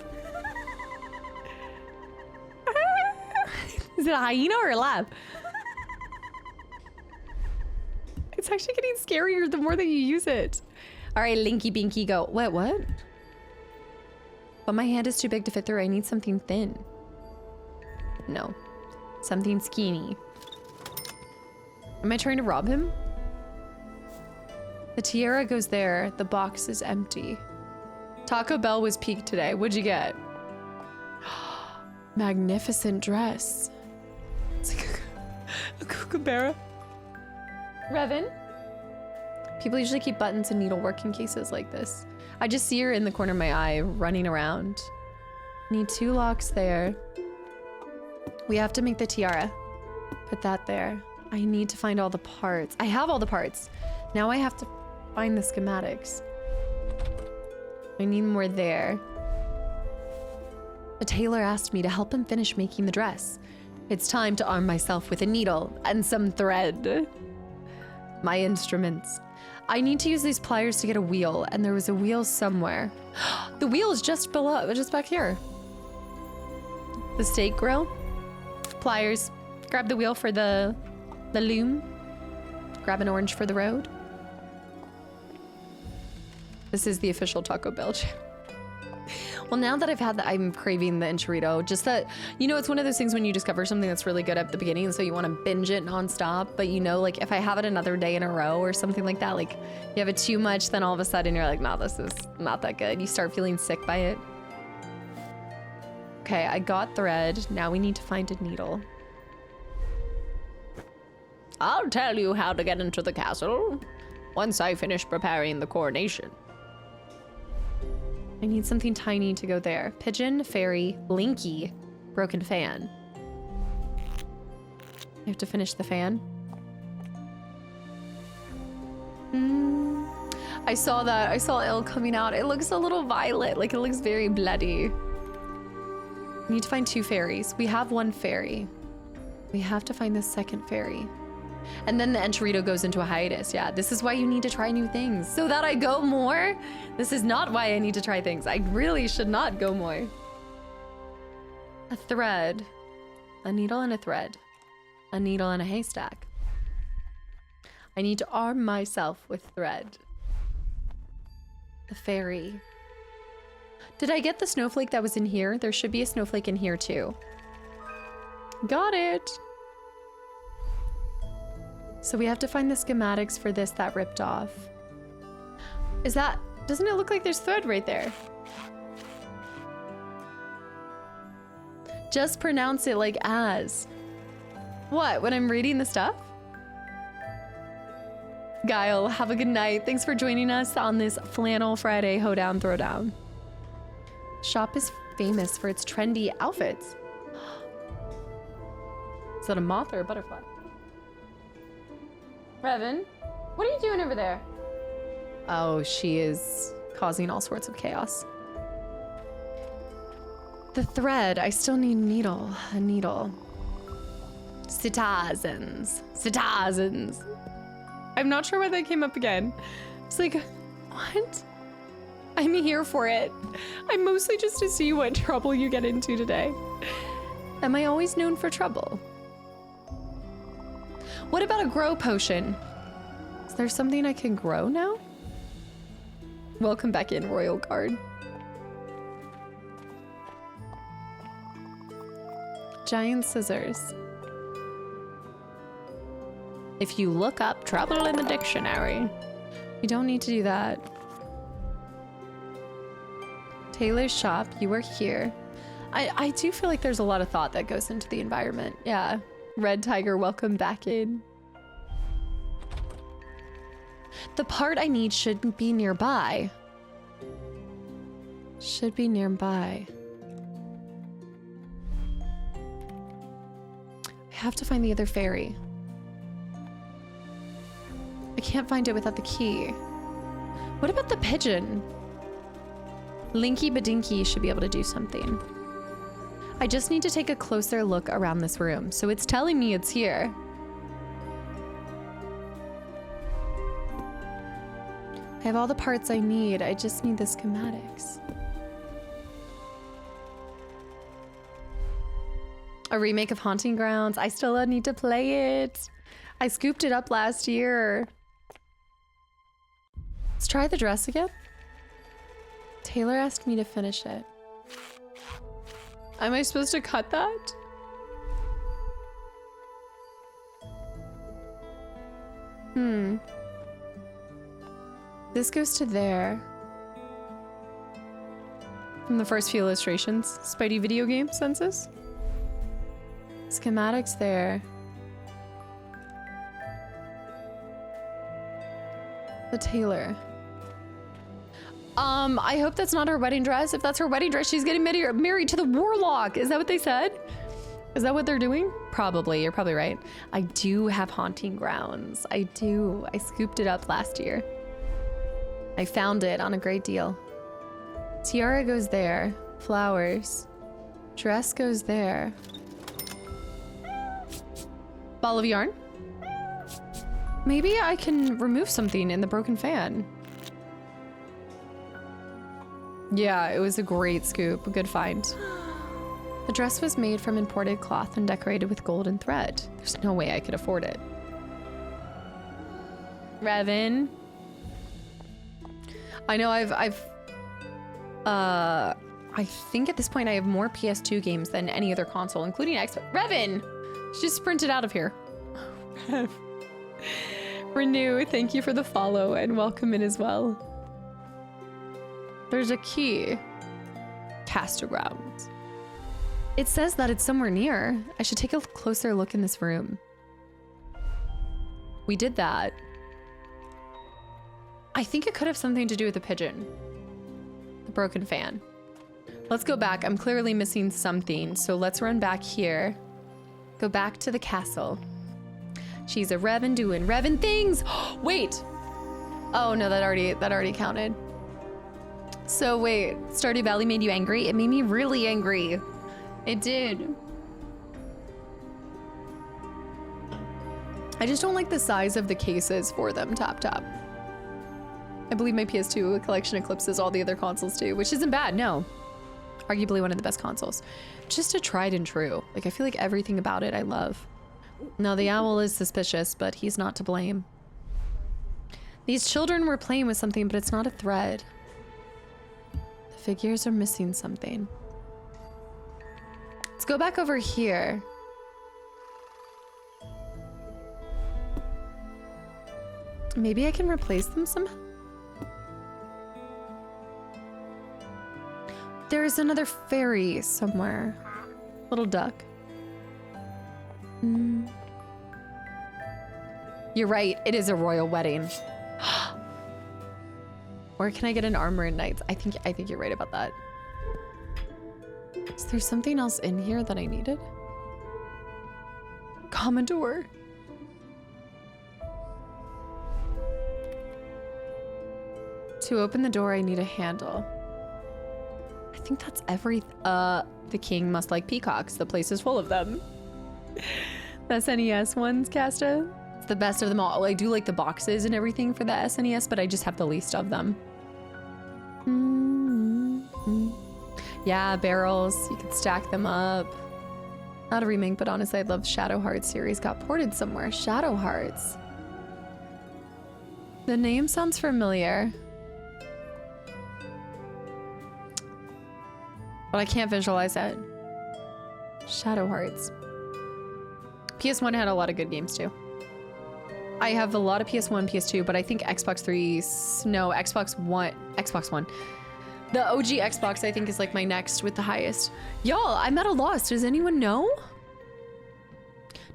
A: Is it a hyena or a laugh? It's actually getting scarier the more that you use it. All right, Linky Binky, go. What? But my hand is too big to fit through. I need something thin. No. Something skinny. Am I trying to rob him? The tiara goes there. The box is empty. Taco Bell was peaked today. What'd you get? Magnificent dress. It's like a kookaburra. Revan? People usually keep buttons and needlework in cases like this. I just see her in the corner of my eye running around. Need 2 locks there. We have to make the tiara. Put that there. I need to find all the parts. I have all the parts. Now I have to find the schematics. I need more there. The tailor asked me to help him finish making the dress. It's time to arm myself with a needle and some thread. My instruments. I need to use these pliers to get a wheel, and there was a wheel somewhere. The wheel is just below, just back here. The steak grill. Pliers. Grab the wheel for the loom. Grab an orange for the road. This is the official Taco Bell channel. Well, now that I've had that, I'm craving the enchilada. Just that, you know, it's one of those things when you discover something that's really good at the beginning, and so you want to binge it nonstop. But you know, like if I have it another day in a row or something like that, like you have it too much, then all of a sudden you're like, no, this is not that good. You start feeling sick by it. Okay, I got thread. Now we need to find a needle. I'll tell you how to get into the castle once I finish preparing the coronation. I need something tiny to go there. Pigeon, fairy, Linky, broken fan. I have to finish the fan. I saw that. I saw Elle coming out. It looks a little violet. Like it looks very bloody. We need to find 2 fairies. We have 1 fairy. We have to find the second fairy. And then the enchilada goes into a hiatus. Yeah, this is why you need to try new things. So that I go more? This is not why I need to try things. I really should not go more. A thread. A needle and a thread. A needle and a haystack. I need to arm myself with thread. The fairy. Did I get the snowflake that was in here? There should be a snowflake in here too. Got it. So we have to find the schematics for this that ripped off. Is that, doesn't it look like there's thread right there? Just pronounce it like as. What, when I'm reading the stuff? Guile, have a good night. Thanks for joining us on this Flannel Friday Hoedown Throwdown. Shop is famous for its trendy outfits. Is that a moth or a butterfly? Revan, what are you doing over there? Oh, she is causing all sorts of chaos. The thread, I still need needle, a needle. Citizens. I'm not sure why that came up again. It's like, what? I'm here for it. I'm mostly just to see what trouble you get into today. Am I always known for trouble? What about a grow potion? Is there something I can grow now? Welcome back in, Royal Guard. Giant scissors. If you look up trouble in the dictionary, you don't need to do that. Taylor's shop, you are here. I do feel like there's a lot of thought that goes into the environment. Yeah. Red Tiger, welcome back in. The part I need should be nearby. Should be nearby. I have to find the other fairy. I can't find it without the key. What about the pigeon? Linky Badinky should be able to do something. I just need to take a closer look around this room, so it's telling me it's here. I have all the parts I need, I just need the schematics. A remake of Haunting Grounds, I still need to play it. I scooped it up last year. Let's try the dress again. Taylor asked me to finish it. Am I supposed to cut that? This goes to there. From the first few illustrations. Spidey video game census. Schematics there. The tailor. I hope that's not her wedding dress. If that's her wedding dress, she's getting married to the warlock. Is that what they said? Is that what they're doing? Probably. You're probably right. I do have Haunting Grounds. I do. I scooped it up last year. I found it on a great deal. Tiara goes there. Flowers. Dress goes there. Ball of yarn? Maybe I can remove something in the broken fan. Yeah, it was a great scoop. A good find. The dress was made from imported cloth and decorated with golden thread. There's no way I could afford it. Revan. I know I think at this point I have more PS2 games than any other console, including Xbox. Revan! She just sprinted out of here. Renew, thank you for the follow and welcome in as well. There's a key. Cast around. It says that it's somewhere near. I should take a closer look in this room. We did that. I think it could have something to do with the pigeon. The broken fan. Let's go back. I'm clearly missing something, so let's run back here. Go back to the castle. She's a Revan doing Revan things. Wait. Oh no, that already counted. So wait, Stardew Valley made you angry? It made me really angry. It did. I just don't like the size of the cases for them, Tap. I believe my PS2 collection eclipses all the other consoles too, which isn't bad, no. Arguably one of the best consoles. Just a tried and true. Like, I feel like everything about it I love. Now, the owl is suspicious, but he's not to blame. These children were playing with something, but it's not a thread. The figures are missing something. Let's go back over here. Maybe I can replace them somehow? There is another fairy somewhere. Little duck. You're right, it is a royal wedding. Where can I get an armor and knights? I think you're right about that. Is there something else in here that I needed? Commodore. To open the door, I need a handle. I think that's the king must like peacocks. The place is full of them. The SNES ones, Casta. It's the best of them all. I do like the boxes and everything for the SNES, but I just have the least of them. Yeah, barrels. You can stack them up. Not a remake, but honestly, I love Shadow Hearts series. Got ported somewhere. Shadow Hearts. The name sounds familiar. But I can't visualize it. Shadow Hearts. PS1 had a lot of good games too. I have a lot of PS1, PS2, but I think Xbox 3, no, Xbox One. The OG Xbox, I think, is like my next with the highest. Y'all, I'm at a loss. Does anyone know?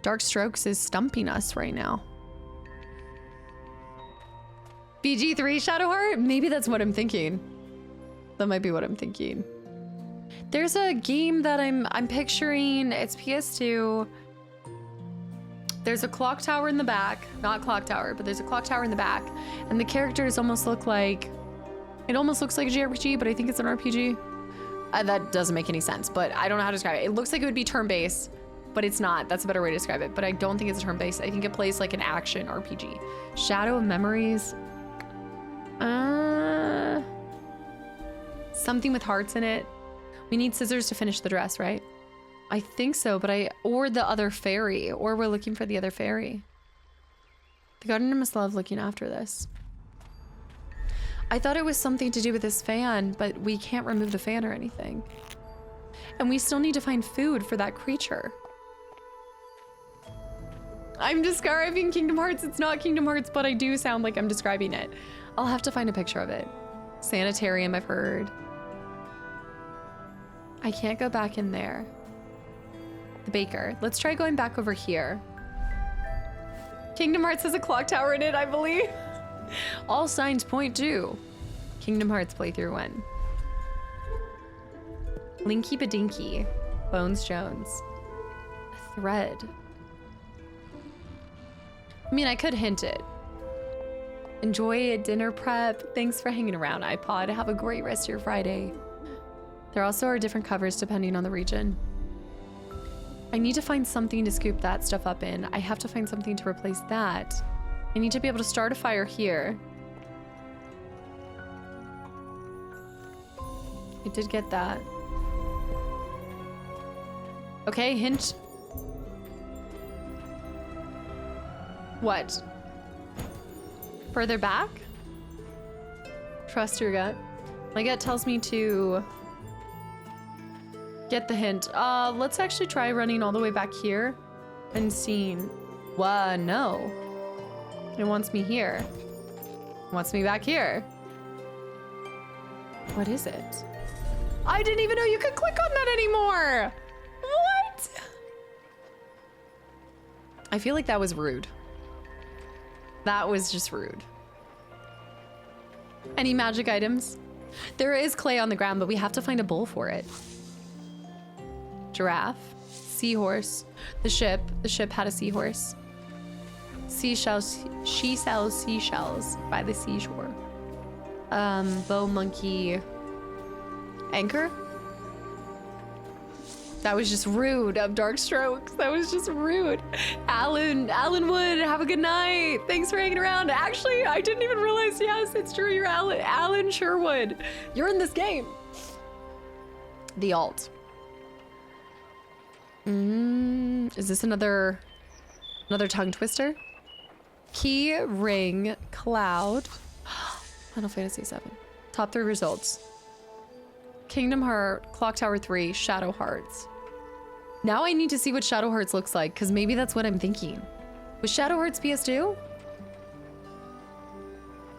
A: Dark Strokes is stumping us right now. BG3 Shadowheart? Maybe that's what I'm thinking. That might be what I'm thinking. There's a game that I'm picturing. It's PS2. There's a clock tower in the back. Not clock tower, but there's a clock tower in the back. And the characters almost look like... It almost looks like a JRPG, but I think it's an RPG. That doesn't make any sense, but I don't know how to describe it. It looks like it would be turn-based, but it's not. That's a better way to describe it. But I don't think it's turn-based. I think it plays like an action RPG. Shadow of Memories. Something with hearts in it. We need scissors to finish the dress, right? I think so, but or the other fairy, or we're looking for the other fairy. The gardener must love looking after this. I thought it was something to do with this fan, but we can't remove the fan or anything. And we still need to find food for that creature. I'm describing Kingdom Hearts. It's not Kingdom Hearts, but I do sound like I'm describing it. I'll have to find a picture of it. Sanitarium, I've heard. I can't go back in there. The baker. Let's try going back over here. Kingdom Hearts has a clock tower in it, I believe. All signs point to Kingdom Hearts playthrough 1. Linky Badinky. Bones Jones. A thread. I mean, I could hint it. Enjoy a dinner prep. Thanks for hanging around, iPod. Have a great rest of your Friday. There also are different covers depending on the region. I need to find something to scoop that stuff up in. I have to find something to replace that. I need to be able to start a fire here. I did get that. Okay, hint. What? Further back? Trust your gut. My gut tells me to get the hint. Let's actually try running all the way back here and seeing. No. It wants me here. It wants me back here. What is it? I didn't even know you could click on that anymore. What? I feel like that was rude. That was just rude. Any magic items? There is clay on the ground, but we have to find a bowl for it. Giraffe. Seahorse. The ship. The ship had a seahorse. Seashells. She sells seashells by the seashore. Bow monkey. Anchor? That was just rude of Dark Strokes. That was just rude. Alan Wood, have a good night. Thanks for hanging around. Actually, I didn't even realize, yes, it's true, you're Alan Sherwood. You're in this game. The alt. Is this another tongue twister? Key, ring, cloud. Final Fantasy VII. Top 3 results. Kingdom Heart, Clock Tower 3, Shadow Hearts. Now I need to see what Shadow Hearts looks like, because maybe that's what I'm thinking. Was Shadow Hearts PS2?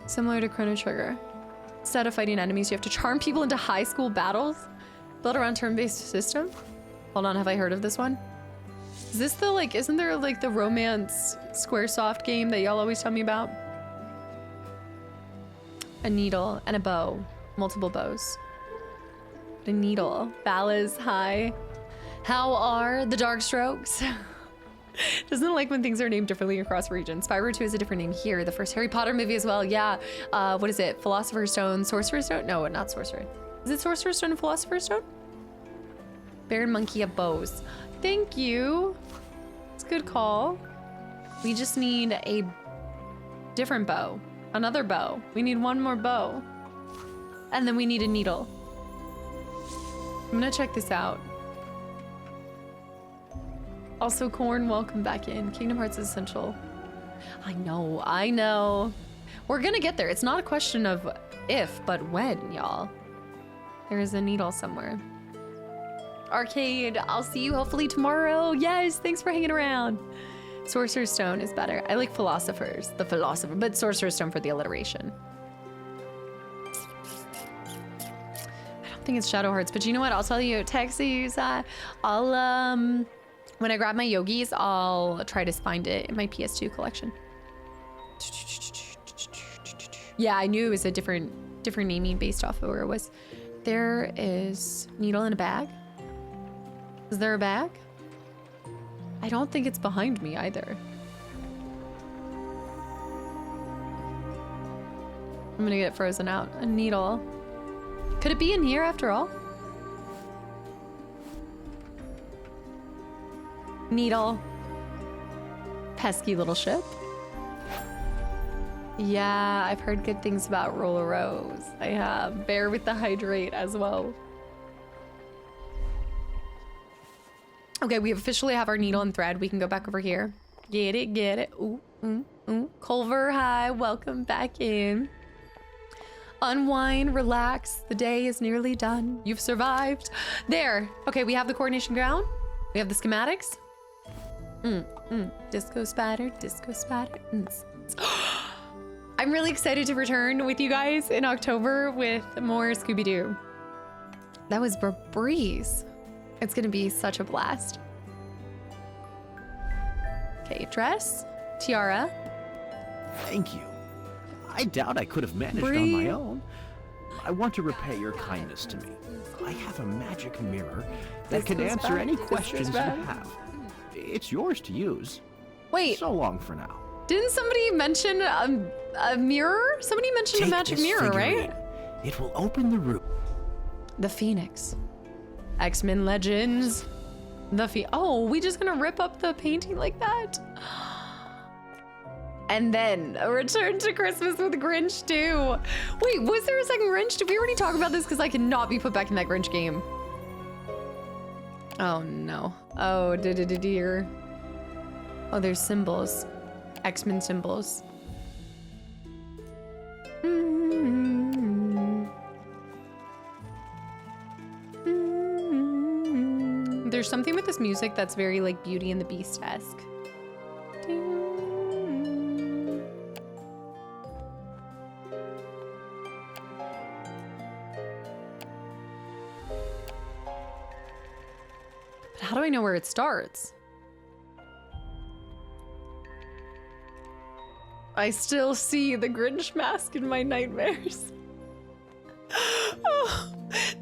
A: Similar to Chrono Trigger. Instead of fighting enemies, you have to charm people into high school battles? Built around turn-based system? Hold on, have I heard of this one? Is this the, like, isn't there, like, the romance Squaresoft game that y'all always tell me about? A needle and a bow. Multiple bows. A needle. Balla's, hi. How are the Dark Strokes? Doesn't it like when things are named differently across regions? Spyro 2 is a different name here. The first Harry Potter movie as well. Yeah. What is it? Philosopher's Stone, Sorcerer's Stone? No, not Sorcerer. Is it Sorcerer's Stone and Philosopher's Stone? Baron Monkey of Bows. Thank you. It's a good call. We just need a different bow. Another bow. We need one more bow. And then we need a needle. I'm gonna check this out. Also, Corn, welcome back in. Kingdom Hearts is essential. I know. We're gonna get there. It's not a question of if, but when, y'all. There is a needle somewhere. Arcade, I'll see you hopefully tomorrow. Yes, thanks for hanging around. Sorcerer's Stone is better. I like Philosophers, the Philosopher, but Sorcerer's Stone for the alliteration. I don't think it's Shadow Hearts, but you know what? I'll tell you, Taxis, when I grab my Yogis, I'll try to find it in my PS2 collection. Yeah, I knew it was a different naming based off of where it was. There is needle in a bag. Is there a bag? I don't think it's behind me either. I'm gonna get frozen out. A needle. Could it be in here after all? Needle. Pesky little ship. Yeah, I've heard good things about Roller Rose. I have. Bear with the hydrate as well. Okay, we officially have our needle and thread. We can go back over here. Get it. Ooh. Culver, hi. Welcome back in. Unwind, relax. The day is nearly done. You've survived. There. Okay, we have the coordination ground. We have the schematics. Disco spider. I'm really excited to return with you guys in October with more Scooby-Doo. That was a breeze. It's gonna be such a blast. Okay, dress, tiara.
I: Thank you. I doubt I could have managed on my own. I want to repay your kindness to me. I have a magic mirror that can answer any questions you have. It's yours to use.
A: Wait.
I: So long for now.
A: Didn't somebody mention a mirror? Somebody mentioned a magic mirror, right?
I: It will open the room.
A: The Phoenix. X-Men Legends. Oh, we just gonna rip up the painting like that? And then a Return to Christmas with Grinch too. Wait, was there a second Grinch? Did we already talk about this? Because I cannot be put back in that Grinch game. Oh no. Oh, dear. Oh, there's symbols. X-Men symbols. There's something with this music that's very like Beauty and the Beast-esque. But how do I know where it starts? I still see the Grinch mask in my nightmares. Oh,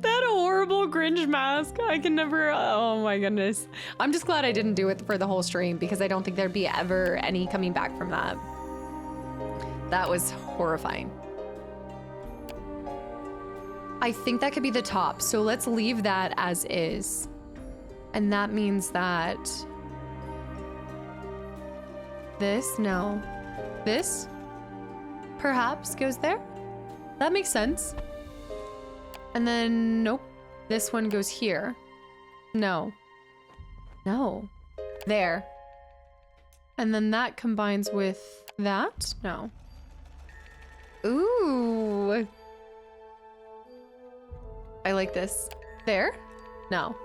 A: that horrible Grinch mask. I can never, oh my goodness. I'm just glad I didn't do it for the whole stream because I don't think there'd be ever any coming back from that. That was horrifying. I think that could be the top. So let's leave that as is. And that means that this, no. This perhaps goes there. That makes sense. And then, nope. This one goes here. No. No. There. And then that combines with that? No. Ooh. I like this. There? No.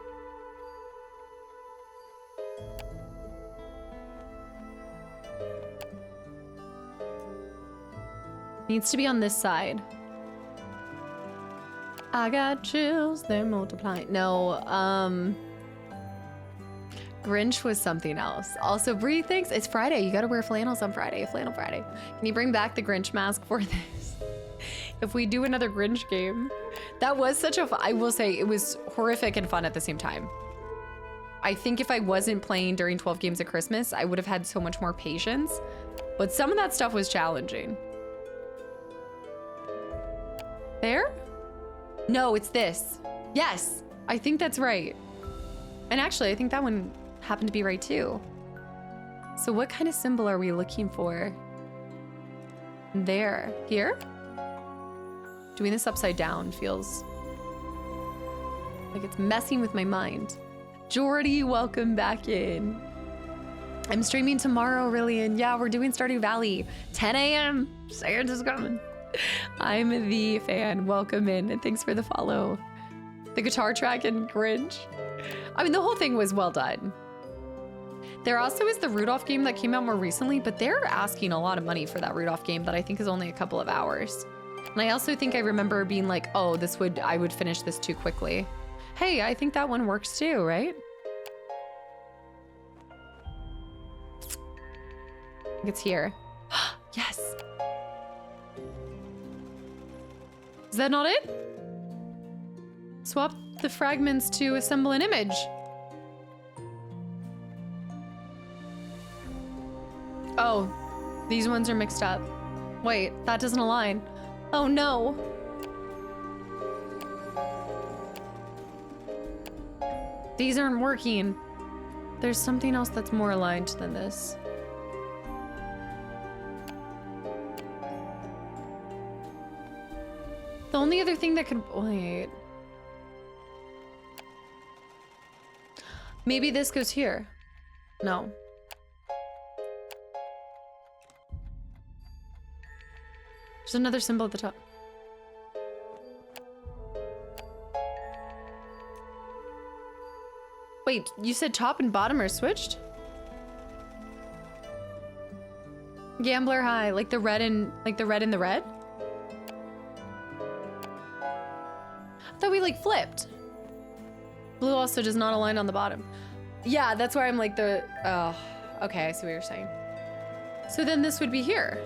A: Needs to be on this side. I got chills, they're multiplying. No, Grinch was something else. Also, Bree, thanks. It's Friday. You gotta wear flannels on Friday. Flannel Friday. Can you bring back the Grinch mask for this? If we do another Grinch game. That was such a, I will say, it was horrific and fun at the same time. I think if I wasn't playing during 12 Games of Christmas, I would have had so much more patience. But some of that stuff was challenging. There? No, it's this. Yes, I think that's right. And actually, I think that one happened to be right too. So what kind of symbol are we looking for? There. Here? Doing this upside down feels like it's messing with my mind. Jordy, welcome back in. I'm streaming tomorrow, Rillian. Yeah, we're doing Stardew Valley. 10 a.m. Santa's coming. I'm the fan. Welcome in and thanks for the follow. The guitar track and Grinch. I mean, the whole thing was well done. There also is the Rudolph game that came out more recently, but they're asking a lot of money for that Rudolph game that I think is only a couple of hours. And I also think I remember being like, oh, I would finish this too quickly. Hey, I think that one works too, right? I think it's here. Yes. Is that not it? Swap the fragments to assemble an image. Oh, these ones are mixed up. Wait, that doesn't align. Oh no. These aren't working. There's something else that's more aligned than this. The only other thing that could, wait. Maybe this goes here. No. There's another symbol at the top. Wait, you said top and bottom are switched? Gambler high, like the red and the red? I thought we like flipped. Blue also does not align on the bottom. Yeah, that's why I'm like the, oh, okay, I see what you're saying. So then this would be here.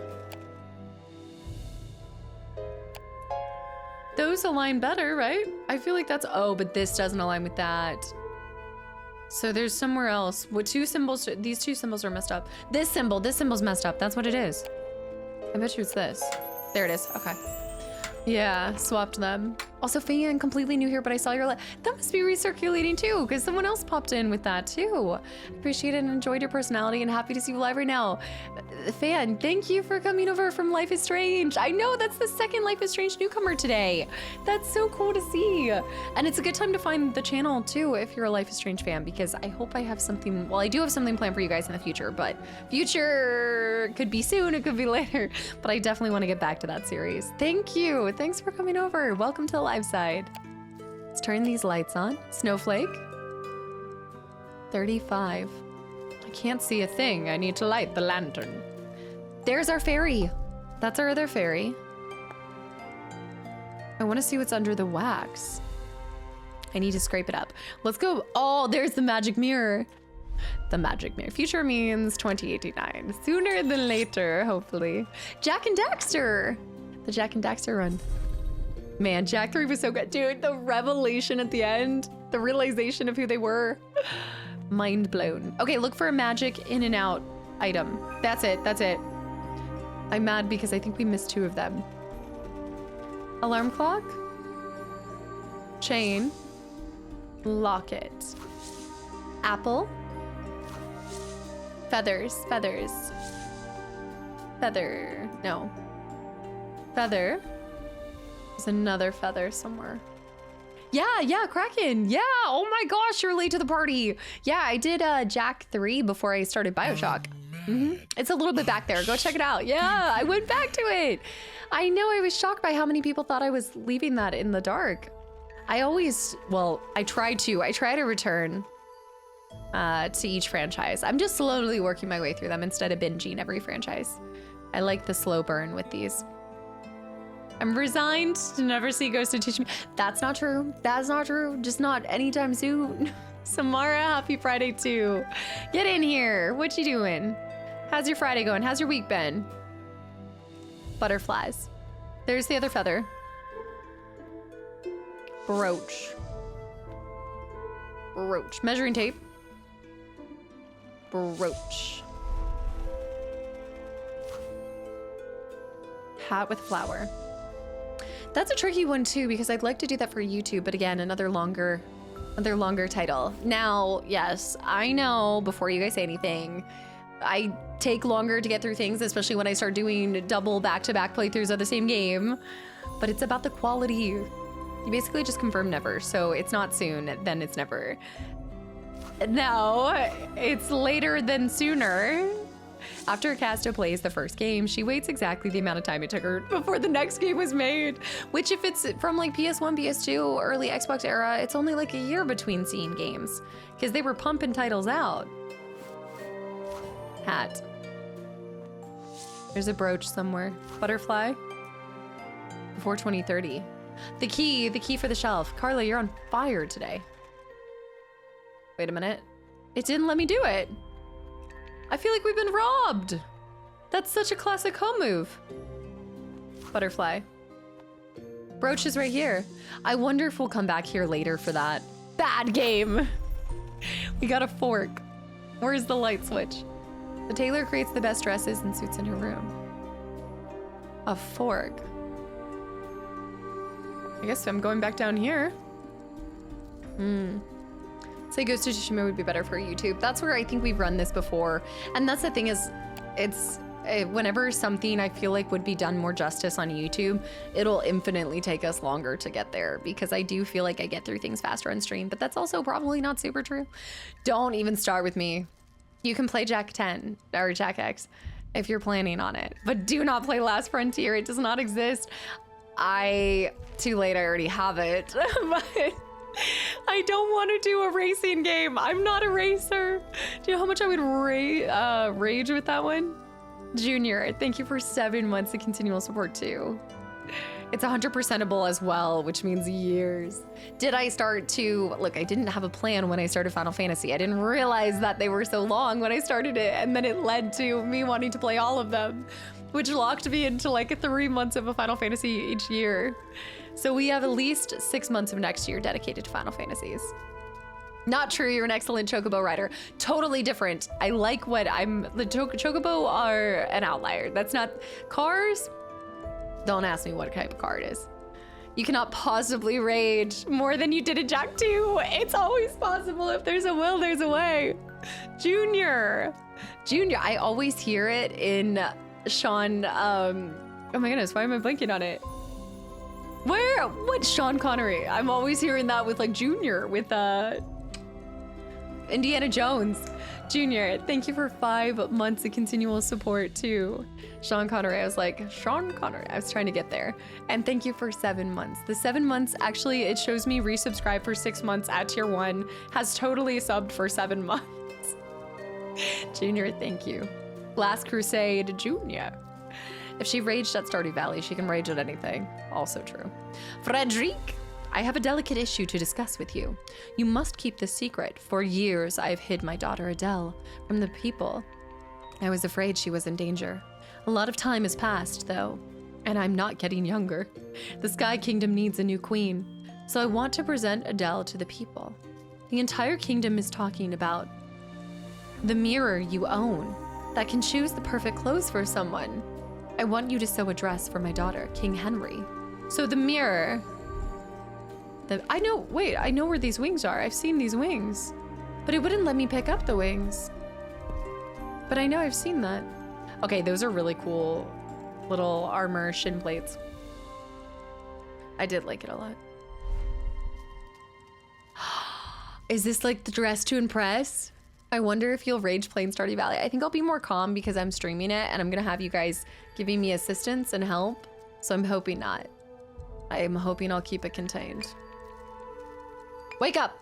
A: Those align better, right? I feel like that's, oh, but this doesn't align with that. So there's somewhere else. What two symbols, these two symbols are messed up. This symbol's messed up. That's what it is. I bet you it's this. There it is, okay. Yeah, swapped them. Also, Fan, completely new here, but I saw your that must be recirculating too, because someone else popped in with that too. Appreciate it and enjoyed your personality and happy to see you live right now. Fan, thank you for coming over from Life is Strange. I know that's the second Life is Strange newcomer today. That's so cool to see. And it's a good time to find the channel too if you're a Life is Strange fan, because I hope I have something, well, I do have something planned for you guys in the future, but future could be soon, it could be later, but I definitely want to get back to that series. Thank you. Thanks for coming over. Welcome to the live side. Let's turn these lights on. Snowflake. 35. I can't see a thing. I need to light the lantern. There's our fairy. That's our other fairy. I want to see what's under the wax. I need to scrape it up. Let's go. Oh, there's the magic mirror. The magic mirror. Future means 2089. Sooner than later, hopefully. Jack and Daxter. The Jack and Daxter run. Man, Jack 3 was so good. Dude, the revelation at the end, the realization of who they were. Mind blown. Okay, look for a magic in and out item. That's it, that's it. I'm mad because I think we missed 2 of them. Alarm clock. Chain. Locket. Apple. Feathers, feathers. Feather, no. Feather. There's another feather somewhere. Yeah, Kraken. Yeah, oh my gosh, you're late to the party. Yeah, I did Jack 3 before I started Bioshock. It's a little bit back there. Go check it out. Yeah, I went back to it. I know, I was shocked by how many people thought I was leaving that in the dark. I try to return to each franchise. I'm just slowly working my way through them instead of binging every franchise. I like the slow burn with these. I'm resigned to never see Ghost of Tsushima. That's not true. That's not true. Just not anytime soon. Samara, happy Friday too. Get in here. What you doing? How's your Friday going? How's your week been? Butterflies. There's the other feather. Brooch. Brooch. Measuring tape. Brooch. Hat with flower. That's a tricky one too, because I'd like to do that for YouTube, but again, another longer title. Now, yes, I know, before you guys say anything, I take longer to get through things, especially when I start doing double back-to-back playthroughs of the same game, but it's about the quality. You basically just confirm never, so it's not soon, then it's never. No, it's later than sooner. After Casta plays the first game, she waits exactly the amount of time it took her before the next game was made. Which if it's from like PS1, PS2, early Xbox era, it's only like a year between seeing games. Because they were pumping titles out. Hat. There's a brooch somewhere. Butterfly. Before 2030. The key for the shelf. Carla, you're on fire today. Wait a minute. It didn't let me do it. I feel like we've been robbed. That's such a classic home move. Butterfly. Brooch is right here. I wonder if we'll come back here later for that. Bad game. We got a fork. Where's the light switch? The tailor creates the best dresses and suits in her room. A fork. I guess I'm going back down here. Say Ghost of Tsushima would be better for YouTube. That's where I think we've run this before. And that's the thing is, whenever something I feel like would be done more justice on YouTube, it'll infinitely take us longer to get there, because I do feel like I get through things faster on stream, but that's also probably not super true. Don't even start with me. You can play Jack 10 or Jack X if you're planning on it, but do not play Last Frontier. It does not exist. Too late, I already have it, but I don't want to do a racing game. I'm not a racer. Do you know how much I would rage with that one? Junior, thank you for 7 months of continual support too. It's 100%able as well, which means years. Did I start to, look, I didn't have a plan when I started Final Fantasy. I didn't realize that they were so long when I started it, and then it led to me wanting to play all of them, which locked me into like 3 months of a Final Fantasy each year. So we have at least 6 months of next year dedicated to Final Fantasies. Not true, you're an excellent Chocobo rider. Totally different. I like the Chocobo are an outlier. That's not, cars, don't ask me what type of car it is. You cannot possibly rage more than you did in Jack 2. It's always possible. If there's a will, there's a way. Junior. I always hear it in Sean, oh my goodness, why am I blanking on it? What Sean Connery? I'm always hearing that with like Junior, with Indiana Jones. Junior, thank you for 5 months of continual support too. Sean Connery, I was like, Sean Connery, I was trying to get there. And thank you for 7 months. The 7 months, actually, it shows me resubscribe for 6 months at tier 1, has totally subbed for 7 months. Junior, thank you. Last Crusade, Junior. If she raged at Stardew Valley, she can rage at anything. Also true. Frederic, I have a delicate issue to discuss with you. You must keep this secret. For years, I have hid my daughter Adele from the people. I was afraid she was in danger. A lot of time has passed, though, and I'm not getting younger. The Sky Kingdom needs a new queen, so I want to present Adele to the people. The entire kingdom is talking about the mirror you own that can choose the perfect clothes for someone. I want you to sew a dress for my daughter, King Henry. So the mirror... I know where these wings are. I've seen these wings. But it wouldn't let me pick up the wings. But I know I've seen that. Okay, those are really cool little armor shin plates. I did like it a lot. Is this like the dress to impress? I wonder if you'll rage playing Stardew Valley. I think I'll be more calm because I'm streaming it and I'm gonna have you guys giving me assistance and help. So I'm hoping not. I'm hoping I'll keep it contained. Wake up!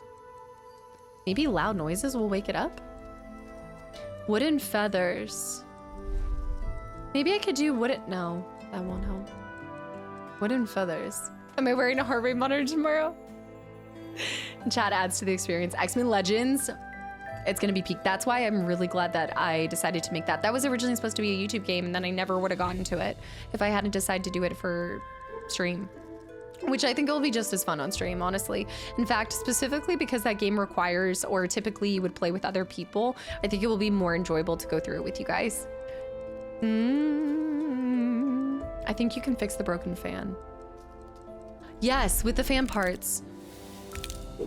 A: Maybe loud noises will wake it up? Wooden feathers. Maybe I could do wooden... No, that won't help. Wooden feathers. Am I wearing a heart rate monitor tomorrow? Chat adds to the experience. X-Men Legends. It's gonna be peak. That's why I'm really glad that I decided to make that. That was originally supposed to be a YouTube game and then I never would have gotten to it if I hadn't decided to do it for stream. Which I think will be just as fun on stream, honestly. In fact, specifically because that game requires, or typically you would play with other people, I think it will be more enjoyable to go through it with you guys. I think you can fix the broken fan. Yes, with the fan parts.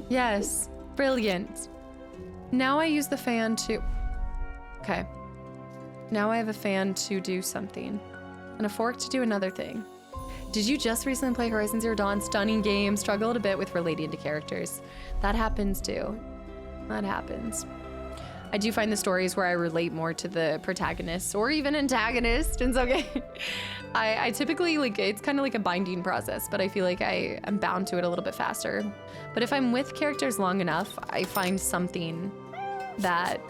A: Yes, brilliant. Now I use the fan to... Okay. Now I have a fan to do something. And a fork to do another thing. Did you just recently play Horizon Zero Dawn? Stunning game. Struggled a bit with relating to characters. That happens too. That happens. I do find the stories where I relate more to the protagonist or even antagonist. It's okay. I typically, like, it's kind of like a binding process, but I feel like I am bound to it a little bit faster. But if I'm with characters long enough, I find something that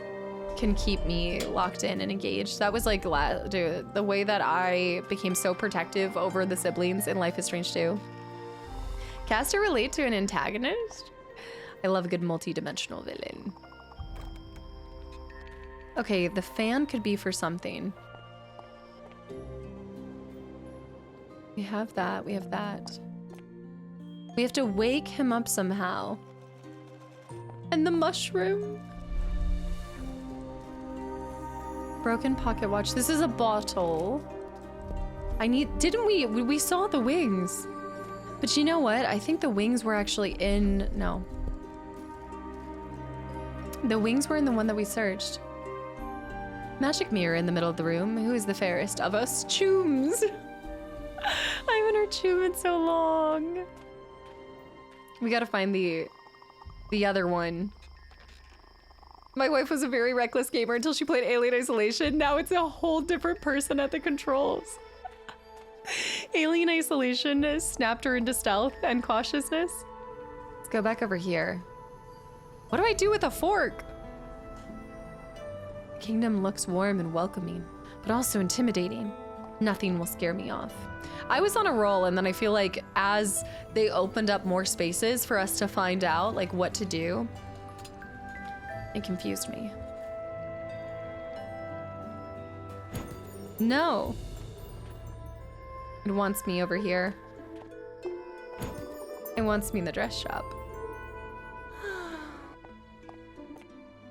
A: can keep me locked in and engaged. That was like, dude, the way that I became so protective over the siblings in Life is Strange 2. Caster relate to an antagonist? I love a good multi-dimensional villain. Okay, the fan could be for something. We have that, we have that. We have to wake him up somehow. And the mushroom. Broken pocket watch. This is a bottle. Didn't we saw the wings. But you know what? I think the wings were actually in, no. The wings were in the one that we searched. Magic mirror in the middle of the room. Who is the fairest of us? Chooms. I haven't heard Choom in so long. We gotta find the other one. My wife was a very reckless gamer until she played Alien Isolation. Now it's a whole different person at the controls. Alien Isolation has snapped her into stealth and cautiousness. Let's go back over here. What do I do with a fork? The kingdom looks warm and welcoming, but also intimidating. Nothing will scare me off. I was on a roll, and then I feel like as they opened up more spaces for us to find out like what to do, it confused me. No. It wants me over here. It wants me in the dress shop.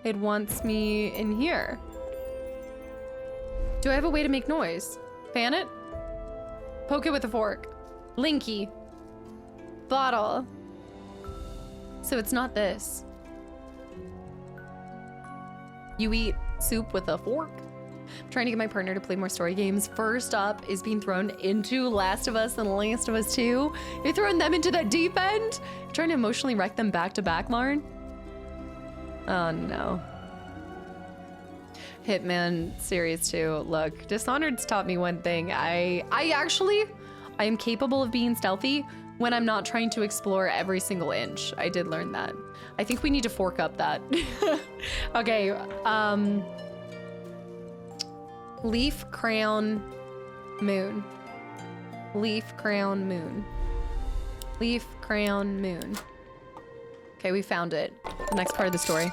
A: It wants me in here. Do I have a way to make noise? Fan it? Poke it with a fork. Linky. bottle. So it's not this. You eat soup with a fork. I'm trying to get my partner to play more story games. First up is being thrown into Last of Us and Last of Us 2. You're throwing them into that deep end? You're trying to emotionally wreck them back to back, Lauren? Oh no. Hitman Series 2. Look, Dishonored's taught me one thing. I am capable of being stealthy when I'm not trying to explore every single inch. I did learn that. I think we need to fork up that. Okay, Leaf, crown, moon. Leaf, crown, moon. Leaf, crown, moon. Okay, we found it. The next part of the story.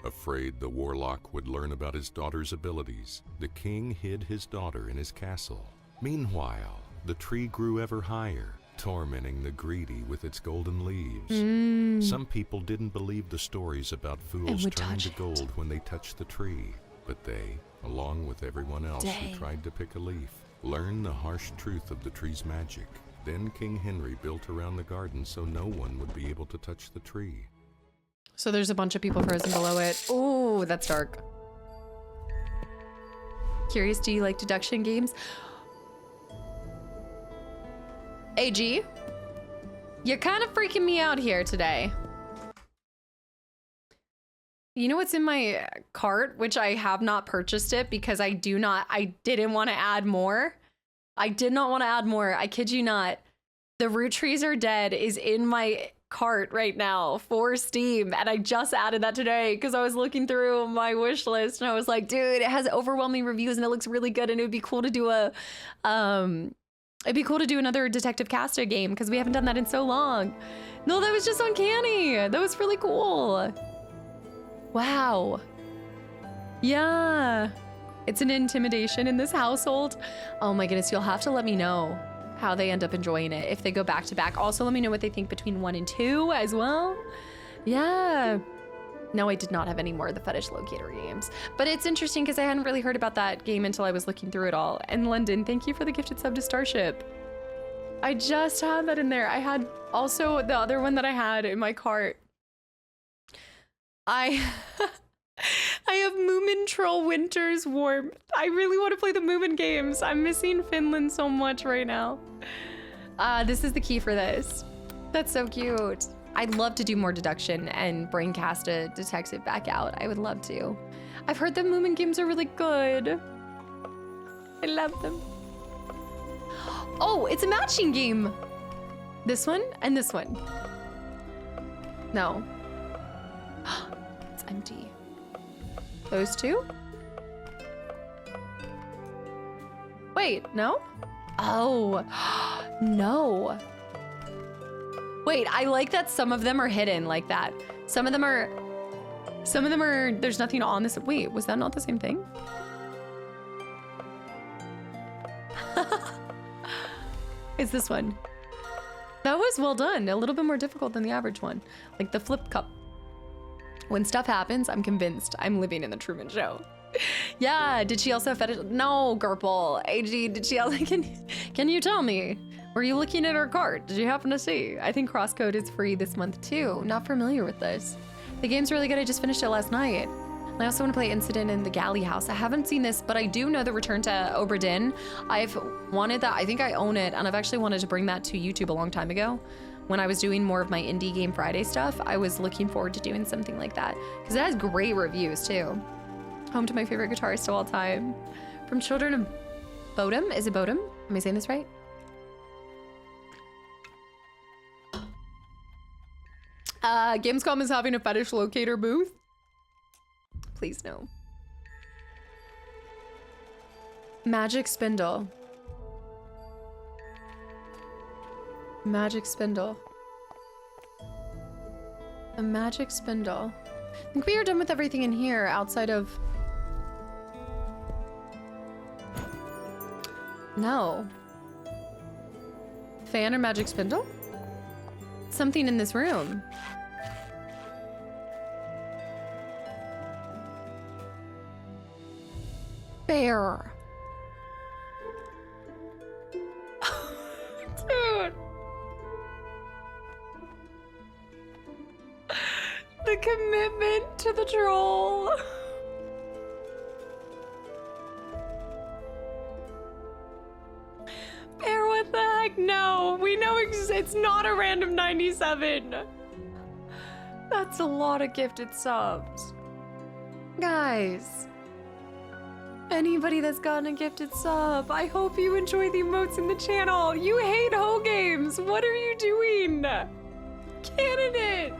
F: Afraid the warlock would learn about his daughter's abilities, the king hid his daughter in his castle. Meanwhile, the tree grew ever higher, tormenting the greedy with its golden leaves. Some people didn't believe the stories about fools turning to gold when they touched the tree. But they, along with everyone else who tried to pick a leaf, learned the harsh truth of the tree's magic. Then King Henry built around the garden so no one would be able to touch the tree.
A: So there's a bunch of people frozen below it. Ooh, that's dark. Curious, do you like deduction games? AG, you're kind of freaking me out here today. You know what's in my cart, which I have not purchased it because I didn't want to add more. I did not want to add more. I kid you not. The Root Trees Are Dead is in my cart right now for Steam. And I just added that today because I was looking through my wish list and I was like, dude, it has overwhelming reviews and it looks really good. And it would be cool to do another Detective Casta game because we haven't done that in so long. No, that was just uncanny. That was really cool. Wow. Yeah. It's an intimidation in this household. Oh my goodness, you'll have to let me know how they end up enjoying it if they go back to back. Also, let me know what they think between 1 and 2 as well. Yeah. No, I did not have any more of the fetish locator games. But it's interesting because I hadn't really heard about that game until I was looking through it all. And London, thank you for the gifted sub to Starship. I just had that in there. I had also the other one that I had in my cart. I have Moomin Troll Winter's Warmth. I really want to play the Moomin games. I'm missing Finland so much right now. This is the key for this. That's so cute. I'd love to do more deduction and bring Casta Detective back out. I would love to. I've heard the Moomin games are really good. I love them. Oh, it's a matching game. This one and this one. No. It's empty. Those two? Wait, no? Oh, no. Wait, I like that some of them are hidden like that. Some of them are, there's nothing on this. Wait, was that not the same thing? It's this one. That was well done. A little bit more difficult than the average one. Like the flip cup. When stuff happens, I'm convinced I'm living in the Truman Show. Yeah, did she also fetish? No, Gerple. AG, did she also, can you tell me? Were you looking at her cart? Did you happen to see? I think Crosscode is free this month too. Not familiar with this. The game's really good. I just finished it last night. I also want to play Incident in the Galley House. I haven't seen this, but I do know the Return to Obra Dinn. I've wanted that. I think I own it, and I've actually wanted to bring that to YouTube a long time ago. When I was doing more of my Indie Game Friday stuff, I was looking forward to doing something like that because it has great reviews too. Home to my favorite guitarist of all time. From Children of Bodom. Is it Bodom? Am I saying this right? Gamescom is having a fetish locator booth. Please no. Magic Spindle. Magic Spindle. A magic spindle. I think we are done with everything in here outside of... No. Fan or magic spindle? Something in this room. Bear. Dude. commitment to the troll. Bear, what the heck? No, we know it's not a random 97. That's a lot of gifted subs. Guys, anybody that's gotten a gifted sub, I hope you enjoy the emotes in the channel. You hate hoe games. What are you doing? Candidate!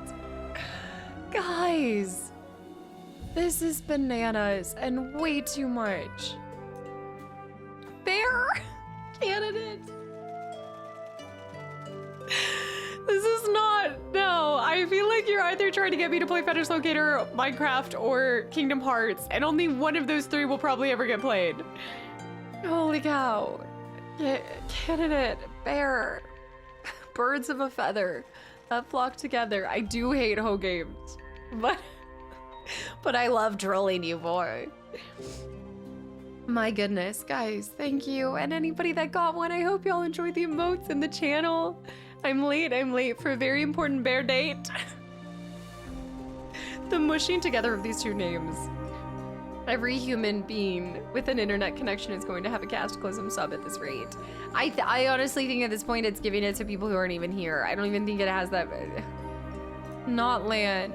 A: Guys, this is bananas and way too much. Bear! Candidate! This is not, no. I feel like you're either trying to get me to play Fetish Locator, Minecraft, or Kingdom Hearts, and only one of those three will probably ever get played. Holy cow. Candidate, bear, birds of a feather that flock together. I do hate hoe games, but I love trolling you, boy. My goodness, guys, thank you. And anybody that got one, I hope y'all enjoyed the emotes in the channel. I'm late for a very important bear date. The mushing together of these two names. Every human being with an internet connection is going to have a Kastaclysm sub at this rate. I honestly think at this point it's giving it to people who aren't even here. I don't even think it has that. Not land.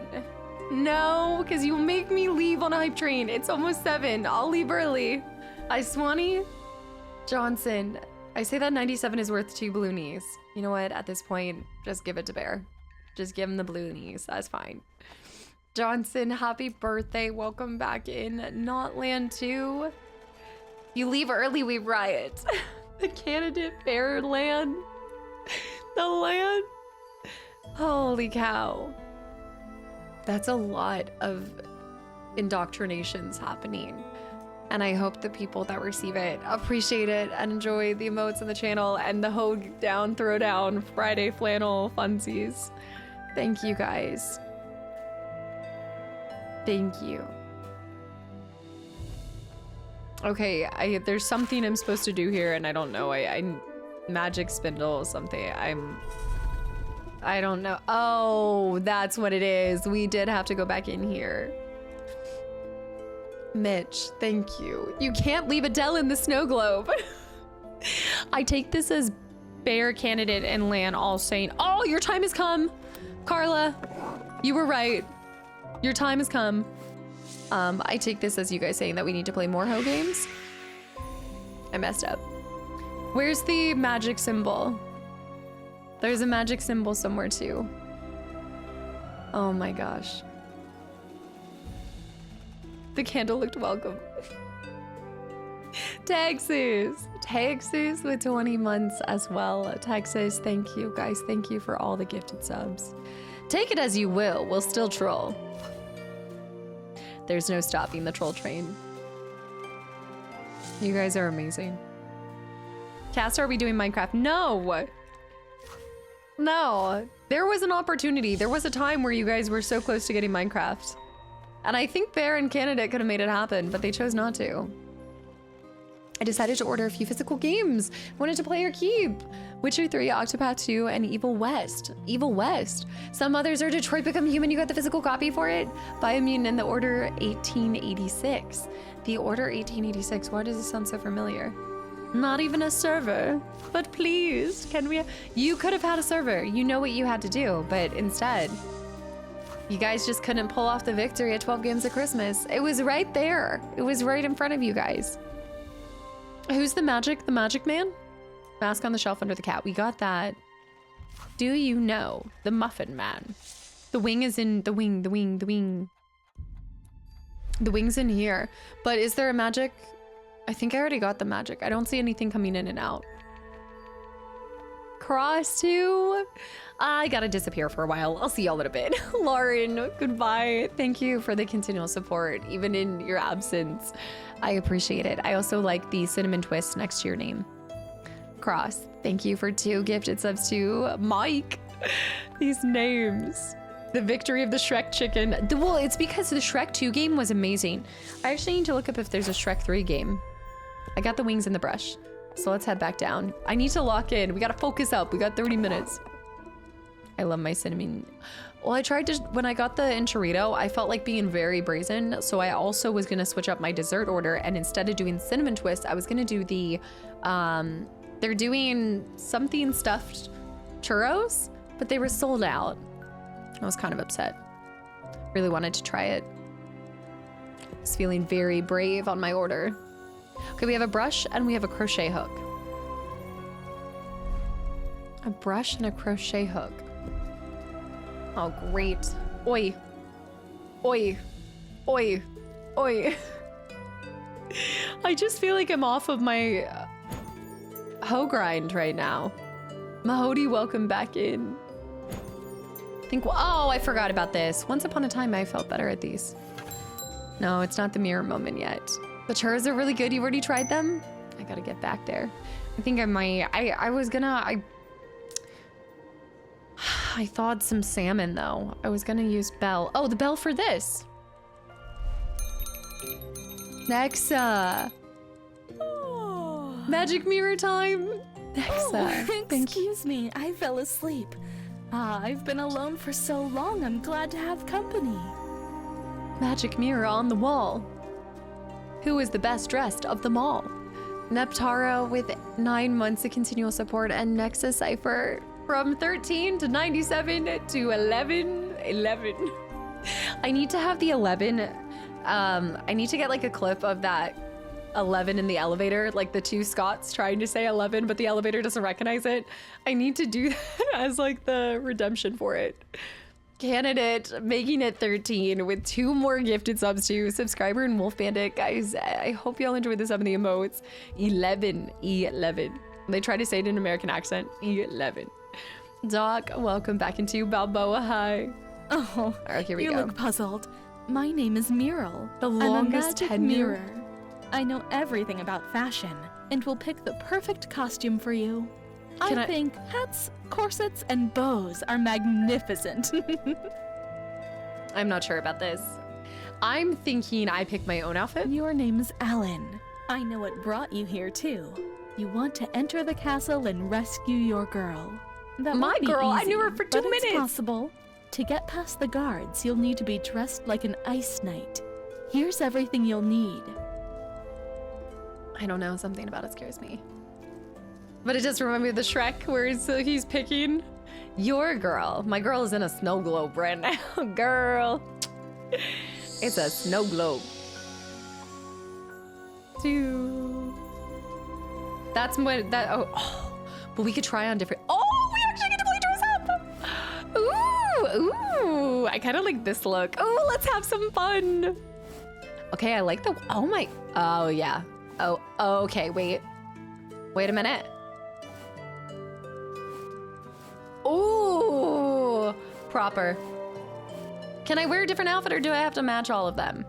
A: No, because you'll make me leave on a hype train. It's almost 7. I'll leave early. Swanee Johnson. I say that 97 is worth 2 balloonies. You know what? At this point, just give it to Bear. Just give him the balloonies. That's fine. Johnson, happy birthday. Welcome back in. Not land 2. You leave early, we riot. The candidate Bear land. The land. Holy cow. That's a lot of indoctrinations happening. And I hope the people that receive it appreciate it and enjoy the emotes in the channel and the hoe down, throw down, Friday flannel funsies. Thank you guys. Thank you. Okay, there's something I'm supposed to do here and I don't know. I magic spindle something. I don't know. Oh, that's what it is. We did have to go back in here. Mitch, thank you. You can't leave Adele in the snow globe. I take this as Bear, Candidate, and Lan all saying, oh, your time has come. Carla, you were right. Your time has come. I take this as you guys saying that we need to play more hoe games. I messed up. Where's the magic symbol? There's a magic symbol somewhere too. Oh my gosh. The candle looked welcome. Texas with 20 months as well. Texas, thank you guys. Thank you for all the gifted subs. Take it as you will. We'll still troll. There's no stopping the troll train. You guys are amazing. Cass, are we doing Minecraft? No. No. There was an opportunity. There was a time where you guys were so close to getting Minecraft. And I think Bear and Candidate could have made it happen, but they chose not to. I decided to order a few physical games. Wanted to play or keep. Witcher 3, Octopath 2, and Evil West. Evil West. Some others are Detroit Become Human. You got the physical copy for it? Biomutant and the Order 1886. The Order 1886. Why does it sound so familiar? Not even a server. But please, can we? You could have had a server. You know what you had to do, but instead, you guys just couldn't pull off the victory at 12 Games of Christmas. It was right there. It was right in front of you guys. Who's the magic man? Mask on the shelf under the cat. We got that. Do you know the Muffin Man? The wing is in the wing. The wing's in here. But is there a magic? I think I already got the magic. I don't see anything coming in and out. Cross 2. I gotta disappear for a while. I'll see y'all in a bit. Lauren, goodbye. Thank you for the continual support, even in your absence. I appreciate it. I also like the cinnamon twist next to your name. Cross, thank you for 2 gifted subs to Mike. These names. The victory of the Shrek chicken. Well, it's because the Shrek 2 game was amazing. I actually need to look up if there's a Shrek 3 game. I got the wings in the brush. So let's head back down. I need to lock in. We gotta focus up. We got 30 minutes. I love my cinnamon. Well, I tried to, when I got the enchilada, I felt like being very brazen. So I also was gonna switch up my dessert order, and instead of doing cinnamon twist, I was gonna do the, they're doing something stuffed churros, but they were sold out. I was kind of upset. Really wanted to try it. I was feeling very brave on my order. Okay, we have a brush and we have a crochet hook. A brush and a crochet hook. Oh, great. Oi. Oi. Oi. Oi. I just feel like I'm off of my hoe grind right now. Mahody, welcome back in. Oh, I forgot about this. Once upon a time, I felt better at these. No, it's not the mirror moment yet. The churros are really good. You've already tried them? I gotta get back there. I think I might. I thawed some salmon though. I was gonna use bell. Oh, the bell for this. Nexa. Magic mirror time. Nexa.
J: Excuse me, I fell asleep. I've been alone for so long, I'm glad to have company.
A: Magic mirror on the wall. Who is the best dressed of them all? Neptara with 9 months of continual support, and Nexa Cypher from 13 to 97 to 11. I need to have the 11. I need to get like a clip of that 11 in the elevator, like the two Scots trying to say 11, but the elevator doesn't recognize it. I need to do that as like the redemption for it. Candidate making it 13 with 2 more gifted subs to subscriber and Wolf Bandit. Guys, I hope y'all enjoyed the sub of the emotes. 11. They try to say it in an American accent. 11. Doc, welcome back into Balboa High.
J: Oh,
A: all right, here we
J: go. You look puzzled. My name is Muriel.
A: The longest
J: I'm a magic mirror. I know everything about fashion and will pick the perfect costume for you. I think hats, corsets, and bows are magnificent.
A: I'm not sure about this. I'm thinking I pick my own outfit.
J: Your name's Alan. I know what brought you here, too. You want to enter the castle and rescue your girl. That
A: my girl?
J: Easy,
A: I knew her for 2 minutes.
J: It's possible. To get past the guards, you'll need to be dressed like an ice knight. Here's everything you'll need.
A: I don't know, something about it scares me. But it just reminds me of the Shrek where he's picking your girl. My girl is in a snow globe right now, girl. It's a snow globe. That's what that. Oh, but we could try on different. Oh, we actually get to play dress up. Ooh. I kind of like this look. Oh, let's have some fun. Okay, I like the. Oh my. Oh yeah. Oh. Okay. Wait a minute. Ooh, proper. Can I wear a different outfit or do I have to match all of them?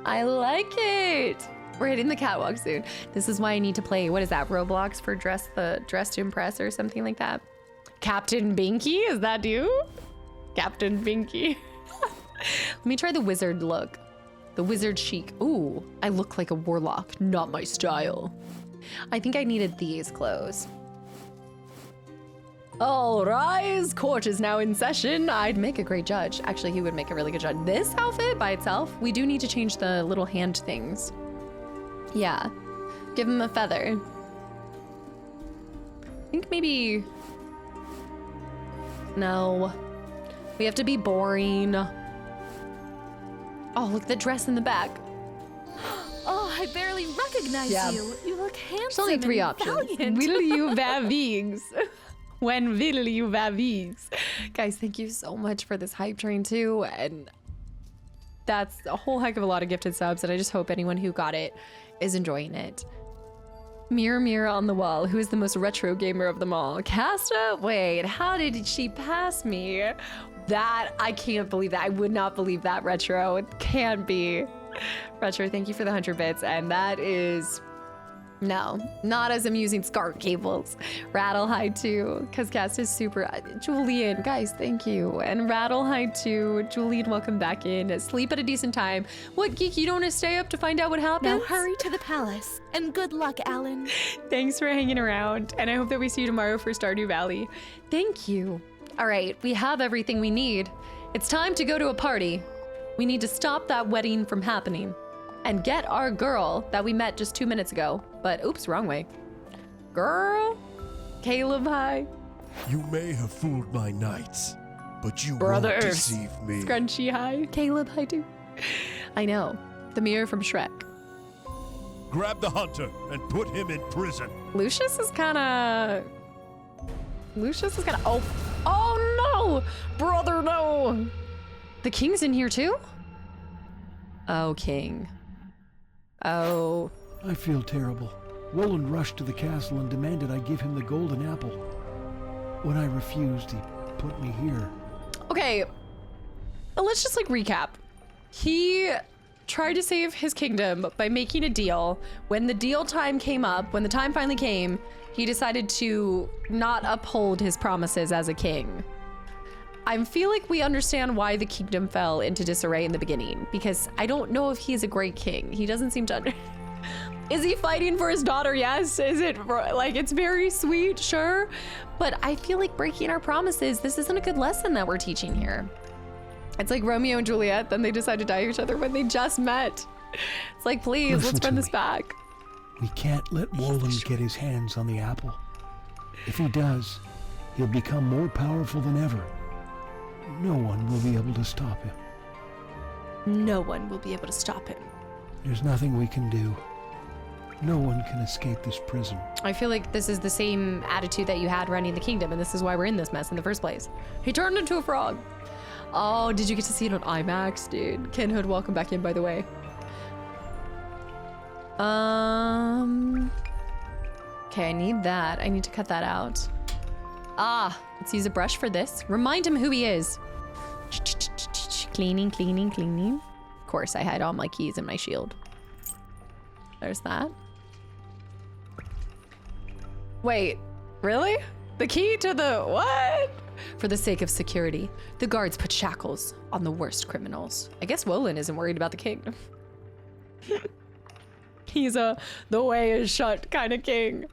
A: I like it. We're hitting the catwalk soon. This is why I need to play, what is that, Roblox for Dress to Impress or something like that? Captain Binky, is that you? Captain Binky. Let me try the wizard look. The wizard chic. Ooh, I look like a warlock, not my style. I think I needed these clothes. All rise, court is now in session. I'd make a great judge. Actually, he would make a really good judge. This outfit by itself, we do need to change the little hand things. Yeah, give him a feather. I think maybe, no. We have to be boring. Oh, look, the dress in the back.
J: Oh, I barely recognize you. You look handsome.
A: There's only 3 options.
J: Valiant.
A: Will you have these? When will you have these? Guys, thank you so much for this hype train too. And that's a whole heck of a lot of gifted subs. And I just hope anyone who got it is enjoying it. Mirror, mirror on the wall. Who is the most retro gamer of them all? Casta? Wait, how did she pass me? That, I can't believe that. I would not believe that, Retro. It can't be. Retro, thank you for the 100 bits. And that is... No, not as I'm using SCART cables. Rattlehide too, because Cast is super. Julian, guys, thank you. And Rattlehide too. Julian, welcome back in. Sleep at a decent time. What, Geek, you don't want to stay up to find out what happens?
J: Now hurry to the palace. And good luck, Alan.
A: Thanks for hanging around. And I hope that we see you tomorrow for Stardew Valley. Thank you. All right, we have everything we need. It's time to go to a party. We need to stop that wedding from happening and get our girl that we met just 2 minutes ago. But oops, wrong way. Girl, Caleb, hi.
G: You may have fooled my knights, but you
A: Brothers.
G: won't deceive me.
A: Scrunchy, hi. Caleb, hi too. I know, the mirror from Shrek.
G: Grab the hunter and put him in prison.
A: Lucius is kind of. Oh no, brother, no. The king's in here too? Oh, king. Oh.
K: I feel terrible. Roland rushed to the castle and demanded I give him the golden apple. When I refused, he put me here.
A: Okay, let's just like recap. He tried to save his kingdom by making a deal. When the deal time came up, when the time finally came, he decided to not uphold his promises as a king. I feel like we understand why the kingdom fell into disarray in the beginning, because I don't know if he's a great king. He doesn't seem to Is he fighting for his daughter? Yes. Is it like, it's very sweet, sure. But I feel like breaking our promises, this isn't a good lesson that we're teaching here. It's like Romeo and Juliet, then they decide to die each other when they just met. It's like, please, let's run this back.
K: We can't let Roland get his hands on the apple. If he does, he'll become more powerful than ever. No one will be able to stop him.
A: No one will be able to stop him.
K: There's nothing we can do. No one can escape this prison.
A: I feel like this is the same attitude that you had running the kingdom, and this is why we're in this mess in the first place. He turned into a frog. Oh, did you get to see it on IMAX, dude? Ken Hood, welcome back in, by the way. Okay, I need that. I need to cut that out. Ah, let's use a brush for this. Remind him who he is. Cleaning, cleaning, cleaning. Of course, I had all my keys in my shield. There's that. Wait, really? The key to the what? For the sake of security, the guards put shackles on the worst criminals. I guess Wolin isn't worried about the king. He's a the way is shut kind of king.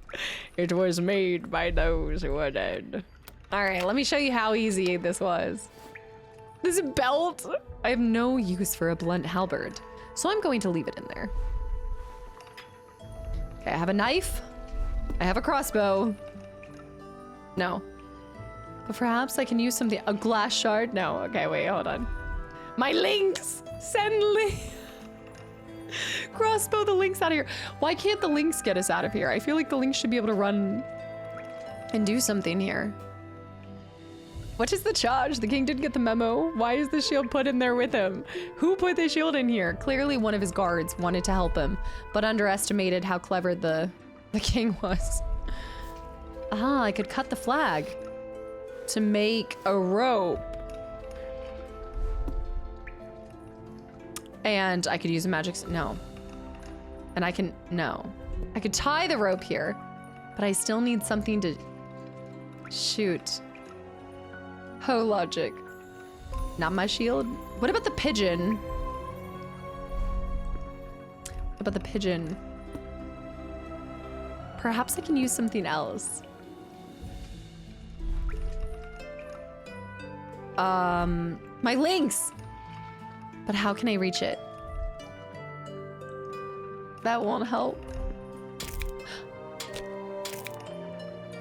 A: It was made by those who are dead. All right, let me show you how easy this was. This belt. I have no use for a blunt halberd, so I'm going to leave it in there. Okay, I have a knife. I have a crossbow. No. But perhaps I can use something. A glass shard? No. Okay, wait, hold on. My lynx! Send lynx! Crossbow the lynx out of here. Why can't the lynx get us out of here? I feel like the lynx should be able to run and do something here. What is the charge? The king didn't get the memo. Why is the shield put in there with him? Who put the shield in here? Clearly one of his guards wanted to help him, but underestimated how clever the king was. Ah, I could cut the flag to make a rope. And I could use a magic, no. And I can, no. I could tie the rope here, but I still need something to shoot. Oh, logic. Not my shield. What about the pigeon? What about the pigeon? Perhaps I can use something else. My lynx! But how can I reach it? That won't help.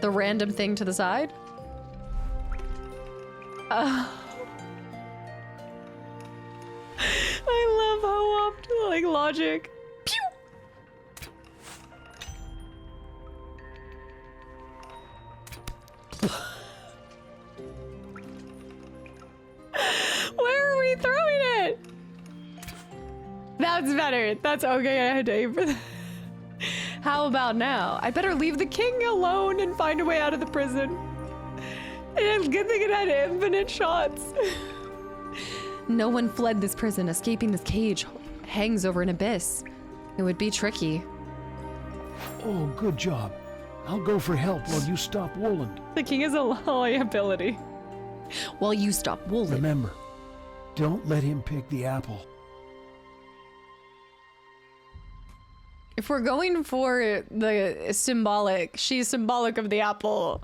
A: The random thing to the side? I love how up to like logic. Pew! Where are we throwing it? That's better. That's okay. I had to aim for that. How about now? I better leave the king alone and find a way out of the prison. And good thing it had infinite shots. No one fled this prison. Escaping this cage hangs over an abyss. It would be tricky.
K: Oh, good job. I'll go for help while you stop Roland.
A: The king has a liability. While you stop Roland.
K: Remember, don't let him pick the apple.
A: If we're going for the symbolic, she's symbolic of the apple.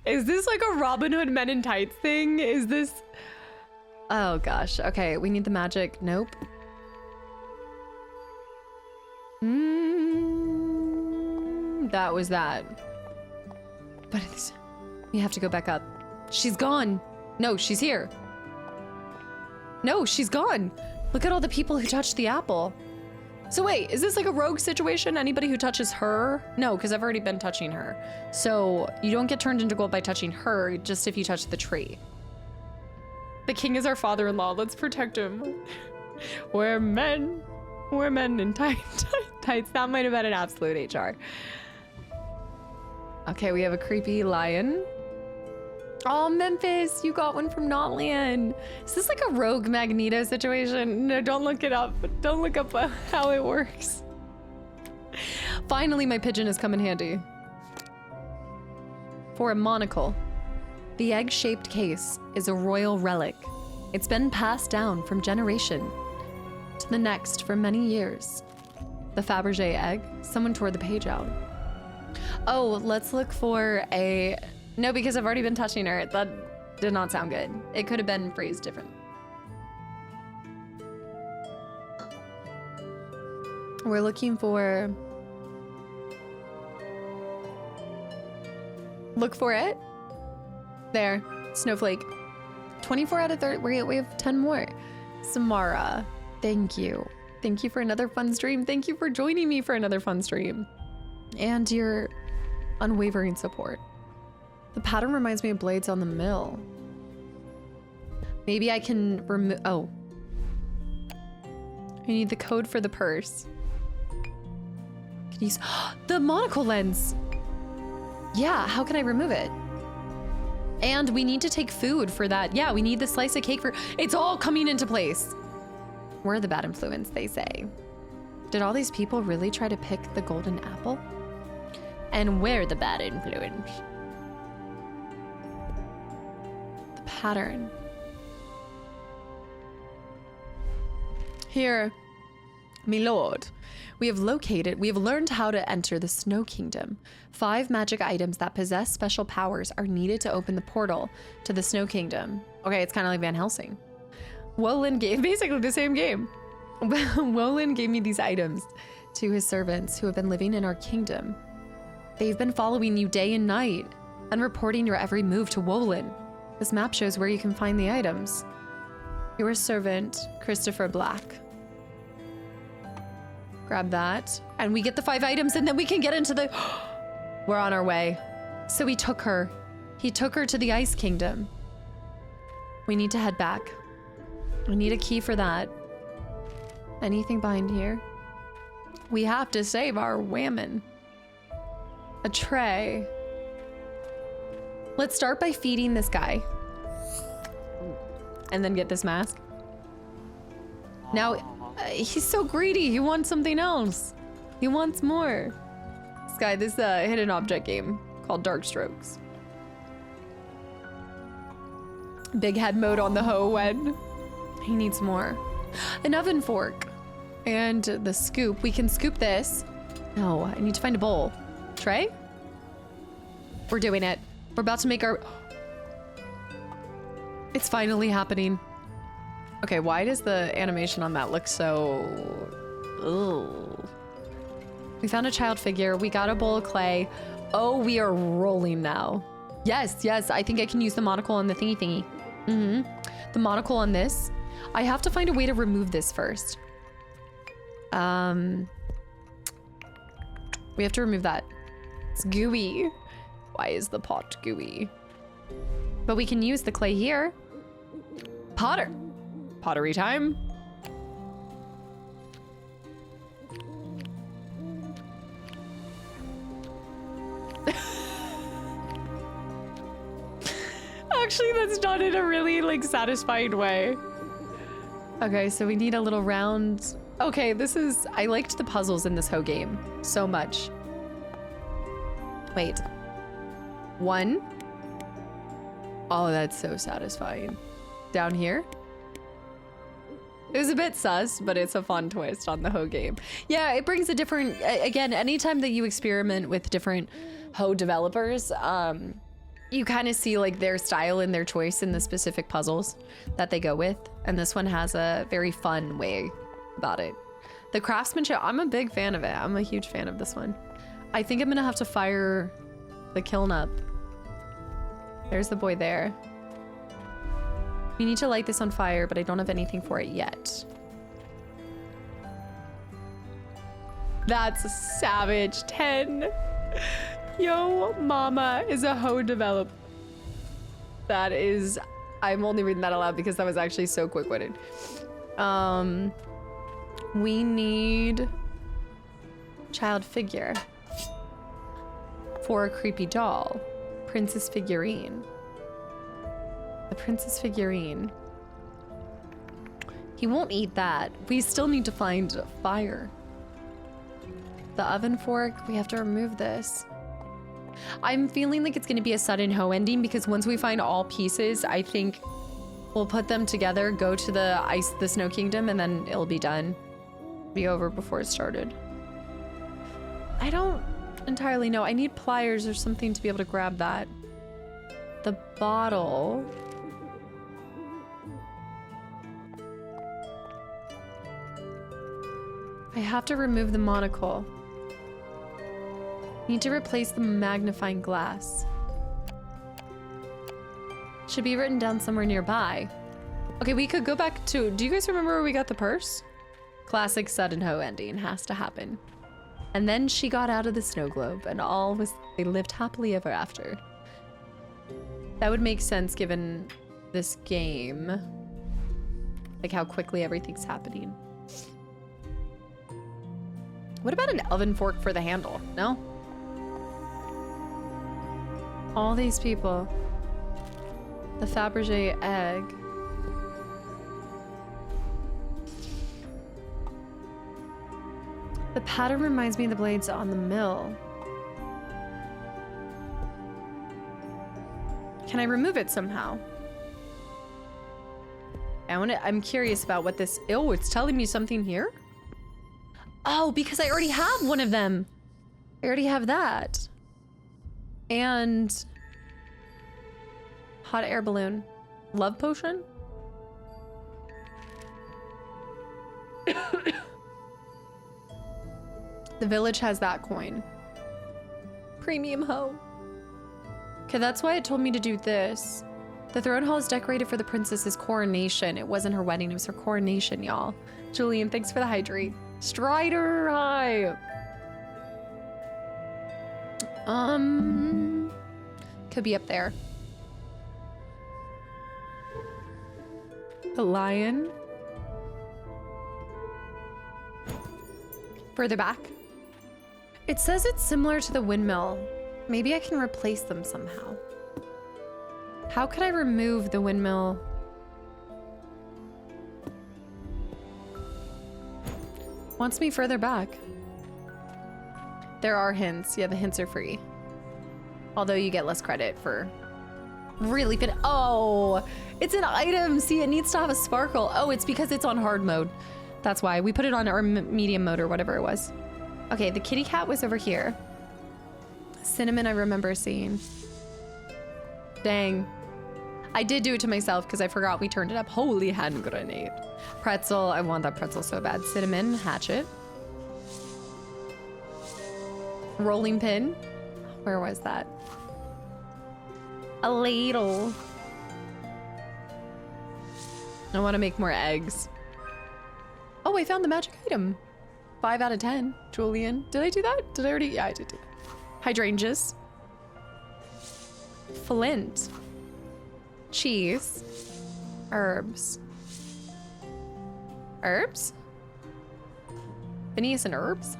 A: Is this like a Robin Hood Men in Tights thing? Is this... Oh gosh. Okay, we need the magic. Nope. That was that. But it's... We have to go back up. She's gone. No, she's here. No, she's gone. Look at all the people who touched the apple. So wait, is this like a rogue situation? Anybody who touches her? No, because I've already been touching her. So you don't get turned into gold by touching her, just if you touch the tree. The king is our father-in-law. Let's protect him. We're men in tights. That might have been an absolute HR. Okay, we have a creepy lion. Oh, Memphis, you got one from Notland. Is this like a rogue Magneto situation? No, don't look it up. Don't look up how it works. Finally, my pigeon has come in handy. For a monocle. The egg-shaped case is a royal relic. It's been passed down from generation to the next for many years. The Fabergé egg. Someone tore the page out. Oh, let's look for a... No, because I've already been touching her. That did not sound good. It could have been phrased different. We're looking for... Look for it. There. Snowflake. 24 out of 30. We have 10 more. Samara. Thank you. Thank you for another fun stream. Thank you for joining me for another fun stream. And your unwavering support. The pattern reminds me of blades on the mill. Maybe I can remove... Oh. I need the code for the purse. Can you use... The monocle lens! Yeah, how can I remove it? And we need to take food for that. Yeah, we need the slice of cake for... It's all coming into place. We're the bad influence, they say. Did all these people really try to pick the golden apple? And we're the bad influence. The pattern. Here, my lord, we have learned how to enter the Snow Kingdom. 5 magic items that possess special powers are needed to open the portal to the Snow Kingdom. Okay, it's kind of like Van Helsing. Wolin gave, basically the same game. Wolin gave me these items to his servants who have been living in our kingdom. They've been following you day and night and reporting your every move to Wolin. This map shows where you can find the items. Your servant, Christopher Black. Grab that. And we get the 5 items and then we can get into the... We're on our way. So he took her. He took her to the Ice Kingdom. We need to head back. I need a key for that. Anything behind here? We have to save our women. A tray. Let's start by feeding this guy. And then get this mask. Now, he's so greedy. He wants something else. He wants more. This guy, this hidden object game called Dark Strokes. Big head mode on the hoe when he needs more. An oven fork. And the scoop. We can scoop this. No, I need to find a bowl. Tray? We're doing it. We're about to make our... It's finally happening. Okay, why does the animation on that look so... Ugh. We found a child figure. We got a bowl of clay. Oh, we are rolling now. Yes, yes, I think I can use the monocle on the thingy. The monocle on this. I have to find a way to remove this first. We have to remove that. It's gooey. Why is the pot gooey? But we can use the clay here. Pottery time. Actually, that's done in a really like satisfying way. Okay, so we need a little round. Okay, this is, I liked the puzzles in this hoe game so much. Wait. 1. Oh, that's so satisfying. Down here. It was a bit sus, but it's a fun twist on the hoe game. Yeah, it brings a different, again, anytime that you experiment with different hoe developers, you kind of see like their style and their choice in the specific puzzles that they go with. And this one has a very fun way about it. The craftsmanship, I'm a big fan of it. I'm a huge fan of this one. I think I'm gonna have to fire the kiln up. There's the boy there. We need to light this on fire, but I don't have anything for it yet. That's a savage 10. Yo, mama is a hoe develop. That is, I'm only reading that aloud because that was actually so quick-witted. We need child figure for a creepy doll. Princess figurine. The princess figurine. He won't eat that. We still need to find fire. The oven fork, we have to remove this. I'm feeling like it's gonna be a sudden hoe ending because once we find all pieces, I think we'll put them together, go to the Snow Kingdom, and then it'll be done. Be over before it started. I don't entirely know. I need pliers or something to be able to grab that. The bottle. I have to remove the monocle. Need to replace the magnifying glass. Should be written down somewhere nearby. Okay, we could go back to, do you guys remember where we got the purse? Classic sudden hoe ending has to happen. And then she got out of the snow globe and they lived happily ever after. That would make sense given this game. Like how quickly everything's happening. What about an oven fork for the handle? No? All these people. The Fabergé egg. The pattern reminds me of the blades on the mill. Can I remove it somehow? I'm curious about what this, oh, it's telling me something here? Oh, because I already have one of them. I already have that. And hot air balloon. Love potion? The village has that coin. Premium hoe. Okay, that's why it told me to do this. The throne hall is decorated for the princess's coronation. It wasn't her wedding, it was her coronation, y'all. Julian, thanks for the hydrate. Strider, hi. Could be up there. The lion. Further back. It says it's similar to the windmill. Maybe I can replace them somehow. How could I remove the windmill? Wants me further back. There are hints. Yeah, the hints are free. Although you get less credit for really fit. Oh, it's an item. See, it needs to have a sparkle. Oh, it's because it's on hard mode. That's why we put it on our medium mode or whatever it was. Okay, the kitty cat was over here. Cinnamon, I remember seeing. Dang. I did do it to myself because I forgot we turned it up. Holy hand grenade. Pretzel, I want that pretzel so bad. Cinnamon, hatchet. Rolling pin. Where was that? A ladle. I want to make more eggs. Oh, I found the magic item. 5 out of 10. Julian, did I do that? Did I already? Yeah, I did do that. Hydrangeas. Flint. Cheese. Herbs. Herbs? Phineas and herbs?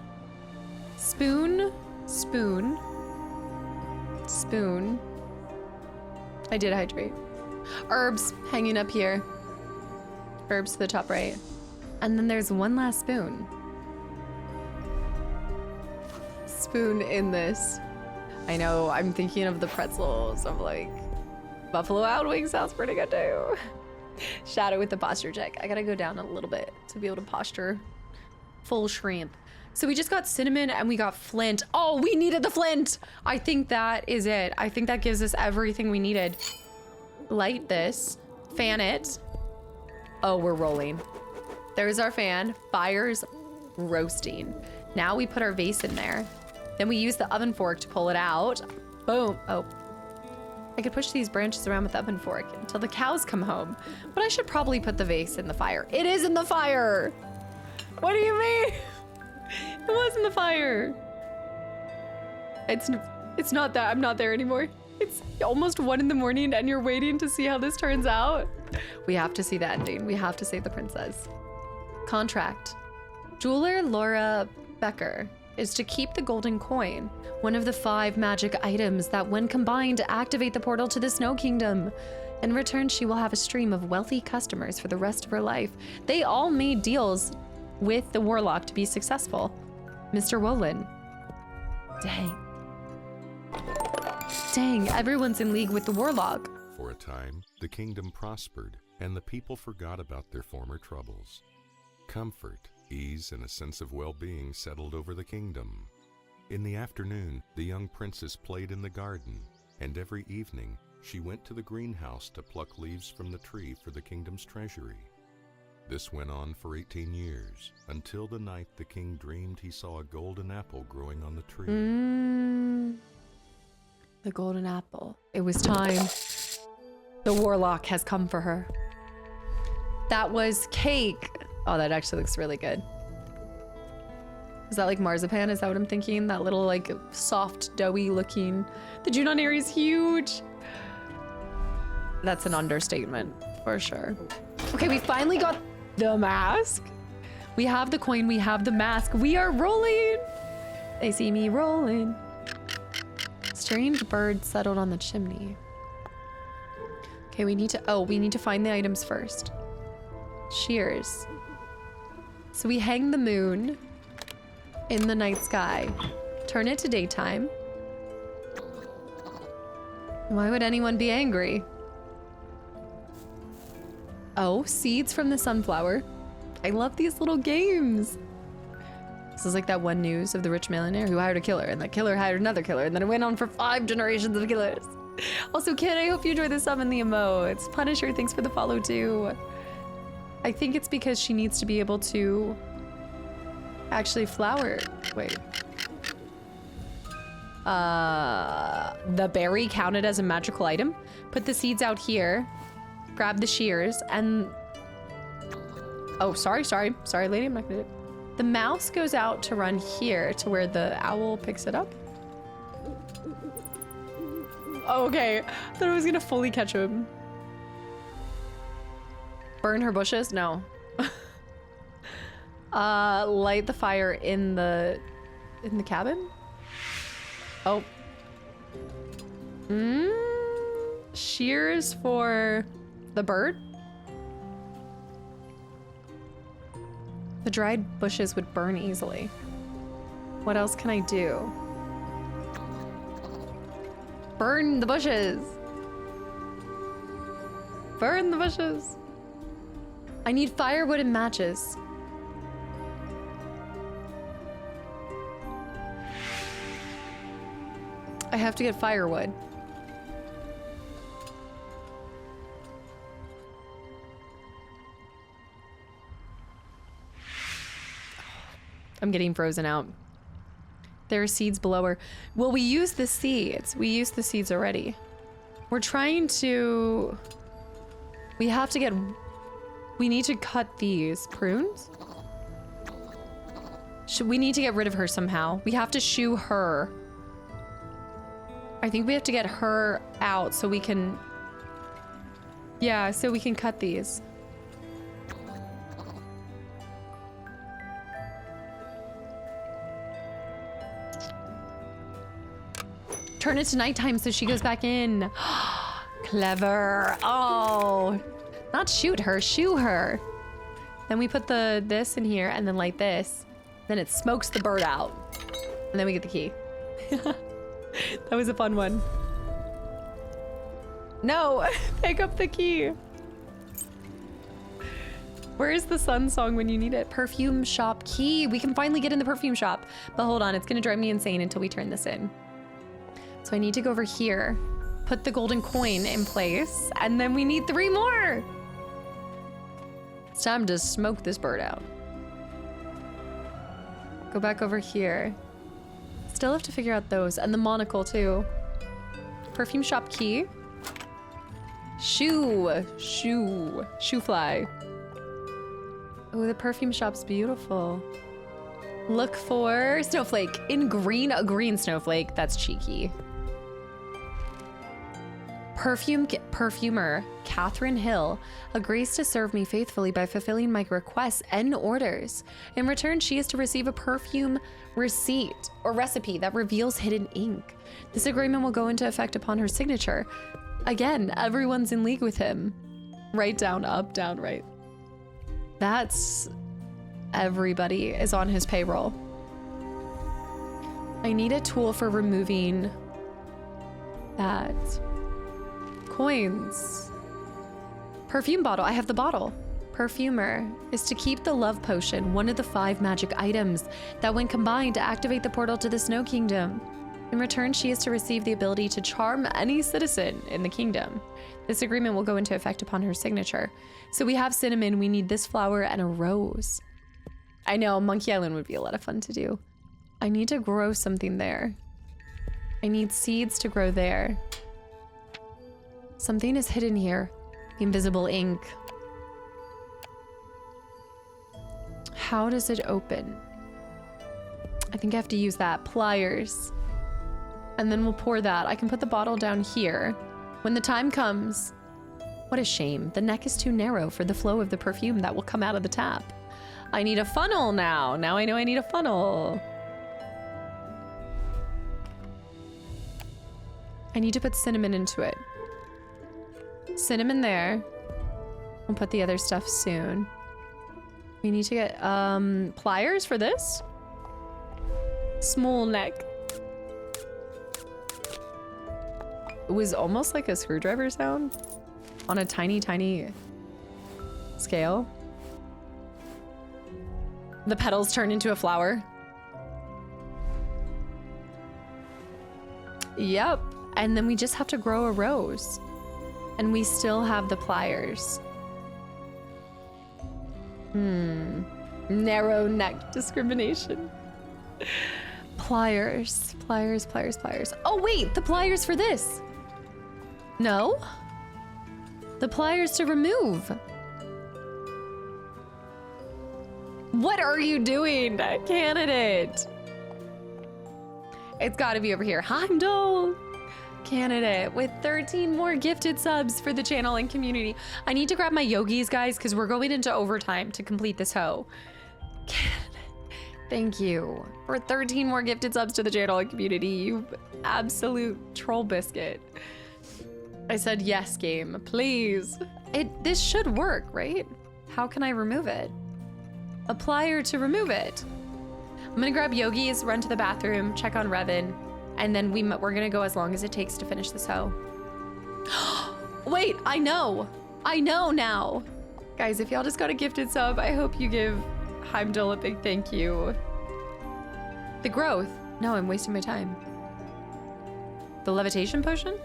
A: Spoon. Spoon. Spoon. I did hydrate. Herbs hanging up here. Herbs to the top right. And then there's one last spoon. Spoon in this. I know, I'm thinking of the pretzels. I'm like, Buffalo Wild Wings sounds pretty good too. Shadow with the posture check. I gotta go down a little bit to be able to posture full shrimp. So we just got cinnamon and we got flint. Oh, we needed the flint. I think that is it. I think that gives us everything we needed. Light this, fan it. Oh, we're rolling. There's our fan. Fire's roasting. Now we put our vase in there. Then we use the oven fork to pull it out. Boom. Oh, I could push these branches around with the oven fork until the cows come home. But I should probably put the vase in the fire. It is in the fire. What do you mean? It was in the fire. It's not that. I'm not there anymore. It's almost 1 in the morning and you're waiting to see how this turns out. We have to see the ending. We have to save the princess. Contract. Jeweler Laura Becker is to keep the golden coin, one of the 5 magic items that when combined activate the portal to the Snow Kingdom. In return, she will have a stream of wealthy customers for the rest of her life. They all made deals with the warlock to be successful. Mr. Wolin. Dang, everyone's in league with the warlock.
F: For a time, the kingdom prospered, and the people forgot about their former troubles. Comfort, ease, and a sense of well-being settled over the kingdom. In the afternoon, the young princess played in the garden, and every evening, she went to the greenhouse to pluck leaves from the tree for the kingdom's treasury. This went on for 18 years, until the night the king dreamed he saw a golden apple growing on the tree.
A: The golden apple. It was time. The warlock has come for her. That was cake. Oh, that actually looks really good. Is that like marzipan? Is that what I'm thinking? That little like soft, doughy looking. The Junoneri is huge. That's an understatement for sure. Okay, we finally got the mask. We have the coin, we have the mask. We are rolling. They see me rolling. Strange bird settled on the chimney. Okay, we need to find the items first. Shears. So we hang the moon in the night sky. Turn it to daytime. Why would anyone be angry? Oh, seeds from the sunflower. I love these little games. This is like that one news of the rich millionaire who hired a killer, and that killer hired another killer, and then it went on for 5 generations of killers. Also, Kid, I hope you enjoy the sub and the emotes. Punisher, thanks for the follow too. I think it's because she needs to be able to actually flower. Wait. The berry counted as a magical item. Put the seeds out here. Grab the shears and... Oh, sorry, lady, I'm not gonna do it. The mouse goes out to run here to where the owl picks it up. Okay, I thought I was gonna fully catch him. Burn her bushes? No. Light the fire in the cabin? Oh. Shears for the bird? The dried bushes would burn easily. What else can I do? Burn the bushes! Burn the bushes! I need firewood and matches. I have to get firewood. I'm getting frozen out. There are seeds below her. Well, we used the seeds. We used the seeds already. We're trying to... We have to get... We need to cut these prunes. We need to get rid of her somehow. We have to shoo her. I think we have to get her out so we can... Yeah, so we can cut these. Turn it to nighttime so she goes back in. Clever. Oh, not shoot her, shoo her. Then we put this in here and then light this. Then it smokes the bird out. And then we get the key. That was a fun one. No, pick up the key. Where is the sun song when you need it? Perfume shop key. We can finally get in the perfume shop. But hold on, it's gonna drive me insane until we turn this in. So I need to go over here, put the golden coin in place, and then we need 3 more. It's time to smoke this bird out. Go back over here. Still have to figure out those, and the monocle too. Perfume shop key. Shoe fly. Oh, the perfume shop's beautiful. Look for snowflake in green, a green snowflake. That's cheeky. Perfumer Catherine Hill agrees to serve me faithfully by fulfilling my requests and orders. In return, she is to receive a perfume receipt or recipe that reveals hidden ink. This agreement will go into effect upon her signature. Again, everyone's in league with him. Right, down, up, down, right. That's... everybody is on his payroll. I need a tool for removing that. Coins. Perfume bottle. I have the bottle. Perfumer is to keep the love potion, one of the 5 magic items that when combined to activate the portal to the Snow Kingdom. In return, she is to receive the ability to charm any citizen in the kingdom. This agreement will go into effect upon her signature. So we have cinnamon, we need this flower, and a rose. I know, Monkey Island would be a lot of fun to do. I need to grow something there. I need seeds to grow there. Something is hidden here. Invisible ink. How does it open? I think I have to use that. Pliers. And then we'll pour that. I can put the bottle down here. When the time comes... What a shame. The neck is too narrow for the flow of the perfume that will come out of the tap. I need a funnel now. Now I know I need a funnel. I need to put cinnamon into it. Cinnamon there. We'll put the other stuff soon. We need to get pliers for this. Small neck. It was almost like a screwdriver sound on a tiny, tiny scale. The petals turn into a flower. Yep. And then we just have to grow a rose. And we still have the pliers. Narrow neck discrimination. Pliers. Pliers, pliers, pliers. Oh wait, the pliers for this. No? The pliers to remove. What are you doing, candidate? It's gotta be over here. Heimdall. Candidate with 13 more gifted subs for the channel and community. I need to grab my yogis, guys, because we're going into overtime to complete this hoe. Thank you for 13 more gifted subs to the channel and community, you absolute troll biscuit. I said yes, game, please. This should work, right? How can I remove it? A plier to remove it. I'm gonna grab yogis, run to the bathroom, check on Revan, and then we're gonna go as long as it takes to finish this hoe. Wait, I know now. Guys, if y'all just got a gifted sub, I hope you give Heimdall a big thank you. The growth. No, I'm wasting my time. The levitation potion?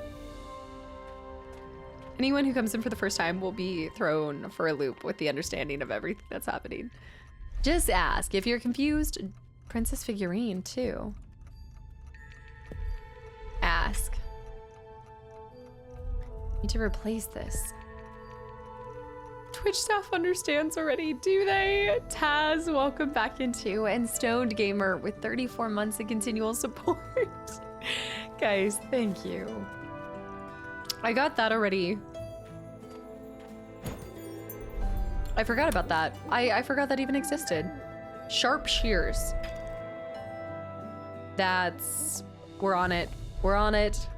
A: Anyone who comes in for the first time will be thrown for a loop with the understanding of everything that's happening. Just ask. If you're confused, princess figurine too. Ask. Need to replace this. Twitch staff understands already, do they? Taz, welcome back into, and Stoned Gamer with 34 months of continual support. Guys, thank you. I got that already. I forgot about that. I forgot that even existed. Sharp shears. That's... we're on it. We're on it.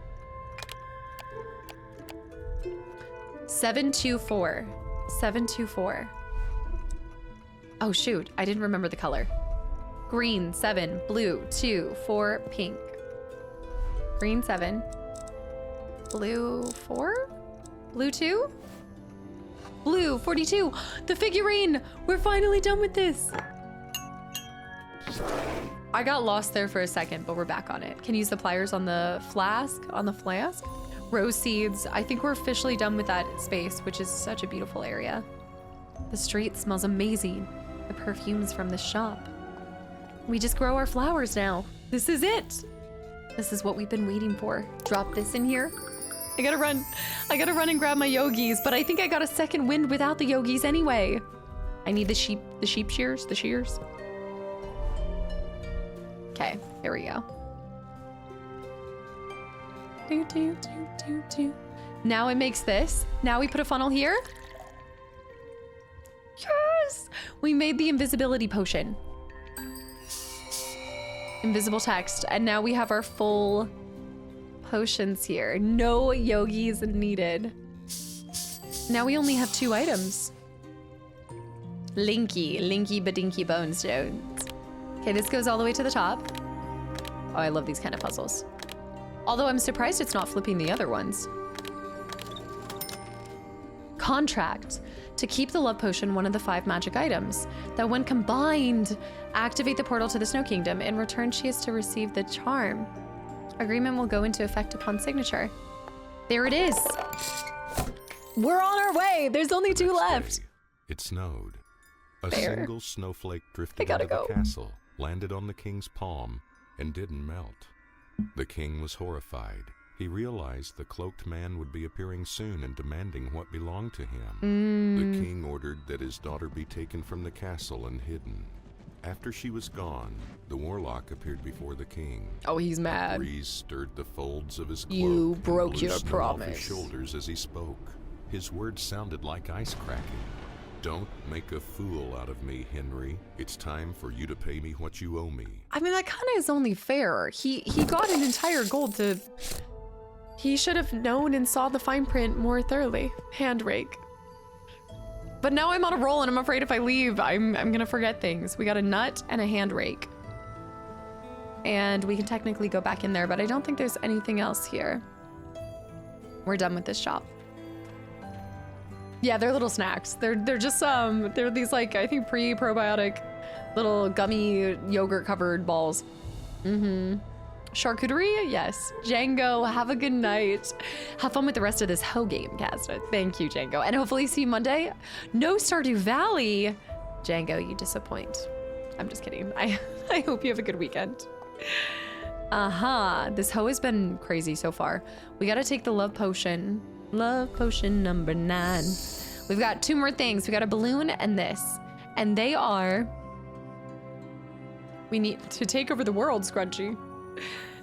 A: 724. 724. Oh shoot, I didn't remember the color. Green 7, blue 2, 4, pink. Green 7, blue 4, blue 2. Blue, 42. The figurine. We're finally done with this. I got lost there for a second, but we're back on it. Can use the pliers on the flask, Rose seeds. I think we're officially done with that space, which is such a beautiful area. The street smells amazing. The perfumes from the shop. We just grow our flowers now. This is it. This is what we've been waiting for. Drop this in here. I gotta run and grab my yogis, but I think I got a second wind without the yogis anyway. I need the sheep shears, the shears. Okay, here we go. Now it makes this. Now we put a funnel here. Yes! We made the invisibility potion. Invisible text. And now we have our full potions here. No yogis needed. Now we only have 2 items. Linky Badinky Bone Stones. Okay, this goes all the way to the top. Oh, I love these kind of puzzles. Although I'm surprised it's not flipping the other ones. Contract. To keep the love potion one of the 5 magic items that when combined, activate the portal to the Snow Kingdom. In return, she is to receive the charm. Agreement will go into effect upon signature. There it is. We're on our way. There's only 2 left.
F: It snowed. A
A: Fair.
F: single snowflake drifted into the castle, landed on the king's palm, and didn't melt. The king was horrified. He realized the cloaked man would be appearing soon and demanding what belonged to him. The king ordered that his daughter be taken from the castle and hidden. After she was gone, the warlock appeared before the king.
C: Oh, he's mad.
F: A breeze stirred the folds of his cloak.
C: You
F: and
C: broke
F: blew
C: your
F: snow
C: promise.
F: off his shoulders as he spoke. His words sounded like ice cracking. Don't make a fool out of me, Henry. It's time for you to pay me what you owe me.
A: I mean, that kind of is only fair. He got an entire gold to... He should have known and saw the fine print more thoroughly. Hand rake. But now I'm on a roll and I'm afraid if I leave, I'm gonna forget things. We got a nut and a hand rake. And we can technically go back in there, but I don't think there's anything else here. We're done with this shop. Yeah, they're little snacks. They're just they're these like, I think pre-probiotic little gummy yogurt covered balls. Charcuterie? Yes. Django, have a good night. Have fun with the rest of this hoe game, Casta. Thank you, Django. And hopefully see you Monday. No Stardew Valley. Django, you disappoint. I'm just kidding. I hope you have a good weekend. This hoe has been crazy so far. We gotta take the love potion. Love potion number 9. We've got 2 more things. We got a balloon and this. And they are... We need to take over the world, Scrunchy.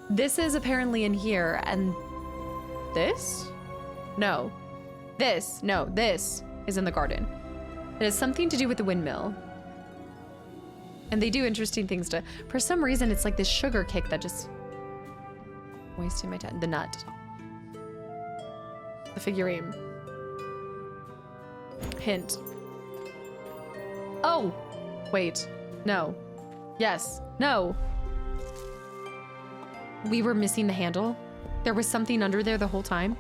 A: This is apparently in here, and this? No. This is in the garden. It has something to do with the windmill. And they do interesting things to... For some reason, it's like this sugar kick that just... Wasting my time. The nut. The figurine. Hint. Oh! Wait. No. Yes. No. We were missing the handle. There was something under there the whole time.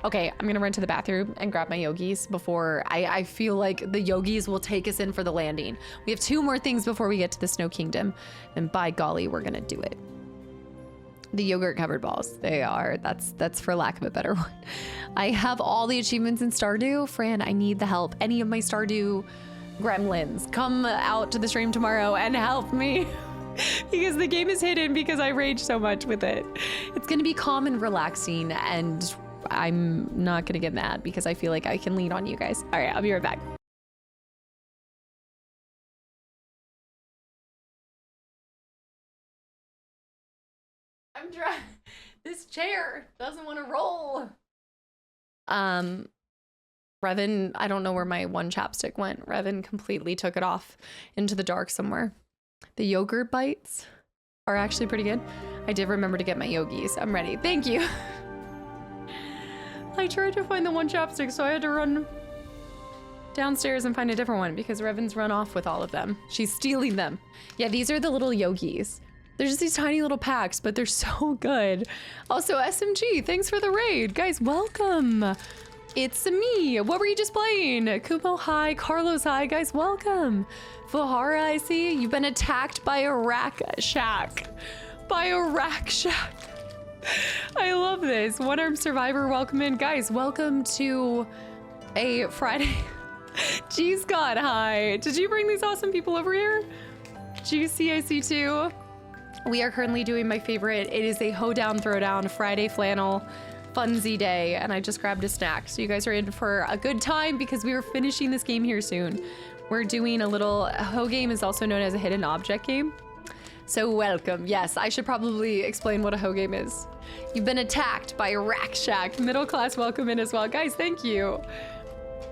A: Okay, I'm gonna run to the bathroom and grab my yogis before I feel like the yogis will take us in for the landing. We have 2 more things before we get to the Snow Kingdom, and by golly, we're gonna do it. The yogurt covered balls, they are, that's for lack of a better one. I have all the achievements in Stardew. Fran, I need the help. Any of my Stardew gremlins, come out to the stream tomorrow and help me. Because the game is hidden because I rage so much with it. It's gonna be calm and relaxing, and I'm not gonna get mad because I feel like I can lean on you guys. All right, I'll be right back. I'm trying. This chair doesn't want to roll. Revan, I don't know where my one chapstick went. Revan completely took it off into the dark somewhere. The yogurt bites are actually pretty good. I did remember to get my yogis. I'm ready. Thank you. I tried to find the one chapstick, so I had to run downstairs and find a different one because Revan's run off with all of them. She's stealing them. Yeah, these are the little yogis. They're just these tiny little packs, but they're so good. Also, SMG, thanks for the raid. Guys, welcome.
C: It's me. What were you just playing? Kumo, hi. Carlos, hi. Guys, welcome. Fuhara, I see. You've been attacked by a rack shack. By a rack shack. I love this. One-armed survivor, welcome in. Guys, welcome to a Friday. G Scott, hi. Did you bring these awesome people over here? GCIC2. We are currently doing my favorite. It is a hoedown throwdown Friday flannel funsy day, and I just grabbed a snack. So you guys are in for a good time because we are finishing this game here soon. We're doing a little, hoe game is also known as a hidden object game. So welcome. Yes, I should probably explain what a hoe game is. You've been attacked by a rack shack. Middle class welcome in as well. Guys, thank you.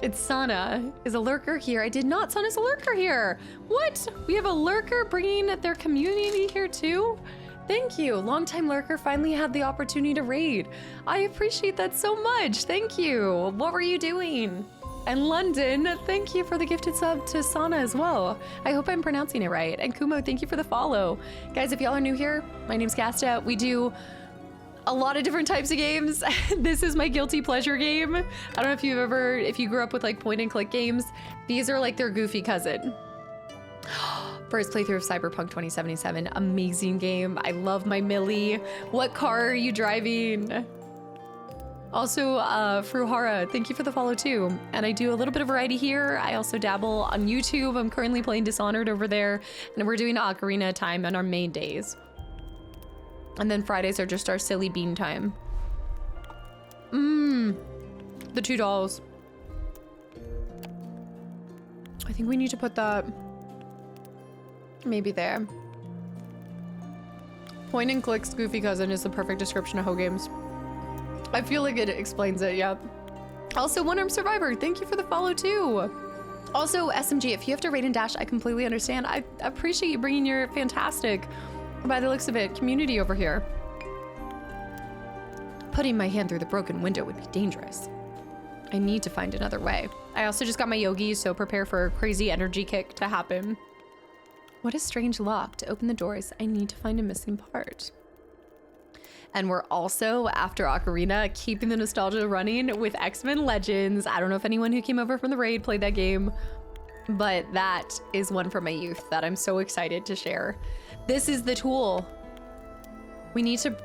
C: It's Sana. Is a lurker here? I did not. Sana's a lurker here. What? We have a lurker bringing their community here too? Thank you. Longtime lurker finally had the opportunity to raid. I appreciate that so much. Thank you. What were you doing? And London, thank you for the gifted sub to Sana as well. I hope I'm pronouncing it right. And Kumo, thank you for the follow. Guys, if y'all are new here, my name's Casta. We do a lot of different types of games. This is my guilty pleasure game. I don't know if you grew up with like point and click games. These are like their goofy cousin. First playthrough of Cyberpunk 2077. Amazing game. I love my Millie. What car are you driving? Also, Fruhara, thank you for the follow too. And I do a little bit of variety here. I also dabble on YouTube. I'm currently playing Dishonored over there. And we're doing Ocarina time on our main days. And then Fridays are just our silly bean time. The 2 dolls. I think we need to put that maybe there. Point and click's goofy cousin is the perfect description of hoe games. I feel like it explains it, yeah. Also, One-Armed Survivor, thank you for the follow too. Also, SMG, if you have to raid and dash, I completely understand. I appreciate you bringing your fantastic, by the looks of it, community over here. Putting my hand through the broken window would be dangerous. I need to find another way. I also just got my yogi, so prepare for a crazy energy kick to happen. What a strange lock. To open the doors, I need to find a missing part. And we're also, after Ocarina, keeping the nostalgia running with X-Men Legends. I don't know if anyone who came over from the raid played that game, but that is one from my youth that I'm so excited to share. This is the tool. We need to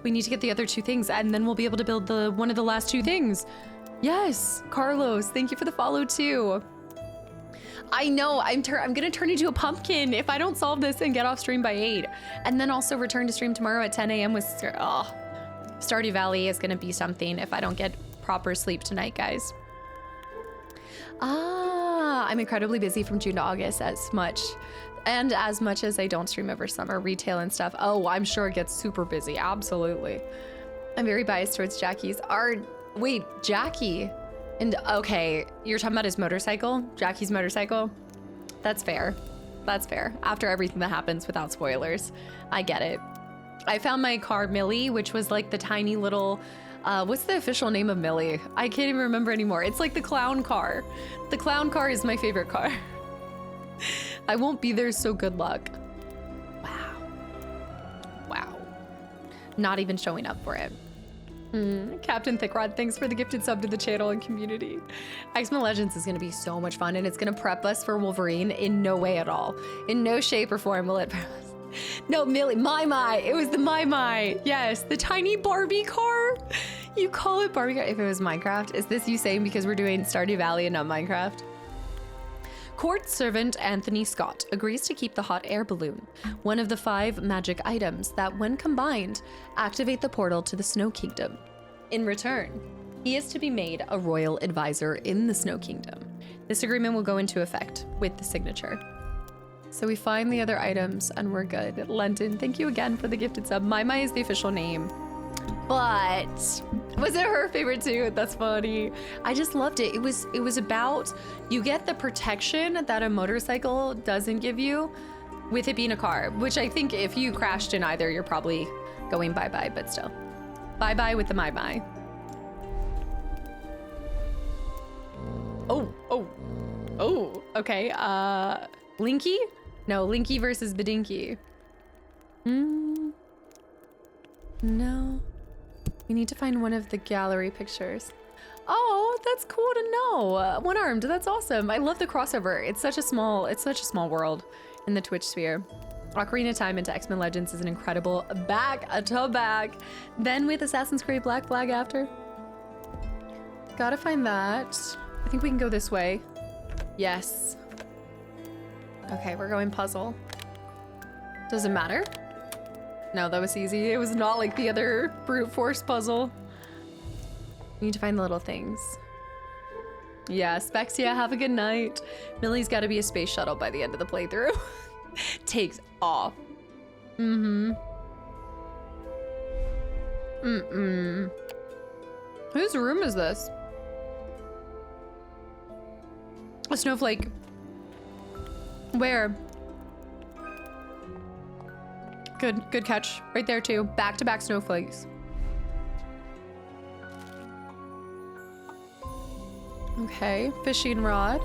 C: get the other 2 things, and then we'll be able to build one of the last 2 things. Yes, Carlos, thank you for the follow too. I know, I'm gonna turn into a pumpkin if I don't solve this and get off stream by 8. And then also return to stream tomorrow at 10 a.m. with, Stardew Valley is gonna be something if I don't get proper sleep tonight, guys. I'm incredibly busy from June to August as much as I don't stream over summer, retail and stuff. Oh, I'm sure it gets super busy, absolutely. I'm very biased towards Jackie's art. Wait, Jackie? And okay, you're talking about his motorcycle? Jackie's motorcycle? That's fair. That's fair. After everything that happens without spoilers. I get it. I found my car, Millie, which was like the tiny little, what's the official name of Millie? I can't even remember anymore. It's like the clown car. The clown car is my favorite car. I won't be there, so good luck. Wow. Wow. Not even showing up for it. Captain Thickrod, thanks for the gifted sub to the channel and community. X-Men Legends is going to be so much fun, and it's going to prep us for Wolverine in no way at all. In no shape or form will it prep us. No, Millie, My. It was the My. Yes, the tiny Barbie car. You call it Barbie car. If it was Minecraft, is this you saying because we're doing Stardew Valley and not Minecraft? Court servant Anthony Scott agrees to keep the hot air balloon, one of the 5 magic items that, when combined, activate the portal to the Snow Kingdom. In return, he is to be made a royal advisor in the Snow Kingdom. This agreement will go into effect with the signature. So we find the other items and we're good. London, thank you again for the gifted sub. My is the official name. But was it her favorite too? That's funny. I just loved it. It was about, you get the protection that a motorcycle doesn't give you with it being a car, which I think if you crashed in either, you're probably going bye-bye, but still. Bye-bye with the My. Oh, okay. Linky? No, Linky versus Bedinky. No. We need to find one of the gallery pictures.
A: Oh, that's cool to know. One-armed, that's awesome. I love the crossover. It's such a small world in the Twitch sphere. Ocarina of Time into X-Men Legends is an incredible back-to-back. Then with Assassin's Creed Black Flag after. Gotta find that. I think we can go this way. Yes. Okay, we're going puzzle. Does it matter? No, that was easy. It was not like the other brute force puzzle. We need to find the little things. Yeah, Spexia, have a good night. Millie's gotta be a space shuttle by the end of the playthrough. Takes off. Mm-hmm. Mm-mm. Whose room is this? A snowflake. Where? Good catch. Right there too. Back-to-back snowflakes. Okay, fishing rod.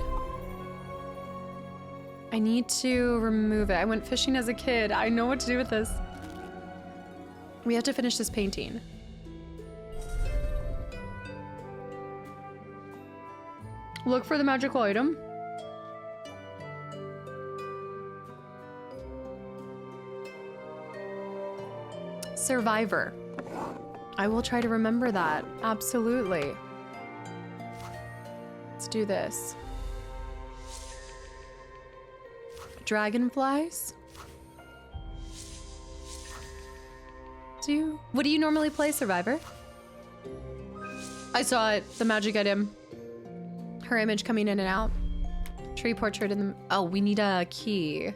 A: I need to remove it. I went fishing as a kid. I know what to do with this. We have to finish this painting. Look for the magical item. Survivor. I will try to remember that. Absolutely. Let's do this. Dragonflies. What do you normally play, Survivor? I saw it. The magic item. Her image coming in and out. Tree portrait in the... Oh, we need a key.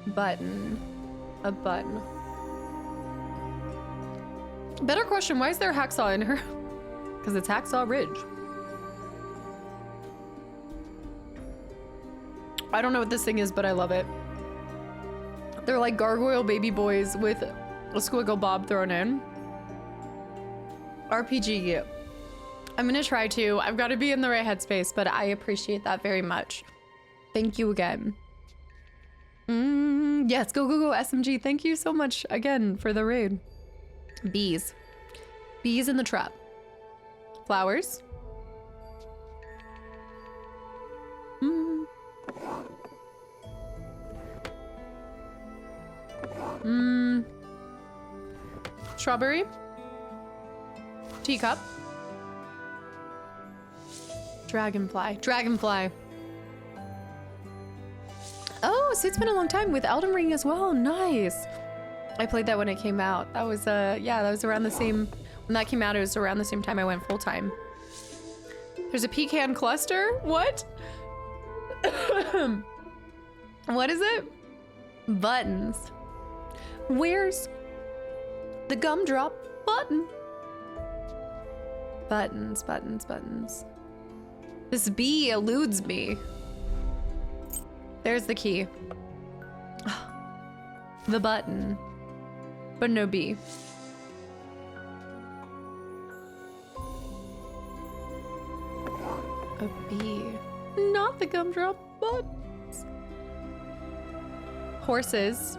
A: Button. A button. Better question, why is there hacksaw in her? Because it's Hacksaw Ridge. I don't know what this thing is, but I love it. They're like gargoyle baby boys with a squiggle bob thrown in. RPG. I'm gonna try to. I've got to be in the right headspace, but I appreciate that very much. Thank you again. Yes, go SMG. Thank you so much again for the raid. Bees. Bees in the trap. Flowers. Strawberry. Teacup. Dragonfly. Dragonfly. Oh, so it's been a long time with Elden Ring as well. Nice. I played that when it came out. That was yeah, that was around the same when that came out. It was around the same time I went full time. There's a pecan cluster. What? What is it? Buttons. Where's the gumdrop button? Buttons, buttons, buttons. This bee eludes me. There's the key. The button. But no bee. A bee. Not the gumdrop buttons. Horses.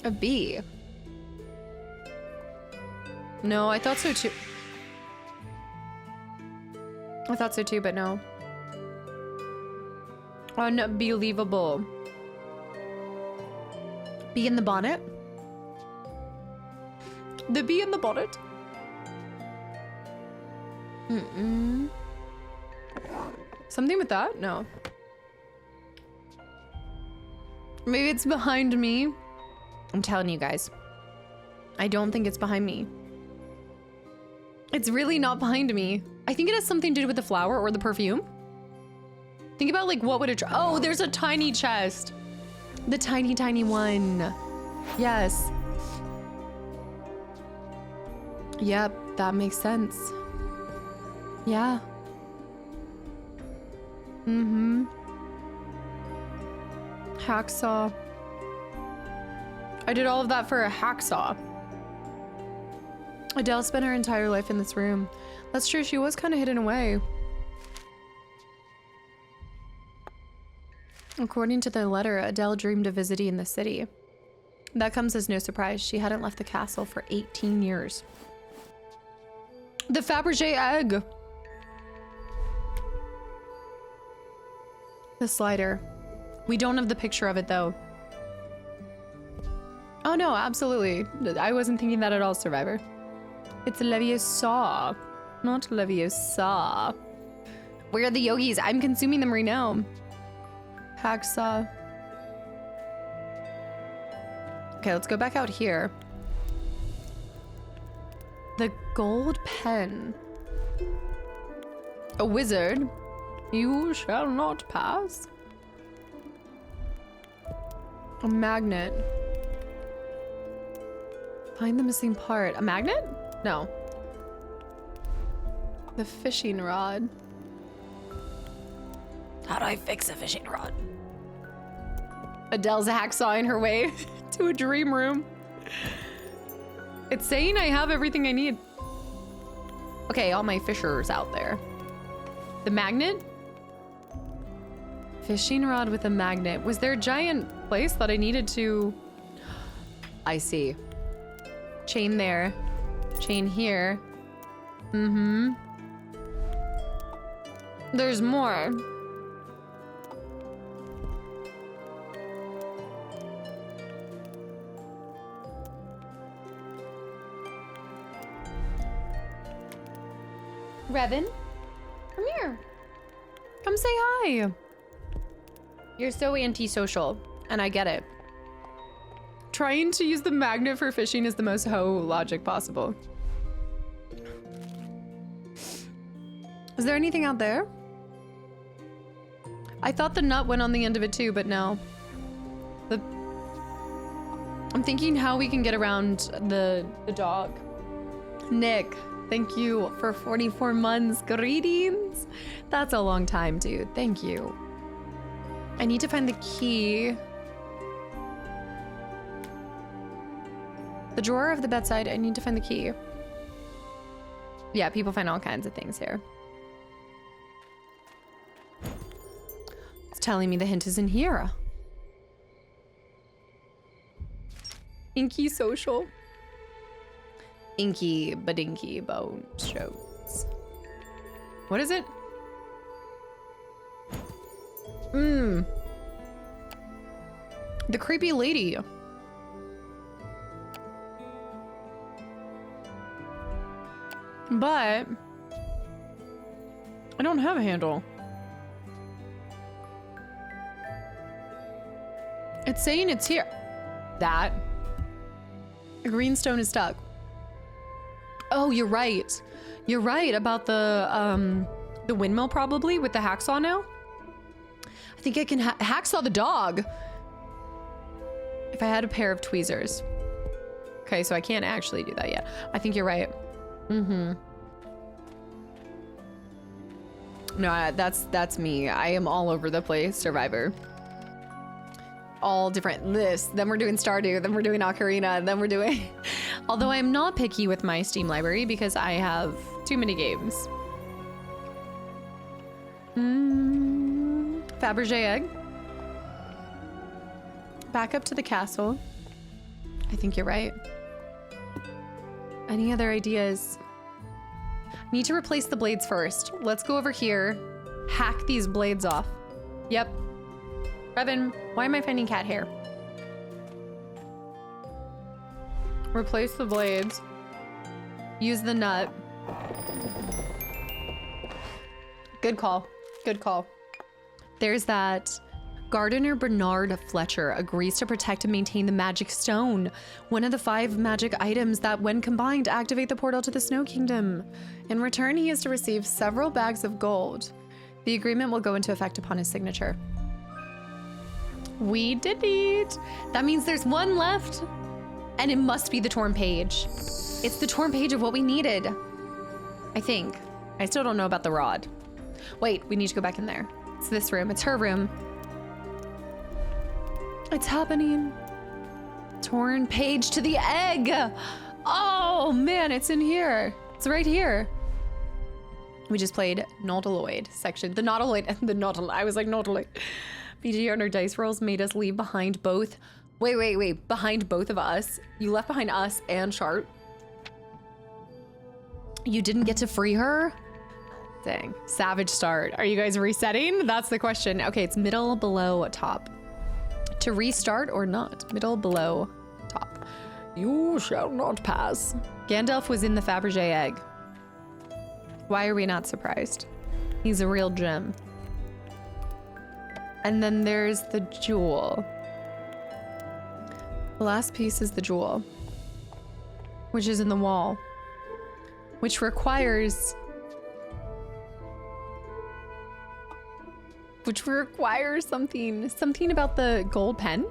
A: A bee. No, I thought so too. I thought so too, but no. Unbelievable. Bee in the bonnet? The bee in the bonnet? Something with that? No. Maybe it's behind me. I'm telling you guys. I don't think it's behind me. It's really not behind me. I think it has something to do with the flower or the perfume. Think about like what would it... Oh, there's a tiny chest. The tiny, tiny one. Yes. Yep, that makes sense. Yeah. Hacksaw. I did all of that for a hacksaw. Adele spent her entire life in this room. That's true, she was kind of hidden away. According to the letter, Adele dreamed of visiting the city. That comes as no surprise. She hadn't left the castle for 18 years. The Fabergé egg. The slider. We don't have the picture of it though. Oh no, absolutely. I wasn't thinking that at all, Survivor. It's Leviosa, not Leviosa. Where are the yogis? I'm consuming them right now. Hacksaw. Okay, let's go back out here. The gold pen. A wizard. You shall not pass. A magnet. Find the missing part. A magnet? No. The fishing rod. How do I fix a fishing rod? Adele's hacksawing her way to a dream room. It's saying I have everything I need. Okay, all my fishers out there. The magnet? Fishing rod with a magnet. Was there a giant place that I needed to... I see. Chain there. Chain here. Mm-hmm. There's more. Revan, come here. Come say hi. You're so antisocial, and I get it. Trying to use the magnet for fishing is the most hoe logic possible. Is there anything out there? I thought the nut went on the end of it too, but no. I'm thinking how we can get around the dog. Nick, thank you for 44 months. Greetings. That's a long time, dude. Thank you. I need to find the key. The drawer of the bedside, I need to find the key. Yeah, people find all kinds of things here. It's telling me the hint is in here. Inky social. Inky badinky bone shows. What is it? The creepy lady. But I don't have a handle. It's saying it's here. That. The green stone is stuck. Oh, you're right. You're right about the windmill probably with the hacksaw now. I think I can hacksaw the dog. If I had a pair of tweezers. Okay, so I can't actually do that yet. I think you're right. Mm-hmm. No, that's me. I am all over the place, Survivor. All different lists. Then we're doing Stardew, then we're doing Ocarina, then we're doing... Although I'm not picky with my Steam library because I have too many games. Fabergé egg. Back up to the castle. I think you're right. Any other ideas? Need to replace the blades first. Let's go over here. Hack these blades off. Yep. Revan, why am I finding cat hair? Replace the blades. Use the nut. Good call. Good call. There's that. Gardener Bernard Fletcher agrees to protect and maintain the magic stone, one of the 5 magic items that, when combined, activate the portal to the Snow Kingdom. In return, he is to receive several bags of gold. The agreement will go into effect upon his signature. We did it! That means there's one left, and it must be the torn page. It's the torn page of what we needed. I think. I still don't know about the rod. Wait, we need to go back in there. It's this room. It's her room. It's happening. Torn page to the egg. Oh man, it's in here. It's right here. We just played Nautiloid section. The Nautiloid. I was like Nautiloid. BG on our dice rolls made us leave behind both. Wait. Behind both of us. You left behind us and Chart. You didn't get to free her? Dang. Savage start. Are you guys resetting? That's the question. Okay, it's middle, below, top. To restart or not? Middle, below, top.
C: You shall not pass.
A: Gandalf was in the Fabergé egg. Why are we not surprised? He's a real gem. And then there's the jewel. The last piece is the jewel, which is in the wall, which requires something about the gold pen.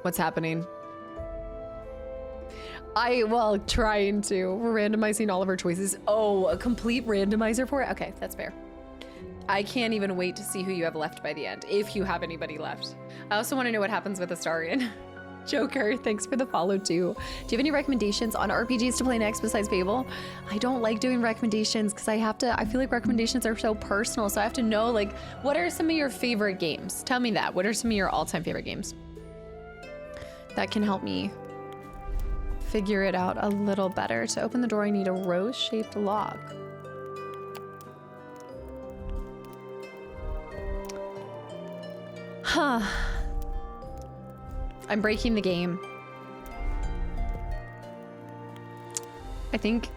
A: What's happening? Trying to. We're randomizing all of our choices. Oh, a complete randomizer for it? Okay, that's fair. I can't even wait to see who you have left by the end, if you have anybody left. I also want to know what happens with Astarion. Joker, thanks for the follow too. Do you have any recommendations on RPGs to play next besides Fable? I don't like doing recommendations because I feel like recommendations are so personal, so I have to know, like, what are some of your favorite games? Tell me that. What are some of your all-time favorite games? That can help me figure it out a little better. To open the door, I need a rose-shaped lock. Huh. I'm breaking the game. I think.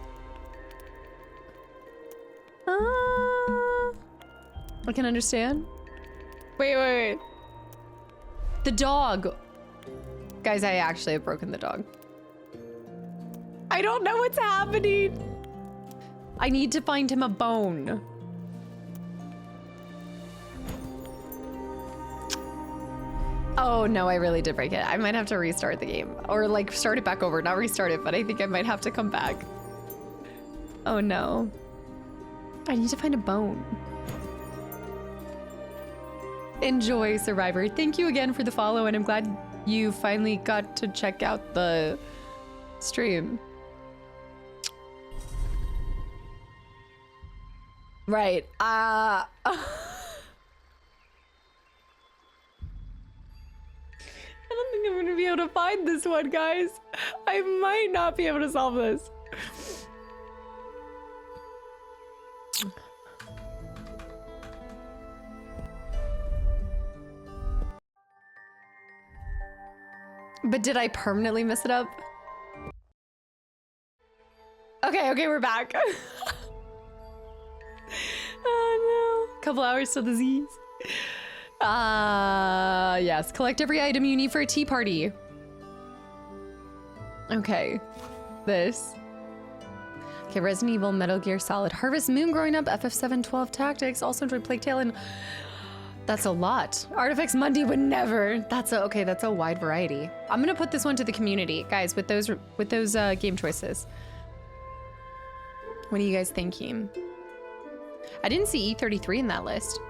A: I can understand. Wait. The dog. Guys, I actually have broken the dog. I don't know what's happening. I need to find him a bone. Oh no, I really did break it. I might have to restart the game. Or like start it back over. Not restart it, but I think I might have to come back. Oh no. I need to find a bone. Enjoy, Survivor. Thank you again for the follow, and I'm glad you finally got to check out the stream. Right. I don't think I'm gonna be able to find this one, guys. I might not be able to solve this. But did I permanently mess it up? Okay, we're back. Oh no. Couple hours till the Z's. Yes. Collect every item you need for a tea party. Okay. This. Okay, Resident Evil, Metal Gear Solid, Harvest Moon growing up, FF7, 12 Tactics, also enjoyed Plague Tale, and that's a lot. Artifacts Monday would never. That's a wide variety. I'm gonna put this one to the community, guys, with those game choices. What are you guys thinking? I didn't see E33 in that list.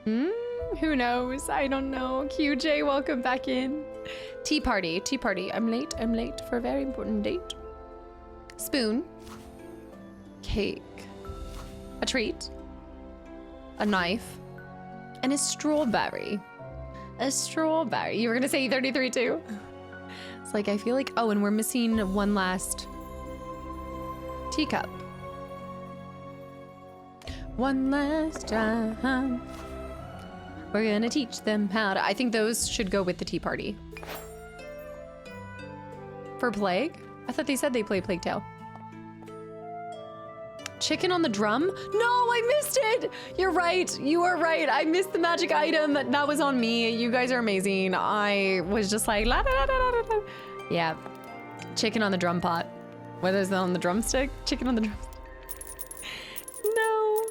A: Who knows? I don't know. QJ, welcome back in. Tea party. I'm late for a very important date. Spoon. Cake. A treat. A knife. And a strawberry. You were gonna say E33 too. It's like, I feel like, oh, and we're missing one last teacup. One last time. We're gonna teach them how to. I think those should go with the tea party. For Plague? I thought they said they play Plague Tale. Chicken on the drum? No, I missed it! You're right. You are right. I missed the magic item. That was on me. You guys are amazing. I was just like, la da da da da da. Yeah. Chicken on the drum pot. Whether it's on the drumstick? Chicken on the drumstick. No.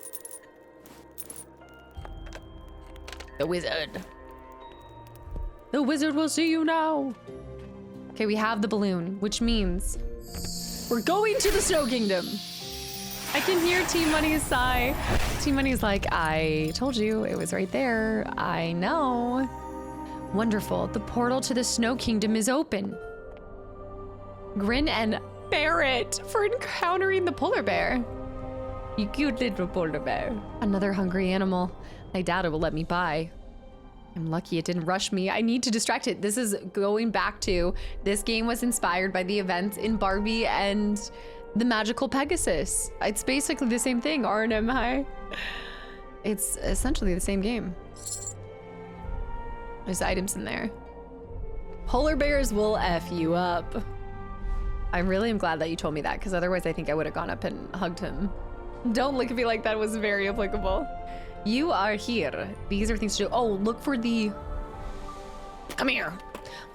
A: The wizard. The wizard will see you now. Okay, we have the balloon, which means we're going to the Snow Kingdom. I can hear Team Money's sigh. Team Money's like, I told you, it was right there. I know. Wonderful. The portal to the Snow Kingdom is open. Grin and Barrett for encountering the polar bear. You cute little polar bear. Another hungry animal. I doubt it will let me by. I'm lucky it didn't rush me. I need to distract it. This is going back to, this game was inspired by the events in Barbie and the Magical Pegasus. It's basically the same thing, R&M High. It's essentially the same game. There's items in there. Polar bears will F you up. I really am glad that you told me that, because otherwise I think I would have gone up and hugged him. Don't look at me like that was very applicable. You are here. These are things to do. Oh, look for the... Come here.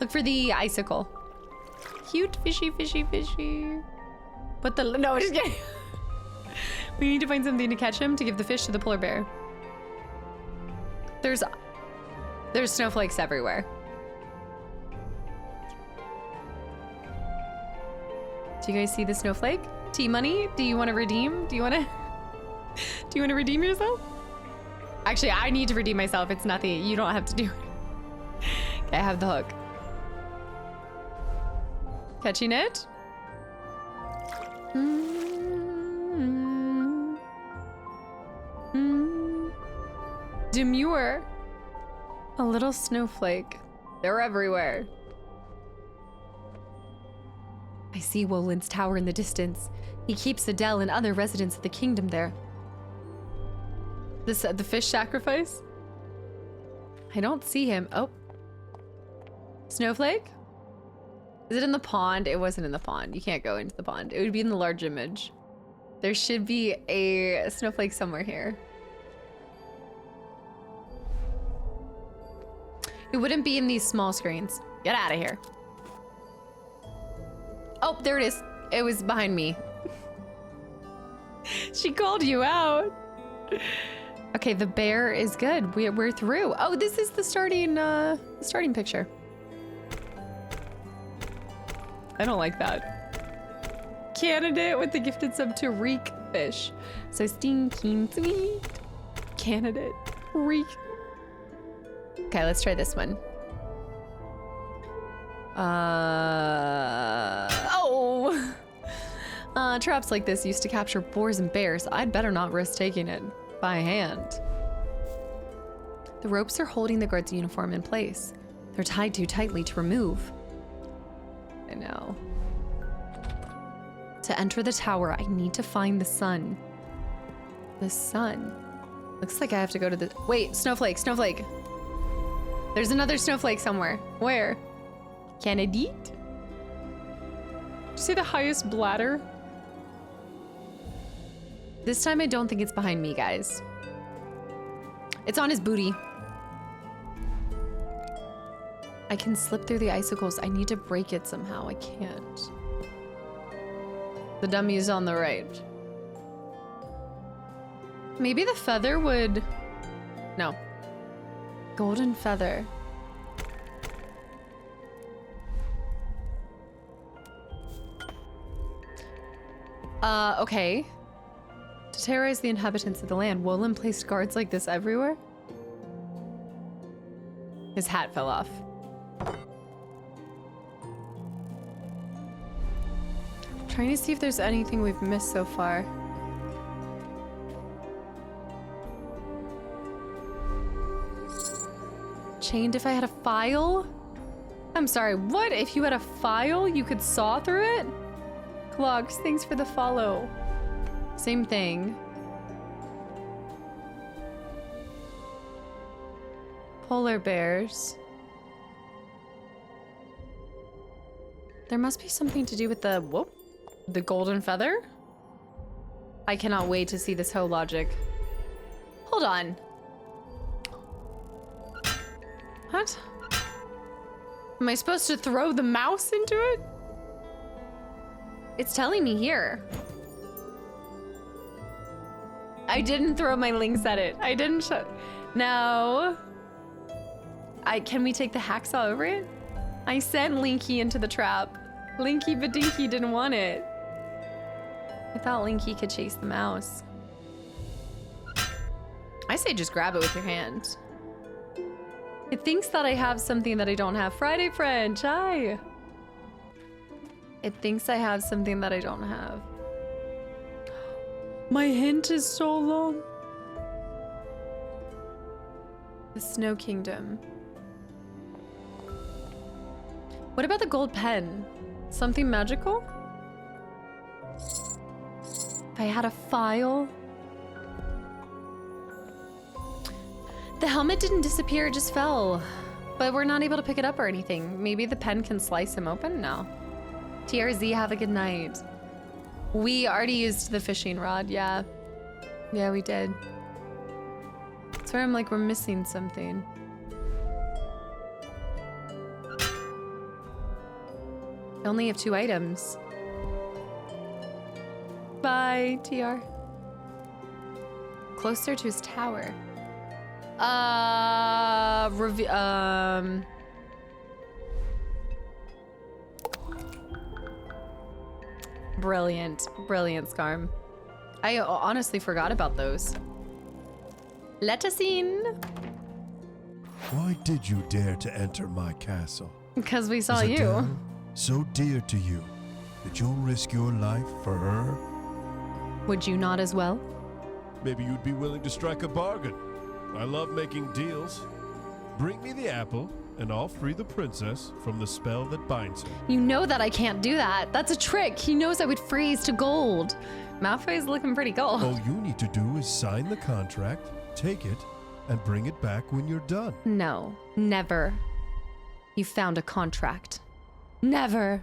A: Look for the icicle. Cute fishy, fishy, fishy. But the... No, just kidding. We need to find something to catch him to give the fish to the polar bear. There's snowflakes everywhere. Do you guys see the snowflake? T-Money, do you want to redeem? Do you want to redeem yourself? Actually, I need to redeem myself. It's nothing. You don't have to do it. Okay, I have the hook. Catching it? Demure. A little snowflake. They're everywhere. I see Wolin's tower in the distance. He keeps Adele and other residents of the kingdom there. The fish sacrifice? I don't see him. Oh. Snowflake? Is it in the pond? It wasn't in the pond. You can't go into the pond. It would be in the large image. There should be a snowflake somewhere here. It wouldn't be in these small screens. Get out of here. Oh, there it is. It was behind me. She called you out. Okay, the bear is good. We're through. Oh, this is the starting picture. I don't like that. Candidate with the gifted sub to Reek Fish. So stinking sweet. Candidate. Reek. Okay, let's try this one. Traps like this used to capture boars and bears. I'd better not risk taking it by hand. The ropes are holding the guard's uniform in place. They're tied too tightly to remove. I know. To enter the tower, I need to find the sun. The sun? Looks like I have to go to the... Wait, snowflake, snowflake. There's another snowflake somewhere. Where? Can it eat? Did you see the highest bladder? This time I don't think it's behind me, guys. It's on his booty. I can slip through the icicles. I need to break it somehow. I can't. The dummy is on the right. Maybe the feather would... No. Golden feather. Okay. To terrorize the inhabitants of the land, Wolin placed guards like this everywhere? His hat fell off. Trying to see if there's anything we've missed so far. Chained if I had a file? I'm sorry, what? If you had a file, you could saw through it? Clogs, thanks for the follow. Same thing. Polar bears. There must be something to do with the, whoop, the golden feather? I cannot wait to see this whole logic. Hold on. What? Am I supposed to throw the mouse into it? It's telling me here. I didn't throw my links at it. I didn't shut. No. Can we take the hacksaw over it? I sent Linky into the trap. Linky Badinky didn't want it. I thought Linky could chase the mouse. I say just grab it with your hand. It thinks that I have something that I don't have. Friday French, hi. It thinks I have something that I don't have. My hint is so long. The Snow Kingdom. What about the gold pen? Something magical? If I had a file. The helmet didn't disappear, it just fell. But we're not able to pick it up or anything. Maybe the pen can slice him open? No. TRZ, have a good night. We already used the fishing rod, yeah. Yeah, we did. That's where I'm like, we're missing something. I only have 2 items. Bye, TR. Closer to his tower. Brilliant. Brilliant, Scarm. I honestly forgot about those. Let us in.
G: Why did you dare to enter my castle?
A: Because we saw
G: Is
A: you.
G: Adele so dear to you that you'll risk your life for her?
A: Would you not as well?
G: Maybe you'd be willing to strike a bargain. I love making deals. Bring me the apple, and I'll free the princess from the spell that binds her.
A: You know that I can't do that. That's a trick. He knows I would freeze to gold. Malfoy's looking pretty gold.
G: All you need to do is sign the contract, take it, and bring it back when you're done.
A: No, never. You found a contract. Never.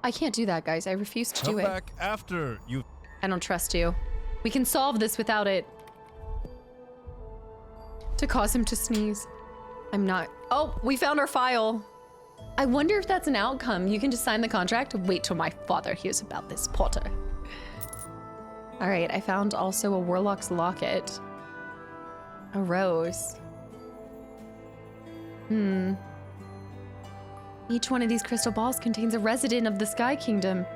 A: I can't do that, guys. I refuse to do it.
G: Come back after you...
A: I don't trust you. We can solve this without it. To cause him to sneeze. I'm not... Oh, we found our file. I wonder if that's an outcome. You can just sign the contract. Wait till my father hears about this, Potter. All right, I found also a Warlock's locket. A rose. Each one of these crystal balls contains a resident of the Sky Kingdom.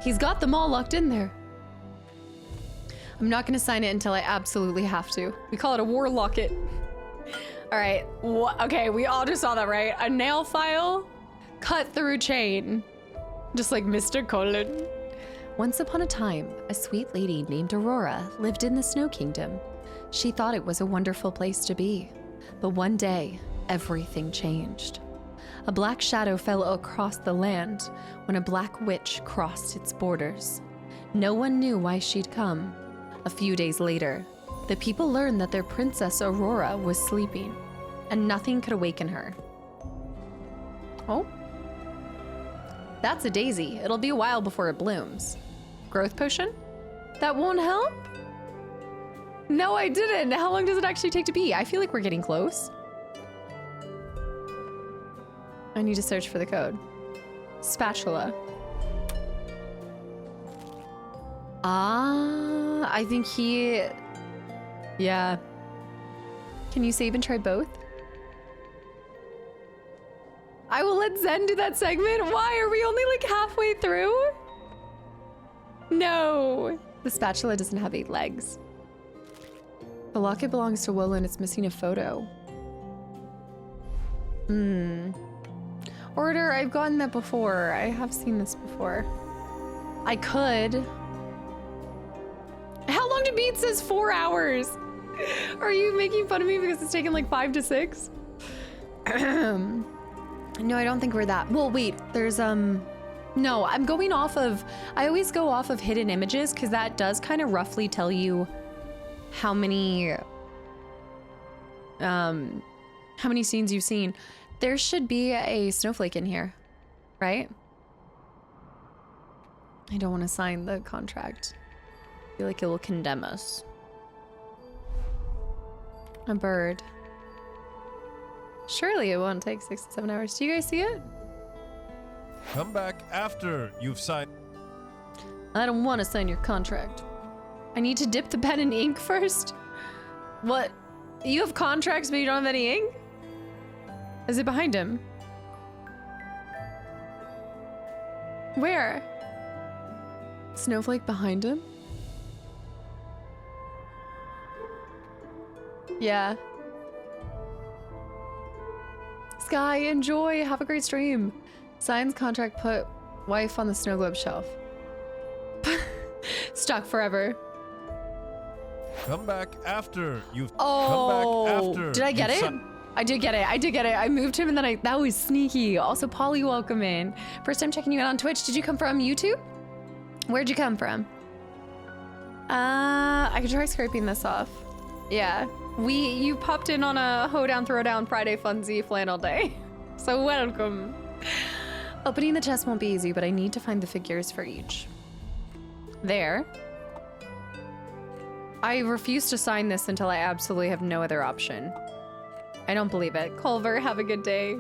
A: He's got them all locked in there. I'm not gonna sign it until I absolutely have to. We call it a war locket. All right, okay, we all just saw that, right? A nail file, cut through chain. Just like Mr. Cullen. Once upon a time, a sweet lady named Aurora lived in the Snow Kingdom. She thought it was a wonderful place to be. But one day, everything changed. A black shadow fell across the land when a black witch crossed its borders. No one knew why she'd come. A few days later, the people learned that their princess Aurora was sleeping, and nothing could awaken her. Oh? That's a daisy. It'll be a while before it blooms. Growth potion? That won't help? No, I didn't. How long does it actually take to be? I feel like we're getting close. I need to search for the code. Spatula. Ah, I think he... Yeah. Can you save and try both? I will let Zen do that segment. Why? Are we only like halfway through? No. The spatula doesn't have 8 legs. The locket belongs to Willow and it's missing a photo. Order, I've gotten that before. I have seen this before. I could. How long to beat says 4 hours? Are you making fun of me because it's taken like 5 to 6? No, I don't think we're that. Well, wait, there's, no, I'm going off of, I always go off of hidden images because that does kind of roughly tell you how many scenes you've seen. There should be a snowflake in here, right? I don't want to sign the contract. I feel like it will condemn us. A bird. Surely it won't take 6 to 7 hours. Do you guys see it?
G: Come back after you've signed.
A: I don't want to sign your contract. I need to dip the pen in ink first? What? You have contracts, but you don't have any ink? Is it behind him? Where? Snowflake behind him? Yeah. Sky, enjoy. Have a great stream. Signs contract, put wife on the snow globe shelf. Stuck forever.
G: Come back after you've
A: Oh,
G: come back after.
A: did I get it? I did get it. I did get it. I moved him and then that was sneaky. Also, Polly, welcome in. First time checking you out on Twitch. Did you come from YouTube? Where'd you come from? I could try scraping this off. Yeah. You popped in on a hoedown throwdown Friday funsy flannel day. So welcome. Opening the chest won't be easy, but I need to find the figures for each. There. I refuse to sign this until I absolutely have no other option. I don't believe it. Culver, have a good day.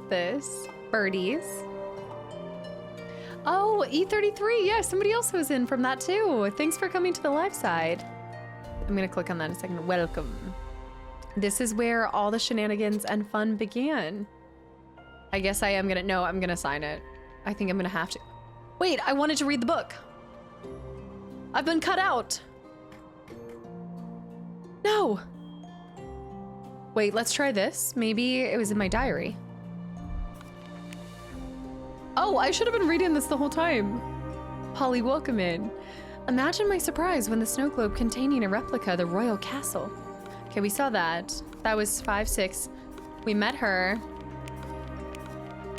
A: This. Birdies. Oh, E33. Yeah, somebody else was in from that too. Thanks for coming to the live side. I'm gonna click on that in a second. Welcome. This is where all the shenanigans and fun began. I guess I'm gonna sign it. I think I'm gonna have to. Wait, I wanted to read the book. I've been cut out. No. Wait, let's try this. Maybe it was in my diary. Oh, I should have been reading this the whole time. Polly, welcome in. Imagine my surprise when the snow globe containing a replica of the royal castle. Okay, we saw that. That was 5-6. We met her.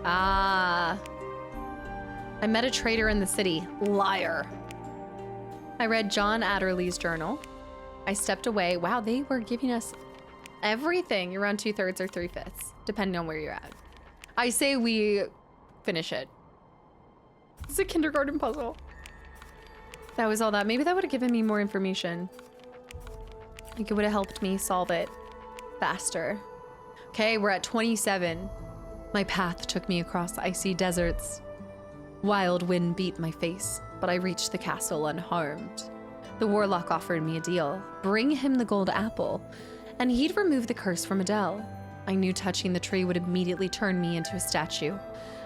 A: Ah. I met a traitor in the city. Liar. I read John Adderley's journal. I stepped away. Wow, they were giving us everything. Around 2/3 or 3/5, depending on where you're at. I say we finish it. It's a kindergarten puzzle. That was all that. Maybe that would have given me more information. Like it would have helped me solve it faster. Okay, we're at 27. My path took me across icy deserts. Wild wind beat my face, but I reached the castle unharmed. The warlock offered me a deal. Bring him the gold apple, and he'd remove the curse from Adele. I knew touching the tree would immediately turn me into a statue,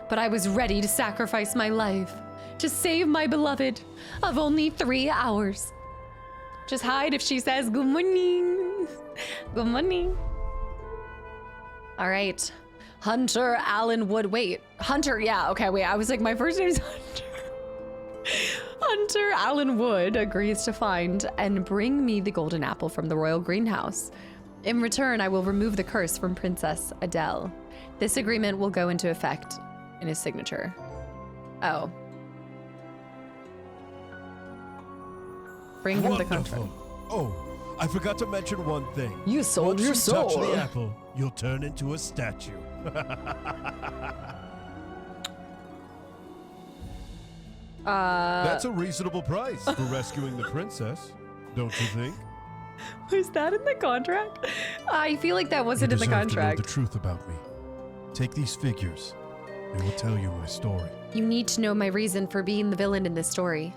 A: but I was ready to sacrifice my life to save my beloved of only 3 hours. Just hide if she says good morning. Good morning. All right. Hunter Allen Wood. Wait, Hunter. Yeah, okay, wait. I was like, my first name is Hunter. Hunter Allen Wood agrees to find and bring me the golden apple from the royal greenhouse. In return, I will remove the curse from Princess Adele. This agreement will go into effect in his signature. Oh. Bring him the contract.
G: Oh, I forgot to mention one thing.
C: You sold your soul.
G: Once you touch the apple, you'll turn into a statue. That's a reasonable price for rescuing the princess, don't you think?
A: Was that in the contract? I feel like that wasn't in the contract.
G: You deserve to know the truth about me. Take these figures. They will tell you my story.
A: You need to know my reason for being the villain in this story.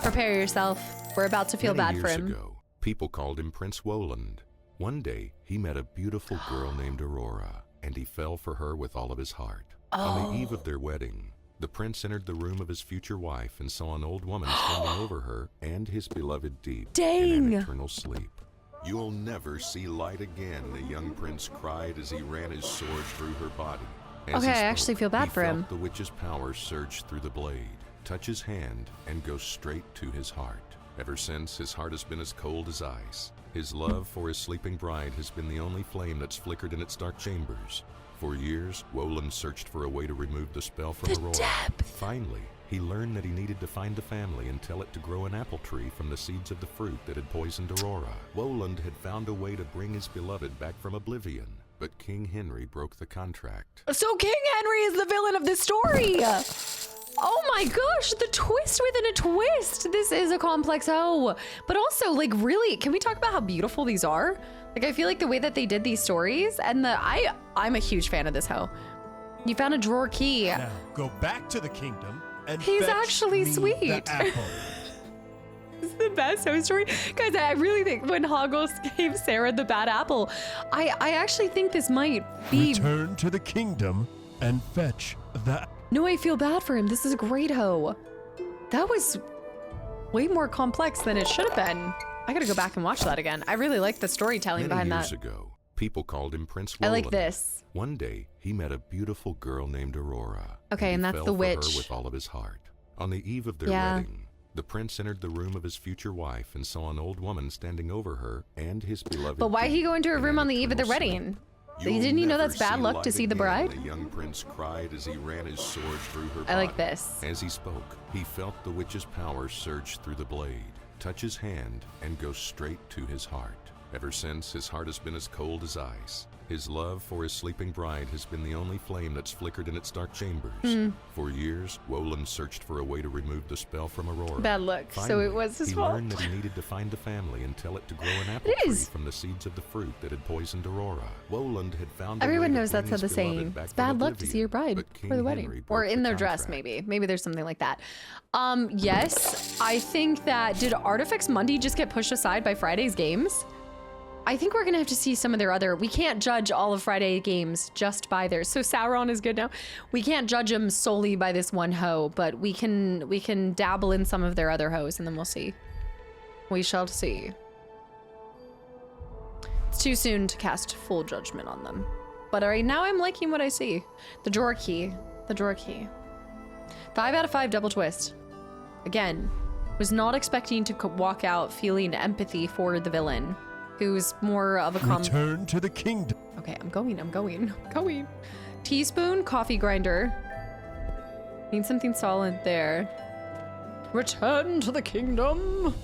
A: Prepare yourself. We're about to feel bad for him.
F: Many years ago, people called him Prince Woland. One day, he met a beautiful girl named Aurora, and he fell for her with all of his heart. On the eve of their wedding, the prince entered the room of his future wife and saw an old woman standing over her and his beloved deep in an eternal sleep. "You'll never see light again," the young prince cried as he ran his sword through her body. As
A: Okay,
F: he
A: I actually
F: spoke,
A: feel bad
F: he
A: for him.
F: felt the witch's power surge through the blade, touch his hand, and go straight to his heart. Ever since, his heart has been as cold as ice. His love for his sleeping bride has been the only flame that's flickered in its dark chambers. For years, Woland searched for a way to remove the spell from Aurora. Finally, he learned that he needed to find the family and tell it to grow an apple tree from the seeds of the fruit that had poisoned Aurora. Woland had found a way to bring his beloved back from oblivion, but King Henry broke the contract.
A: So King Henry is the villain of this story! Oh my gosh, the twist within a twist! This is a complex hoe. But also, like, really, can we talk about how beautiful these are? Like, I feel like the way that they did these stories, and I'm a huge fan of this hoe. You found a drawer key.
G: Now, go back to the kingdom and
A: He's
G: fetch
A: actually
G: me
A: sweet.
G: the apple.
A: This is the best hoe story. Guys, I really think when Hoggles gave Sarah the bad apple, I actually think this might be...
G: Return to the kingdom and fetch the...
A: No, I feel bad for him. This is a great hoe. That was way more complex than it should have been. I gotta go back and watch that again. I really like the storytelling behind that.
F: Many years ago, people called him Prince Woland.
A: I like this.
F: One day, he met a beautiful girl named Aurora.
A: Okay, and that's
F: fell
A: the
F: for
A: witch.
F: her with all of his heart. On the eve of their
A: Yeah.
F: wedding, The prince entered the room of his future wife and saw an old woman standing over her and his beloved.
A: But why he go into her room on the eve of the
F: eternal
A: wedding?
F: You'll
A: Didn't you know
F: never
A: that's bad luck to
F: light
A: see the
F: again,
A: bride?
F: The young prince cried as he ran his sword through her
A: I like
F: body.
A: this.
F: As he spoke, he felt the witch's power surge through the blade, touch his hand, and go straight to his heart. Ever since, his heart has been as cold as ice. His love for his sleeping bride has been the only flame that's flickered in its dark chambers. For years, Woland searched for a way to remove the spell from Aurora.
A: Bad luck,
F: Finally,
A: so it was his
F: he
A: fault.
F: learned that he needed to find the family and tell it to grow an apple
A: It
F: tree
A: is.
F: from the seeds of the fruit that had poisoned Aurora. Woland had found
A: Everyone
F: a way to
A: knows that's
F: bring
A: how the
F: his beloved
A: saying.
F: back
A: It's
F: from
A: bad luck to see your
F: oblivion,
A: bride
F: but King
A: for the wedding.
F: Henry
A: Or
F: broke
A: in
F: the
A: their dress,
F: contract.
A: maybe. Maybe there's something like that. Yes, I think that, did Artifacts Monday just get pushed aside by Friday's games? I think we're gonna have to see some of their other, we can't judge all of Friday games just by theirs. So Sauron is good now. We can't judge them solely by this one hoe, but we can dabble in some of their other hoes and then we'll see. We shall see. It's too soon to cast full judgment on them. But all right, now I'm liking what I see. The drawer key, the drawer key. 5 out of 5 double twist. Again, was not expecting to walk out feeling empathy for the villain, who's more of a
G: Return to the kingdom.
A: Okay, I'm going. Teaspoon, coffee grinder. Need something solid there. Return to the kingdom.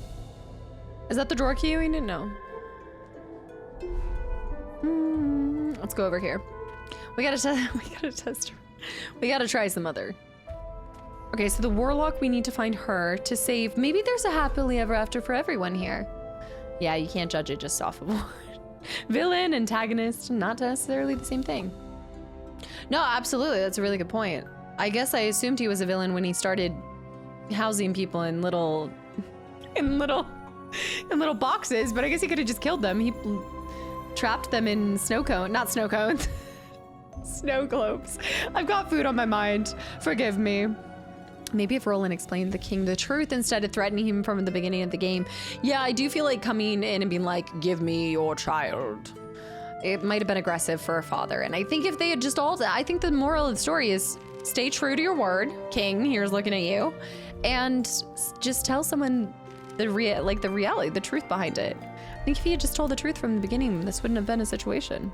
A: Is that the drawer key? We didn't know. Let's go over here. We gotta test. We gotta try some other. Okay, so the warlock, we need to find her to save. Maybe there's a happily ever after for everyone here. Yeah, you can't judge it just off of one. Villain, antagonist, not necessarily the same thing. No, absolutely, that's a really good point. I guess I assumed he was a villain when he started housing people in little boxes, but I guess he could have just killed them. He trapped them in snow cones. Snow globes. I've got food on my mind. Forgive me. Maybe if Roland explained the king the truth instead of threatening him from the beginning of the game. Yeah, I do feel like coming in and being like, give me your child. It might have been aggressive for a father. And I think if they had just I think the moral of the story is stay true to your word. King, here's looking at you. And just tell someone the reality, the truth behind it. I think if he had just told the truth from the beginning, this wouldn't have been a situation.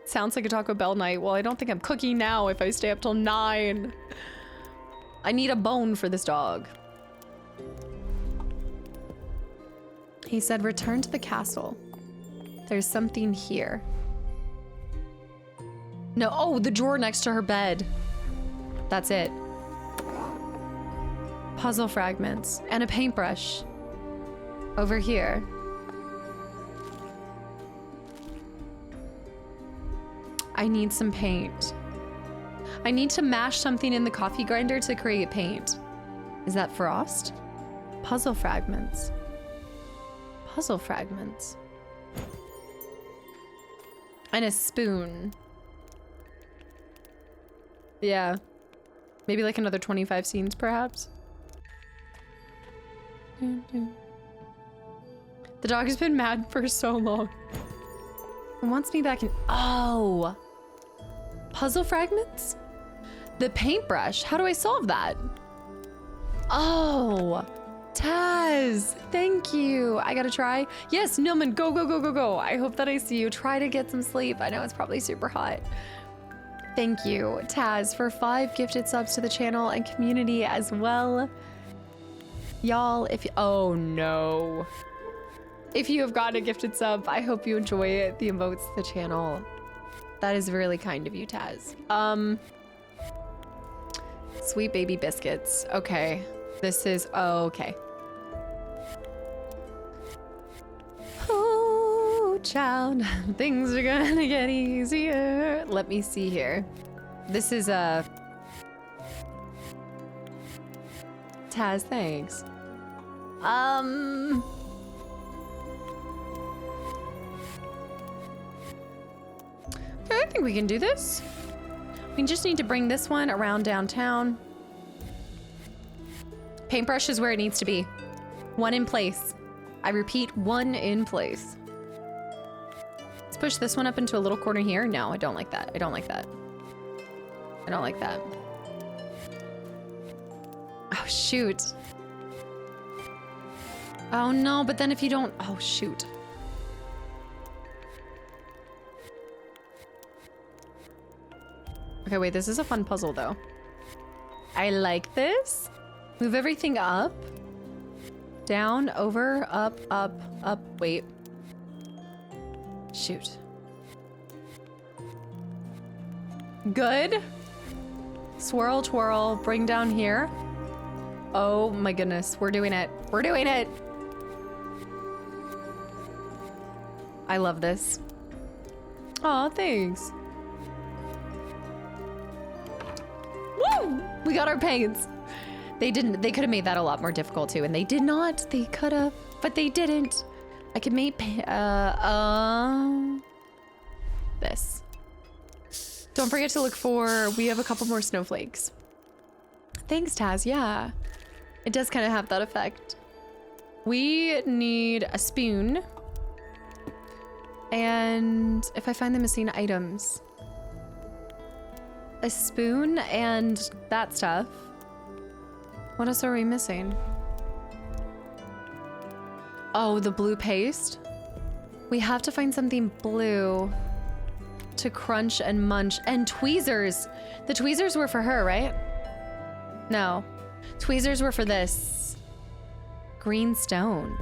A: Sounds like a Taco Bell night. Well, I don't think I'm cooking now if I stay up till 9. I need a bone for this dog. He said, return to the castle. There's something here. No, oh, the drawer next to her bed. That's it. Puzzle fragments and a paintbrush. Over here. I need some paint. I need to mash something in the coffee grinder to create paint. Is that frost? Puzzle fragments. Puzzle fragments. And a spoon. Yeah. Maybe like another 25 scenes, perhaps. The dog has been mad for so long. It wants me back in. Oh. Puzzle fragments? The paintbrush. How do I solve that? Oh. Taz, thank you. I gotta try. Yes, Nilman, go, go, go, go, go. I hope that I see you. Try to get some sleep. I know it's probably super hot. Thank you, Taz, for 5 gifted subs to the channel and community as well. Y'all, oh no. If you have gotten a gifted sub, I hope you enjoy it. The emotes, the channel. That is really kind of you, Taz. Sweet baby biscuits. Okay. This is, oh, okay. Oh, child. Things are gonna get easier. Let me see here. This is a... Taz, thanks. Okay, I think we can do this. We just need to bring this one around downtown. Paintbrush is where it needs to be. 1 in place. I repeat, 1 in place. Let's push this one up into a little corner here. No, I don't like that. I don't like that. I don't like that. Oh, shoot. shoot. Oh no, but then if you don't, oh shoot. Okay, wait, this is a fun puzzle though. I like this. Move everything up. Down, over, up, wait. Shoot. Good. Swirl, twirl, bring down here. Oh my goodness, we're doing it. We're doing it. I love this. Aw, thanks. Woo! We got our paints. They could have made that a lot more difficult too, and they did not. They could have, but they didn't. I could make this. Don't forget to look for, we have a couple more snowflakes. Thanks, Taz, yeah. It does kind of have that effect. We need a spoon. And if I find the missing items. A spoon and that stuff. What else are we missing? Oh, the blue paste. We have to find something blue to crunch and munch. And tweezers. The tweezers were for her, right? No. Tweezers were for this. Green stone.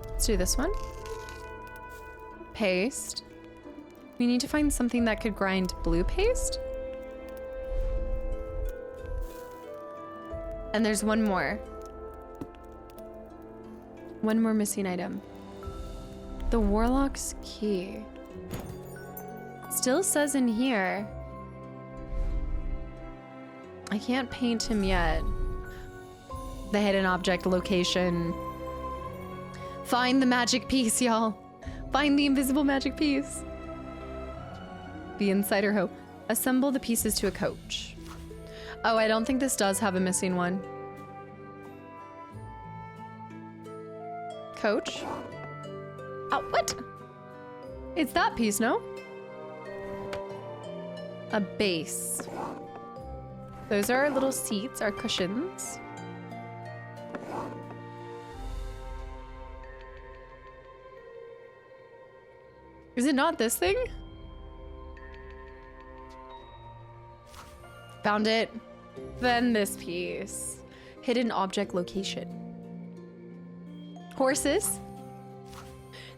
A: Let's do this one. Paste. We need to find something that could grind blue paste. And there's one more. One more missing item. The Warlock's key. Still says in here. I can't paint him yet. The hidden object location. Find the magic piece, y'all. Find the invisible magic piece. The insider hope. Assemble the pieces to a coach. Oh, I don't think this does have a missing one. Coach? Oh, what? It's that piece, no? A base. Those are our little seats, our cushions. Is it not this thing? Found it. Then this piece. Hidden object location. Horses.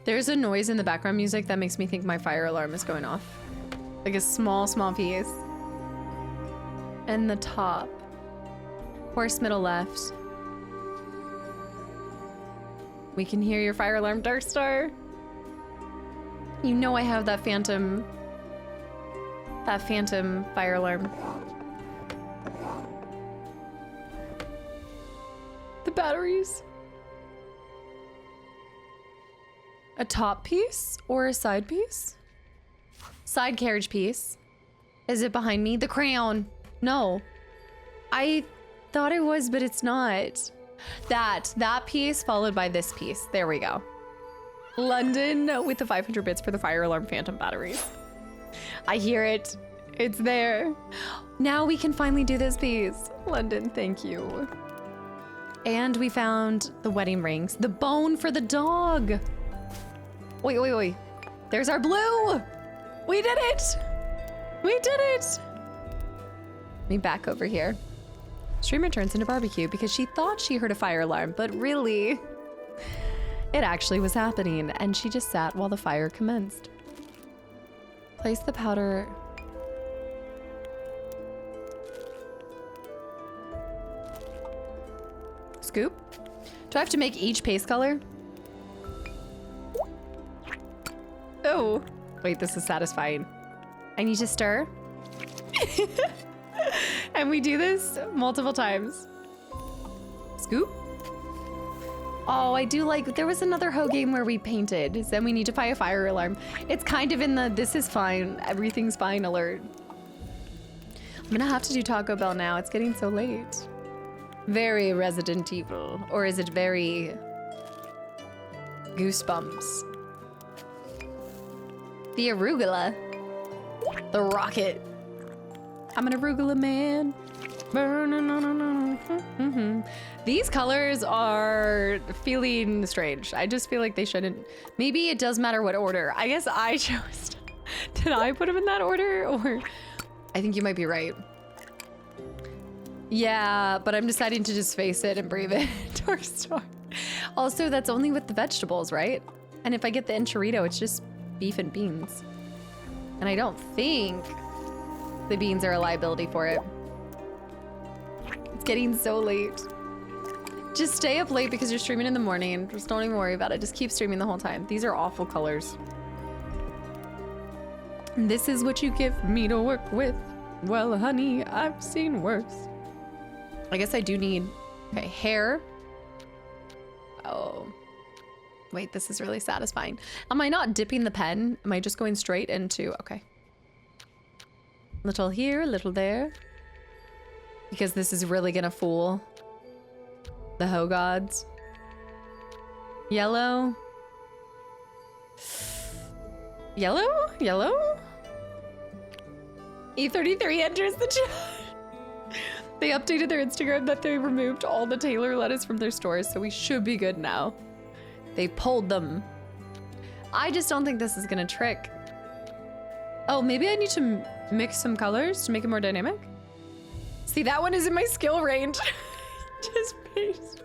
A: There's a noise in the background music that makes me think my fire alarm is going off. Like a small piece. And the top. Horse middle left. We can hear your fire alarm, Darkstar. You know I have that phantom fire alarm. The batteries. A top piece or a side piece? Side carriage piece. Is it behind me? The crown. No. I thought it was, but it's not. That piece followed by this piece. There we go. London with the 500 bits for the fire alarm phantom batteries. I hear it. It's there. Now we can finally do this piece. London, thank you. And we found the wedding rings. The bone for the dog. Wait. There's our blue. We did it. We did it. Let me back over here. Streamer turns into barbecue because she thought she heard a fire alarm, but really, it actually was happening, and she just sat while the fire commenced. Place the powder. Scoop? Do I have to make each paste color? Oh, wait, this is satisfying. I need to stir. And we do this multiple times. Scoop? Oh, I do like, there was another Ho game where we painted. Then we need to buy a fire alarm. It's kind of in the, this is fine, everything's fine alert. I'm gonna have to do Taco Bell now. It's getting so late. Very Resident Evil. Or is it very Goosebumps? The arugula. The rocket. I'm an arugula man. These colors are feeling strange. I just feel like they shouldn't. Maybe it does matter what order. I guess I chose. Did I put them in that order? Or I think you might be right. Yeah, but I'm deciding to just face it and brave it. Dark Star. Also, that's only with the vegetables, right? And if I get the enchilada, it's just beef and beans. And I don't think the beans are a liability for it. It's getting so late. Just stay up late because you're streaming in the morning. Just don't even worry about it. Just keep streaming the whole time. These are awful colors. This is what you give me to work with. Well, honey, I've seen worse. I guess I do need, okay, hair. Oh, wait, this is really satisfying. Am I not dipping the pen? Am I just going straight into, okay. Little here, little there. Because this is really gonna fool the hoe gods. Yellow. Yellow? Yellow? E33 enters the chat. They updated their Instagram that they removed all the Taylor lettuce from their stores, so we should be good now. They pulled them. I just don't think this is gonna trick. Oh, maybe I need to mix some colors to make it more dynamic? See, that one is in my skill range. Just paste.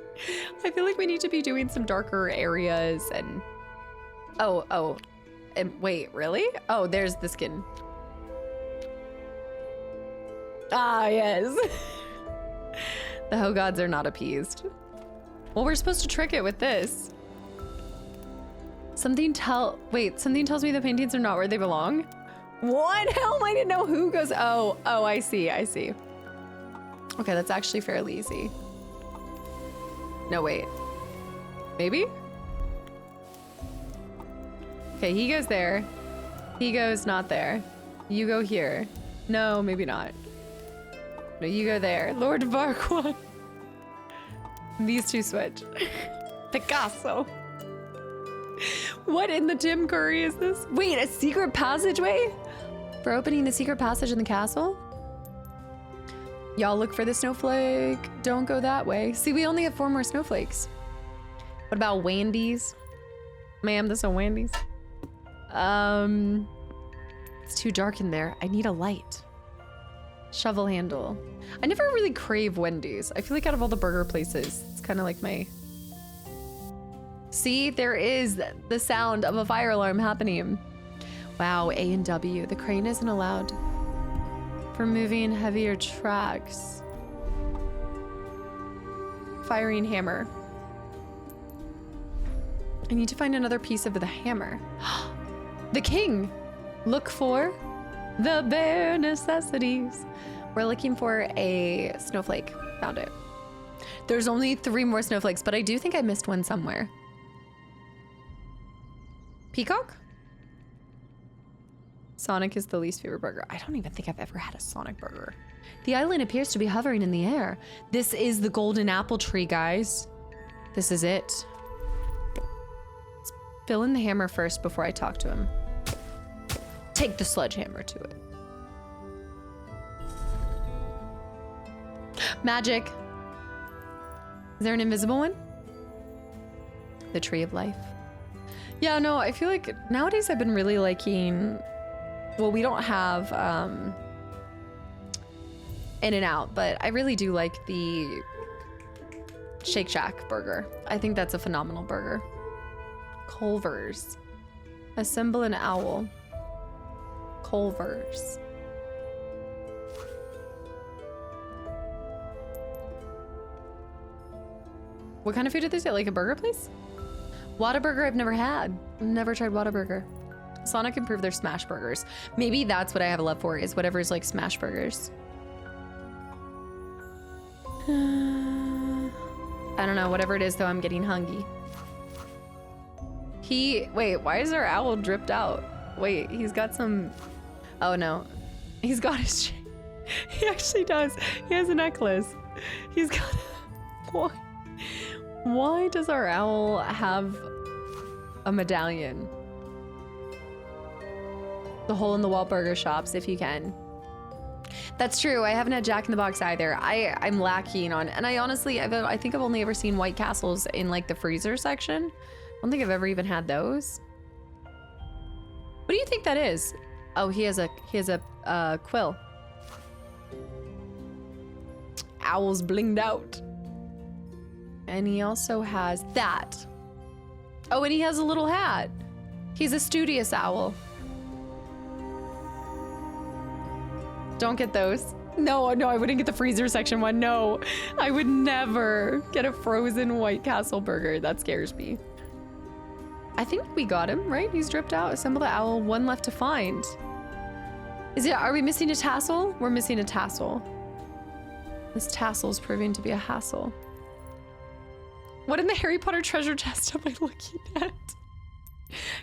A: I feel like we need to be doing some darker areas and... Oh. And wait, really? Oh, there's the skin. Ah, yes. The hoe gods are not appeased. Well, we're supposed to trick it with this. Something tells me the paintings are not where they belong. What? How am I to know who goes? Oh, I see. Okay, that's actually fairly easy. No, wait. Maybe? Okay, he goes there. He goes not there. You go here. No, maybe not. No, you go there. Lord Varquan. These two switch. Picasso. What in the Tim Curry is this? Wait, a secret passageway? For opening the secret passage in the castle? Y'all look for the snowflake. Don't go that way. See, we only have 4 more snowflakes. What about Wandy's? Ma'am, this is a Wandy's. It's too dark in there. I need a light. Shovel handle. I never really crave Wendy's. I feel like out of all the burger places, it's kind of like my... See, there is the sound of a fire alarm happening. Wow, A and W. The crane isn't allowed for moving heavier tracks. Firing hammer. I need to find another piece of the hammer. The king! Look for the bare necessities. We're looking for a snowflake. Found it. There's only 3 more snowflakes, but I do think I missed one somewhere. Peacock? Sonic is the least favorite burger. I don't even think I've ever had a Sonic burger. The island appears to be hovering in the air. This is the golden apple tree, guys. This is it. Let's fill in the hammer first before I talk to him. Take the sledgehammer to it. Magic. Is there an invisible one? The tree of life. Yeah, no, I feel like nowadays I've been really liking, well, we don't have In-N-Out, but I really do like the Shake Shack burger. I think that's a phenomenal burger. Culver's. Assemble an owl. Culver's. What kind of food did they say? Like a burger place? Whataburger I've never had. Never tried Whataburger. Sonic improved their smash burgers. Maybe that's what I have a love for, is whatever's like smash burgers. I don't know, whatever it is though, I'm getting hungry. Wait, why is our owl dripped out? Wait, he's got some, oh no. He's got his, he actually does. He has a necklace. He's got, why does our owl have a medallion? The hole in the wall burger shops, if you can. That's true. I haven't had Jack in the Box either. I'm lacking on, and I honestly, I think I've only ever seen White Castles in like the freezer section. I don't think I've ever even had those. What do you think that is? Oh, he has a quill. Owl's blinged out. And he also has that. Oh, and he has a little hat. He's a studious owl. Don't get those. No, I wouldn't get the freezer section one. No, I would never get a frozen White Castle burger. That scares me. I think we got him, right? He's dripped out. Assemble the owl. One left to find. Are we missing a tassel? We're missing a tassel. This tassel is proving to be a hassle. What in the Harry Potter treasure chest am I looking at?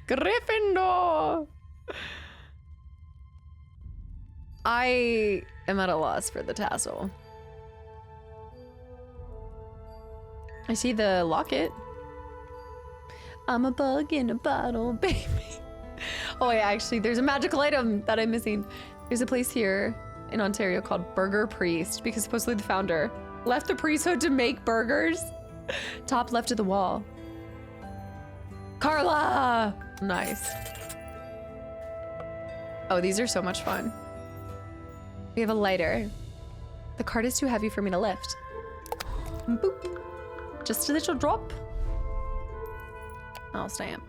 A: Gryffindor! I am at a loss for the tassel. I see the locket. I'm a bug in a bottle, baby. Oh yeah, actually, there's a magical item that I'm missing. There's a place here in Ontario called Burger Priest because supposedly the founder left the priesthood to make burgers. Top left of the wall. Carla! Nice. Oh, these are so much fun. We have a lighter. The cart is too heavy for me to lift. Boop. Just a little drop. I'll stamp.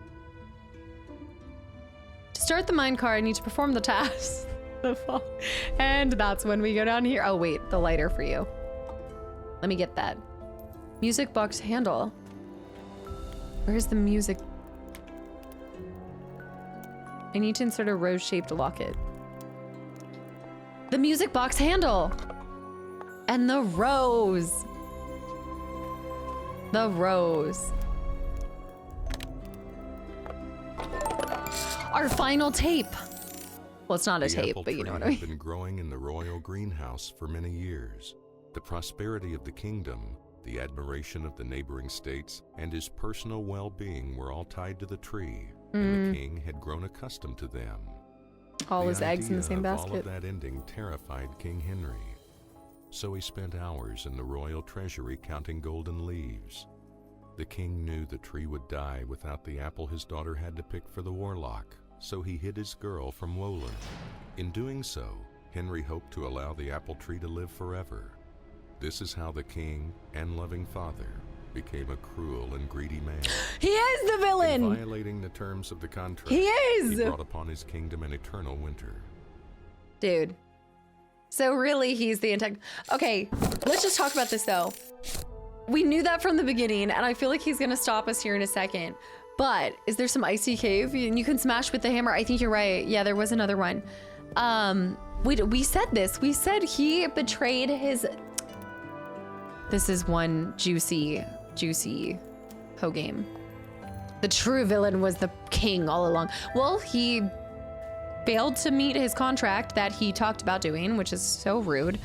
A: To start the minecart, I need to perform the task. And that's when we go down here. Oh wait, the lighter for you. Let me get that. Music box handle. Where's the music? I need to insert a rose-shaped locket. The music box handle. And the rose. The rose. Our final tape. Well, it's not a tape, but you know what I mean.
F: The apple tree had been growing in the royal greenhouse for many years. The prosperity of the kingdom, the admiration of the neighboring states, and his personal well-being were all tied to the tree, and the king had grown accustomed to them.
A: All his eggs in the same basket.
F: All of that ending terrified King Henry. So he spent hours in the royal treasury counting golden leaves. The king knew the tree would die without the apple his daughter had to pick for the warlock, so he hid his girl from Woland. In doing so, Henry hoped to allow the apple tree to live forever. This is how the king and loving father became a cruel and greedy man.
A: He is the villain!
F: In violating the terms of the contract,
A: he is!
F: He brought upon his kingdom an eternal winter.
A: Dude. So really, he's the antagonist. Okay, let's just talk about this though. We knew that from the beginning, and I feel like he's gonna stop us here in a second. But is there some icy cave? And you can smash with the hammer. I think you're right. Yeah, there was another one. We said this. We said he betrayed his... This is one juicy hoe game. The true villain was the king all along. Well, he failed to meet his contract that he talked about doing, which is so rude.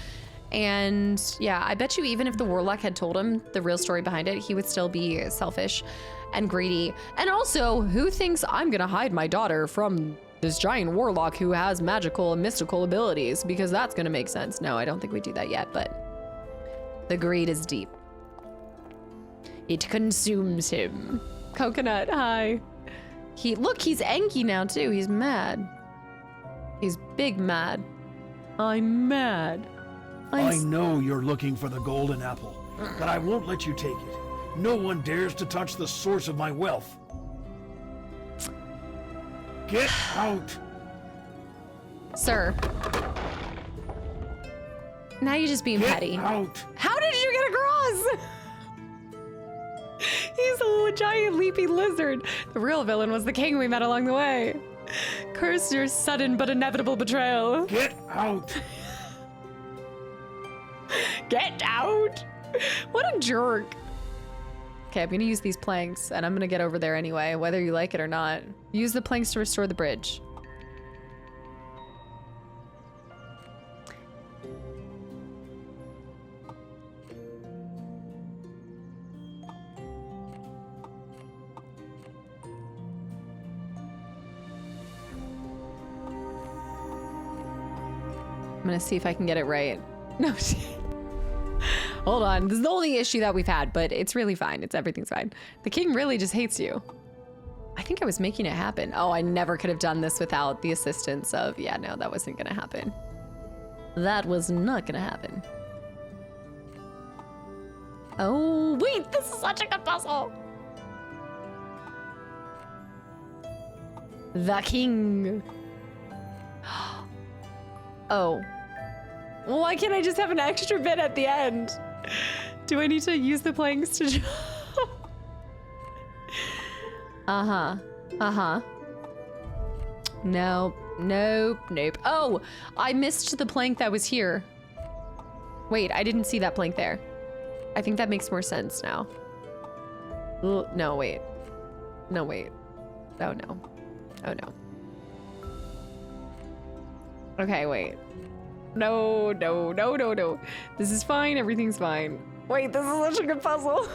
A: And yeah, I bet you even if the warlock had told him the real story behind it, he would still be selfish and greedy. And also, who thinks I'm gonna hide my daughter from this giant warlock who has magical and mystical abilities? Because that's gonna make sense. No, I don't think we do that yet, but the greed is deep. It consumes him. Coconut, hi. Look, he's angry now too. He's mad. He's big mad. I'm mad.
K: I know you're looking for the golden apple, but I won't let you take it. No one dares to touch the source of my wealth. Get out!
A: Sir. Now you're just being petty.
K: Out!
A: How did you get across? He's a giant leapy lizard. The real villain was the king we met along the way. Curse your sudden but inevitable betrayal.
K: Get out!
A: Get out! What a jerk. Okay, I'm gonna use these planks, and I'm gonna get over there anyway, whether you like it or not. Use the planks to restore the bridge. gonna see if I can get it right. No, hold on. This is the only issue that we've had, but it's really fine. Everything's fine. The king really just hates you. I think I was making it happen. Oh, I never could have done this without the assistance of, yeah, no, that wasn't gonna happen. That was not gonna happen. Oh, wait, this is such a good puzzle. The king. Oh. Well, why can't I just have an extra bit at the end? Do I need to use the planks to jump? Nope, nope, nope. Oh, I missed the plank that was here. Wait, I didn't see that plank there. I think that makes more sense now. No, wait. No, wait. Oh, no. Oh, no. Okay, wait. No, no, no, no, no. This is fine. Everything's fine. Wait, this is such a good puzzle.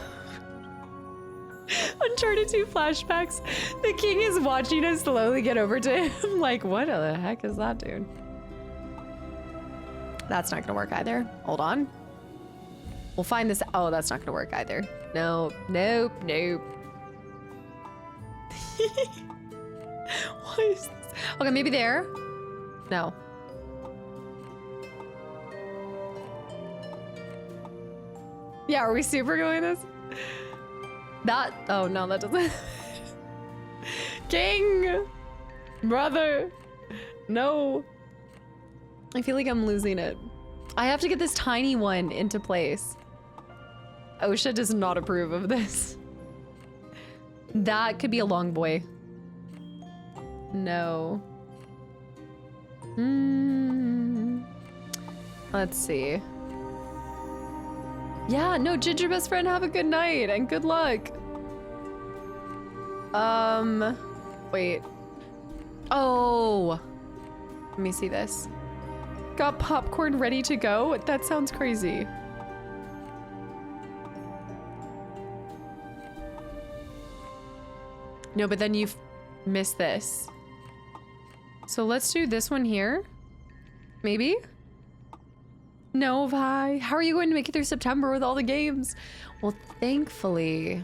A: Uncharted 2 flashbacks. The king is watching us slowly get over to him. Like, what the heck is that, dude? That's not gonna work either. Hold on. We'll find this. Oh, that's not gonna work either. Nope, nope, nope. What is this? Okay, maybe there. No. Yeah, are we super going this? That, oh no, that doesn't. King! Brother! No. I feel like I'm losing it. I have to get this tiny one into place. OSHA does not approve of this. That could be a long boy. No. Let's see. Yeah, no, Ginger best friend, have a good night and good luck. Wait. Oh. Let me see this. Got popcorn ready to go? That sounds crazy. No, but then you've missed this. So let's do this one here. Maybe? No, Vi. How are you going to make it through September with all the games? Well, thankfully,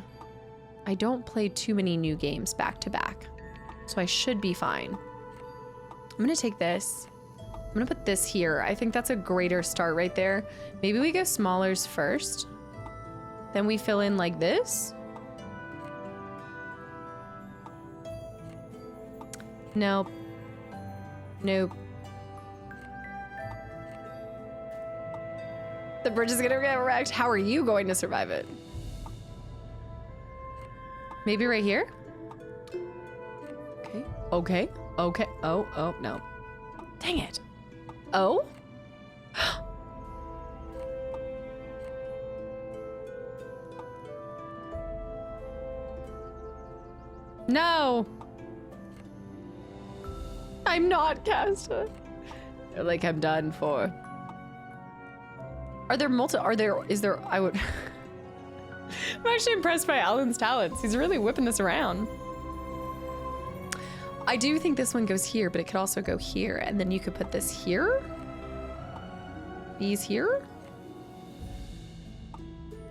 A: I don't play too many new games back to back. So I should be fine. I'm gonna take this. I'm gonna put this here. I think that's a greater start right there. Maybe we go smallers first. Then we fill in like this. Nope. Nope. The bridge is gonna get wrecked. How are you going to survive it? Maybe right here? Okay. Okay. Okay. Oh, oh, no. Dang it. Oh? No. I'm not Casta. Like I'm done for. Is there, I would. I'm actually impressed by Alan's talents. He's really whipping this around. I do think this one goes here, but it could also go here. And then you could put this here. These here.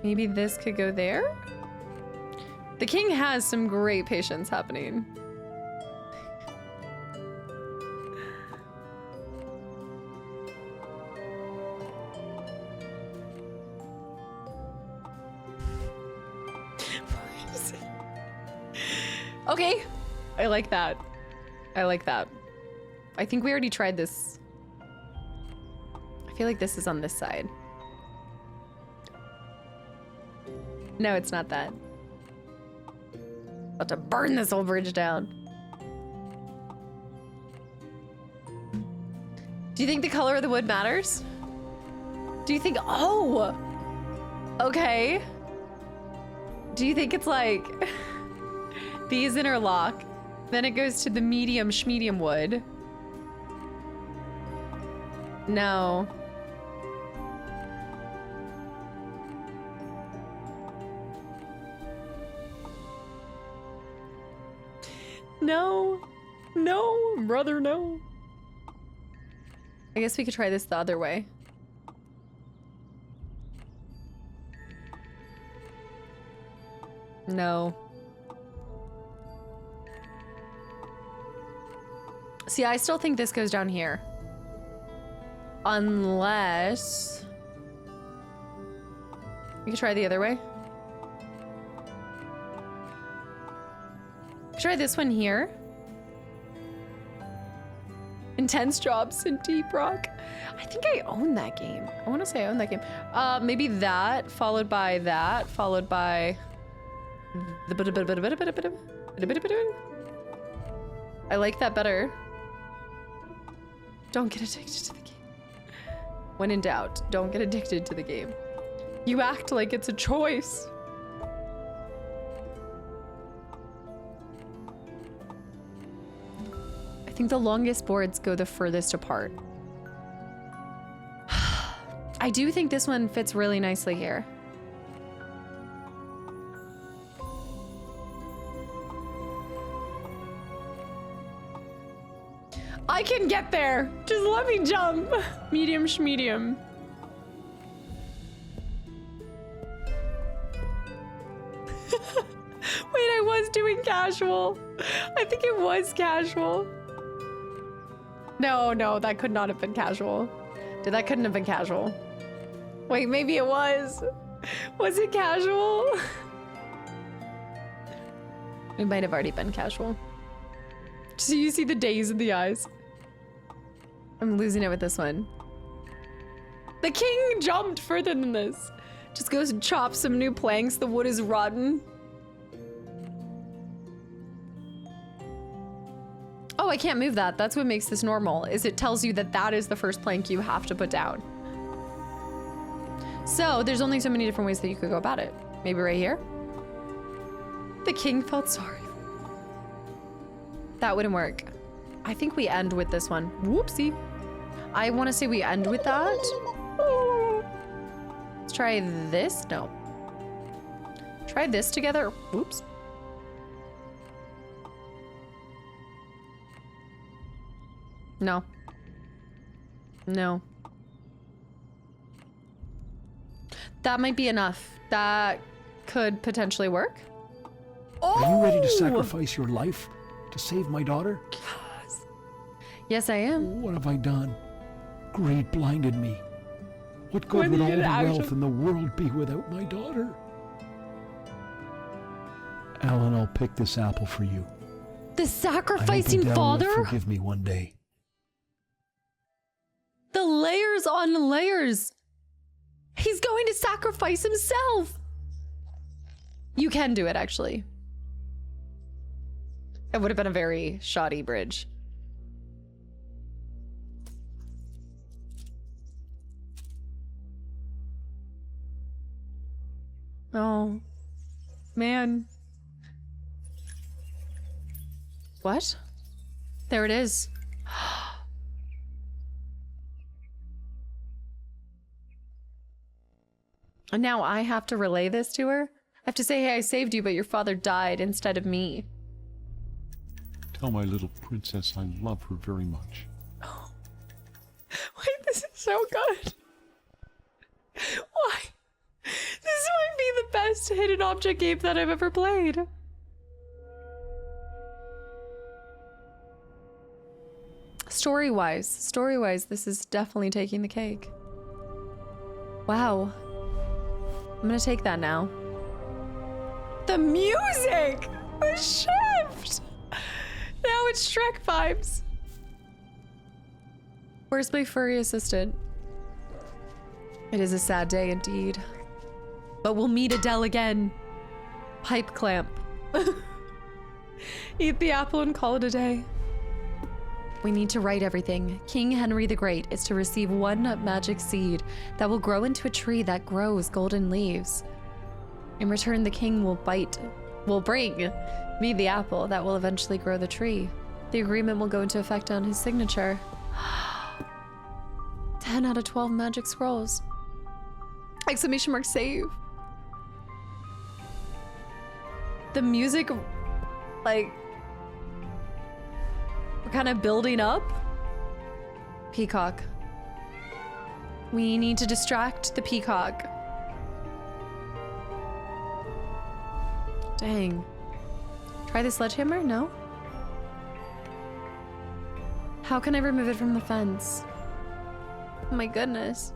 A: Maybe this could go there. The king has some great patience happening. Okay, I like that. I like that. I think we already tried this. I feel like this is on this side. No, it's not that. About to burn this whole bridge down. Do you think the color of the wood matters? Do you think, oh, okay. Do you think it's like, these interlock, then it goes to the medium schmedium wood? No. No. No, brother, no. I guess we could try this the other way. No. See, I still think this goes down here. Unless... We could try the other way. Try this one here. Intense Jobs in Deep Rock. I think I own that game. I want to say I own that game. Maybe that, followed by that, followed by... I like that better. Don't get addicted to the game. When in doubt, don't get addicted to the game. You act like it's a choice. I think the longest boards go the furthest apart. I do think this one fits really nicely here. I can get there. Just let me jump. Medium schmedium. Wait, I was doing casual. I think it was casual. No, that could not have been casual. That couldn't have been casual. Wait, maybe it was. Was it casual? It might have already been casual. So you see the daze in the eyes. I'm losing it with this one. The king jumped further than this. Just goes and chops some new planks. The wood is rotten. Oh, I can't move that. That's what makes this normal, is it tells you that that is the first plank you have to put down. So there's only so many different ways that you could go about it. Maybe right here? The king felt sorry. That wouldn't work. I think we end with this one. Whoopsie. I want to say we end with that. Let's try this. No. Try this together. Whoops. No. No. That might be enough. That could potentially work.
K: Are you ready to sacrifice your life to save my daughter?
A: Yes, I am.
K: What have I done? Greed blinded me. What good would all the wealth in the world be without my daughter? Alan, I'll pick this apple for you.
A: The sacrificing father?
K: Forgive me one day.
A: The layers on layers. He's going to sacrifice himself. You can do it, actually. It would have been a very shoddy bridge. Oh, man. What? There it is. And now I have to relay this to her? I have to say, hey, I saved you, but your father died instead of me.
K: Tell my little princess I love her very much.
A: Oh. Wait, this is so good. Why? This might be the best hidden object game that I've ever played. Story-wise, this is definitely taking the cake. Wow. I'm gonna take that now. The music! The shift! Now it's Shrek vibes. Where's my furry assistant? It is a sad day indeed. But we'll meet Adele again. Pipe clamp. Eat the apple and call it a day. We need to write everything. King Henry the Great is to receive one magic seed that will grow into a tree that grows golden leaves. In return, the king will bring me the apple that will eventually grow the tree. The agreement will go into effect on his signature. 10 out of 12 magic scrolls. Exclamation mark save. The music, like, we're kind of building up. Peacock. We need to distract the peacock. Dang. Try the sledgehammer? No? How can I remove it from the fence? Oh my goodness.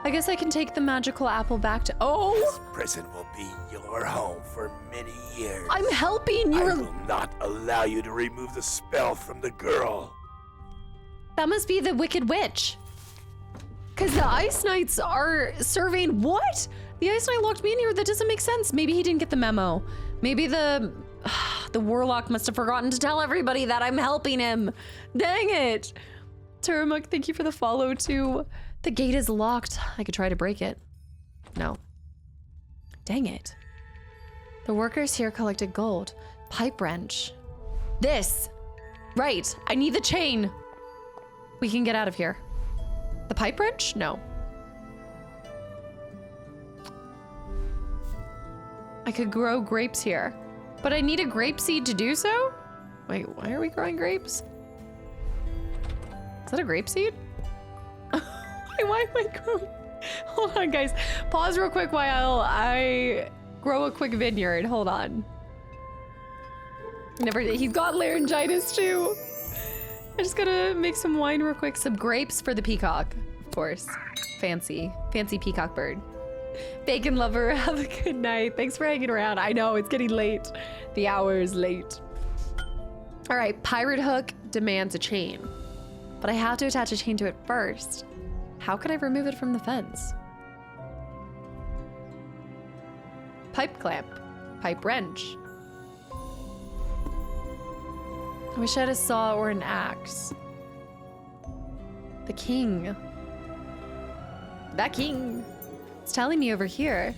A: I guess I can take the magical apple back to— oh!
E: This prison will be your home for many years.
A: I'm helping you.
E: I will not allow you to remove the spell from the girl.
A: That must be the Wicked Witch. Because the Ice Knights are serving— what? The Ice Knight locked me in here. That doesn't make sense. Maybe he didn't get the memo. Maybe the Warlock must have forgotten to tell everybody that I'm helping him. Dang it. Turamuk, thank you for the follow too. The gate is locked. I could try to break it. No. Dang it. The workers here collected gold. Pipe wrench. This. Right. I need the chain. We can get out of here. The pipe wrench? No. I could grow grapes here, but I need a grape seed to do so? Wait, why are we growing grapes? Is that a grape seed? Why am I growing? Hold on, guys. Pause real quick while I grow a quick vineyard. Hold on. He's got laryngitis too. I just gotta make some wine real quick. Some grapes for the peacock, of course. Fancy peacock bird. Bacon lover, have a good night. Thanks for hanging around. I know, it's getting late. The hour is late. All right, pirate hook demands a chain, but I have to attach a chain to it first. How can I remove it from the fence? Pipe clamp, pipe wrench. I wish I had a saw or an axe. The king. That king. It's telling me over here.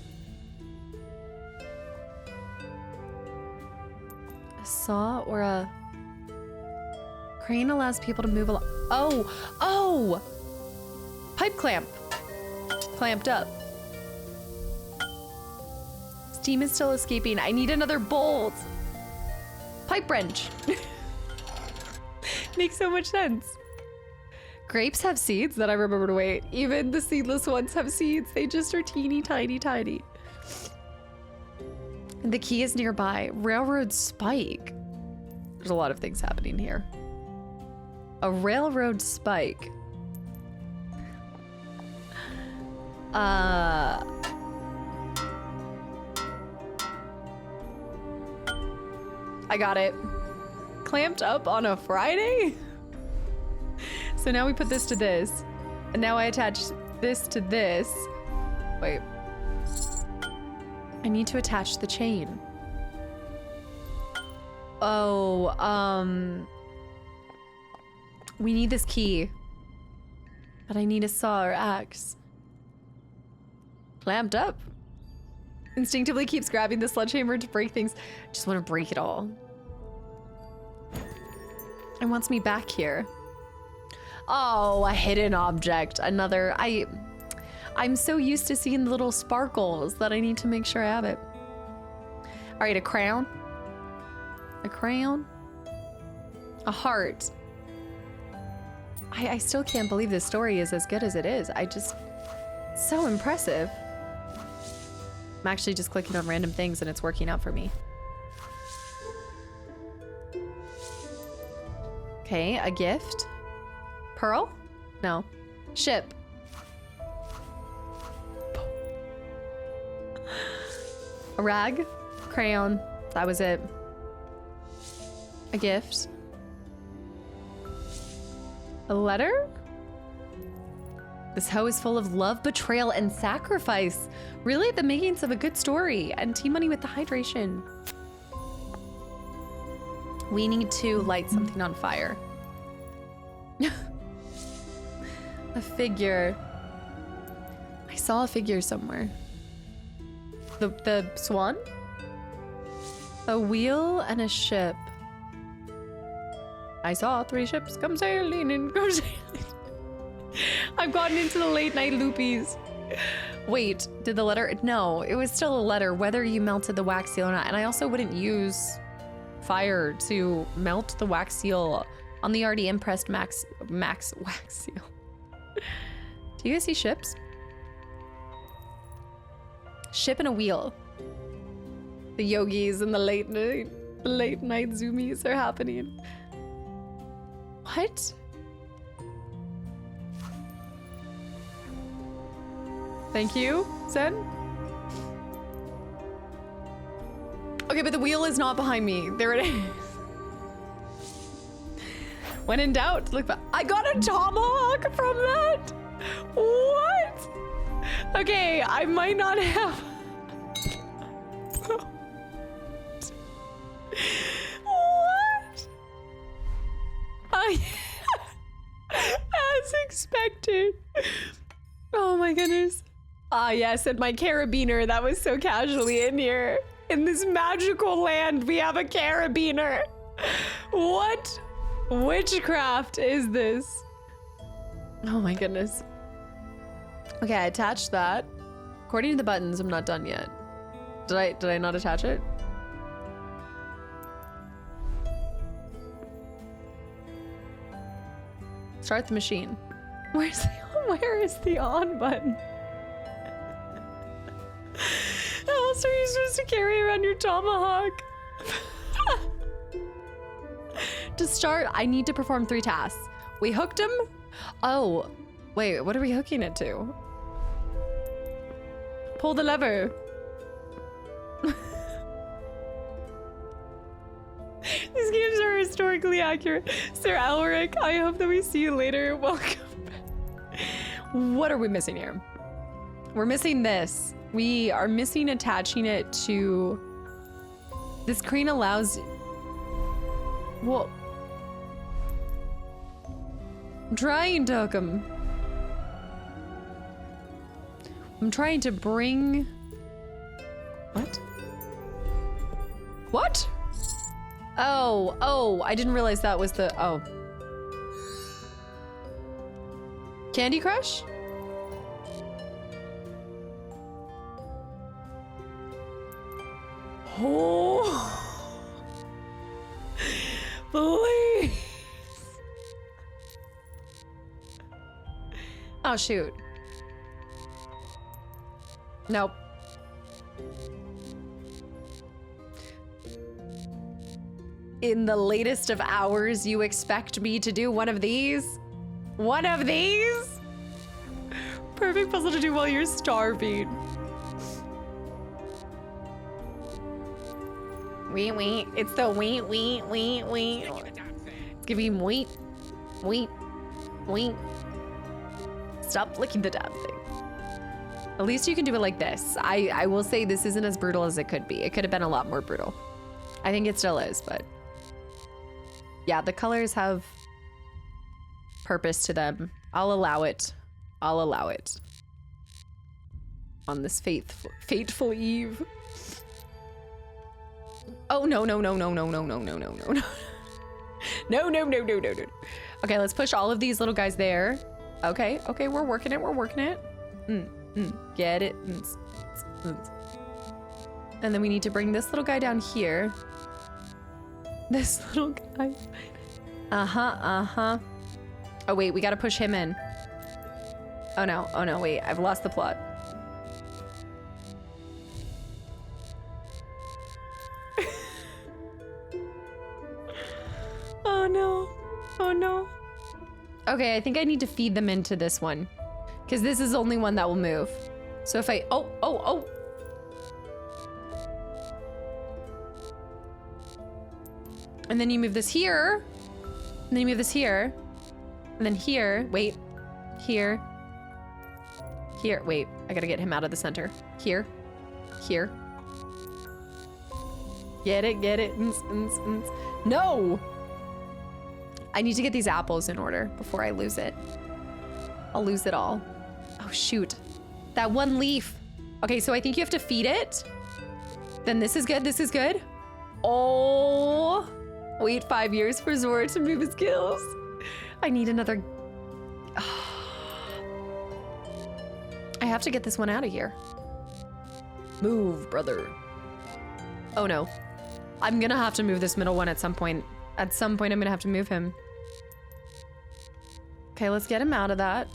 A: A saw or a crane allows people to move along. Oh! Pipe clamp. Clamped up. Steam is still escaping. I need another bolt. Pipe wrench. Makes so much sense. Grapes have seeds that I remember to wait. Even the seedless ones have seeds. They just are teeny tiny. And the key is nearby. Railroad spike. There's a lot of things happening here. A railroad spike. I got it. Clamped up on a Friday? So now we put this to this. And now I attach this to this. Wait. I need to attach the chain. We need this key. But I need a saw or axe. Clamped up. Instinctively keeps grabbing the sledgehammer to break things. Just want to break it all. It wants me back here. Oh, a hidden object. Another. I'm so used to seeing the little sparkles that I need to make sure I have it. All right, a crown. A crown. A heart. I still can't believe this story is as good as it is. So impressive. I'm actually just clicking on random things and it's working out for me. Okay, a gift. Pearl? No. Ship. A rag. Crayon. That was it. A gift. A letter? This hoe is full of love, betrayal, and sacrifice. Really the makings of a good story. And T-Money with the hydration. We need to light something on fire. A figure. I saw a figure somewhere. The swan? A wheel and a ship. I saw 3 ships come sailing and go sailing. I've gotten into the late night loopies. Wait, did the letter? No, it was still a letter, whether you melted the wax seal or not. And I also wouldn't use fire to melt the wax seal on the already impressed Max wax seal. Do you guys see ships? Ship and a wheel. The yogis and the late night zoomies are happening. What? Thank you, Zen. Okay, but the wheel is not behind me. There it is. When in doubt, look back. I got a tomahawk from that. What? Okay, I might not have. What? As expected. Oh my goodness. Ah, yes, and my carabiner that was so casually in here. In this magical land, we have a carabiner. What witchcraft is this? Oh my goodness. Okay, I attached that. According to the buttons, I'm not done yet. Did I not attach it? Start the machine. Where is the on button? How else are you supposed to carry around your tomahawk? To start, I need to perform 3 tasks. We hooked him. Oh, wait, what are we hooking it to? Pull the lever. These games are historically accurate. Sir Alric, I hope that we see you later. Welcome back. What are we missing here? We're missing this. We are missing attaching it to... This crane allows... Well... I'm trying to hook him. I'm trying to bring... What? What? Oh, I didn't realize that was the... Oh. Candy Crush? Oh. Please. Oh, shoot. Nope. In the latest of hours, you expect me to do one of these? One of these? Perfect puzzle to do while you're starving. Wee wee. It's the wee wee wee wee. It's giving wee wee wee. Stop licking the damn thing. At least you can do it like this. I will say this isn't as brutal as it could be. It could have been a lot more brutal. I think it still is, but yeah, the colors have purpose to them. I'll allow it. I'll allow it. On this fateful eve. Oh, no. No. Okay, let's push all of these little guys there. Okay, we're working it. Get it. And then we need to bring this little guy down here. This little guy. Uh-huh. Oh, wait, we gotta push him in. Oh, no, wait, I've lost the plot. Oh, no. Okay, I think I need to feed them into this one. Because this is the only one that will move. So if I... Oh. And then you move this here. And then you move this here. And then here. Wait. Here. Here. Wait. I gotta get him out of the center. Here. Here. Get it. No! I need to get these apples in order before I lose it. I'll lose it all. Oh, shoot. That one leaf. Okay, so I think you have to feed it. Then this is good. Oh. Wait 5 years for Zora to move his gills. I need another... I have to get this one out of here. Move, brother. Oh, no. I'm gonna have to move this middle one at some point. At some point, I'm gonna have to move him. Okay, let's get him out of that.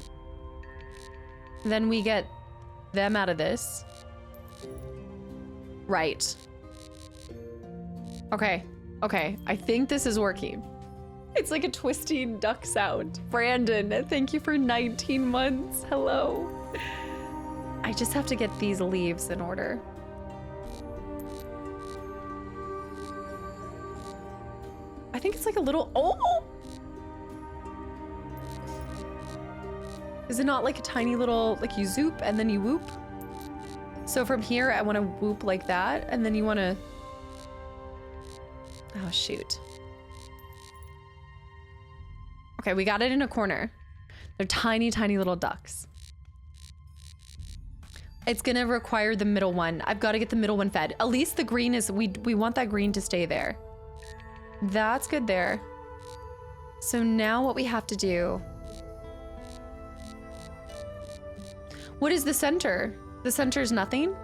A: Then we get them out of this. Right. Okay. Okay. I think this is working. It's like a twisting duck sound. Brandon, thank you for 19 months. Hello. I just have to get these leaves in order. I think it's like a little, oh! Is it not like a tiny little, like you zoop and then you whoop? So from here, I want to whoop like that, and then you want to, oh shoot. Okay, we got it in a corner. They're tiny, tiny little ducks. It's gonna require the middle one. I've got to get the middle one fed. At least the green is, we want that green to stay there. That's good there. So now what we have to do. What is the center? The center is nothing?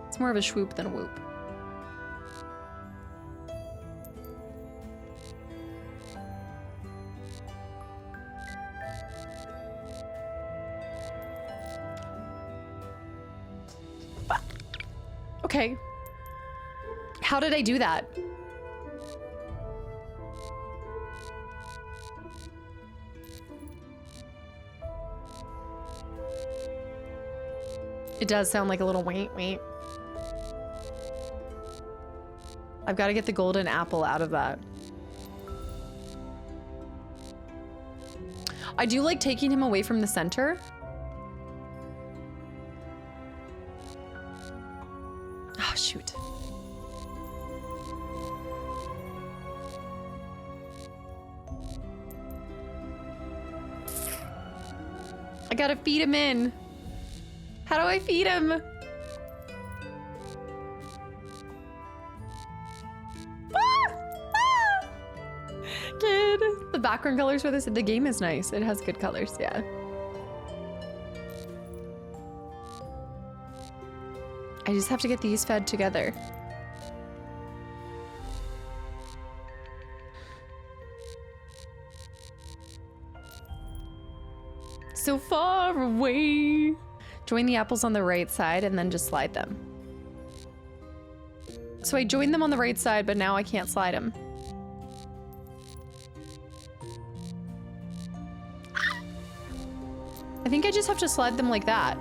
A: It's more of a swoop than a whoop. Okay. How did I do that? It does sound like a little wait, wait. I've got to get the golden apple out of that. I do like taking him away from the center. Oh, shoot. I gotta feed him in. How do I feed him? Kid. The background colors for this, the game is nice. It has good colors, yeah. I just have to get these fed together. So far away. Join the apples on the right side and then just slide them. So I joined them on the right side, but now I can't slide them. I think I just have to slide them like that,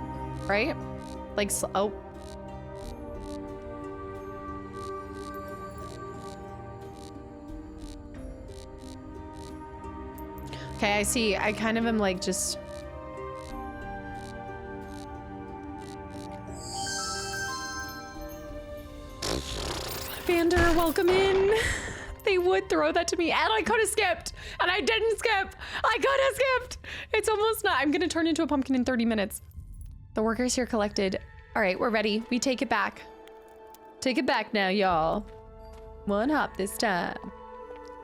A: right? Like, oh. Okay, I see. I kind of am like just... Vander, welcome in. They would throw that to me, and I could have skipped, and I didn't skip. I could have skipped. It's almost not. I'm gonna turn into a pumpkin in 30 minutes. The workers here collected. All right, we're ready. We take it back. Take it back now, y'all. One hop this time.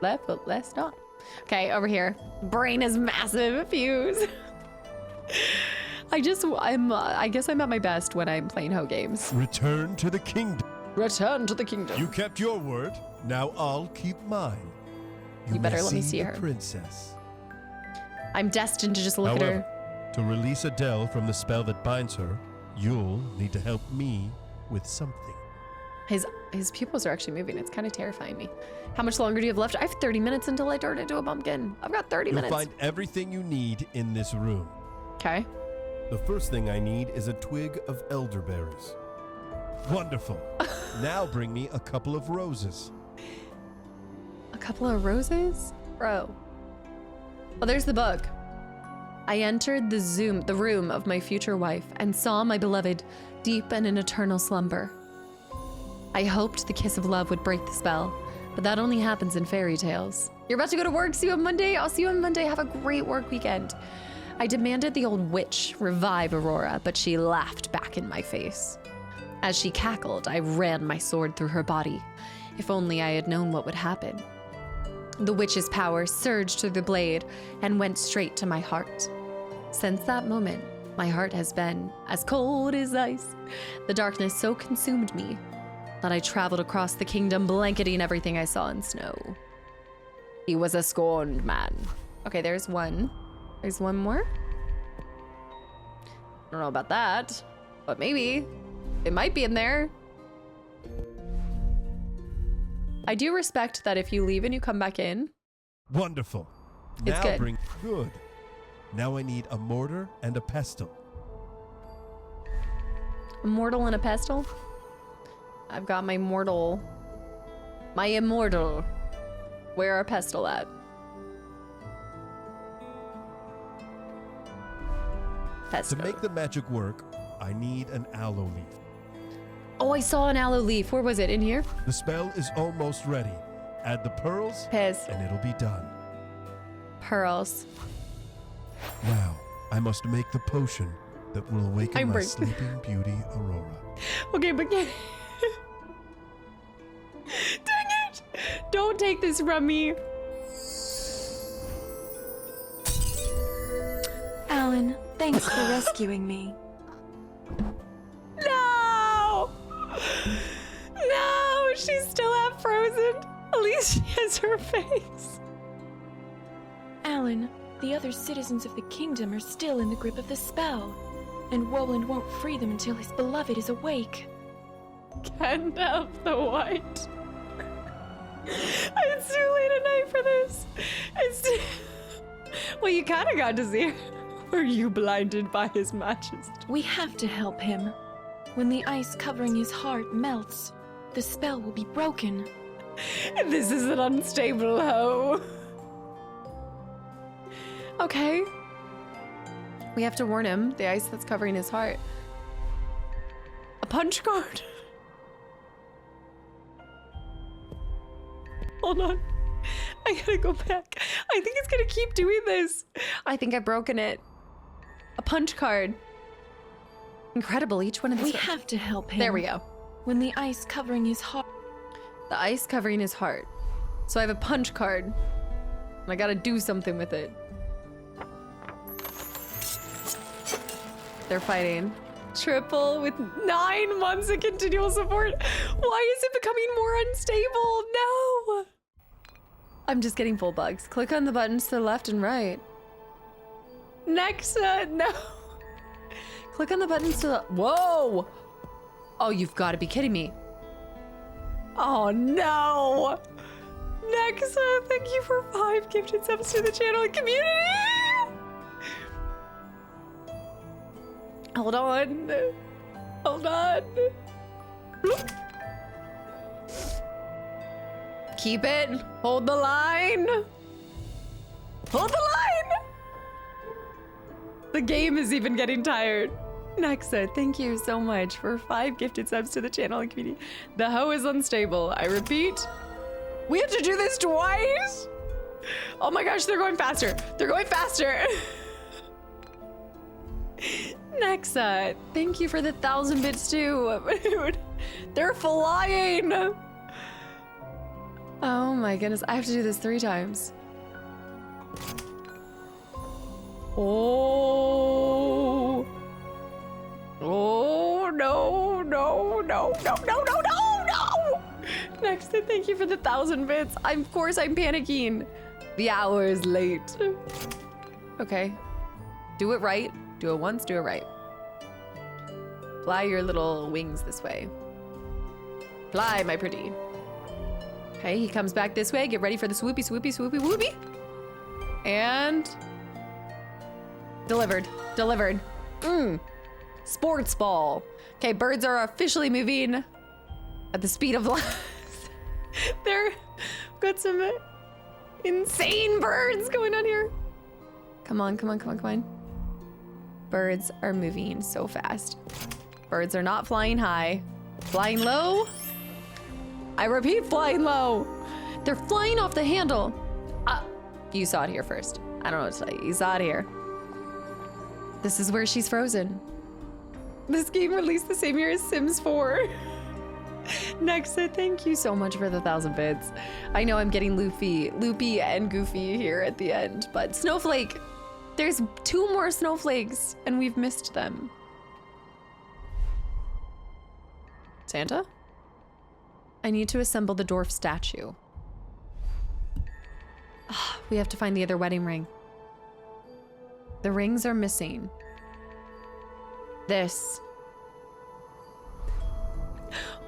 A: Left foot, left stop. Okay, over here. Brain is massive. Fuse. I guess I'm at my best when I'm playing Ho games.
G: Return to the kingdom.
C: Return to the kingdom.
G: You kept your word. Now I'll keep mine.
A: You better let me see her.
G: Princess.
A: I'm destined to just look at her.
G: To release Adele from the spell that binds her, you'll need to help me with something.
A: His pupils are actually moving. It's kind of terrifying me. How much longer do you have left? I have 30 minutes until I turn into a pumpkin. I've got 30 minutes.
G: You'll find everything you need in this room.
A: Okay.
G: The first thing I need is a twig of elderberries. Wonderful. Now bring me a couple of roses.
A: A couple of roses? Bro. Well, there's the book. I entered the room of my future wife and saw my beloved deep in an eternal slumber. I hoped the kiss of love would break the spell, but that only happens in fairy tales. You're about to go to work. See you on Monday. I'll see you on Monday. Have a great work weekend. I demanded the old witch revive Aurora, but she laughed back in my face. As she cackled, I ran my sword through her body. If only I had known what would happen. The witch's power surged through the blade and went straight to my heart. Since that moment, my heart has been as cold as ice. The darkness so consumed me that I traveled across the kingdom, blanketing everything I saw in snow. He was a scorned man. Okay, there's one. There's one more.
C: I don't know about that, but maybe. It might be in there. I do respect that if you leave and you come back in.
G: Wonderful.
C: It's
G: Now
C: good.
G: bring good. Now I need a mortar and a pestle.
C: A mortal and a pestle? I've got my mortal. My immortal. Where are pestle at? Pestle.
G: To make the magic work, I need an aloe leaf.
C: Oh, I saw an aloe leaf. Where was it? In here?
G: The spell is almost ready. Add the pearls,
C: Pez.
G: and it'll be done.
C: Pearls.
G: Now, I must make the potion that will awaken
C: I'm
G: my
C: break-
G: sleeping beauty, Aurora.
C: Okay, but dang it! Don't take this from me.
B: Alan, thanks for rescuing me.
C: No! No, she's still half frozen. At least she has her face.
B: Alan, the other citizens of the kingdom are still in the grip of the spell, and Woland won't free them until his beloved is awake.
C: Gandalf the White. It's too late at night for this. It's too... Well, you kind of got to see her. Were you blinded by his majesty?
B: We have to help him. When the ice covering his heart melts, the spell will be broken.
C: This is an unstable hoe. Okay. We have to warn him. The ice that's covering his heart. A punch card. Hold on. I gotta go back. I think it's gonna keep doing this. I think I've broken it. A punch card. Incredible. Each one of these.
B: We have to help him.
C: There we go.
B: When the ice covering his heart.
C: The ice covering his heart. So I have a punch card. And I gotta do something with it. They're fighting. Triple with 9 months of continual support. Why is it becoming more unstable? No! I'm just getting full bugs. Click on the buttons to the left and right. Nexa, no. Click on the buttons to the... Whoa! Oh, you've got to be kidding me. Oh, no! Nexa, thank you for 5 gifted subs to the channel and community! Hold on. Hold on. Bloop. Keep it. Hold the line. Hold the line! The game is even getting tired. Nexa, thank you so much for 5 gifted subs to the channel and community. The hoe is unstable. I repeat, we have to do this twice? Oh my gosh, they're going faster. They're going faster. Nexa, thank you for the 1,000 bits too. Dude, they're flying. Oh my goodness, I have to do this 3 times. Oh. Oh, no, no, no, no, no, no, no, no. Nexa, thank you for the 1,000 bits. Of course I'm panicking. The hour is late. Okay. Do it right. Do it once, do it right. Fly your little wings this way. Fly, my pretty. Okay, he comes back this way. Get ready for the swoopy, swoopy, swoopy, whoopy. And... delivered. Delivered. Sports ball. Okay, birds are officially moving at the speed of light. They're... got some insane birds going on here. Come on, come on, come on, come on. Birds are moving so fast. Birds are not flying high. Flying low. I repeat, flying low. They're flying off the handle. You saw it here first. I don't know what to tell you. You saw it here. This is where she's frozen. This game released the same year as Sims 4. Nexa, thank you so much for the 1,000 bits. I know I'm getting loopy and goofy here at the end, but Snowflake. There's 2 more snowflakes, and we've missed them. Santa? I need to assemble the dwarf statue. We have to find the other wedding ring. The rings are missing.
A: This.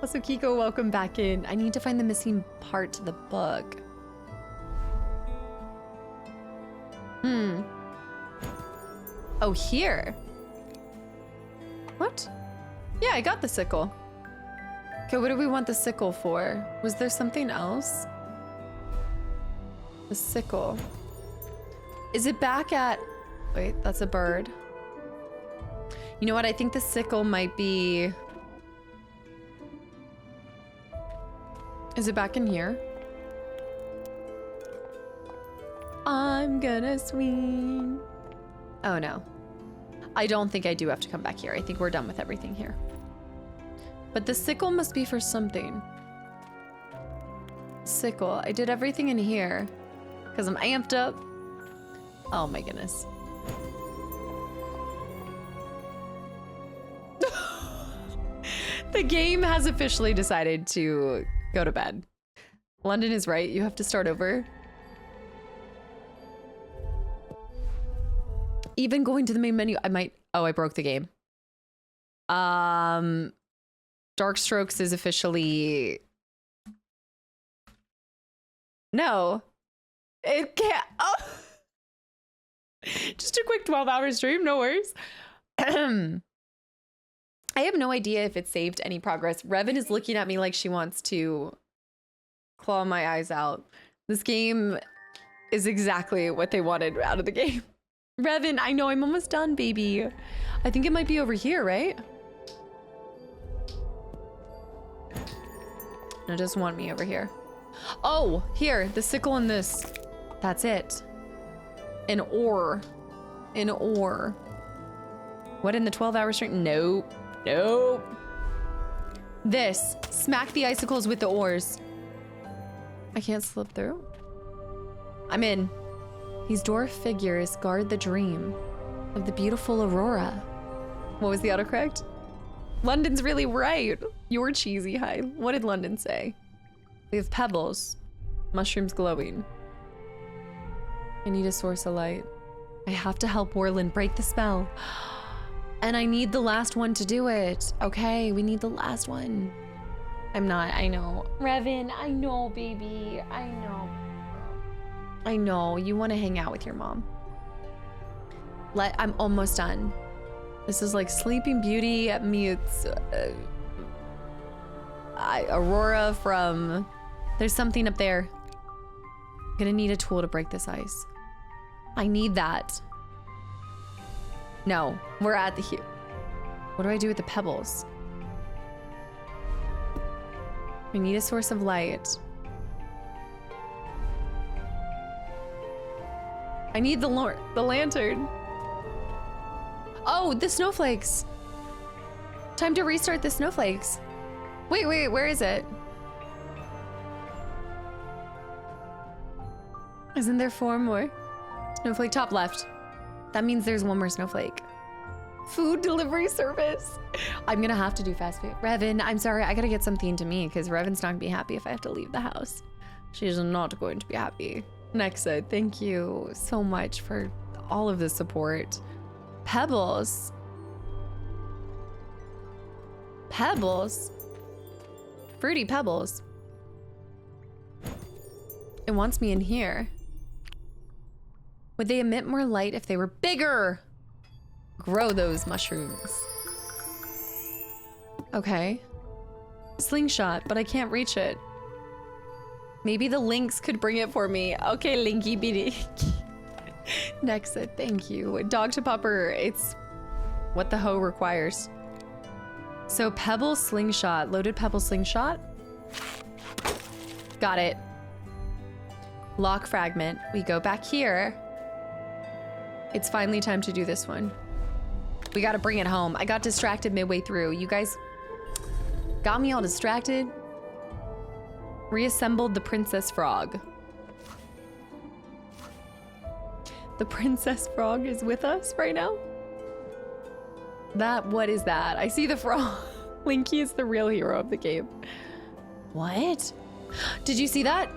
A: Also, Kiko, welcome back in. I need to find the missing part to the book. Oh, here. What? Yeah, I got the sickle. Okay, what do we want the sickle for? Was there something else? The sickle. Is it back at... Wait, that's a bird. You know what? I think the sickle might be... Is it back in here? I'm gonna swing. Oh no. I don't think I do have to come back here. I think we're done with everything here. But the sickle must be for something. Sickle. I did everything in here because I'm amped up. Oh my goodness. The game has officially decided to go to bed. London is right. You have to start over. Even going to the main menu, I might... Oh, I broke the game. Dark Strokes is officially... No. It can't... Oh. Just a quick 12-hour stream, no worries. I have no idea if it saved any progress. Revan is looking at me like she wants to claw my eyes out. This game is exactly what they wanted out of the game. Revan, I know I'm almost done, baby. I think it might be over here, right? No, it doesn't want me over here. Oh, here, the sickle and this. That's it. An ore. An ore. What, in the 12-hour stream? Nope. Nope. This. Smack the icicles with the oars. I can't slip through. I'm in. These dwarf figures guard the dream of the beautiful Aurora. What was the autocorrect? London's really right. You're cheesy, hi. What did London say? We have pebbles. Mushrooms glowing. I need a source of light. I have to help Warland break the spell. And I need the last one to do it. Okay, we need the last one. I'm not, I know. Revan, I know, baby. I know. I know, you want to hang out with your mom. I'm almost done. This is like Sleeping Beauty meets Aurora from... There's something up there. I'm gonna need a tool to break this ice. I need that. No, we're at the here. What do I do with the pebbles? We need a source of light. I need the lantern. Oh, the snowflakes. Time to restart the snowflakes. Wait, where is it? Isn't there 4 more? Snowflake top left. That means there's 1 more snowflake. Food delivery service. I'm gonna have to do fast food. Revan, I'm sorry, I gotta get something to me because Revan's not gonna be happy if I have to leave the house. She's not going to be happy. Nexa, thank you so much for all of the support. Pebbles. Pebbles? Fruity pebbles. It wants me in here. Would they emit more light if they were bigger? Grow those mushrooms. Okay. Slingshot, but I can't reach it. Maybe the Lynx could bring it for me. Okay, Linky Bitty. Nexa, thank you. Dog to pupper, it's what the hoe requires. So pebble slingshot, loaded pebble slingshot. Got it. Lock fragment. We go back here. It's finally time to do this one. We gotta bring it home. I got distracted midway through. You guys got me all distracted. Reassembled the princess frog. The princess frog is with us right now? What is that? I see the frog. Linky is the real hero of the game. What? Did you see that?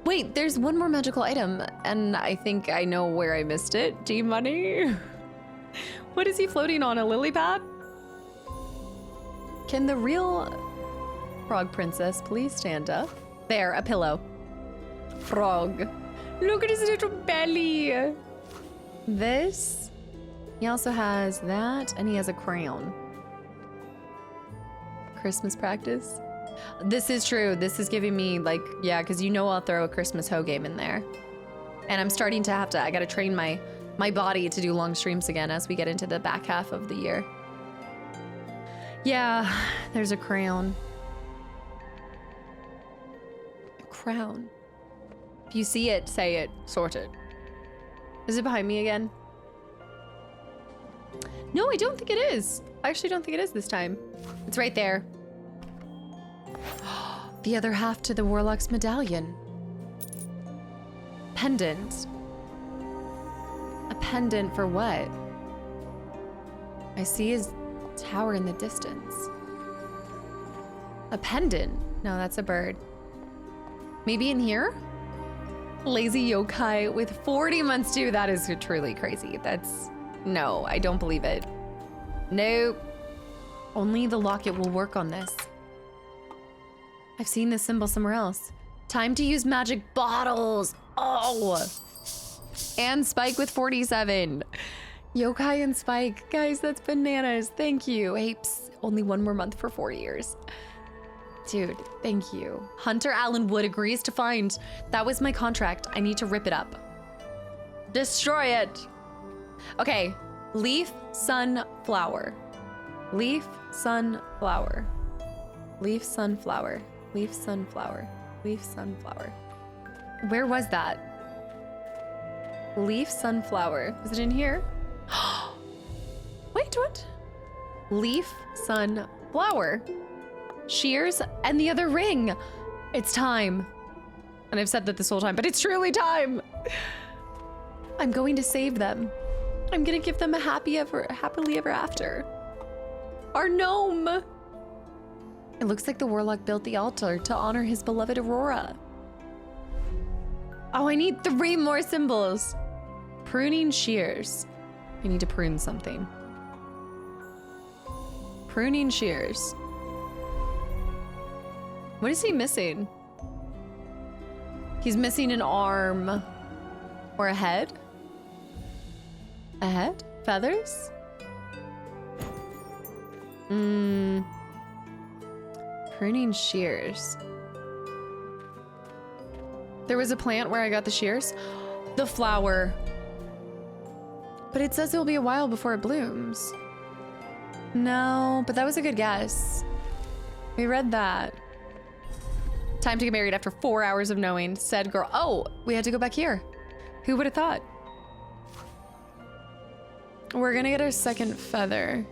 A: Wait, there's 1 more magical item, and I think I know where I missed it. G-Money? What is he floating on? A lily pad? Can the real frog princess please stand up? There, a pillow. Frog. Look at his little belly. This. He also has that, and he has a crown. Christmas practice. This is true. This is giving me like, yeah, because you know I'll throw a Christmas hoe game in there. And I'm starting to have to, I gotta train my body to do long streams again as we get into the back half of the year. Yeah, there's a crown. A crown. If you see it, say it, sort it. Is it behind me again? No, I don't think it is. I actually don't think it is this time. It's right there. The other half to the Warlock's medallion. Pendant. A pendant for what? I see his tower in the distance. A pendant? No, that's a bird. Maybe in here? Lazy yokai with 40 months too. That is truly crazy. That's... No, I don't believe it. Nope. Only the locket will work on this. I've seen this symbol somewhere else. Time to use magic bottles. Oh! And Spike with 47. Yokai and Spike. Guys, that's bananas. Thank you. Apes. Only one more month for 4 years. Dude, thank you. Hunter Allen Wood agrees to find. That was my contract. I need to rip it up. Destroy it. Okay. Leaf, sunflower. Leaf, sunflower. Leaf, sunflower. Leaf, sunflower. Leaf, sunflower. Where was that? Leaf, sunflower. Is it in here? Wait, what? Leaf, sunflower. Shears and the other ring. It's time. And I've said that this whole time, but it's truly time. I'm going to save them. I'm gonna give them a happily ever after. Our gnome. It looks like the warlock built the altar to honor his beloved Aurora. Oh, I need 3 more symbols. Pruning shears. I need to prune something. Pruning shears. What is he missing? He's missing an arm. Or a head? A head? Feathers? Pruning shears. There was a plant where I got the shears. The flower. But it says it will be a while before it blooms. No, but that was a good guess. We read that. Time to get married after 4 hours of knowing, said girl. Oh, we had to go back here. Who would have thought? We're gonna get our second feather.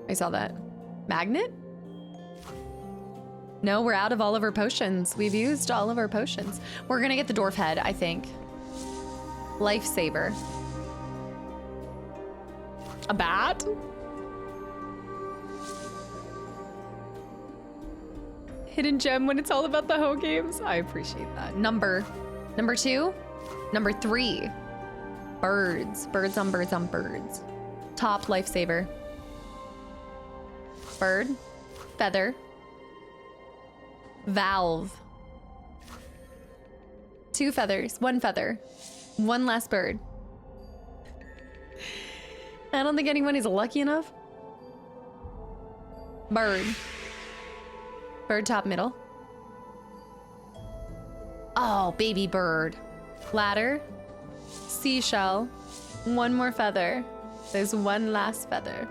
A: I saw that. Magnet? No, we're out of all of our potions. We've used all of our potions. We're gonna get the dwarf head, I think. Lifesaver. A bat? Hidden gem when it's all about the hoe games. I appreciate that. Number 2. Number 3. Birds. Birds on birds on birds. Top lifesaver. Bird. Feather. Valve. 2 feathers. 1 feather. 1 last bird. I don't think anyone is lucky enough. Bird. Bird top middle. Oh, baby bird. Ladder. Seashell. 1 more feather. There's 1 last feather.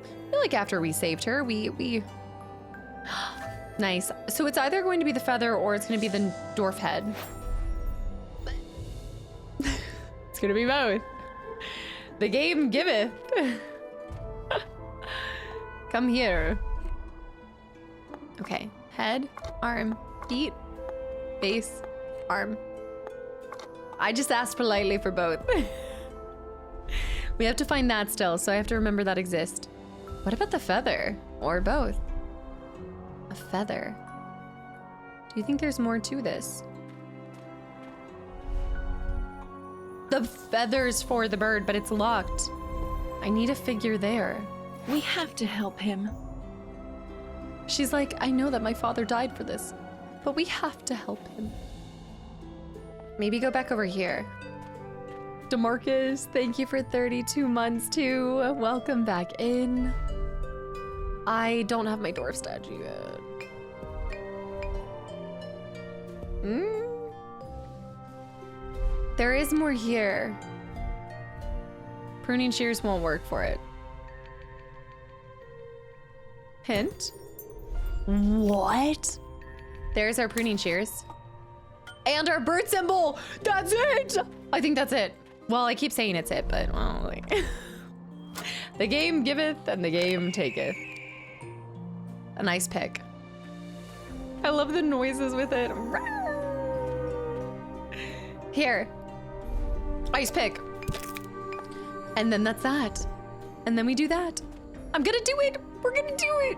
A: I feel like after we saved her, we... Nice. So it's either going to be the feather or it's going to be the dwarf head. It's going to be both. The game giveth. Come here. Okay. Head, arm, feet, face, arm. I just asked politely for both. We have to find that still, so I have to remember that exists. What about the feather? Or both? A feather. Do you think there's more to this? the feathers for the bird, but it's locked. I need a figure there.
B: We have to help him.
A: She's like, I know that my father died for this, but we have to help him. Maybe go back over here. DeMarcus, thank you for 32 months too. Welcome back in. I don't have my dwarf statue yet. There is more here. Pruning shears won't work for it. Hint. What? There's our pruning shears. And our bird symbol! That's it! I think that's it. Well, I keep saying it's it, but well, like the game giveth and the game taketh. A nice pick. I love the noises with it. Here. Ice pick. And then that's that. And then we do that. I'm gonna do it. We're gonna do it.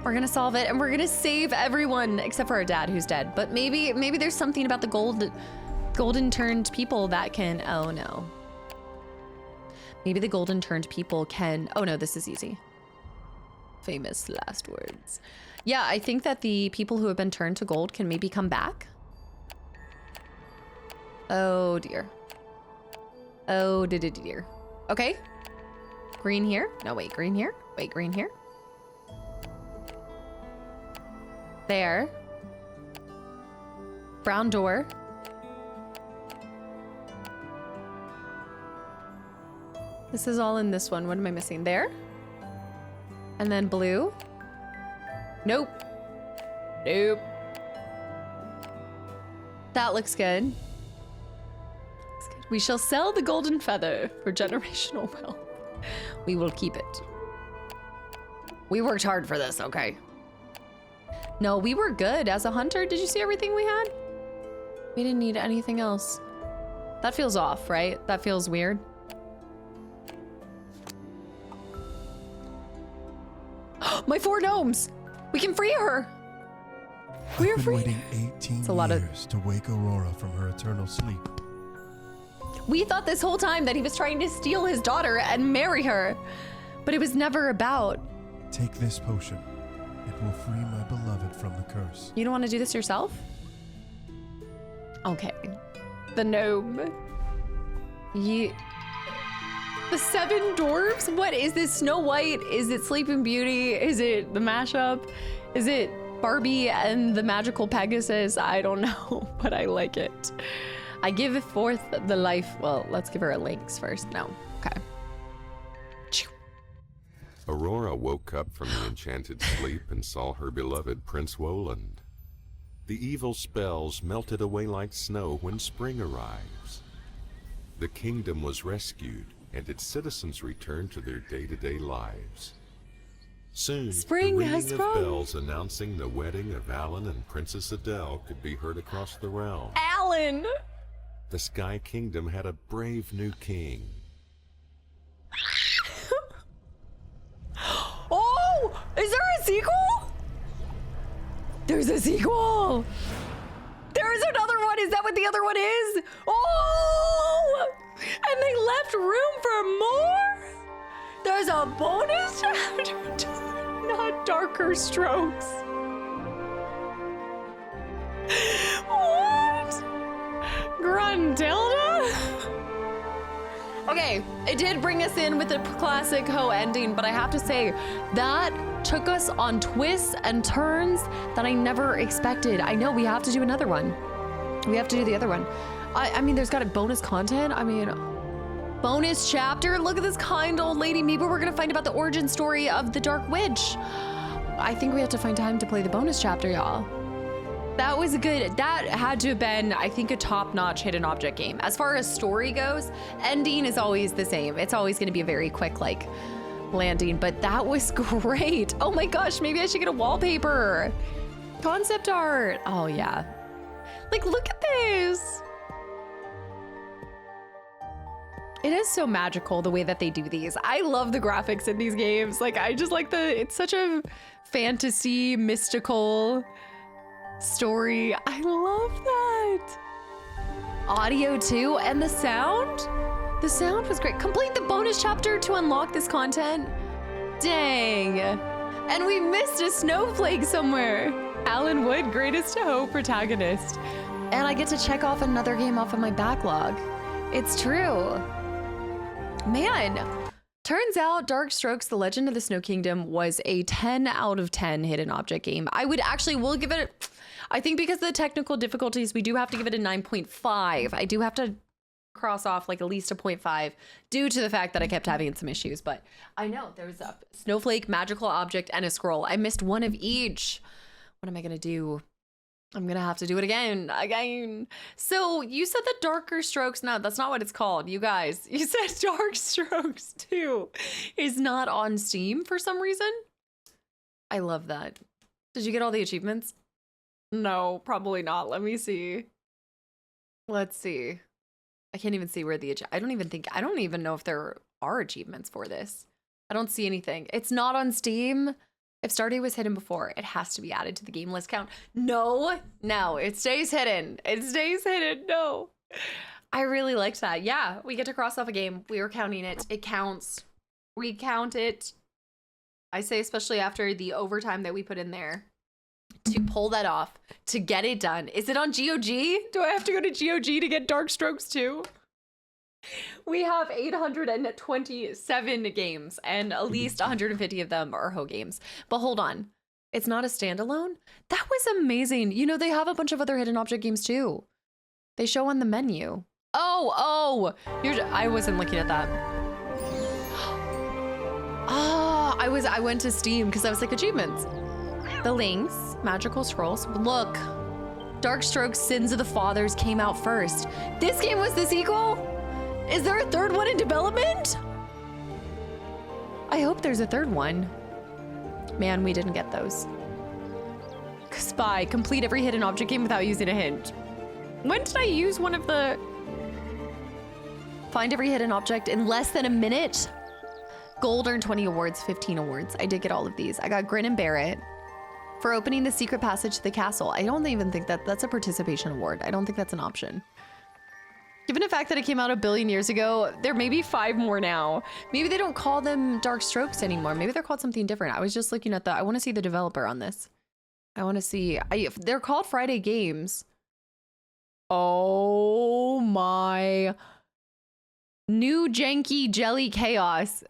A: We're gonna solve it and we're gonna save everyone except for our dad who's dead. But maybe there's something about the golden turned people that can, oh no. Maybe the golden turned people can, oh no, this is easy. Famous last words. Yeah, I think that the people who have been turned to gold can maybe come back. Oh dear. Oh dear. Okay. Green here. No, wait, green here. Wait, green here. There. Brown door. This is all in this one. What am I missing? There. And then blue. Nope. Nope. That looks good. We shall sell the golden feather for generational wealth. We will keep it. We worked hard for this, okay? No, we were good as a hunter. Did you see everything we had? We didn't need anything else. That feels off, right? That feels weird. My 4 gnomes! We can free her! We are free.
G: I've been waiting 18 years to wake Aurora from her eternal sleep.
A: We thought this whole time that he was trying to steal his daughter and marry her, but it was never about.
G: Take this potion. It will free my beloved from the curse.
A: You don't want to do this yourself? Okay. The gnome. The 7 dwarves? What is this? Snow White? Is it Sleeping Beauty? Is it the mashup? Is it Barbie and the magical Pegasus? I don't know, but I like it. I give forth the life. Well, let's give her a lynx first. No. Okay.
F: Aurora woke up from the enchanted sleep and saw her beloved Prince Woland. The evil spells melted away like snow when spring arrives. The kingdom was rescued, and its citizens returned to their day-to-day lives. Soon,
A: Spring
F: the ringing
A: has
F: of
A: sprung.
F: bells announcing the wedding of Alan and Princess Adele could be heard across the realm.
A: Alan!
F: The Sky Kingdom had a brave new king.
A: Oh! Is there a sequel? There's a sequel! There's another one! Is that what the other one is? Oh! And they left room for more? There's a bonus chapter? Not Darker Strokes. What? Gruntilda? Okay, it did bring us in with the classic Ho ending, but I have to say, that took us on twists and turns that I never expected. I know we have to do another one. We have to do the other one. I mean, there's got a bonus content. I mean, bonus chapter. Look at this kind old lady. Maybe we're gonna find about the origin story of the Dark Witch. I think we have to find time to play the bonus chapter, y'all. That was good. That had to have been, I think, a top-notch hidden object game. As far as story goes, ending is always the same. It's always gonna be a very quick, like, landing, but that was great. Oh my gosh, maybe I should get a wallpaper. Concept art. Oh yeah. Like, look at this. It is so magical the way that they do these. I love the graphics in these games. Like, I just like it's such a fantasy, mystical story. I love that. Audio too, and the sound? The sound was great. Complete the bonus chapter to unlock this content. Dang. And we missed a snowflake somewhere. Alan Wood, greatest Ho protagonist. And I get to check off another game off of my backlog. It's true. Man, turns out Dark Strokes, The Legend of the Snow Kingdom was a 10 out of 10 hidden object game. We'll give it, I think because of the technical difficulties, we do have to give it a 9.5. I do have to cross off like at least a 0.5 due to the fact that I kept having some issues. But I know there was a snowflake, magical object, and a scroll. I missed one of each. What am I gonna do? I'm gonna have to do it again. So you said the Darker Strokes, no, that's not what it's called. You guys, you said Dark Strokes 2 is not on Steam for some reason. I love that. Did you get all the achievements? No, probably not. Let me see. Let's see. I can't even see where I don't even know if there are achievements for this. I don't see anything. It's not on Steam. If Stardew was hidden before, it has to be added to the game list count. No, it stays hidden. It stays hidden. No. I really liked that. Yeah, we get to cross off a game. We were counting it. It counts. We count it. I say especially after the overtime that we put in there to pull that off, to get it done. Is it on GOG? Do I have to go to GOG to get Dark Strokes 2? We have 827 games, and at least 150 of them are Ho games. But hold on, it's not a standalone? That was amazing. You know, they have a bunch of other hidden object games too. They show on the menu. Oh, I wasn't looking at that. Ah, I went to Steam because I was like, achievements. The Links, Magical Scrolls. Look, Dark Strokes Sins of the Fathers came out first. This game was the sequel? Is there a third one in development? I hope there's a third one. Man, we didn't get those. Spy, complete every hidden object game without using a hint. When did I use one of the... Find every hidden object in less than a minute? Gold earned 20 awards, 15 awards. I did get all of these. I got Grin and Barrett for opening the secret passage to the castle. I don't even think that's a participation award. I don't think that's an option. Given the fact that it came out 1 billion years ago, there may be 5 more now. Maybe they don't call them Dark Strokes anymore. Maybe they're called something different. I was just looking at I want to see the developer on this. I want to see, they're called Friday Games. Oh my. New Janky Jelly Chaos.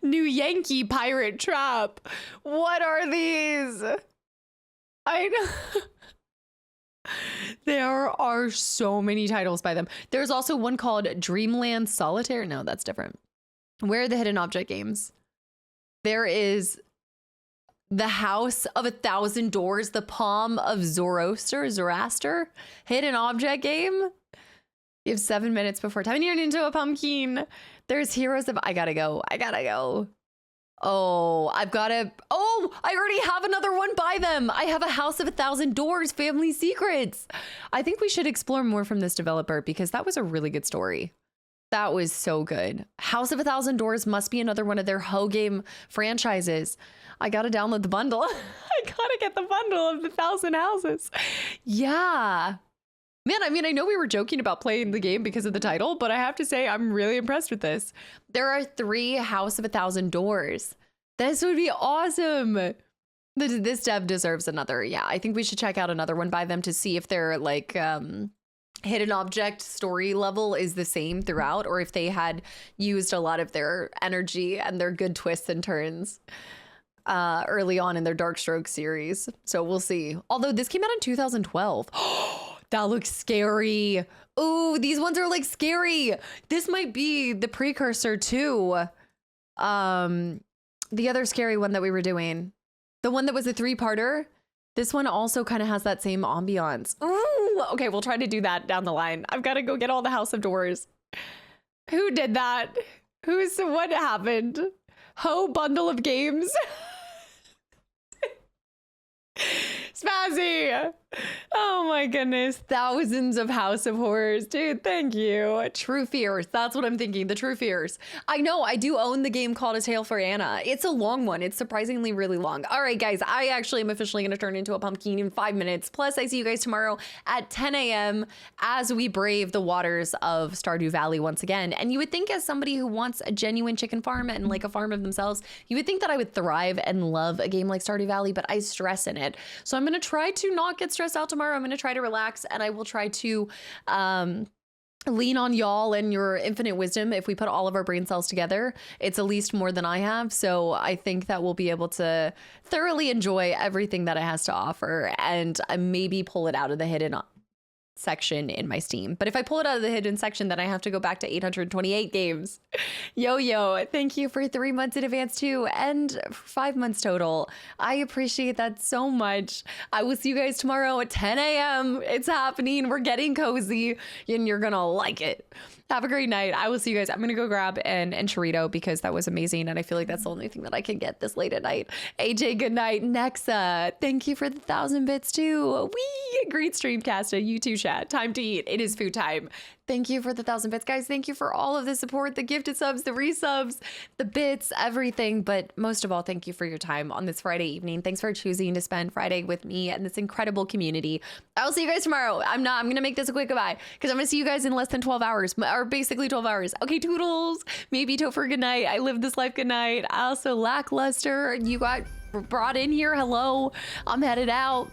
A: New Yankee Pirate Trap. What are these? I know. There are so many titles by them. There's also one called Dreamland Solitaire. No, that's different. Where are the hidden object games? There is the House of 1,000 Doors, the Palm of Zoroaster, hidden object game. You have 7 minutes before time. You're into a pumpkin. There's Heroes of... I gotta go. Oh, I already have another one by them. I have a House of 1,000 Doors, Family Secrets. I think we should explore more from this developer because that was a really good story. That was so good. House of 1,000 Doors must be another one of their Ho game franchises. I gotta download the bundle. I gotta get the bundle of the 1,000 houses. Yeah. Man, I mean, I know we were joking about playing the game because of the title, but I have to say I'm really impressed with this. There are 3 House of 1,000 Doors. This would be awesome. This dev deserves another. Yeah, I think we should check out another one by them to see if their like hidden object story level is the same throughout, or if they had used a lot of their energy and their good twists and turns early on in their Dark Strokes series. So we'll see. Although this came out in 2012. That looks scary. Ooh, these ones are like scary. This might be the precursor to the other scary one that we were doing. The one that was a 3-parter. This one also kind of has that same ambiance. Ooh, okay, we'll try to do that down the line. I've got to go get all the House of Doors. Who did that? What happened? Ho bundle of games. Spazzy. Oh my goodness. Thousands of House of Horrors. Dude, thank you. True Fears. That's what I'm thinking. The True Fears. I know I do own the game called A Tale for Anna. It's a long one. It's surprisingly really long. All right, guys. I actually am officially going to turn into a pumpkin in 5 minutes. Plus, I see you guys tomorrow at 10 a.m. as we brave the waters of Stardew Valley once again. And you would think, as somebody who wants a genuine chicken farm and like a farm of themselves, you would think that I would thrive and love a game like Stardew Valley, but I stress in it. So I'm going to try to not get stressed out tomorrow. I'm going to try to relax, and I will try to lean on y'all and your infinite wisdom. If we put all of our brain cells together, it's at least more than I have. So I think that we'll be able to thoroughly enjoy everything that it has to offer, and maybe pull it out of the hidden section in my Steam. But if I pull it out of the hidden section, then I have to go back to 828 games. Yo, thank you for 3 months in advance too, and 5 months total. I appreciate that so much. I will see you guys tomorrow at 10 a.m. It's happening. We're getting cozy, and you're gonna like it. Have a great night. I will see you guys. I'm gonna go grab an chorito because that was amazing, and I feel like that's the only thing that I can get this late at night. AJ, good night. Nexa, thank you for the 1,000 bits too. Wee! Great stream, Casta. You too, chat. Time to eat. It is food time. Thank you for the 1,000 bits, guys. Thank you for all of the support, the gifted subs, the resubs, the bits, everything. But most of all, thank you for your time on this Friday evening. Thanks for choosing to spend Friday with me and this incredible community. I'll see you guys tomorrow. I'm going to make this a quick goodbye because I'm going to see you guys in less than 12 hours, or basically 12 hours. Okay, toodles. Maybe Topher, good night. I live this life, good night. Also, Lackluster, you got brought in here. Hello. I'm headed out.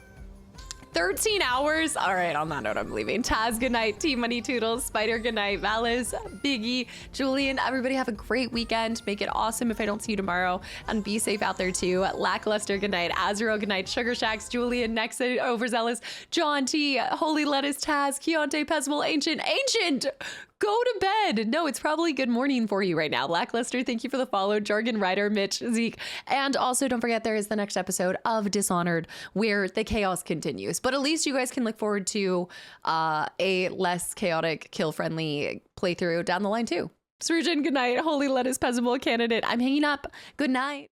A: 13 hours. All right, on that note, I'm leaving. Taz, good night. Team Money Toodles, Spider, good night. Valis, Biggie, Julian, everybody have a great weekend. Make it awesome if I don't see you tomorrow, and be safe out there too. Lackluster, good night. Azrael, good night. Sugar Shacks, Julian, Nexa, Overzealous, John T, Holy Lettuce, Taz, Keontae, Pesmal, Ancient, go to bed. No, it's probably good morning for you right now. Lackluster, thank you for the follow. Jargon Rider, Mitch, Zeke. And also don't forget there is the next episode of Dishonored where the chaos continues. But at least you guys can look forward to a less chaotic, kill-friendly playthrough down the line too. Surgeon, good night. Holy Lettuce, Pesable Candidate. I'm hanging up. Good night.